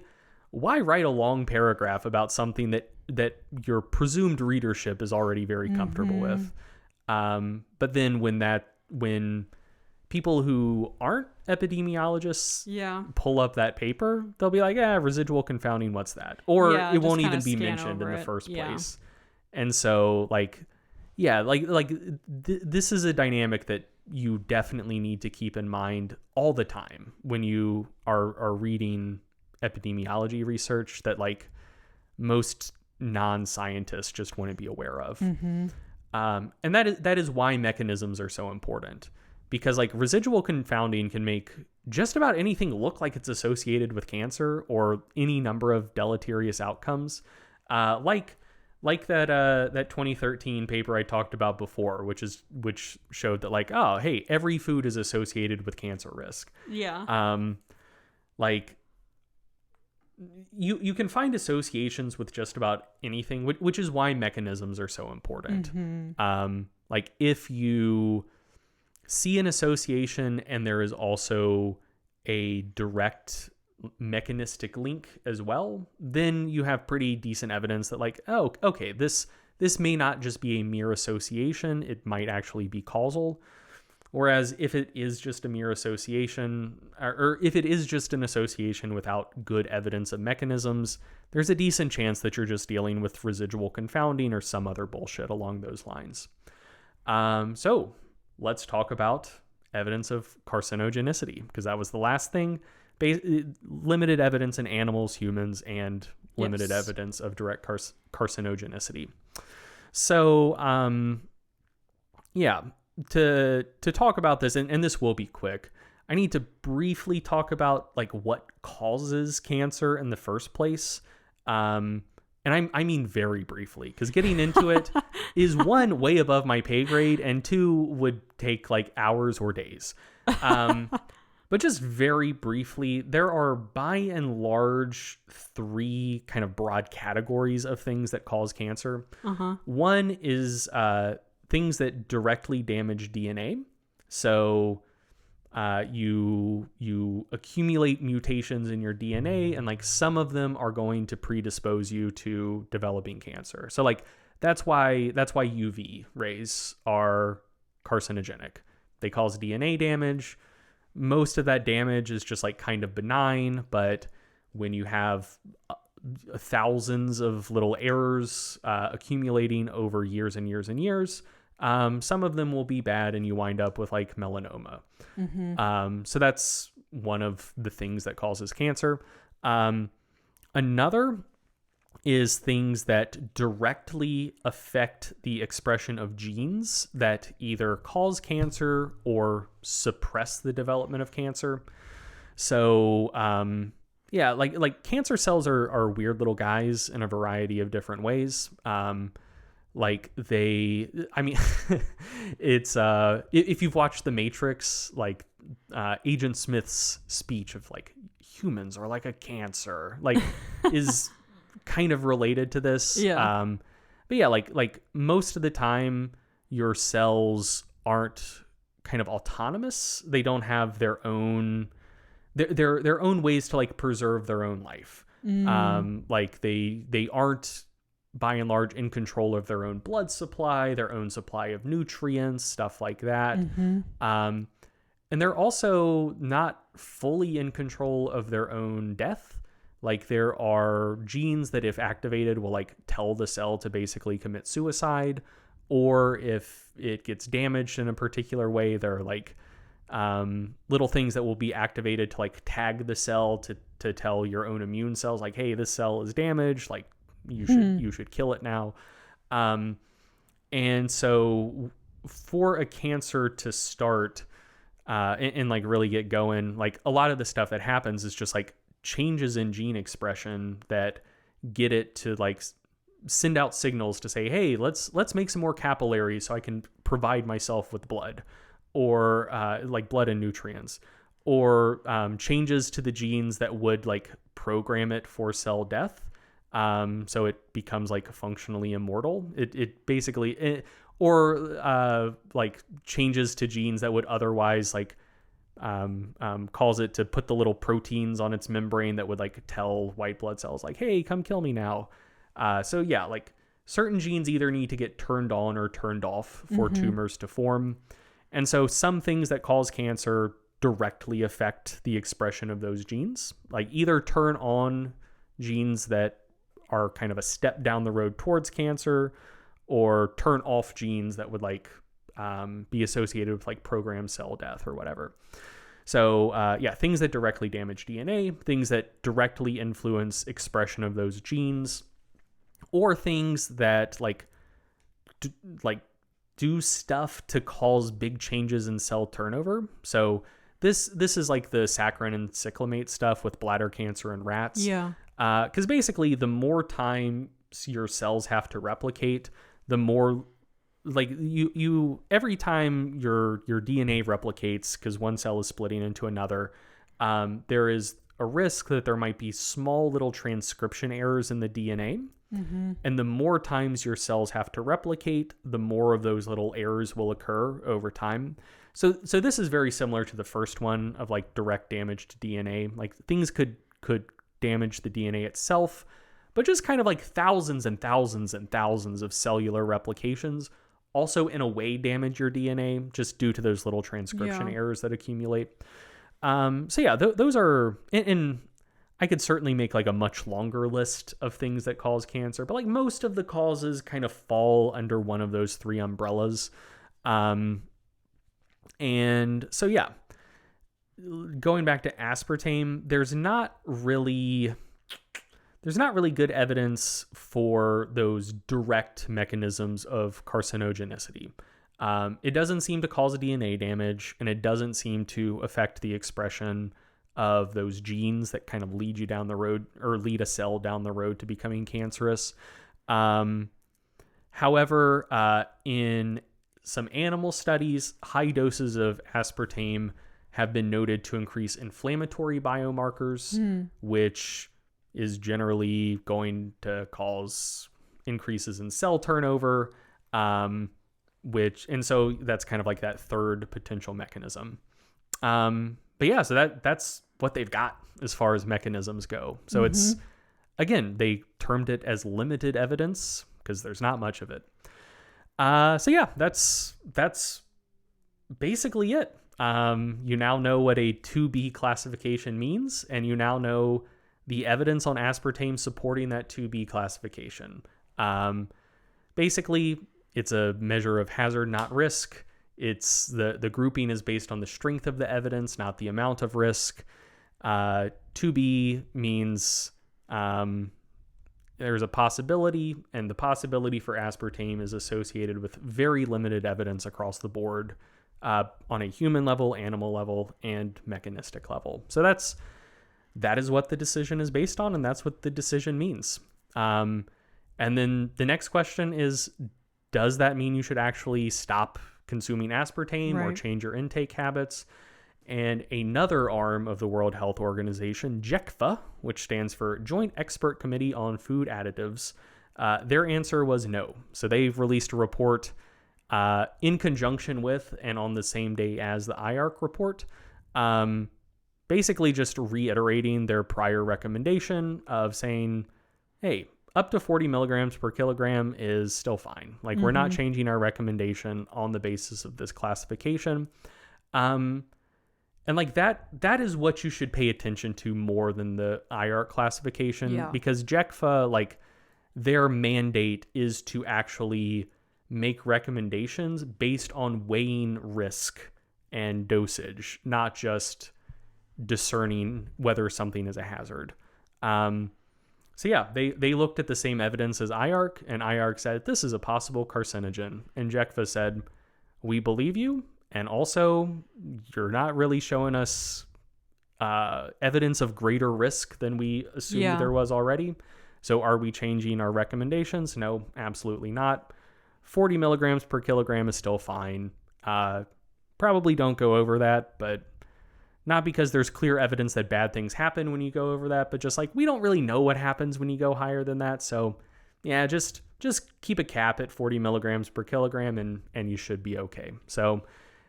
write a long paragraph about something that your presumed readership is already very comfortable with? But then when people who aren't epidemiologists pull up that paper, they'll be like, residual confounding, what's that? Or it won't even be mentioned in the first place. And so this is a dynamic that you definitely need to keep in mind all the time when you are reading epidemiology research that like most non-scientists just wouldn't be aware of. And that is why mechanisms are so important, because like residual confounding can make just about anything look like it's associated with cancer or any number of deleterious outcomes. Like that 2013 paper I talked about before, which showed that like, oh, hey, every food is associated with cancer risk. Like you can find associations with just about anything, which is why mechanisms are so important. Like if you see an association and there is also a direct mechanistic link as well, then you have pretty decent evidence that like, oh, okay, this may not just be a mere association, it might actually be causal. Whereas if it is just a mere association, or if it is just an association without good evidence of mechanisms, there's a decent chance that you're just dealing with residual confounding or some other bullshit along those lines. So let's talk about evidence of carcinogenicity, because that was the last thing. Limited evidence in animals, humans, and limited evidence of direct carcinogenicity. So, to talk about this, and this will be quick, I need to briefly talk about like what causes cancer in the first place. And I mean very briefly, because getting into it is one, way above my pay grade, and two, would take like hours or days. But just very briefly, there are by and large three kind of broad categories of things that cause cancer. One is things that directly damage DNA. So you accumulate mutations in your DNA, and like some of them are going to predispose you to developing cancer. So like that's why UV rays are carcinogenic. They cause DNA damage. Most of that damage is just like kind of benign, but when you have thousands of little errors accumulating over years and years and years, some of them will be bad and you wind up with like melanoma. So that's one of the things that causes cancer. Another is things that directly affect the expression of genes that either cause cancer or suppress the development of cancer. So, like cancer cells are weird little guys in a variety of different ways. It's if you've watched The Matrix, like Agent Smith's speech of like humans are like a cancer, like is kind of related to this. But yeah, like most of the time your cells aren't kind of autonomous. They don't have their own ways to like preserve their own life. Like they aren't by and large in control of their own blood supply, their own supply of nutrients, stuff like that. And they're also not fully in control of their own death. Like there are genes that if activated will like tell the cell to basically commit suicide, or if it gets damaged in a particular way, there are like little things that will be activated to like tag the cell to tell your own immune cells like, hey, this cell is damaged, like you should kill it now. And so for a cancer to start and like really get going, like a lot of the stuff that happens is just like changes in gene expression that get it to like send out signals to say, hey, let's make some more capillaries so I can provide myself with blood, or like blood and nutrients, or changes to the genes that would like program it for cell death. So it becomes like functionally immortal. It basically, or like changes to genes that would otherwise like cause it to put the little proteins on its membrane that would like tell white blood cells like, hey, come kill me now. So yeah, like certain genes either need to get turned on or turned off for tumors to form. And so some things that cause cancer directly affect the expression of those genes, like either turn on genes that are kind of a step down the road towards cancer, or turn off genes that would be associated with like programmed cell death or whatever. So things that directly damage DNA, things that directly influence expression of those genes, or things that do stuff to cause big changes in cell turnover. So this is like the saccharin and cyclamate stuff with bladder cancer in rats. Yeah. Because basically, the more time your cells have to replicate, the more like you every time your DNA replicates, because one cell is splitting into another, there is a risk that there might be small little transcription errors in the DNA. And the more times your cells have to replicate, the more of those little errors will occur over time. So this is very similar to the first one of like direct damage to DNA. Like things could damage the DNA itself, but just kind of like thousands and thousands and thousands of cellular replications also in a way damage your DNA just due to those little transcription errors that accumulate. Those are, and I could certainly make like a much longer list of things that cause cancer, but like most of the causes kind of fall under one of those three umbrellas. Going back to aspartame, there's not really good evidence for those direct mechanisms of carcinogenicity. It doesn't seem to cause DNA damage, and it doesn't seem to affect the expression of those genes that kind of lead you down the road, or lead a cell down the road to becoming cancerous. However, in some animal studies, high doses of aspartame have been noted to increase inflammatory biomarkers, which is generally going to cause increases in cell turnover, and so that's kind of like that third potential mechanism. So that's what they've got as far as mechanisms go. So it's, again, they termed it as limited evidence because there's not much of it. That's basically it. You now know what a 2B classification means, and you now know the evidence on aspartame supporting that 2B classification. Basically, it's a measure of hazard, not risk. It's the grouping is based on the strength of the evidence, not the amount of risk. 2B means there's a possibility, and the possibility for aspartame is associated with very limited evidence across the board on a human level, animal level, and mechanistic level. So that is what the decision is based on, and that's what the decision means. And then the next question is, does that mean you should actually stop consuming aspartame or change your intake habits? And another arm of the World Health Organization, JECFA, which stands for Joint Expert Committee on Food Additives, their answer was no. So they've released a report in conjunction with and on the same day as the IARC report, basically just reiterating their prior recommendation of saying, hey, up to 40 milligrams per kilogram is still fine. Like, we're not changing our recommendation on the basis of this classification. And like that is what you should pay attention to more than the IARC classification, because JECFA, like, their mandate is to actually make recommendations based on weighing risk and dosage, not just discerning whether something is a hazard. They looked at the same evidence as IARC, and IARC said, this is a possible carcinogen. And JECFA said, we believe you. And also, you're not really showing us evidence of greater risk than we assumed there was already. So are we changing our recommendations? No, absolutely not. 40 milligrams per kilogram is still fine. Probably don't go over that, but not because there's clear evidence that bad things happen when you go over that, but just like, we don't really know what happens when you go higher than that. So yeah, just keep a cap at 40 milligrams per kilogram and you should be okay. So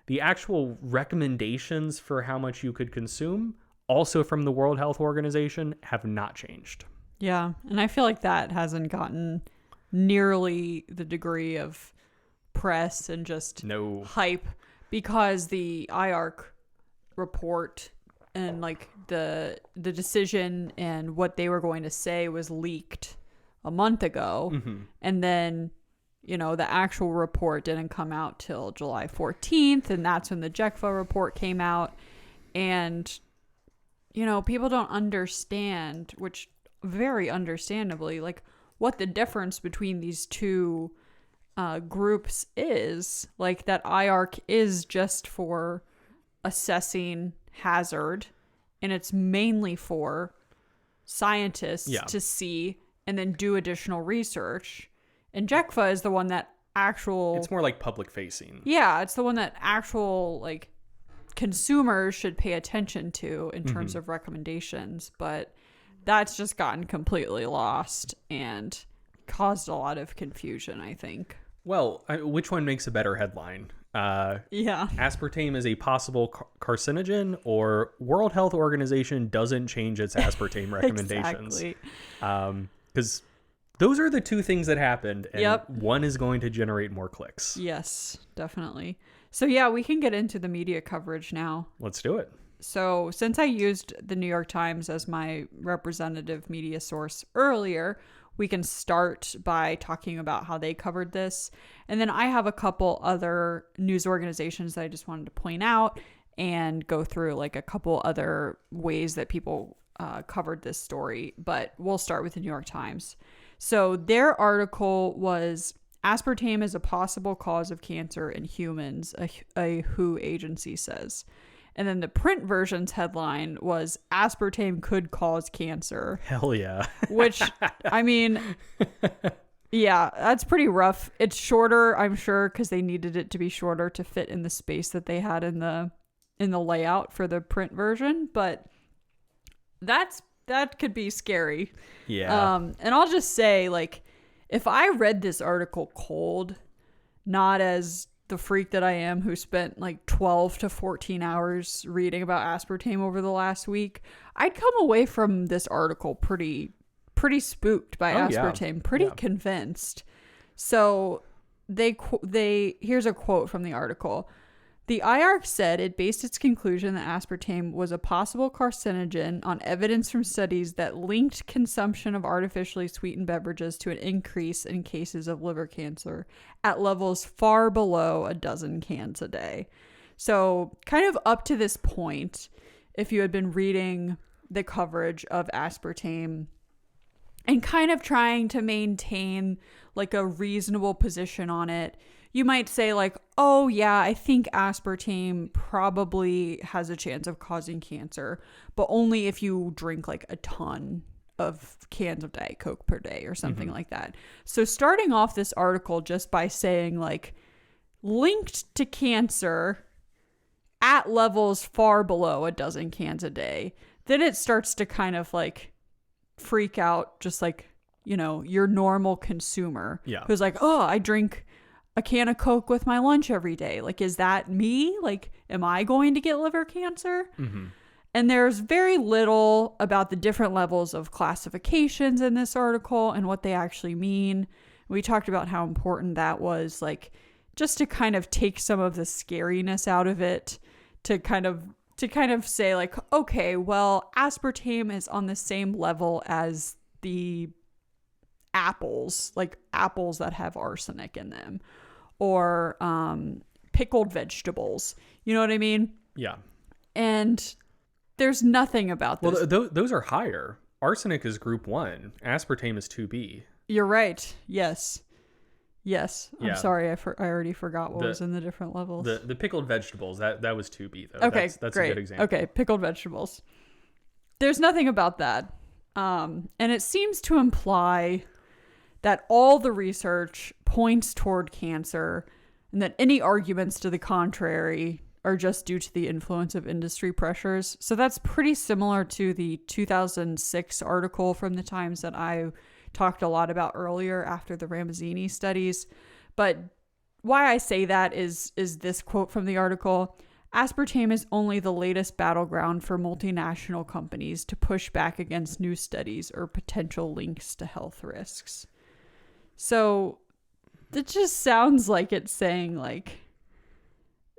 the actual recommendations for how much you could consume, also from the World Health Organization, have not changed. Yeah, and I feel like that hasn't gotten nearly the degree of press and just hype, because the IARC report and like the decision and what they were going to say was leaked a month ago. And then, you know, the actual report didn't come out till July 14th, and that's when the JECFA report came out. And, you know, people don't understand, which very understandably, like what the difference between these two groups is. Like that IARC is just for assessing hazard, and it's mainly for scientists to see and then do additional research. And JECFA is the one that it's more like public facing. Yeah, it's the one that actual like consumers should pay attention to in terms of recommendations. But that's just gotten completely lost and caused a lot of confusion, I think. Well, which one makes a better headline? Aspartame is a possible carcinogen, or World Health Organization doesn't change its aspartame recommendations. Exactly. Because those are the two things that happened, and one is going to generate more clicks. Yes, definitely. So yeah, we can get into the media coverage now. Let's do it. So since I used the New York Times as my representative media source earlier, we can start by talking about how they covered this. And then I have a couple other news organizations that I just wanted to point out and go through like a couple other ways that people covered this story. But we'll start with the New York Times. So their article was aspartame is a possible cause of cancer in humans, a WHO agency says. And then the print version's headline was aspartame could cause cancer. Hell yeah. Which, I mean, yeah, that's pretty rough. It's shorter, I'm sure, because they needed it to be shorter to fit in the space that they had in the layout for the print version. But that could be scary. Yeah. And I'll just say, like, if I read this article cold, not as the freak that I am who spent like 12 to 14 hours reading about aspartame over the last week, I'd come away from this article pretty spooked by aspartame, pretty convinced. So here's a quote from the article. The IARC said it based its conclusion that aspartame was a possible carcinogen on evidence from studies that linked consumption of artificially sweetened beverages to an increase in cases of liver cancer at levels far below a dozen cans a day. So kind of up to this point, if you had been reading the coverage of aspartame and kind of trying to maintain like a reasonable position on it, you might say like, oh yeah, I think aspartame probably has a chance of causing cancer, but only if you drink like a ton of cans of Diet Coke per day or something like that. So starting off this article just by saying like linked to cancer at levels far below a dozen cans a day, then it starts to kind of like freak out just like, you know, your normal consumer who's like, oh, I drink a can of Coke with my lunch every day. Like, is that me? Like, am I going to get liver cancer? And there's very little about the different levels of classifications in this article and what they actually mean. We talked about how important that was, like, just to kind of take some of the scariness out of it, to kind of say like, okay, well, aspartame is on the same level as the apples, like apples that have arsenic in them, or pickled vegetables. You know what I mean? Yeah. And there's nothing about this. Well, those are higher. Arsenic is group 1. Aspartame is 2B. You're right. Yes. I'm sorry. I already forgot what was in the different levels. The pickled vegetables, that was 2B though. Okay, that's great. a good example. Okay, pickled vegetables. There's nothing about that. And it seems to imply that all the research points toward cancer and that any arguments to the contrary are just due to the influence of industry pressures. So that's pretty similar to the 2006 article from the Times that I talked a lot about earlier after the Ramazzini studies. But why I say that is this quote from the article: aspartame is only the latest battleground for multinational companies to push back against new studies or potential links to health risks. So it just sounds like it's saying like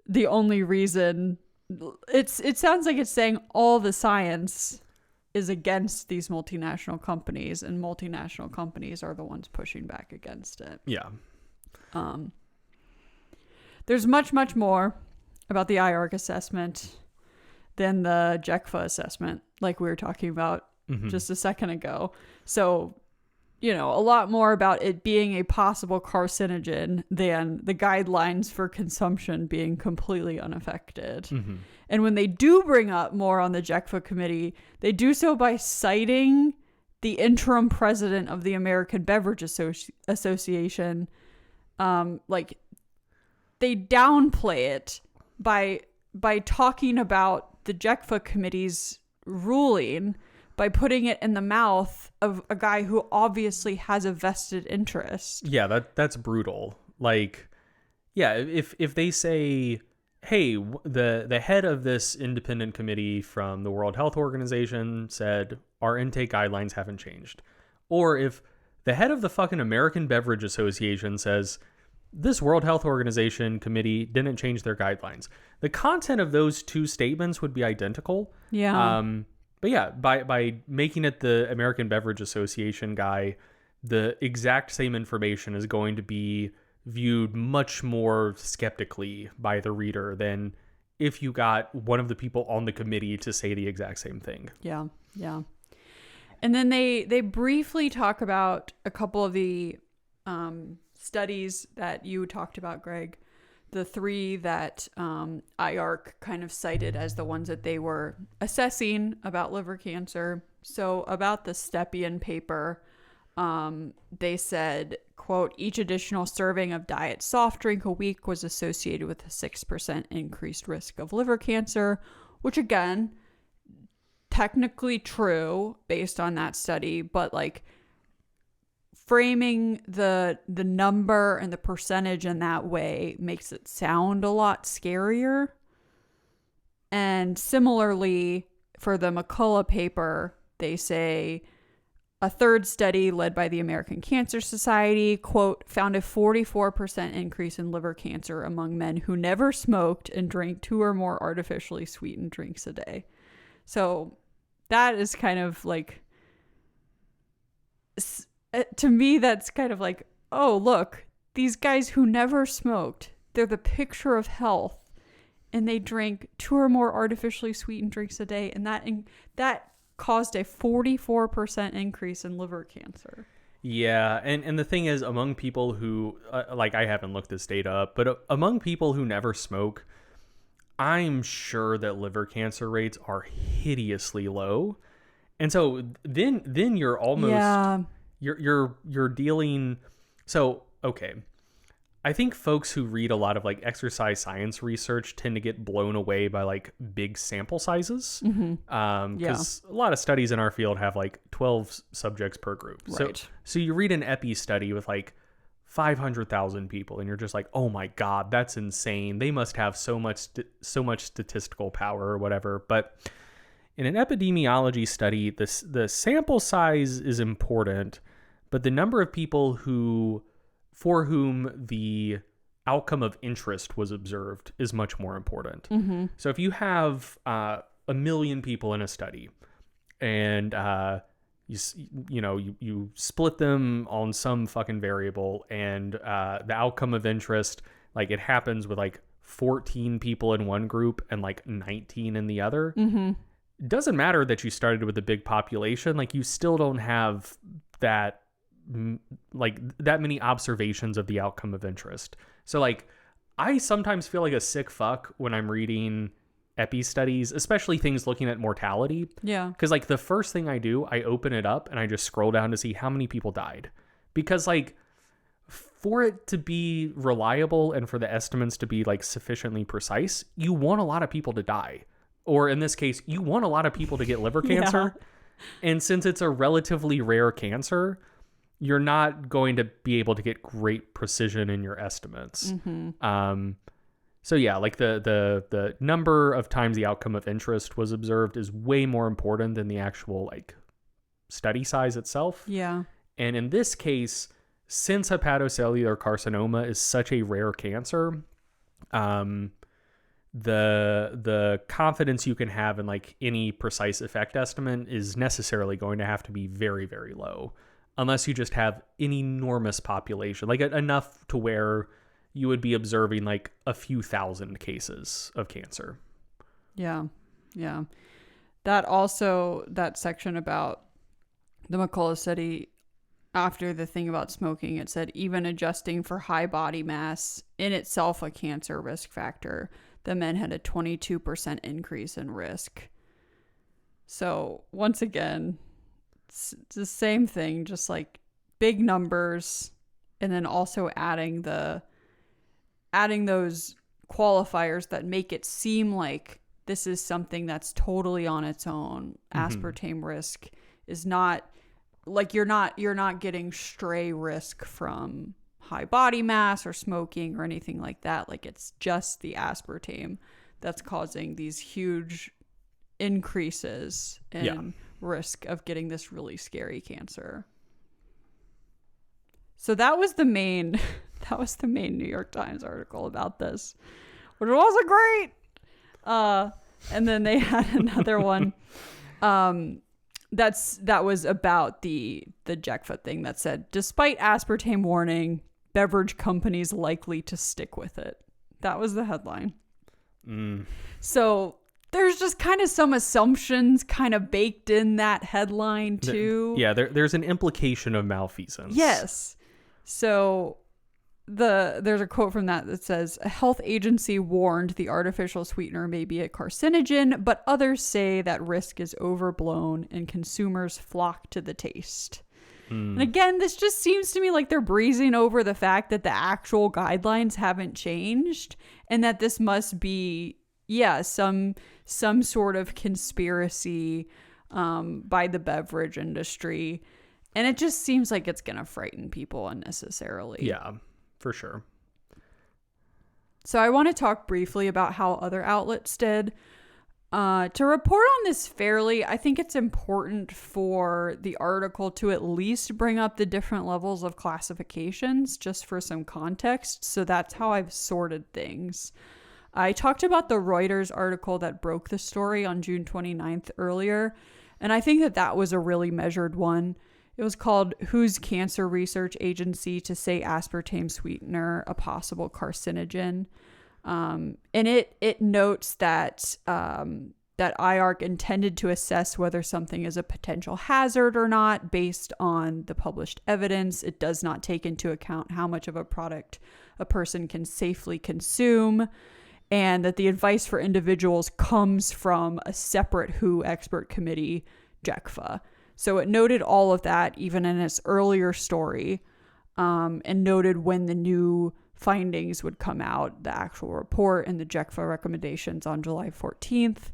the only reason it sounds like it's saying all the science is against these multinational companies, and multinational companies are the ones pushing back against it. Yeah. There's much, much more about the IARC assessment than the JECFA assessment, like we were talking about just a second ago. So, you know, a lot more about it being a possible carcinogen than the guidelines for consumption being completely unaffected. And when they do bring up more on the JECFA committee, they do so by citing the interim president of the American Beverage Association. Like, they downplay it by talking about the JECFA committee's ruling, by putting it in the mouth of a guy who obviously has a vested interest. Yeah, that's brutal. Like, yeah, if they say, hey, the head of this independent committee from the World Health Organization said our intake guidelines haven't changed. Or if the head of the fucking American Beverage Association says this World Health Organization committee didn't change their guidelines, the content of those two statements would be identical. Yeah. But yeah, by making it the American Beverage Association guy, the exact same information is going to be viewed much more skeptically by the reader than if you got one of the people on the committee to say the exact same thing. Yeah. Yeah. And then they briefly talk about a couple of the studies that you talked about, Greg. The three that IARC kind of cited as the ones that they were assessing about liver cancer. So about the Stepien paper, they said, quote, each additional serving of diet soft drink a week was associated with a 6% increased risk of liver cancer, which again, technically true based on that study, but like framing the number and the percentage in that way makes it sound a lot scarier. And similarly, for the McCullough paper, they say a third study led by the American Cancer Society, quote, found a 44% increase in liver cancer among men who never smoked and drank 2 or more artificially sweetened drinks a day. So that is kind of like, to me, that's kind of like, oh, look, these guys who never smoked, they're the picture of health, and they drank 2 or more artificially sweetened drinks a day, and that caused a 44% increase in liver cancer. Yeah, and the thing is, among people who, like, I haven't looked this data up, but among people who never smoke, I'm sure that liver cancer rates are hideously low. And so then you're almost... Yeah. You're dealing. So, okay. I think folks who read a lot of like exercise science research tend to get blown away by like big sample sizes. Because a lot of studies in our field have like 12 subjects per group. Right. So you read an epi study with like 500,000 people and you're just like, oh my God, that's insane. They must have so much statistical power or whatever. But in an epidemiology study, the sample size is important, but the number of people for whom the outcome of interest was observed is much more important. So if you have 1 million people in a study and you split them on some fucking variable and the outcome of interest, like it happens with like 14 people in one group and like 19 in the other. It doesn't matter that you started with a big population. Like you still don't have that many observations of the outcome of interest. So like I sometimes feel like a sick fuck when I'm reading epi studies, especially things looking at mortality. Yeah. Because like the first thing I do, I open it up and I just scroll down to see how many people died. Because like for it to be reliable and for the estimates to be like sufficiently precise, you want a lot of people to die. Or in this case, you want a lot of people to get liver cancer. And since it's a relatively rare cancer, you're not going to be able to get great precision in your estimates. So yeah, like the number of times the outcome of interest was observed is way more important than the actual like study size itself. Yeah. And in this case, since hepatocellular carcinoma is such a rare cancer, the confidence you can have in like any precise effect estimate is necessarily going to have to be very, very low, unless you just have an enormous population, like enough to where you would be observing like a few thousand cases of cancer. Yeah. That section about the McCullough study, after the thing about smoking, it said even adjusting for high body mass, in itself a cancer risk factor, the men had a 22% increase in risk. So once again, it's the same thing, just like big numbers, and then also adding those qualifiers that make it seem like this is something that's totally on its own. Aspartame risk is not like you're not getting stray risk from high body mass or smoking or anything like that. Like it's just the aspartame that's causing these huge increases in risk of getting this really scary cancer. So that was the main New York Times article about this, which wasn't great. And then they had another one that was about the JECFA thing that said, despite aspartame warning, beverage companies likely to stick with it. That was the headline. So there's just kind of some assumptions kind of baked in that headline too. There's an implication of malfeasance. Yes. So there's a quote from that says, a health agency warned the artificial sweetener may be a carcinogen, but others say that risk is overblown and consumers flock to the taste. And again, this just seems to me like they're breezing over the fact that the actual guidelines haven't changed and that this must be, some sort of conspiracy by the beverage industry. And it just seems like it's going to frighten people unnecessarily. Yeah, for sure. So I want to talk briefly about how other outlets did. To report on this fairly, I think it's important for the article to at least bring up the different levels of classifications, just for some context. So that's how I've sorted things. I talked about the Reuters article that broke the story on June 29th earlier, and I think that was a really measured one. It was called Who's Cancer Research Agency to Say Aspartame Sweetener a Possible Carcinogen? And it notes that that IARC intended to assess whether something is a potential hazard or not based on the published evidence. It does not take into account how much of a product a person can safely consume, and that the advice for individuals comes from a separate WHO expert committee, JECFA. So it noted all of that even in its earlier story, and noted when the new findings would come out, the actual report and the JECFA recommendations on July 14th,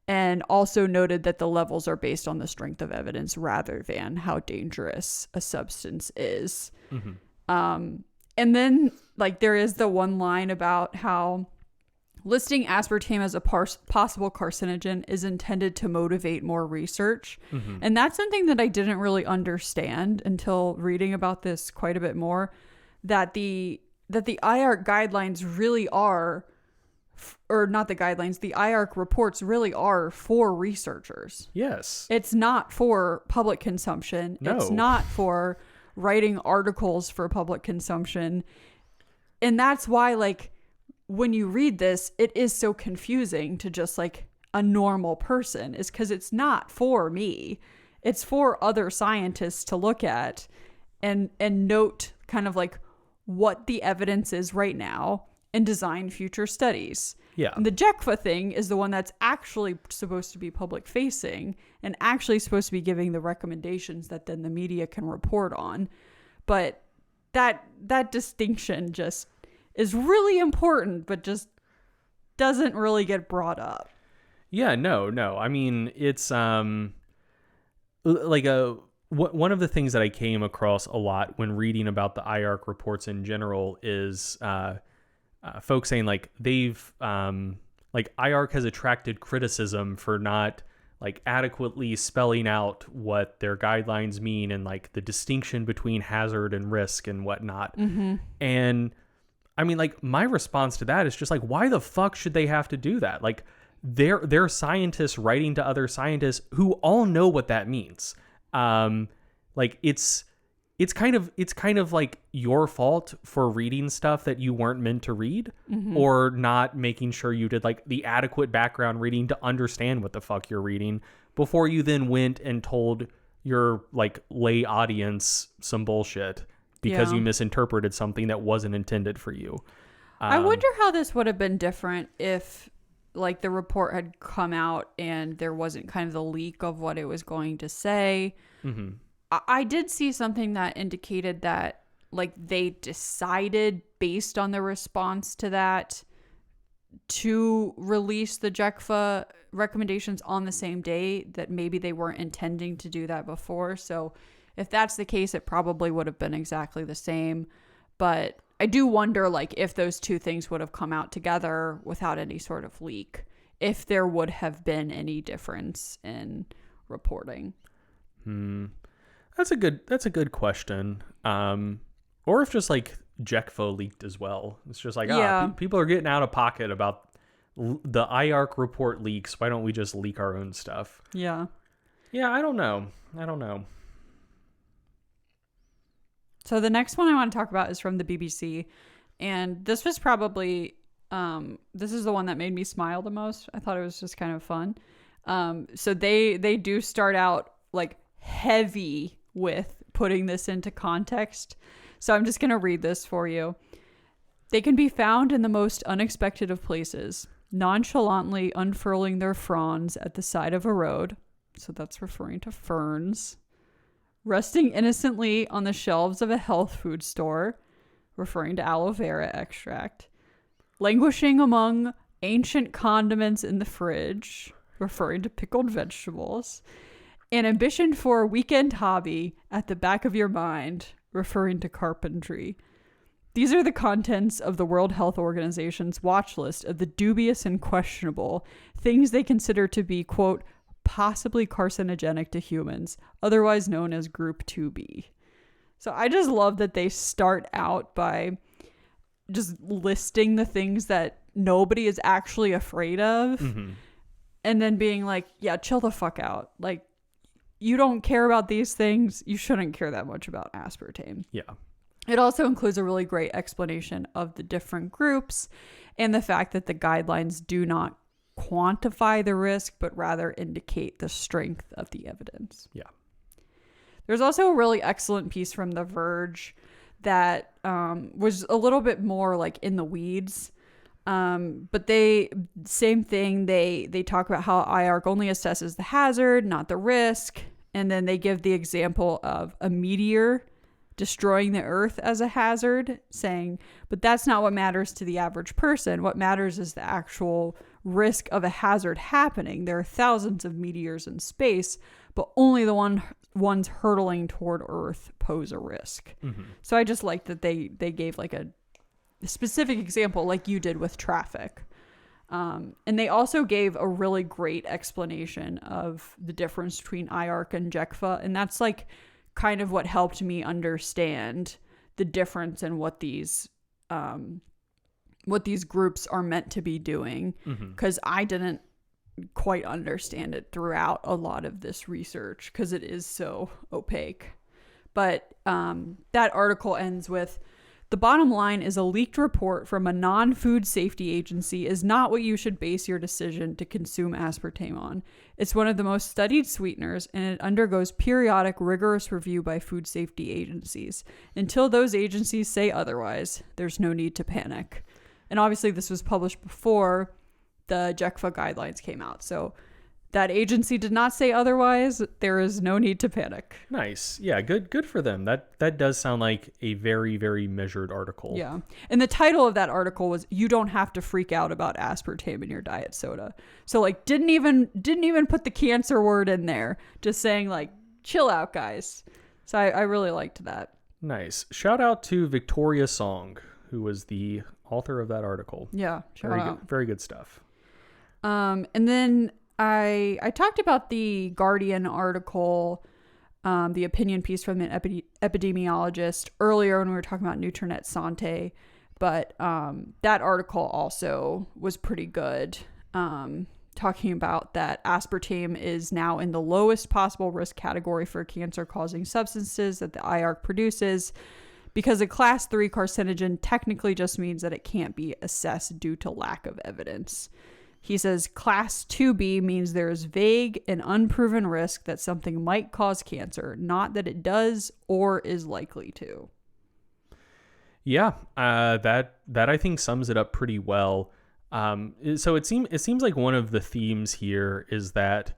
and also noted that the levels are based on the strength of evidence rather than how dangerous a substance is. And then there is the one line about how listing aspartame as a possible carcinogen is intended to motivate more research. And that's something that I didn't really understand until reading about this quite a bit more, that the IARC guidelines really are, or not the guidelines, the IARC reports really are for researchers. Yes. It's not for public consumption. No. It's not for writing articles for public consumption. And that's why, when you read this, it is so confusing to just a normal person, is because it's not for me. It's for other scientists to look at and note kind of what the evidence is right now and design future studies. Yeah. And the JECFA thing is the one that's actually supposed to be public facing and actually supposed to be giving the recommendations that then the media can report on. But that distinction just is really important, but just doesn't really get brought up. Yeah, no. I mean, it's one of the things that I came across a lot when reading about the IARC reports in general is folks saying they've IARC has attracted criticism for not like adequately spelling out what their guidelines mean and like the distinction between hazard and risk and whatnot. And I mean, like, my response to that is just like, why the fuck should they have to do that? Like, they're scientists writing to other scientists who all know what that means. Like, it's kind of like your fault for reading stuff that you weren't meant to read, or not making sure you did like the adequate background reading to understand what the fuck you're reading before you then went and told your like lay audience some bullshit because you misinterpreted something that wasn't intended for you. I wonder how this would have been different if like the report had come out and there wasn't kind of the leak of what it was going to say. I did see something that indicated that like they decided based on the response to that to release the JECFA recommendations on the same day, that maybe they weren't intending to do that before. So if that's the case, it probably would have been exactly the same. But I do wonder like if those two things would have come out together without any sort of leak, if there would have been any difference in reporting. That's a good question. Or if just like JECFA leaked as well. It's just like, people are getting out of pocket about the IARC report leaks. Why don't we just leak our own stuff? Yeah. Yeah, I don't know. So the next one I want to talk about is from the BBC. And this was probably, this is the one that made me smile the most. I thought it was just kind of fun. So they do start out like heavy with putting this into context. So I'm just going to read this for you. They can be found in the most unexpected of places, nonchalantly unfurling their fronds at the side of a road. So that's referring to ferns. Resting innocently on the shelves of a health food store, referring to aloe vera extract. Languishing among ancient condiments in the fridge, referring to pickled vegetables. An ambition for a weekend hobby at the back of your mind, referring to carpentry. These are the contents of the World Health Organization's watch list of the dubious and questionable things they consider to be, quote, possibly carcinogenic to humans, otherwise known as Group 2B. So I just love that they start out by just listing the things that nobody is actually afraid of, and then being like, yeah, chill the fuck out. Like, you don't care about these things, you shouldn't care that much about aspartame. Yeah. It also includes a really great explanation of the different groups and the fact that the guidelines do not quantify the risk, but rather indicate the strength of the evidence. Yeah. There's also a really excellent piece from The Verge that was a little bit more like in the weeds. But same thing. They talk about how IARC only assesses the hazard, not the risk. And then they give the example of a meteor destroying the earth as a hazard, saying, but that's not what matters to the average person. What matters is the actual risk of a hazard happening. There are thousands of meteors in space, but only the ones hurtling toward Earth pose a risk. So I just like that they gave like a specific example like you did with traffic. And they also gave a really great explanation of the difference between IARC and JECFA. And that's like kind of what helped me understand the difference in what these groups are meant to be doing. Because I didn't quite understand it throughout a lot of this research because it is so opaque. But that article ends with, the bottom line is a leaked report from a non-food safety agency is not what you should base your decision to consume aspartame on. It's one of the most studied sweeteners, and it undergoes periodic rigorous review by food safety agencies. Until those agencies say otherwise, there's no need to panic. And obviously this was published before the JECFA guidelines came out. So that agency did not say otherwise. There is no need to panic. Nice. Yeah, good for them. That does sound like a very, very measured article. Yeah. And the title of that article was, you don't have to freak out about aspartame in your diet soda. So like didn't even put the cancer word in there. Just saying like, chill out, guys. So I really liked that. Nice. Shout out to Victoria Song, who was the author of that article. Yeah. Very good stuff. And then I talked about the Guardian article, the opinion piece from an epidemiologist earlier when we were talking about Nutrinet Sante, but that article also was pretty good, talking about that aspartame is now in the lowest possible risk category for cancer-causing substances that the IARC produces, because a class 3 carcinogen technically just means that it can't be assessed due to lack of evidence. He says class 2B means there is vague and unproven risk that something might cause cancer, not that it does or is likely to. Yeah, that I think sums it up pretty well. So it seems like one of the themes here is that,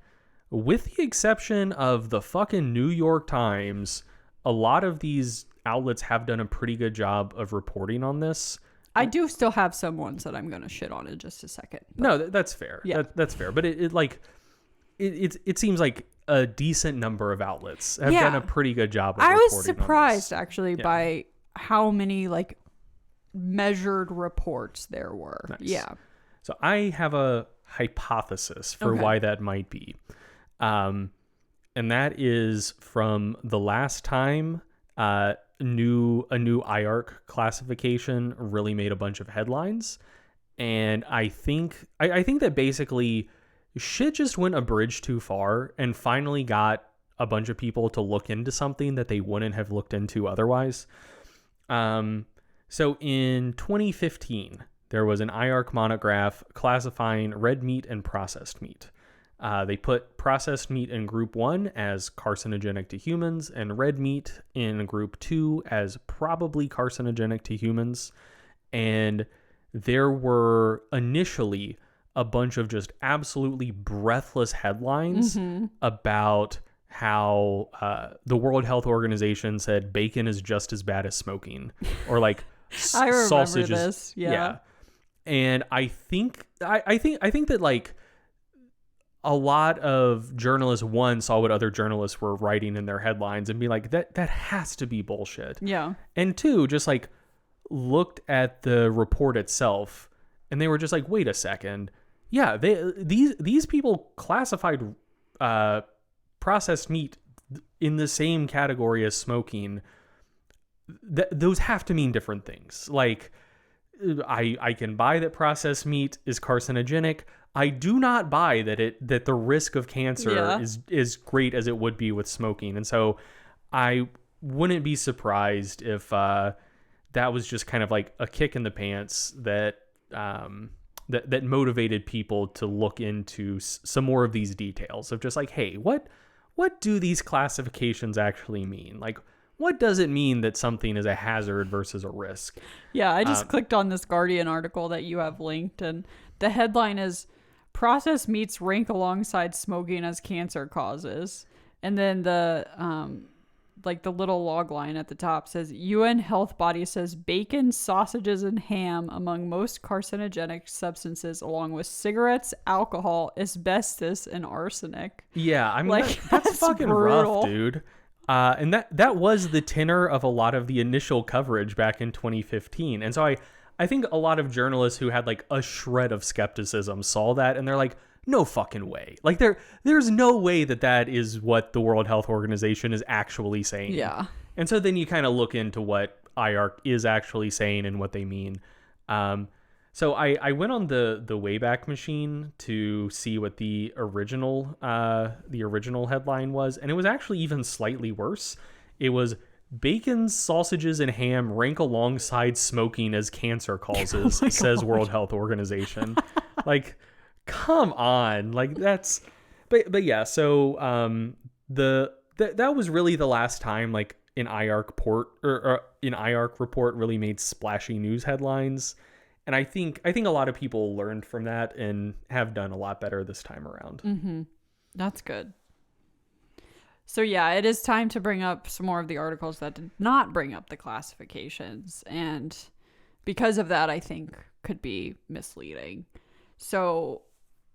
with the exception of the fucking New York Times, a lot of these outlets have done a pretty good job of reporting on this. I do still have some ones that I'm going to shit on in just a second. No, that's fair. Yeah. That's fair. But it seems like a decent number of outlets have done a pretty good job of reporting on this. I was surprised actually by how many like measured reports there were. Nice. Yeah. So I have a hypothesis for why that might be. And that is from the last time a new IARC classification really made a bunch of headlines. And I think that basically shit just went a bridge too far and finally got a bunch of people to look into something that they wouldn't have looked into otherwise. So in 2015, there was an IARC monograph classifying red meat and processed meat. They put processed meat in group 1 as carcinogenic to humans and red meat in group 2 as probably carcinogenic to humans. And there were initially a bunch of just absolutely breathless headlines about how the World Health Organization said bacon is just as bad as smoking, or like I remember sausage this. Yeah. And I think that like a lot of journalists, one, saw what other journalists were writing in their headlines and be like, that has to be bullshit. Yeah. And two, just like looked at the report itself and they were just like, wait a second. Yeah, these people classified processed meat in the same category as smoking. Those have to mean different things. Like, I can buy that processed meat is carcinogenic. I do not buy that the risk of cancer is great as it would be with smoking. And so I wouldn't be surprised if that was just kind of like a kick in the pants that that motivated people to look into some more of these details of just like, hey, what do these classifications actually mean? Like, what does it mean that something is a hazard versus a risk? Yeah, I just clicked on this Guardian article that you have linked, and the headline is processed meats rank alongside smoking as cancer causes. And then the the little log line at the top says UN health body says bacon, sausages, and ham among most carcinogenic substances, along with cigarettes, alcohol, asbestos, and arsenic. Yeah, I mean, that's fucking brutal. Rough, dude. And that was the tenor of a lot of the initial coverage back in 2015. And so I think a lot of journalists who had like a shred of skepticism saw that and they're like, no fucking way. Like there's no way that is what the World Health Organization is actually saying. Yeah. And so then you kind of look into what IARC is actually saying and what they mean. So I went on the Wayback Machine to see what the original headline was, and it was actually even slightly worse. It was bacon, sausages, and ham rank alongside smoking as cancer causes, says World Health Organization. Like, come on, like that's, but yeah. So that was really the last time like an IARC report really made splashy news headlines. And I think a lot of people learned from that and have done a lot better this time around. Mm-hmm. That's good. So yeah, it is time to bring up some more of the articles that did not bring up the classifications. And because of that, I think could be misleading. So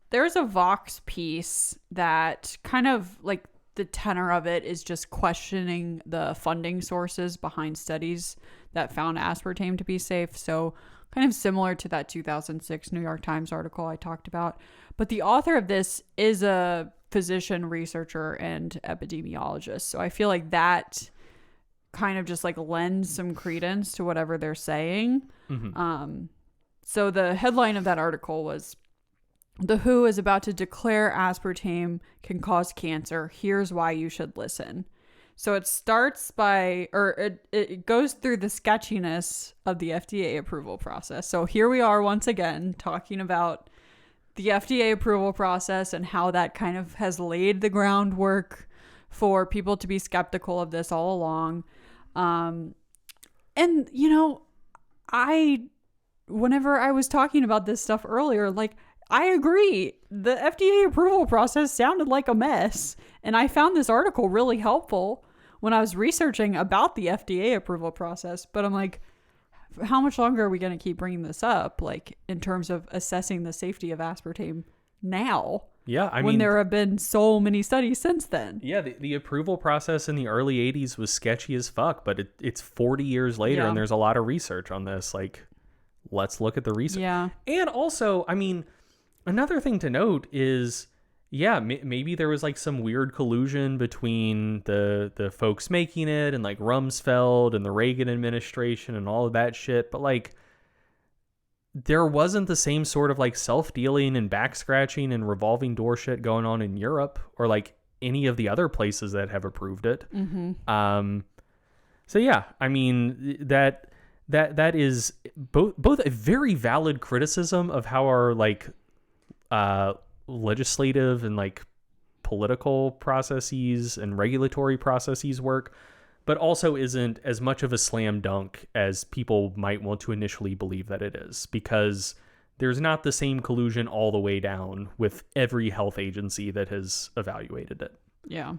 there's a Vox piece that kind of like the tenor of it is just questioning the funding sources behind studies that found aspartame to be safe. So kind of similar to that 2006 New York Times article I talked about. But the author of this is a physician, researcher, and epidemiologist. So I feel like that kind of just like lends some credence to whatever they're saying. So the headline of that article was, "The WHO is about to declare aspartame can cause cancer. Here's why you should listen." So it starts by, or it goes through the sketchiness of the FDA approval process. So here we are once again talking about the FDA approval process and how that kind of has laid the groundwork for people to be skeptical of this all along. And, you know, whenever I was talking about this stuff earlier, like, I agree. The FDA approval process sounded like a mess. And I found this article really helpful when I was researching about the FDA approval process. But I'm like, how much longer are we going to keep bringing this up? Like, in terms of assessing the safety of aspartame now? Yeah, I mean, when there have been so many studies since then. Yeah, the approval process in the early 80s was sketchy as fuck, but it's 40 years later and there's a lot of research on this. Like, let's look at the research. Yeah. And also, I mean, another thing to note is, maybe there was like some weird collusion between the folks making it and like Rumsfeld and the Reagan administration and all of that shit. But like, there wasn't the same sort of like self-dealing and back scratching and revolving door shit going on in Europe or like any of the other places that have approved it. So yeah, I mean, that is both a very valid criticism of how our like legislative and like political processes and regulatory processes work, but also isn't as much of a slam dunk as people might want to initially believe that it is, because there's not the same collusion all the way down with every health agency that has evaluated it. Yeah.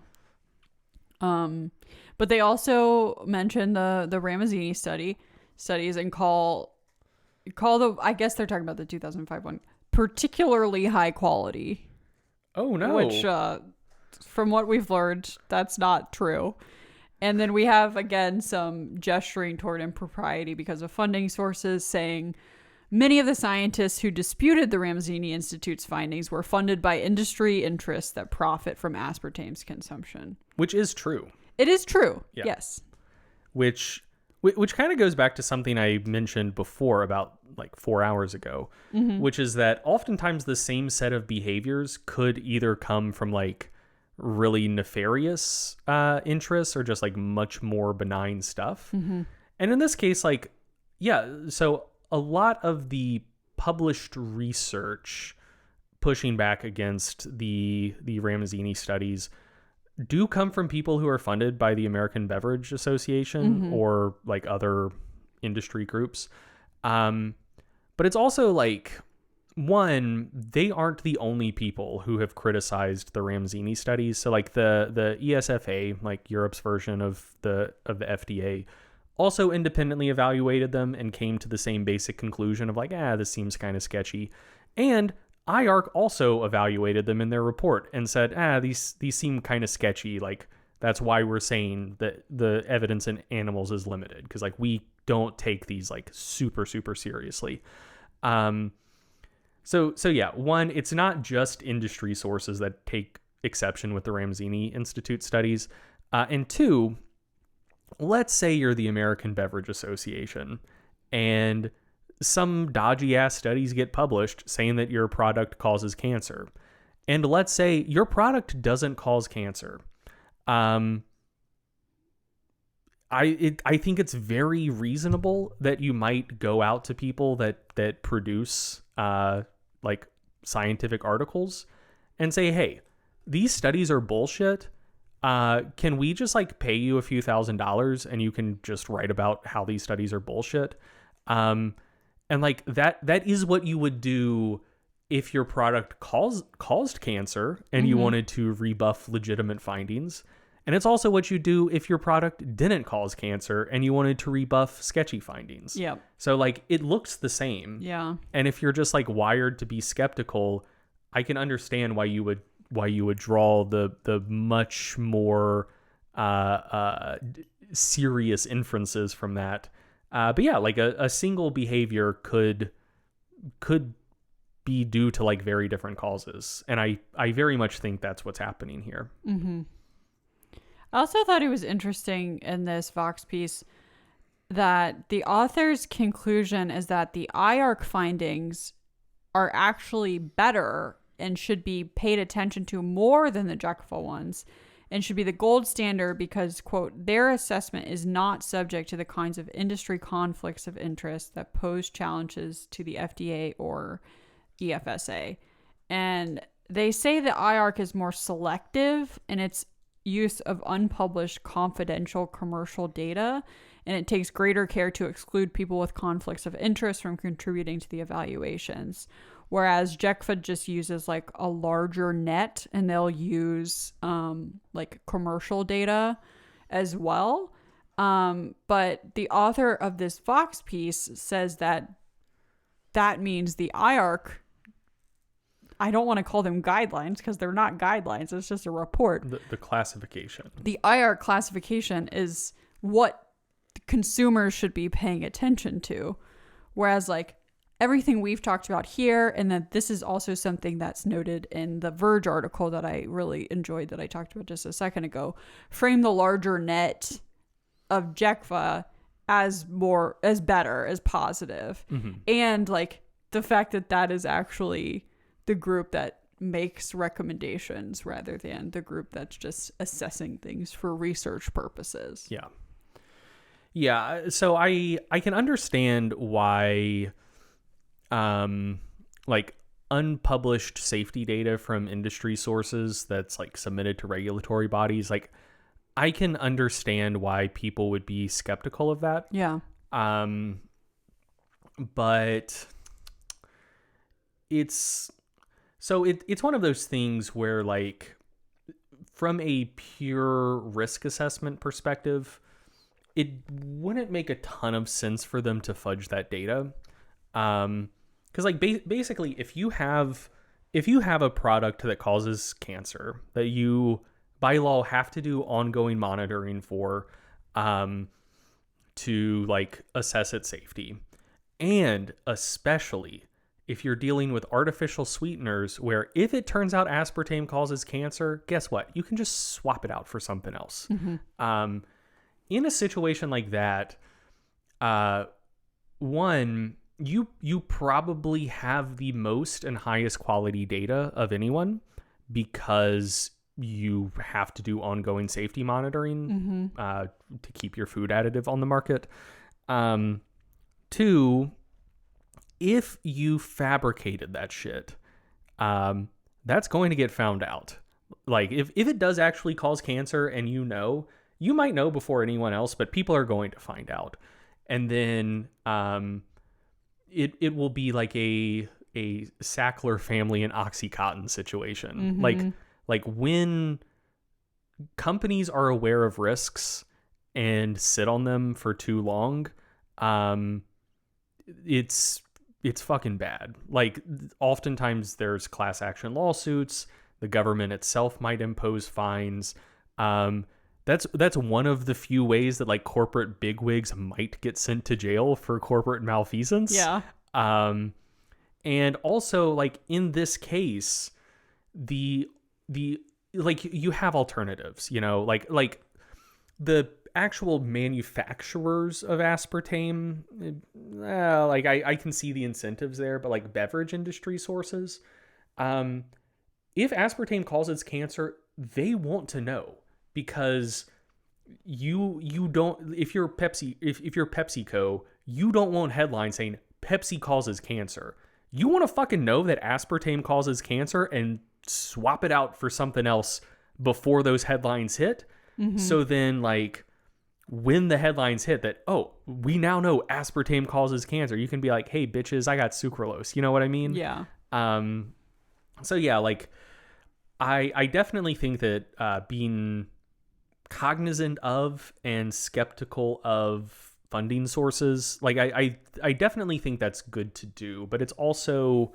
But they also mentioned the Ramazzini studies and call the, I guess they're talking about the 2005 one, particularly high quality. Oh no. Which from what we've learned, that's not true. And then we have, again, some gesturing toward impropriety because of funding sources, saying many of the scientists who disputed the Ramazzini Institute's findings were funded by industry interests that profit from aspartame's consumption. Which is true. It is true. Yeah. Yes. Which kind of goes back to something I mentioned before about like 4 hours ago, which is that oftentimes the same set of behaviors could either come from like really nefarious interests or just like much more benign stuff. And in this case, like, so a lot of the published research pushing back against the Ramazzini studies do come from people who are funded by the American Beverage Association or like other industry groups. But it's also like, one, they aren't the only people who have criticized the Ramazzini studies. So like the ESFA, like Europe's version of the FDA, also independently evaluated them and came to the same basic conclusion of like, this seems kind of sketchy. And IARC also evaluated them in their report and said, these seem kind of sketchy. Like, that's why we're saying that the evidence in animals is limited, because like we don't take these like super, super seriously. So yeah, one, it's not just industry sources that take exception with the Ramazzini Institute studies. And two, let's say you're the American Beverage Association and some dodgy ass studies get published saying that your product causes cancer. And let's say your product doesn't cause cancer. I think it's very reasonable that you might go out to people that produce like scientific articles and say, hey, these studies are bullshit. Can we just like pay you a few $1,000s and you can just write about how these studies are bullshit? And like that is what you would do if your product caused cancer and you wanted to rebuff legitimate findings. And it's also what you do if your product didn't cause cancer and you wanted to rebuff sketchy findings. Yeah. So like it looks the same. Yeah. And if you're just like wired to be skeptical, I can understand why you would draw the much more serious inferences from that. But yeah, like a single behavior could be due to like very different causes. And I very much think that's what's happening here. Mm-hmm. I also thought it was interesting in this Vox piece that the author's conclusion is that the IARC findings are actually better and should be paid attention to more than the JECFA ones, and should be the gold standard because, quote, their assessment is not subject to the kinds of industry conflicts of interest that pose challenges to the FDA or EFSA. And they say that IARC is more selective in its use of unpublished confidential commercial data, and it takes greater care to exclude people with conflicts of interest from contributing to the evaluations. Whereas JECFA just uses like a larger net, and they'll use like commercial data as well. But the author of this Vox piece says that means the IARC, I don't want to call them guidelines because they're not guidelines. It's just a report. The classification. The IARC classification is what consumers should be paying attention to. Whereas like everything we've talked about here, and that this is also something that's noted in the Verge article that I really enjoyed that I talked about just a second ago, frame the larger net of JECFA as better, as positive. Mm-hmm. And like the fact that is actually the group that makes recommendations rather than the group that's just assessing things for research purposes. Yeah. Yeah. So I can understand why like unpublished safety data from industry sources that's like submitted to regulatory bodies, like I can understand why people would be skeptical of that. Yeah. But it's one of those things where like from a pure risk assessment perspective, it wouldn't make a ton of sense for them to fudge that data. Because like basically if you have a product that causes cancer that you by law have to do ongoing monitoring for to like assess its safety, and especially if you're dealing with artificial sweeteners where if it turns out aspartame causes cancer, guess what? You can just swap it out for something else. Mm-hmm. In a situation like that, one, you probably have the most and highest quality data of anyone because you have to do ongoing safety monitoring to keep your food additive on the market. Two, if you fabricated that shit, that's going to get found out. Like if it does actually cause cancer and you might know before anyone else, but people are going to find out. And then it will be like a Sackler family and OxyContin situation. Mm-hmm. Like when companies are aware of risks and sit on them for too long, it's fucking bad. Like oftentimes there's class action lawsuits. The government itself might impose fines. That's one of the few ways that like corporate bigwigs might get sent to jail for corporate malfeasance. Yeah. And also like in this case, the like you have alternatives, like the actual manufacturers of aspartame, like I can see the incentives there, but like beverage industry sources, if aspartame causes cancer, they want to know. Because you don't, if you're PepsiCo, you don't want headlines saying Pepsi causes cancer. You want to fucking know that aspartame causes cancer and swap it out for something else before those headlines hit. Mm-hmm. So then like when the headlines hit that, oh, we now know aspartame causes cancer, you can be like, hey bitches, I got sucralose. You know what I mean? Yeah. So yeah, like I definitely think that being cognizant of and skeptical of funding sources, like I definitely think that's good to do, but it's also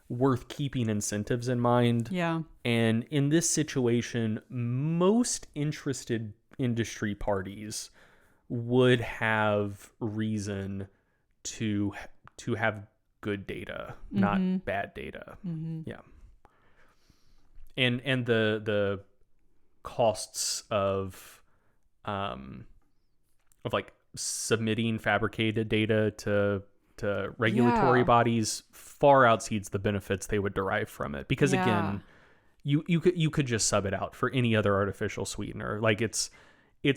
worth keeping incentives in mind. Yeah. And in this situation, most interested industry parties would have reason to have good data, not bad data. Yeah. And the costs of like submitting fabricated data to regulatory bodies far exceeds the benefits they would derive from it, because again, you could just sub it out for any other artificial sweetener. Like it's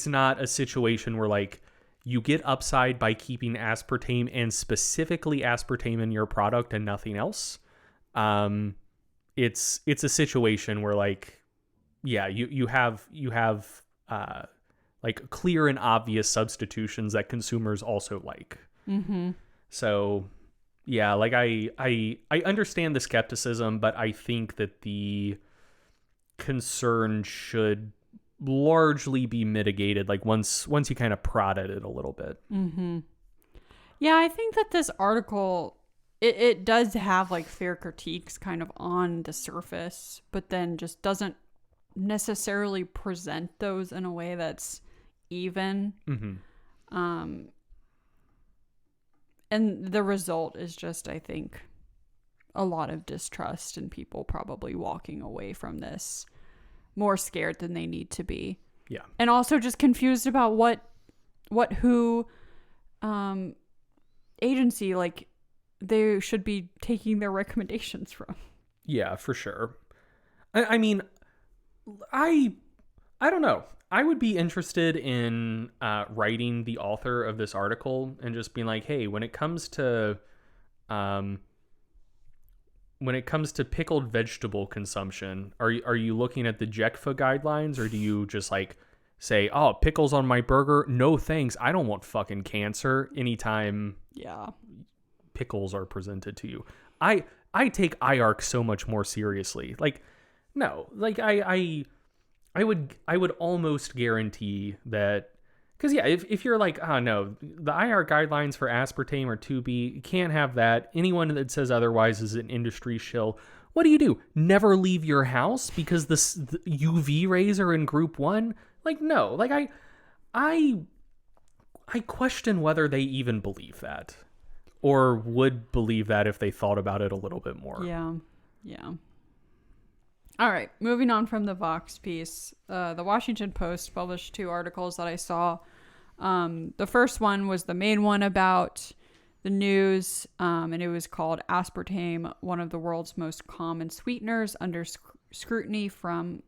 not a situation where like you get upside by keeping aspartame, and specifically aspartame, in your product and nothing else. It's a situation where like, yeah, you have like clear and obvious substitutions that consumers also like. So yeah, like I understand the skepticism, but I think that the concern should largely be mitigated like once you kind of prod at it a little bit. Yeah, I think that this article, it does have like fair critiques kind of on the surface, but then just doesn't necessarily present those in a way that's even. And the result is just, I think, a lot of distrust and people probably walking away from this more scared than they need to be. Yeah. And also just confused about who agency like they should be taking their recommendations from. Yeah, for sure. I mean, I don't know. I would be interested in writing the author of this article and just being like, hey, when it comes to pickled vegetable consumption, are you looking at the JECFA guidelines, or do you just like say, oh, pickles on my burger? No thanks. I don't want fucking cancer anytime pickles are presented to you. I take IARC so much more seriously. Like, no, like I would almost guarantee that, because yeah, if you're like, oh no, the IR guidelines for aspartame are 2B, you can't have that. Anyone that says otherwise is an industry shill. What do? Never leave your house because the UV rays are in group 1? Like, no, like I question whether they even believe that, or would believe that if they thought about it a little bit more. Yeah. All right, moving on from the Vox piece, the Washington Post published 2 articles that I saw. The first one was the main one about the news, and it was called Aspartame, one of the world's most common sweeteners under scrutiny from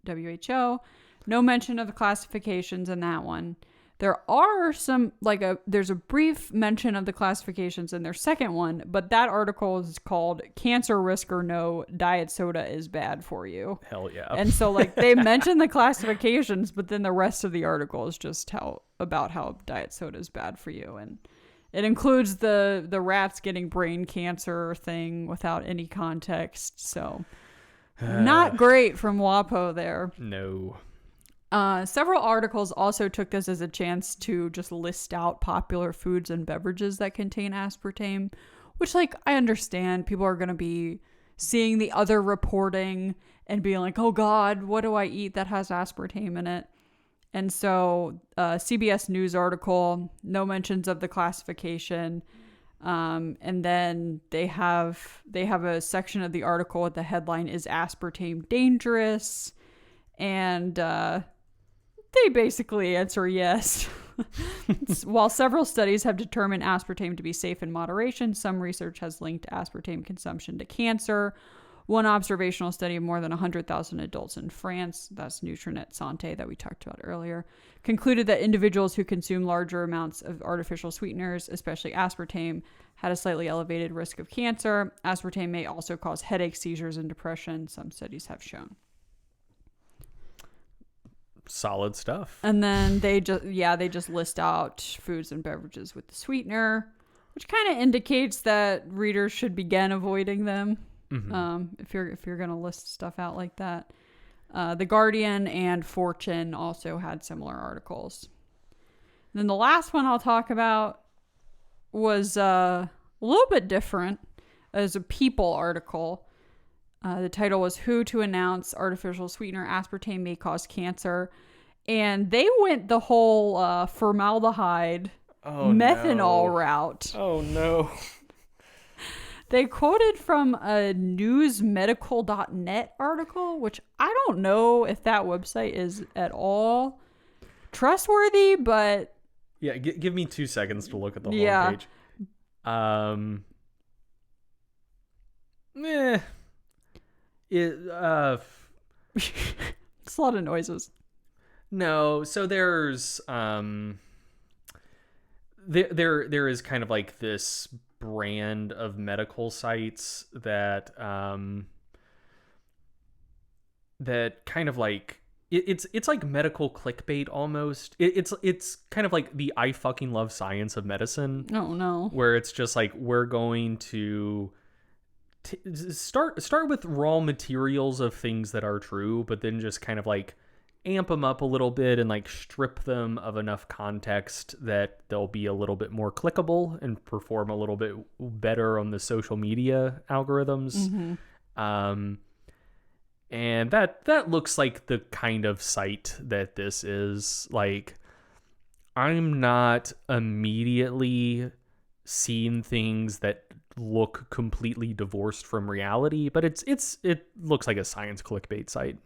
WHO. No mention of the classifications in that one. There are some, there's a brief mention of the classifications in their second one, but that article is called Cancer Risk or No, Diet Soda is Bad for You. Hell yeah. And so like they mention the classifications, but then the rest of the article is just how diet soda is bad for you. And it includes the rats getting brain cancer thing without any context. So not great from WAPO there. No. Several articles also took this as a chance to just list out popular foods and beverages that contain aspartame, which, like, I understand people are going to be seeing the other reporting and being like, oh God, what do I eat that has aspartame in it? And so CBS News article, no mentions of the classification. And then they have a section of the article with the headline, Is Aspartame Dangerous? And they basically answer yes. While several studies have determined aspartame to be safe in moderation, some research has linked aspartame consumption to cancer. One observational study of more than 100,000 adults in France, that's Nutrinet Santé that we talked about earlier, concluded that individuals who consume larger amounts of artificial sweeteners, especially aspartame, had a slightly elevated risk of cancer. Aspartame may also cause headache, seizures, and depression, some studies have shown. Solid stuff. And then they just list out foods and beverages with the sweetener, which kind of indicates that readers should begin avoiding them. If you're gonna list stuff out like that. The Guardian and Fortune also had similar articles. And then the last one I'll talk about was a little bit different. As a People article. The title was Who to Announce Artificial Sweetener Aspartame May Cause Cancer. And they went the whole formaldehyde methanol route. Oh, no. They quoted from a newsmedical.net article, which I don't know if that website is at all trustworthy, but... Yeah, give me 2 seconds to look at the homepage. It's a lot of noises. No, so there's there is kind of like this brand of medical sites that that kind of like it's like medical clickbait almost. It's kind of like the I fucking love science of medicine. Oh no. Where it's just like we're going to start with raw materials of things that are true, but then just kind of like amp them up a little bit and like strip them of enough context that they'll be a little bit more clickable and perform a little bit better on the social media algorithms. Mm-hmm. And that looks like the kind of site that this is. Like, I'm not immediately seeing things that look completely divorced from reality, but it looks like a science clickbait site.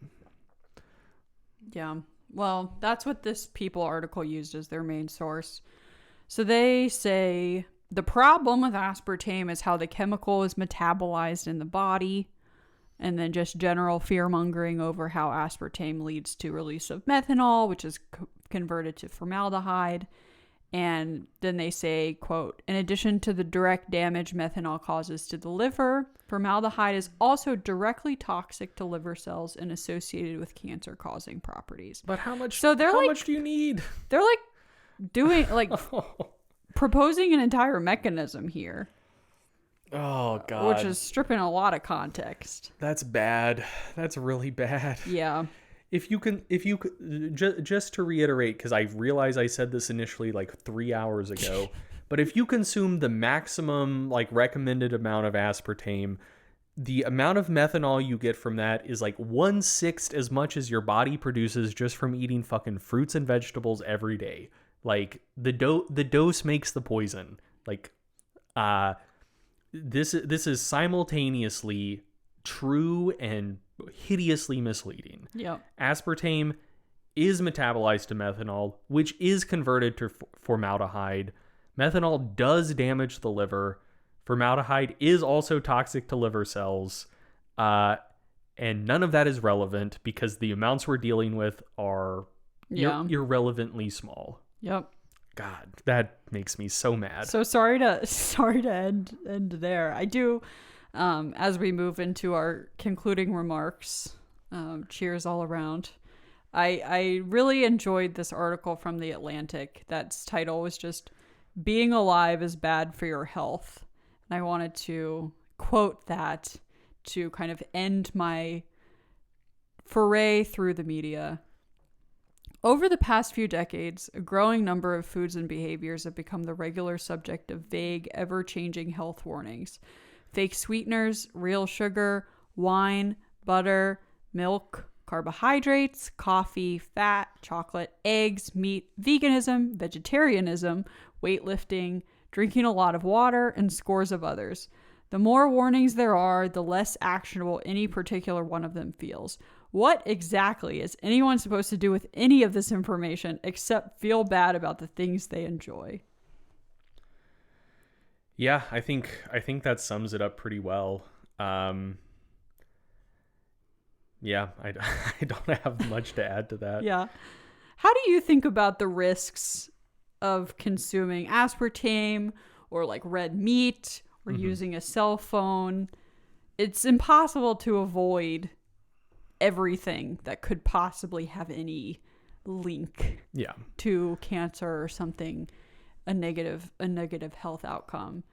Yeah. Well, that's what this People article used as their main source. So they say the problem with aspartame is how the chemical is metabolized in the body, and then just general fear-mongering over how aspartame leads to release of methanol, which is converted to formaldehyde. And then they say, quote, in addition to the direct damage methanol causes to the liver, formaldehyde is also directly toxic to liver cells and associated with cancer-causing properties. But how much? So they're how like, much do you need? They're like doing like proposing an entire mechanism here. Oh God! Which is stripping a lot of context. That's bad. That's really bad. Yeah. If you could, just to reiterate, because I realize I said this initially like 3 hours ago, but if you consume the maximum like recommended amount of aspartame, the amount of methanol you get from that is like 1/6 as much as your body produces just from eating fucking fruits and vegetables every day. Like the dose makes the poison. Like, this is simultaneously true and hideously misleading. Yeah. Aspartame is metabolized to methanol, which is converted to formaldehyde. Methanol does damage the liver. Formaldehyde is also toxic to liver cells. And none of that is relevant because the amounts we're dealing with are irrelevantly small. Yep. God, that makes me so mad. So sorry to end there. I do, as we move into our concluding remarks, cheers all around. I really enjoyed this article from The Atlantic. That's title was just "Being Alive is Bad for Your Health." And I wanted to quote that to kind of end my foray through the media. Over the past few decades, a growing number of foods and behaviors have become the regular subject of vague, ever-changing health warnings. Fake sweeteners, real sugar, wine, butter, milk, carbohydrates, coffee, fat, chocolate, eggs, meat, veganism, vegetarianism, weightlifting, drinking a lot of water, and scores of others. The more warnings there are, the less actionable any particular one of them feels. What exactly is anyone supposed to do with any of this information except feel bad about the things they enjoy? Yeah, I think that sums it up pretty well. Yeah, I don't have much to add to that. Yeah. How do you think about the risks of consuming aspartame or like red meat or using a cell phone? It's impossible to avoid everything that could possibly have any link to cancer or something, a negative health outcome.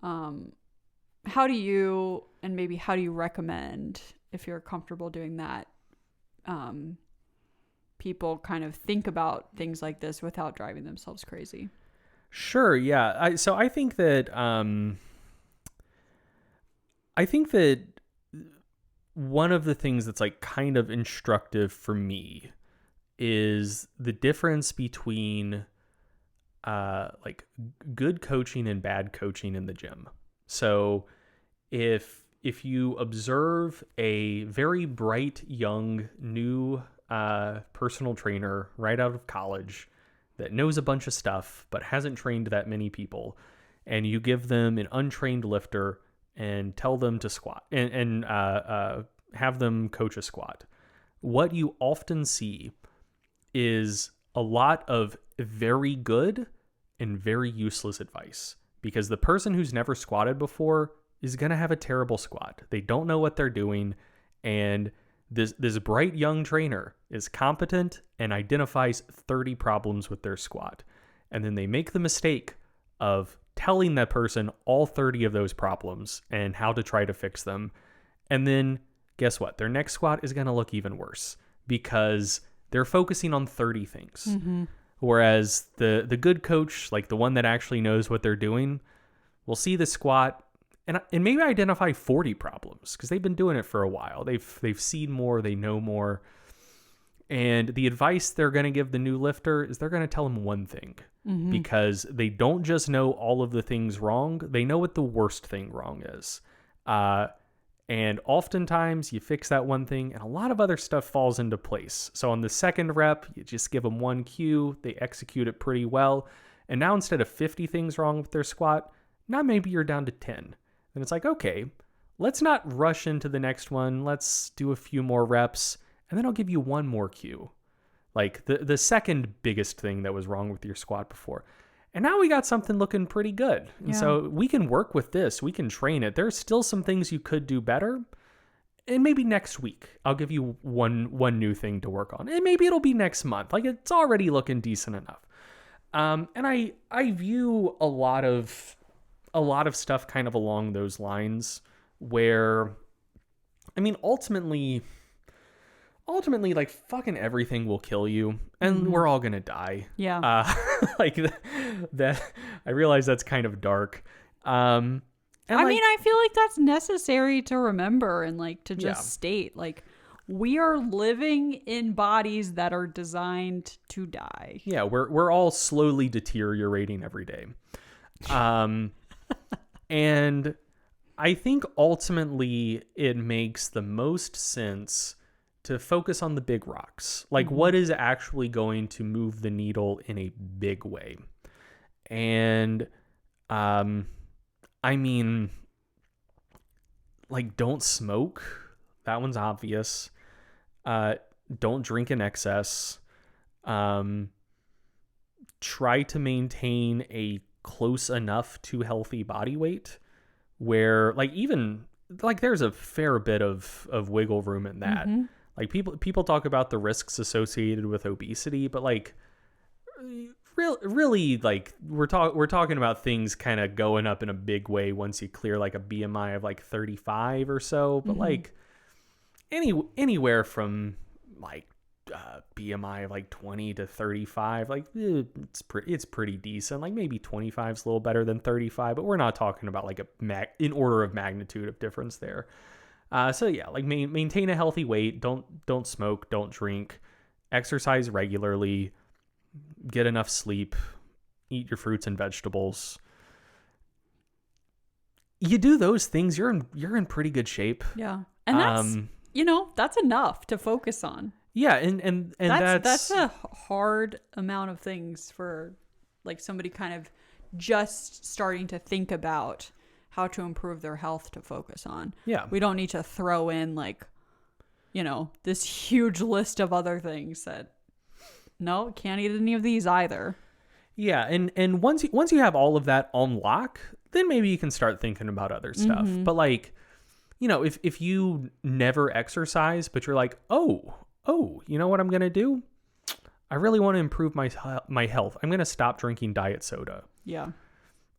How do you recommend, if you're comfortable doing that, people kind of think about things like this without driving themselves crazy? Sure. Yeah. I think that one of the things that's like kind of instructive for me is the difference between like good coaching and bad coaching in the gym. So if you observe a very bright, young, new personal trainer right out of college that knows a bunch of stuff but hasn't trained that many people, and you give them an untrained lifter and tell them to squat and have them coach a squat, what you often see is a lot of very good and very useless advice, because the person who's never squatted before is going to have a terrible squat. They don't know what they're doing, and this bright young trainer is competent and identifies 30 problems with their squat. And then they make the mistake of telling that person all 30 of those problems and how to try to fix them. And then guess what? Their next squat is going to look even worse because they're focusing on 30 things. Mm-hmm. Whereas the good coach, like the one that actually knows what they're doing, will see the squat and maybe identify 40 problems because they've been doing it for a while. They've seen more, they know more. And the advice they're going to give the new lifter is they're going to tell them one thing, because they don't just know all of the things wrong. They know what the worst thing wrong is. And oftentimes you fix that one thing and a lot of other stuff falls into place. So on the second rep, you just give them one cue. They execute it pretty well. And now instead of 50 things wrong with their squat, now maybe you're down to 10. And it's like, okay, let's not rush into the next one. Let's do a few more reps. And then I'll give you one more cue. Like the second biggest thing that was wrong with your squat before. And now we got something looking pretty good. And so we can work with this. We can train it. There's still some things you could do better. And maybe next week, I'll give you one new thing to work on. And maybe it'll be next month. Like it's already looking decent enough. And I view a lot of stuff kind of along those lines where, I mean, ultimately, like fucking everything will kill you and we're all going to die. Yeah. Like that, I realize that's kind of dark. I mean, I feel like that's necessary to remember and like to just state, like, we are living in bodies that are designed to die. Yeah. We're all slowly deteriorating every day. And I think ultimately it makes the most sense to focus on the big rocks. Like what is actually going to move the needle in a big way. And, I mean, like don't smoke. That one's obvious. Don't drink in excess. Try to maintain a close enough to healthy body weight where like even like there's a fair bit of wiggle room in that. Like people talk about the risks associated with obesity, but like really like we're talking about things kind of going up in a big way once you clear like a BMI of like 35 or so, but like anywhere from like BMI of like 20 to 35, like it's pretty decent. Like maybe 25 is a little better than 35, but we're not talking about like in order of magnitude of difference there. So yeah, like maintain a healthy weight. Don't smoke. Don't drink. Exercise regularly. Get enough sleep. Eat your fruits and vegetables. You do those things, you're in pretty good shape. Yeah, and that's that's enough to focus on. Yeah, and that's a hard amount of things for like somebody kind of just starting to think about how to improve their health to focus on. Yeah. We don't need to throw in like, this huge list of other things that no, can't eat any of these either. Yeah, and once you have all of that on lock, then maybe you can start thinking about other stuff. But like, if you never exercise, but you're like, oh, you know what I'm going to do? I really want to improve my health. I'm going to stop drinking diet soda. Yeah.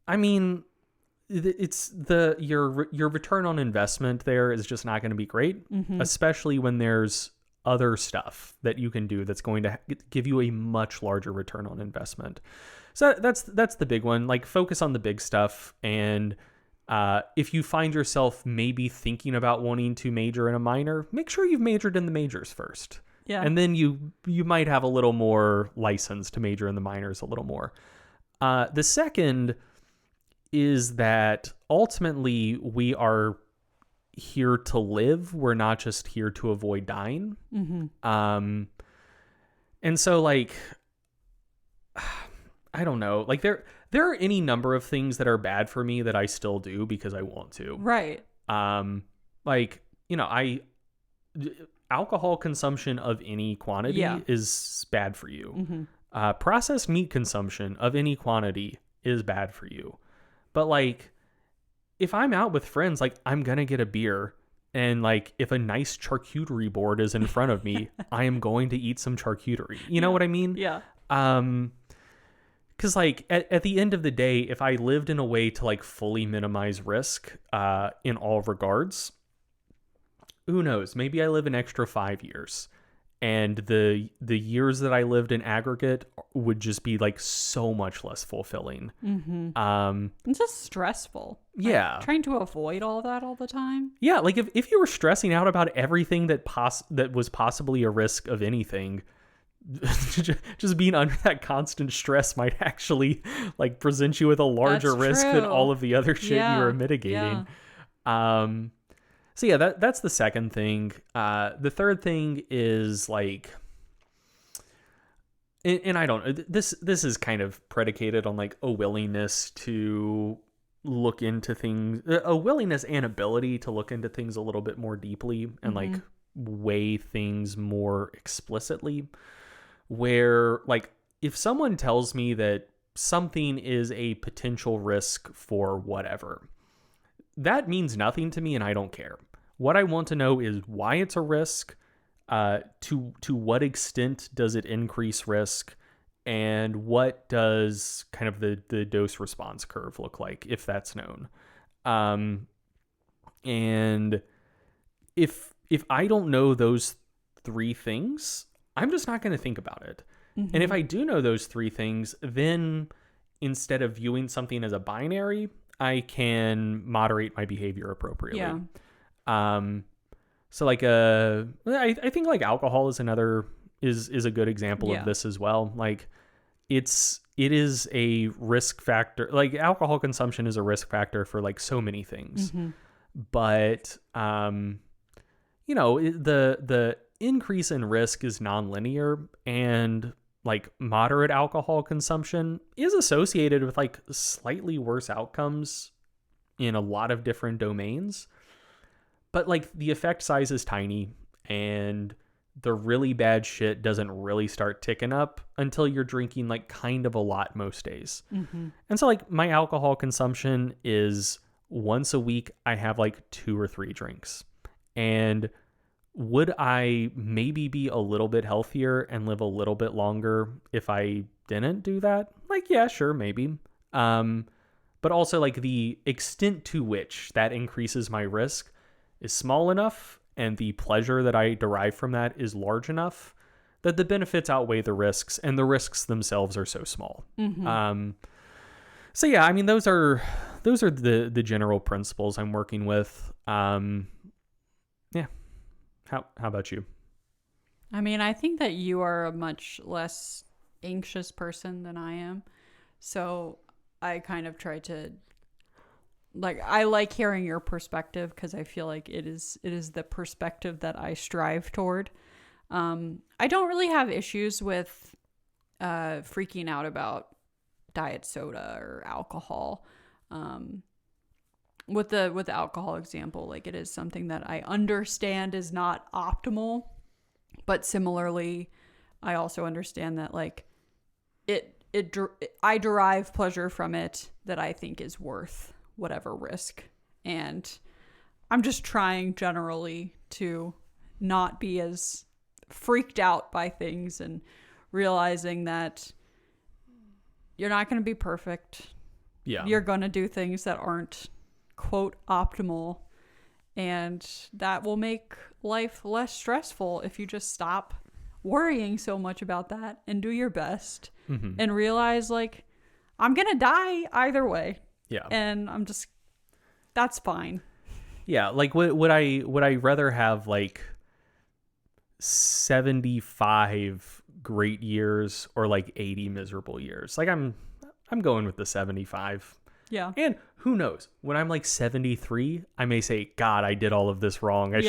I mean, it's your return on investment there is just not going to be great, especially when there's other stuff that you can do that's going to give you a much larger return on investment. So that's the big one. Like focus on the big stuff. And if you find yourself maybe thinking about wanting to major in a minor, make sure you've majored in the majors first. Yeah. And then you might have a little more license to major in the minors a little more. The second is that ultimately we are here to live. We're not just here to avoid dying. And so like, I don't know, like there are any number of things that are bad for me that I still do because I want to. Right. Like, you know, alcohol consumption of any quantity is bad for you. Processed meat consumption of any quantity is bad for you. But like, if I'm out with friends, like I'm going to get a beer, and like, if a nice charcuterie board is in front of me, I am going to eat some charcuterie. You know what I mean? Yeah. Because like at the end of the day, if I lived in a way to like fully minimize risk in all regards, who knows? Maybe I live an extra 5 years, and the years that I lived in aggregate would just be like so much less fulfilling. It's just stressful. Yeah. Trying to avoid all that all the time. Yeah, like if you were stressing out about everything that was possibly a risk of anything, just being under that constant stress might actually like present you with a larger That's risk true. than all of the other shit you were mitigating. So yeah, that's the second thing. The third thing is like, and I don't, this is kind of predicated on like a willingness to look into things, a willingness and ability to look into things a little bit more deeply and like weigh things more explicitly. Where like, if someone tells me that something is a potential risk for whatever, that means nothing to me and I don't care. What I want to know is why it's a risk, to what extent does it increase risk, and what does kind of the dose response curve look like, if that's known. And if I don't know those three things, I'm just not going to think about it. And if I do know those three things, then instead of viewing something as a binary, I can moderate my behavior appropriately. Yeah. So like, I think like alcohol is is a good example of this as well. Like it is a risk factor. Like alcohol consumption is a risk factor for like so many things, but, you know, the increase in risk is nonlinear, and like moderate alcohol consumption is associated with like slightly worse outcomes in a lot of different domains. But like the effect size is tiny, and the really bad shit doesn't really start ticking up until you're drinking like kind of a lot most days. And so like my alcohol consumption is once a week, I have like 2 or 3 drinks. And would I maybe be a little bit healthier and live a little bit longer if I didn't do that? Like, yeah, sure, maybe. But also like the extent to which that increases my risk is small enough, and the pleasure that I derive from that is large enough that the benefits outweigh the risks, and the risks themselves are so small. So yeah, I mean, those are the general principles I'm working with. Yeah. How about you? I mean, I think that you are a much less anxious person than I am. So I kind of try to, like, I like hearing your perspective because I feel like it is the perspective that I strive toward. I don't really have issues with freaking out about diet soda or alcohol. With the alcohol example, like, it is something that I understand is not optimal, but similarly, I also understand that like I derive pleasure from it that I think is worth whatever risk. And I'm just trying generally to not be as freaked out by things, and realizing that you're not going to be perfect. Yeah. You're going to do things that aren't quote optimal, and that will make life less stressful if you just stop worrying so much about that and do your best and realize like I'm gonna die either way, and that's fine. Would I rather have like 75 great years or like 80 miserable years. Like I'm going with the 75. Yeah. And who knows, when I'm like 73, I may say, God, I did all of this wrong. I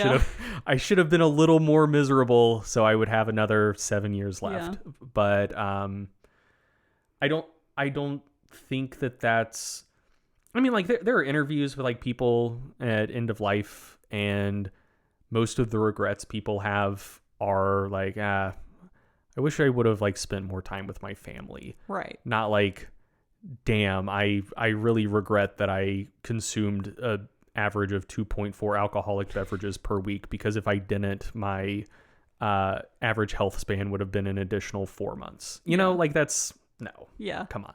should have been a little more miserable, so I would have another 7 years left. Yeah. But I don't think that's, I mean, like there are interviews with like people at end of life, and most of the regrets people have are like, I wish I would have like spent more time with my family. Right. Not like, damn, I really regret that I consumed an average of 2.4 alcoholic beverages per week, because if I didn't, my average health span would have been an additional 4 months. You know, like that's, no. Yeah. Come on.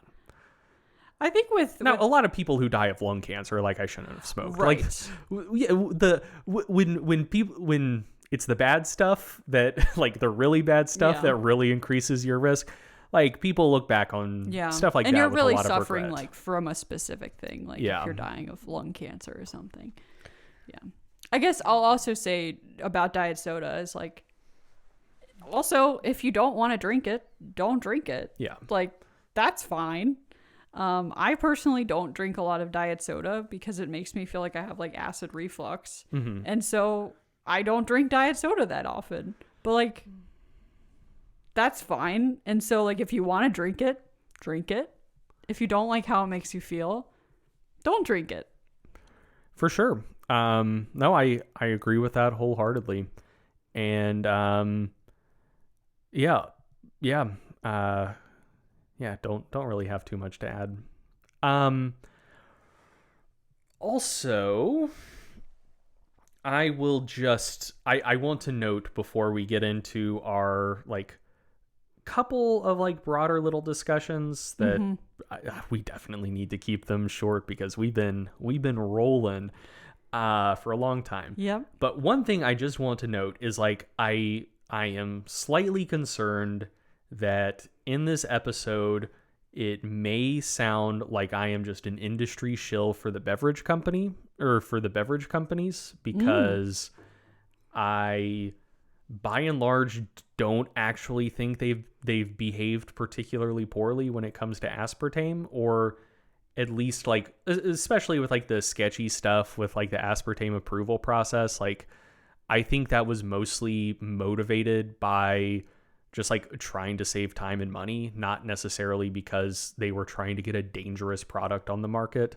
I think Now, a lot of people who die of lung cancer are like, I shouldn't have smoked. Right. Like, when it's the bad stuff that, like the really bad stuff that really increases your risk, like people look back on stuff like and that you're with really a lot suffering of regret. like from a specific thing, like if you're dying of lung cancer or something. Yeah. I guess I'll also say about diet soda is like, also, if you don't want to drink it, don't drink it. Yeah. Like, that's fine. I personally don't drink a lot of diet soda because it makes me feel like I have like acid reflux. Mm-hmm. And so I don't drink diet soda that often. But like, that's fine. And so like, if you want to drink it, drink it. If you don't like how it makes you feel, don't drink it. For sure. No, I agree with that wholeheartedly. And don't really have too much to add. Also, I will just I want to note before we get into our like couple of like broader little discussions that we definitely need to keep them short, because we've been rolling for a long time. Yep. But one thing I just want to note is like I am slightly concerned that in this episode it may sound like I am just an industry shill for the beverage company or for the beverage companies, because I by and large don't actually think they've behaved particularly poorly when it comes to aspartame, or at least like especially with like the sketchy stuff with like the aspartame approval process. Like I think that was mostly motivated by just like trying to save time and money, not necessarily because they were trying to get a dangerous product on the market.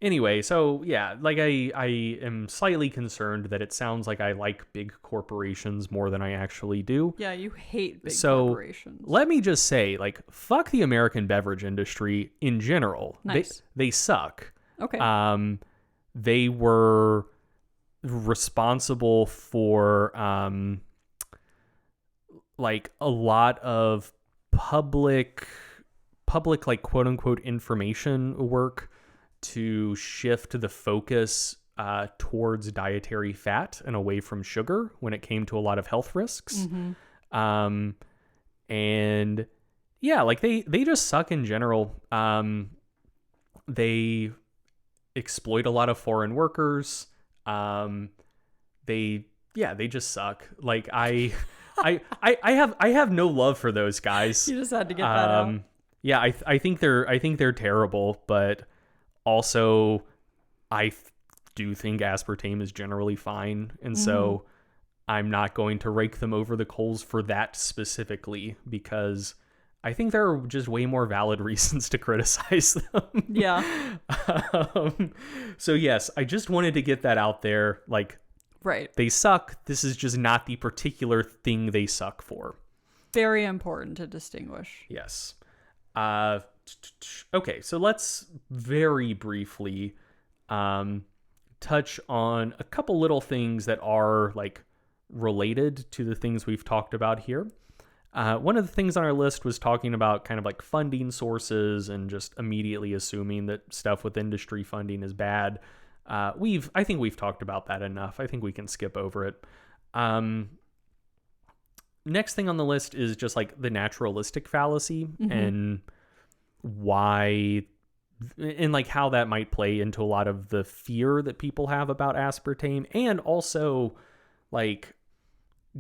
Anyway, so yeah, like I am slightly concerned that it sounds like I like big corporations more than I actually do. Yeah, you hate big so corporations. Let me just say, like, fuck the American beverage industry in general. Nice. They suck. Okay. They were responsible for like a lot of public like quote unquote information work to shift the focus towards dietary fat and away from sugar when it came to a lot of health risks. And yeah, like they just suck in general. They exploit a lot of foreign workers. They just suck. Like I have no love for those guys. You just had to get that out. Yeah, I think they're terrible, but also I do think aspartame is generally fine, and so I'm not going to rake them over the coals for that specifically, because I think there are just way more valid reasons to criticize them. Yeah. So yes, I just wanted to get that out there. Like, right. They suck. This is just not the particular thing they suck for. Very important to distinguish. Yes. Okay, so let's very briefly touch on a couple little things that are like related to the things we've talked about here. One of the things on our list was talking about kind of like funding sources and just immediately assuming that stuff with industry funding is bad. I think we've talked about that enough. I think we can skip over it. Next thing on the list is just like the naturalistic fallacy and why, and like how that might play into a lot of the fear that people have about aspartame, and also like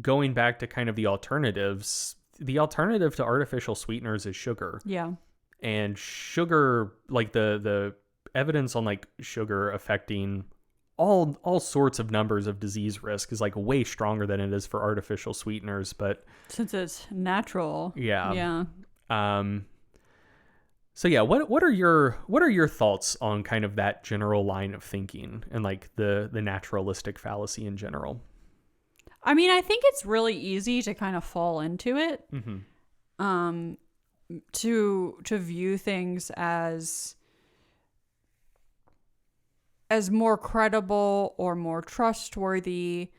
going back to kind of the alternatives, the alternative to artificial sweeteners is sugar. Yeah. And sugar, like the evidence on like sugar affecting all sorts of numbers of disease risk is like way stronger than it is for artificial sweeteners. But since it's natural. yeah. So yeah, what are your thoughts on kind of that general line of thinking and like the naturalistic fallacy in general? I mean, I think it's really easy to kind of fall into it. Mm-hmm. To view things as more credible or more trustworthy,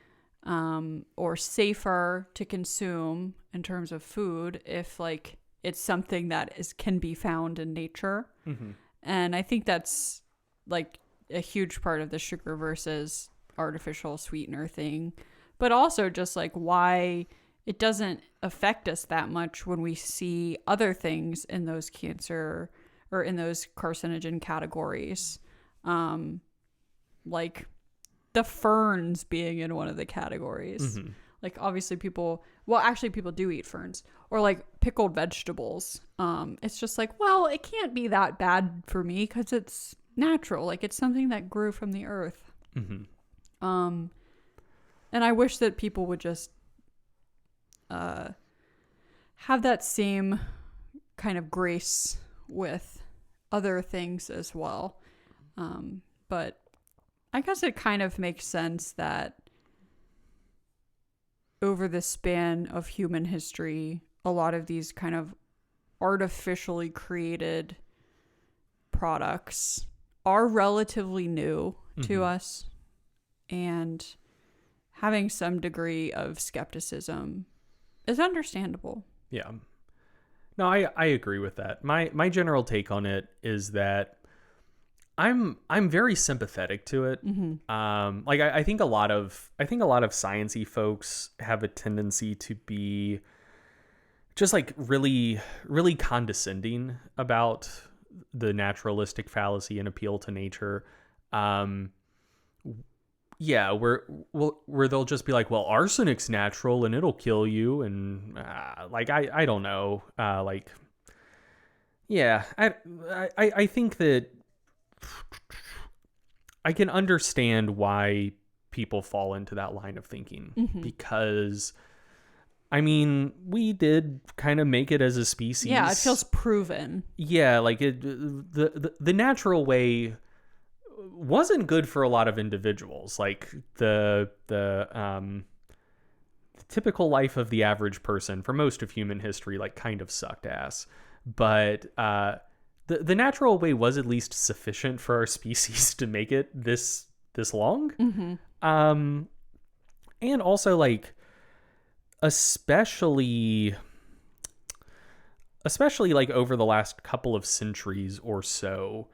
or safer to consume in terms of food if like it's something that can be found in nature. Mm-hmm. And I think that's like a huge part of the sugar versus artificial sweetener thing, but also just like why it doesn't affect us that much when we see other things in those cancer or in those carcinogen categories. Like the ferns being in one of the categories. Mm-hmm. Like obviously people do eat ferns, or like pickled vegetables. It's just like, well, it can't be that bad for me because it's natural. Like it's something that grew from the earth. Mm-hmm. And I wish that people would just have that same kind of grace with other things as well. But I guess it kind of makes sense that over the span of human history, a lot of these kind of artificially created products are relatively new to us, and having some degree of skepticism is understandable. Yeah. No, I agree with that. My general take on it is that I'm very sympathetic to it. Mm-hmm. Like I think a lot of sciencey folks have a tendency to be just like really, really condescending about the naturalistic fallacy and appeal to nature. Yeah, where they'll just be like, well, arsenic's natural and it'll kill you, and like I don't know, like yeah, I think that I can understand why people fall into that line of thinking, because I mean, we did kind of make it as a species. Yeah, it feels proven. Yeah, like the natural way wasn't good for a lot of individuals. Like the typical life of the average person for most of human history like kind of sucked ass. But the natural way was at least sufficient for our species to make it this long. Mm-hmm. And also like especially like over the last couple of centuries or so,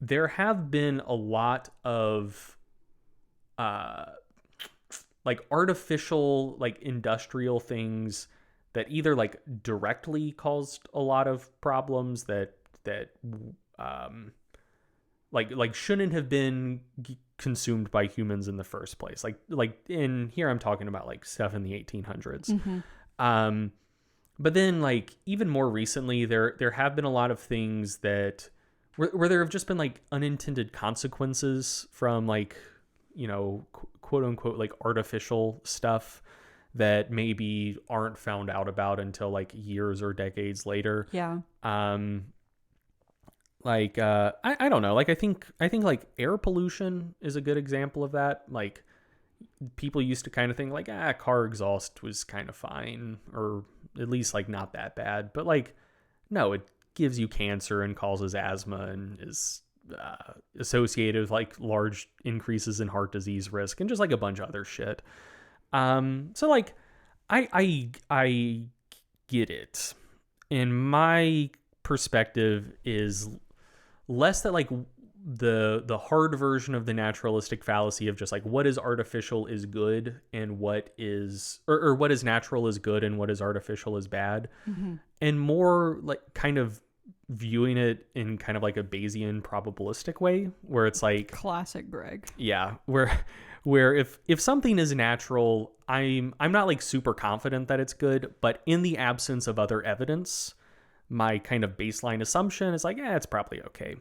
there have been a lot of like artificial, like industrial things that either like directly caused a lot of problems that like shouldn't have been consumed by humans in the first place. Like in here I'm talking about like stuff in the 1800s. Mm-hmm. But then like even more recently there have been a lot of things that where there have just been like unintended consequences from like, you know, quote unquote like artificial stuff that maybe aren't found out about until like years or decades later. Yeah. Like I don't know, like I think like air pollution is a good example of that. Like people used to kind of think like car exhaust was kind of fine, or at least like not that bad, but like no, it gives you cancer and causes asthma and is associated with like large increases in heart disease risk and just like a bunch of other shit. So like I get it, and my perspective is less that like the hard version of the naturalistic fallacy of just like what is artificial is good and what is or what is natural is good and what is artificial is bad, and more like kind of viewing it in kind of like a Bayesian probabilistic way where it's like classic Greg. Yeah, where where if something is natural, I'm not like super confident that it's good, but in the absence of other evidence, my kind of baseline assumption is like, it's probably okay.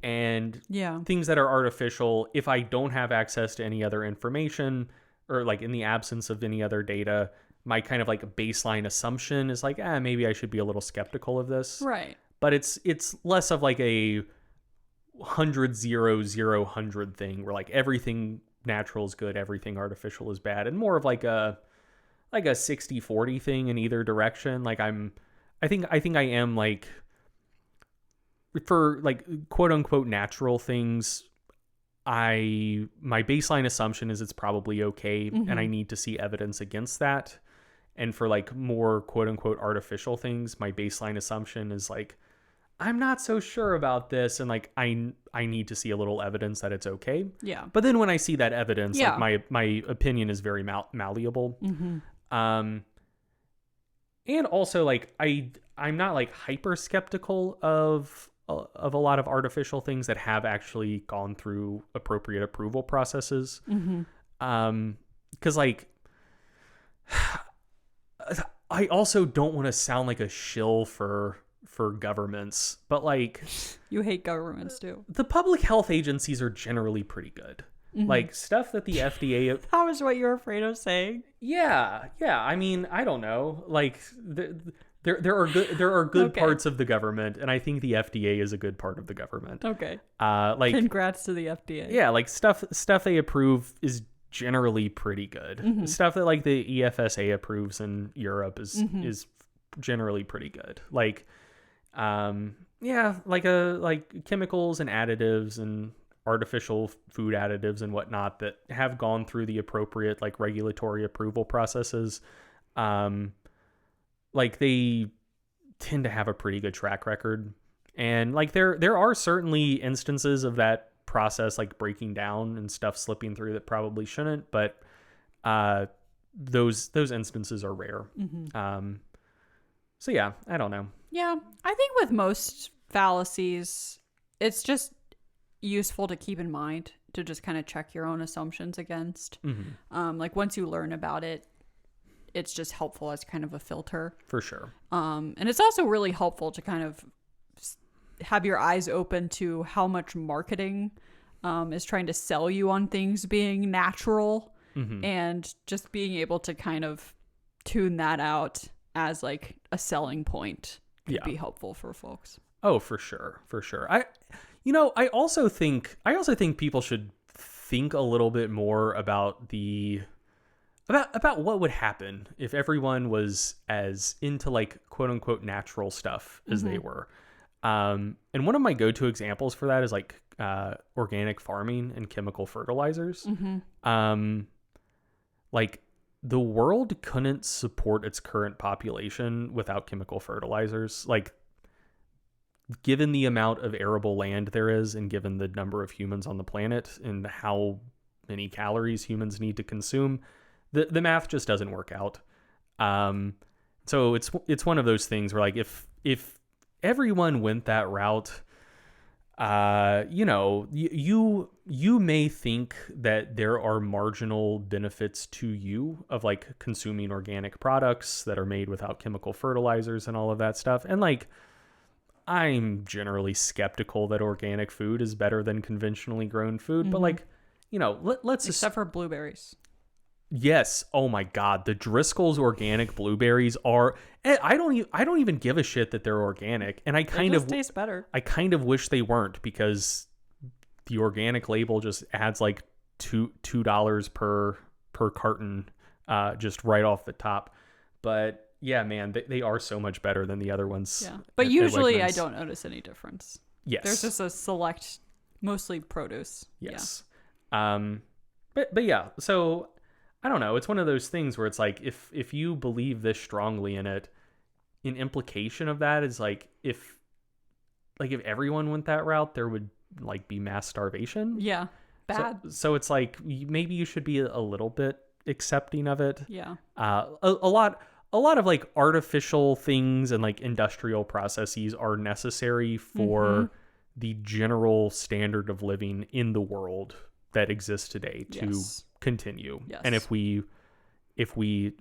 And things that are artificial, if I don't have access to any other information, or like in the absence of any other data, my kind of like baseline assumption is like, maybe I should be a little skeptical of this. Right. But it's less of like a 100-0-0-100 thing where like everything natural is good, everything artificial is bad, and more of like a 60-40 thing in either direction. Like I think I am like, for like quote unquote natural things, my baseline assumption is it's probably okay, and I need to see evidence against that. And for like more quote unquote artificial things, my baseline assumption is like, I'm not so sure about this, and like I need to see a little evidence that it's okay. Yeah. But then when I see that evidence, like my opinion is very malleable. And also like I'm not like hyper skeptical of a lot of artificial things that have actually gone through appropriate approval processes. Because like I also don't want to sound like a shill for governments, but like, you hate governments too. The public health agencies are generally pretty good. Like stuff that the FDA. That was what you were afraid of saying. Yeah. I mean, I don't know. Like there are good parts of the government, and I think the FDA is a good part of the government. Okay. Like congrats to the FDA. Yeah, like stuff they approve is generally pretty good. Stuff that like the EFSA approves in Europe is generally pretty good. Like like chemicals and additives and artificial food additives and whatnot that have gone through the appropriate like regulatory approval processes, like they tend to have a pretty good track record. And like there are certainly instances of that process like breaking down and stuff slipping through that probably shouldn't, but those instances are rare. So yeah, I don't know. Yeah, I think with most fallacies, it's just useful to keep in mind to just kind of check your own assumptions against. Like once you learn about it, it's just helpful as kind of a filter. For sure. And it's also really helpful to kind of have your eyes open to how much marketing is trying to sell you on things being natural, and just being able to kind of tune that out as like a selling point could be helpful for folks. Oh, for sure. I also think people should think a little bit more about about what would happen if everyone was as into like quote unquote natural stuff as they were. And one of my go-to examples for that is like organic farming and chemical fertilizers. Like the world couldn't support its current population without chemical fertilizers. Like, given the amount of arable land there is, and given the number of humans on the planet and how many calories humans need to consume, the math just doesn't work out. So it's one of those things where like if everyone went that route, you may think that there are marginal benefits to you of like consuming organic products that are made without chemical fertilizers and all of that stuff. And like, I'm generally skeptical that organic food is better than conventionally grown food, but like, let's except for blueberries. Yes. Oh my God. The Driscoll's organic blueberries are, I don't even give a shit that they're organic. And I kind of taste better. I kind of wish they weren't, because the organic label just adds like $2 per carton, just right off the top. But yeah, man, they are so much better than the other ones. Yeah. But usually I don't notice any difference. Yes. There's just a select, mostly produce. Yes. Yeah. But yeah, so I don't know. It's one of those things where it's like, if you believe this strongly in it, an implication of that is like, if everyone went that route, there would like be mass starvation. Yeah. Bad. So it's like, maybe you should be a little bit accepting of it. Yeah. A lot of like artificial things and like industrial processes are necessary for the general standard of living in the world that exists today continue. Yes. And if we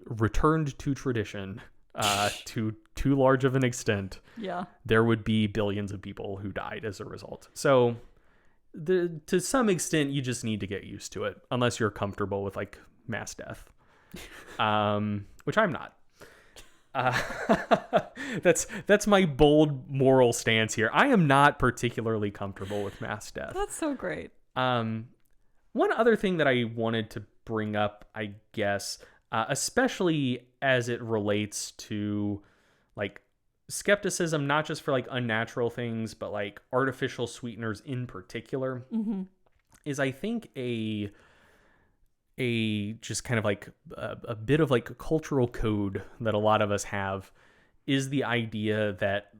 returned to tradition to too large of an extent, there would be billions of people who died as a result. So to some extent, you just need to get used to it, unless you're comfortable with like mass death, which I'm not. That's my bold moral stance here. I am not particularly comfortable with mass death. That's so great. One other thing that I wanted to bring up, I guess, especially as it relates to like skepticism, not just for like unnatural things, but like artificial sweeteners in particular, is I think a just kind of like a bit of like a cultural code that a lot of us have is the idea that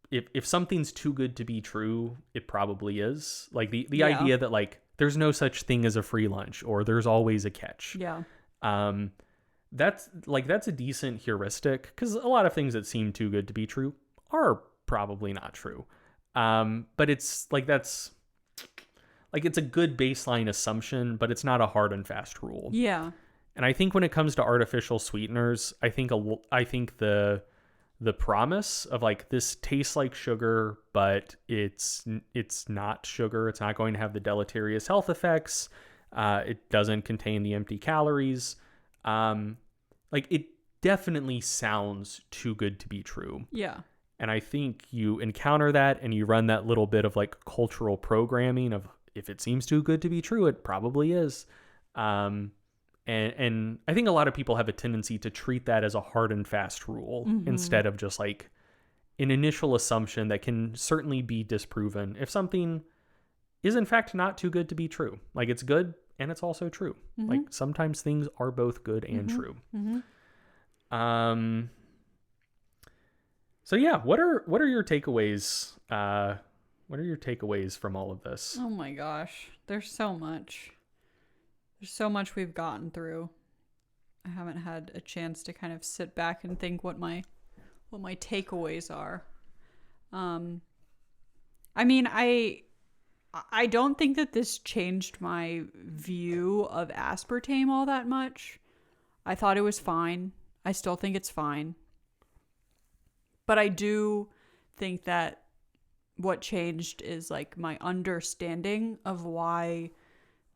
if something's too good to be true, it probably is. Like the idea that like there's no such thing as a free lunch, or there's always a catch. Yeah. That's a decent heuristic, because a lot of things that seem too good to be true are probably not true. But it's like it's a good baseline assumption, but it's not a hard and fast rule. Yeah. And I think when it comes to artificial sweeteners, I think the promise of like this tastes like sugar, but it's not sugar. It's not going to have the deleterious health effects. It doesn't contain the empty calories. Like it definitely sounds too good to be true. Yeah. And I think you encounter that and you run that little bit of like cultural programming of, if it seems too good to be true, it probably is. And I think a lot of people have a tendency to treat that as a hard and fast rule instead of just like an initial assumption that can certainly be disproven if something is in fact not too good to be true. Like it's good and it's also true. Like sometimes things are both good and true. So yeah, what are your takeaways? What are your takeaways from all of this? Oh my gosh, there's so much. There's so much we've gotten through. I haven't had a chance to kind of sit back and think what my takeaways are. I mean, I don't think that this changed my view of aspartame all that much. I thought it was fine. I still think it's fine. But I do think that what changed is like my understanding of why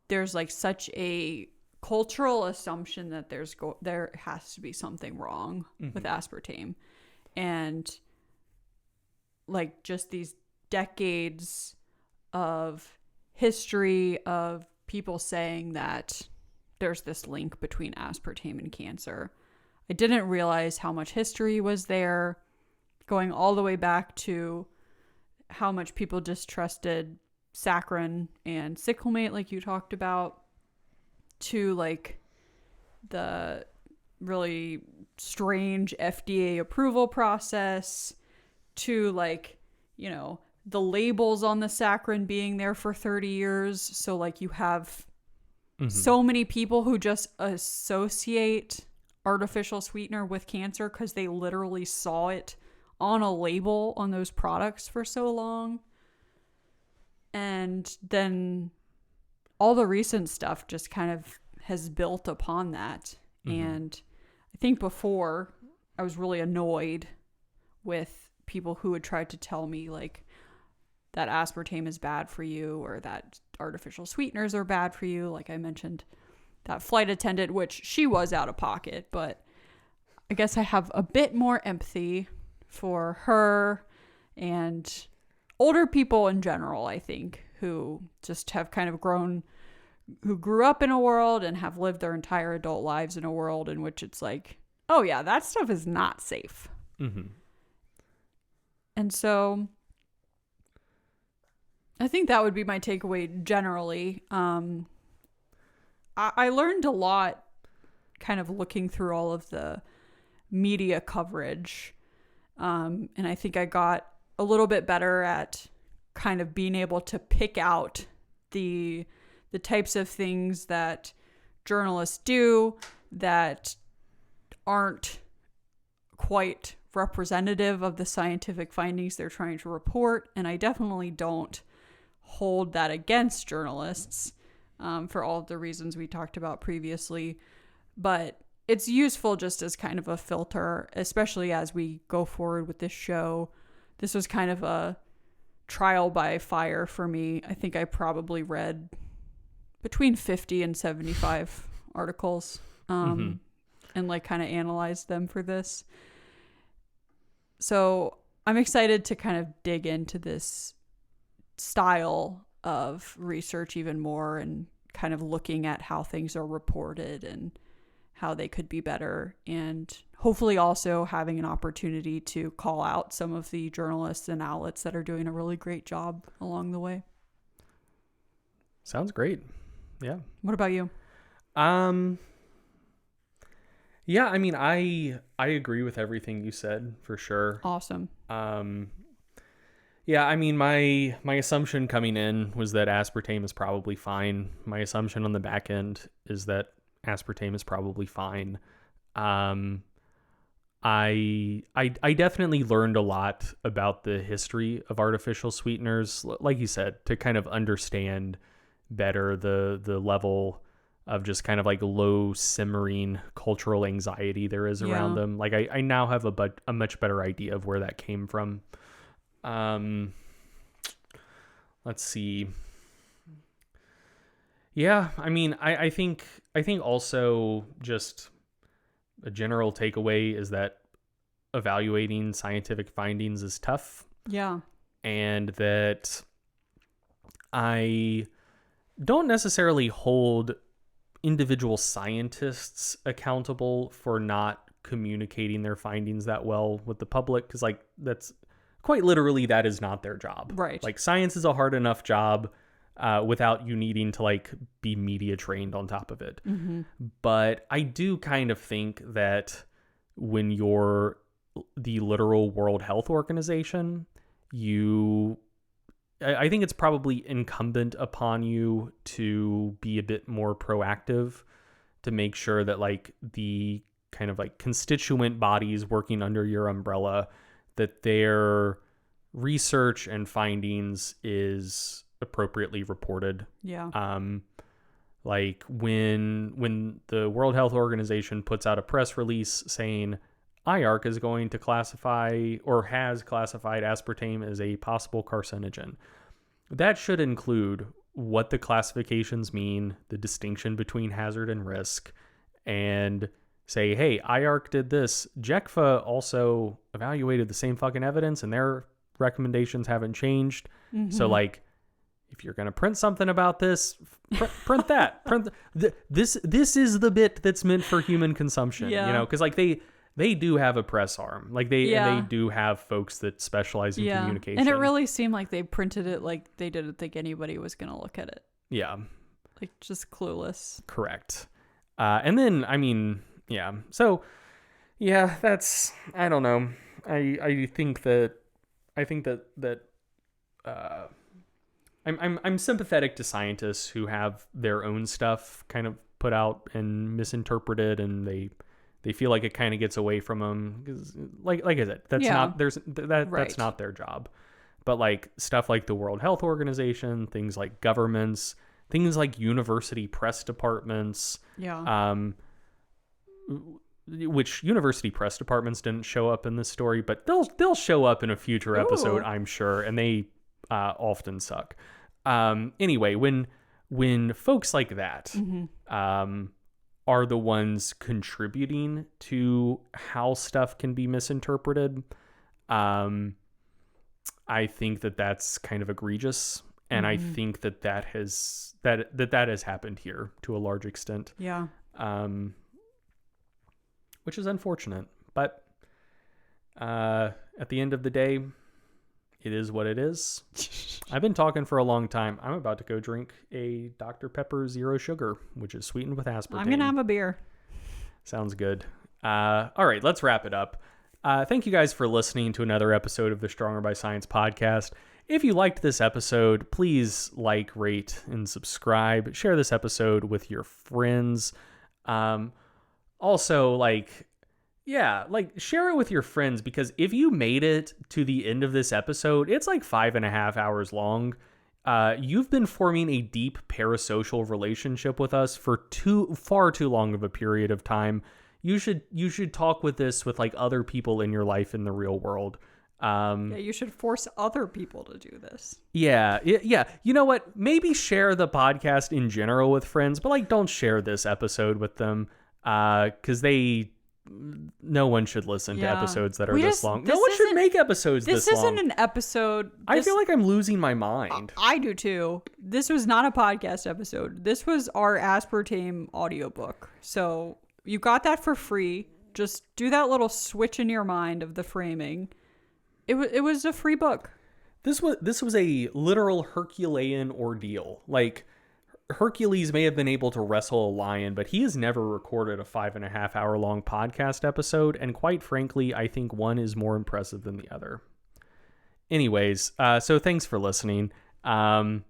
there's like such a cultural assumption that there has to be something wrong with aspartame. And like just these decades of history of people saying that there's this link between aspartame and cancer. I didn't realize how much history was there, going all the way back to how much people distrusted saccharin and cyclamate, like you talked about, to like the really strange FDA approval process, to like, you know, the labels on the saccharin being there for 30 years. So like you have so many people who just associate artificial sweetener with cancer because they literally saw it on a label on those products for so long. And then all the recent stuff just kind of has built upon that. And I think before I was really annoyed with people who had tried to tell me like that aspartame is bad for you or that artificial sweeteners are bad for you. Like I mentioned that flight attendant, which she was out of pocket, but I guess I have a bit more empathy for her and older people in general, I think, who just have kind of who grew up in a world and have lived their entire adult lives in a world in which it's like, oh yeah, that stuff is not safe. And so I think that would be my takeaway generally. I learned a lot kind of looking through all of the media coverage. And I think I got a little bit better at kind of being able to pick out the types of things that journalists do that aren't quite representative of the scientific findings they're trying to report. And I definitely don't hold that against journalists. for all of the reasons we talked about previously. But it's useful just as kind of a filter, especially as we go forward with this show. This was kind of a trial by fire for me. I think I probably read between 50 and 75 articles and like kind of analyzed them for this. So I'm excited to kind of dig into this style of research even more and kind of looking at how things are reported and how they could be better, and hopefully also having an opportunity to call out some of the journalists and outlets that are doing a really great job along the way. Sounds great. Yeah. What about you? Yeah, I mean, I agree with everything you said for sure. Awesome. Yeah, I mean, my assumption coming in was that aspartame is probably fine. My assumption on the back end is that aspartame is probably fine. I definitely learned a lot about the history of artificial sweeteners, like you said, to kind of understand better the level of just kind of like low simmering cultural anxiety there is around them. Like I now have a much better idea of where that came from. Let's see. Yeah, I mean, I think also just a general takeaway is that evaluating scientific findings is tough. Yeah. And that I don't necessarily hold individual scientists accountable for not communicating their findings that well with the public, because like that's quite literally that is not their job. Right. Like science is a hard enough job without you needing to like be media trained on top of it. But I do kind of think that when you're the literal World Health Organization, I think it's probably incumbent upon you to be a bit more proactive to make sure that like the kind of like constituent bodies working under your umbrella, that their research and findings is appropriately reported. Yeah. Like when the World Health Organization puts out a press release saying IARC is going to classify or has classified aspartame as a possible carcinogen, that should include what the classifications mean, the distinction between hazard and risk, and say, hey, IARC did this. JECFA also evaluated the same fucking evidence and their recommendations haven't changed. So like, if you're going to print something about this, print that. This is the bit that's meant for human consumption, you know, because like they do have a press arm. Like they do have folks that specialize in communication. And it really seemed like they printed it like they didn't think anybody was going to look at it. Yeah. Like just clueless. Correct. And then, I mean, yeah. So, yeah, that's, I don't know. I think that I'm sympathetic to scientists who have their own stuff kind of put out and misinterpreted, and they feel like it kind of gets away from them, because like I said, that's that's not their job. But like stuff like the World Health Organization, things like governments, things like university press departments, which university press departments didn't show up in this story, but they'll show up in a future episode, I'm sure, and they often suck. Anyway, when folks like that are the ones contributing to how stuff can be misinterpreted, I think that that's kind of egregious, and I think that has happened here to a large extent. Yeah. Which is unfortunate, but at the end of the day, it is what it is. I've been talking for a long time. I'm about to go drink a Dr. Pepper Zero Sugar, which is sweetened with aspartame. I'm going to have a beer. Sounds good. All right, let's wrap it up. Thank you guys for listening to another episode of the Stronger by Science podcast. If you liked this episode, please like, rate, and subscribe. Share this episode with your friends. Also, share it with your friends, because if you made it to the end of this episode, it's like 5.5 hours long. you've been forming a deep parasocial relationship with us for far too long of a period of time. You should talk with this with like other people in your life in the real world. Yeah, you should force other people to do this. Yeah. You know what? Maybe share the podcast in general with friends, but like don't share this episode with them, because no one should listen to episodes that are this long. No one should make episodes this long. This isn't an episode. I feel like I'm losing my mind. I do too. This was not a podcast episode. This was our Aspartame audiobook. So you got that for free. Just do that little switch in your mind of the framing. It was a free book. This was a literal Herculean ordeal. Like, Hercules may have been able to wrestle a lion, but he has never recorded a 5.5 hour long podcast episode. And quite frankly, I think one is more impressive than the other. Anyways, so thanks for listening. And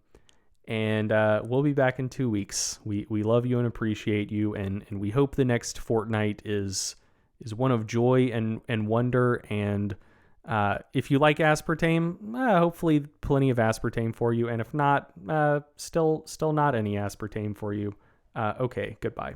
we'll be back in 2 weeks. We love you and appreciate you. And we hope the next fortnight is one of joy and wonder. And if you like aspartame, hopefully plenty of aspartame for you. And if not, still not any aspartame for you. Okay, goodbye.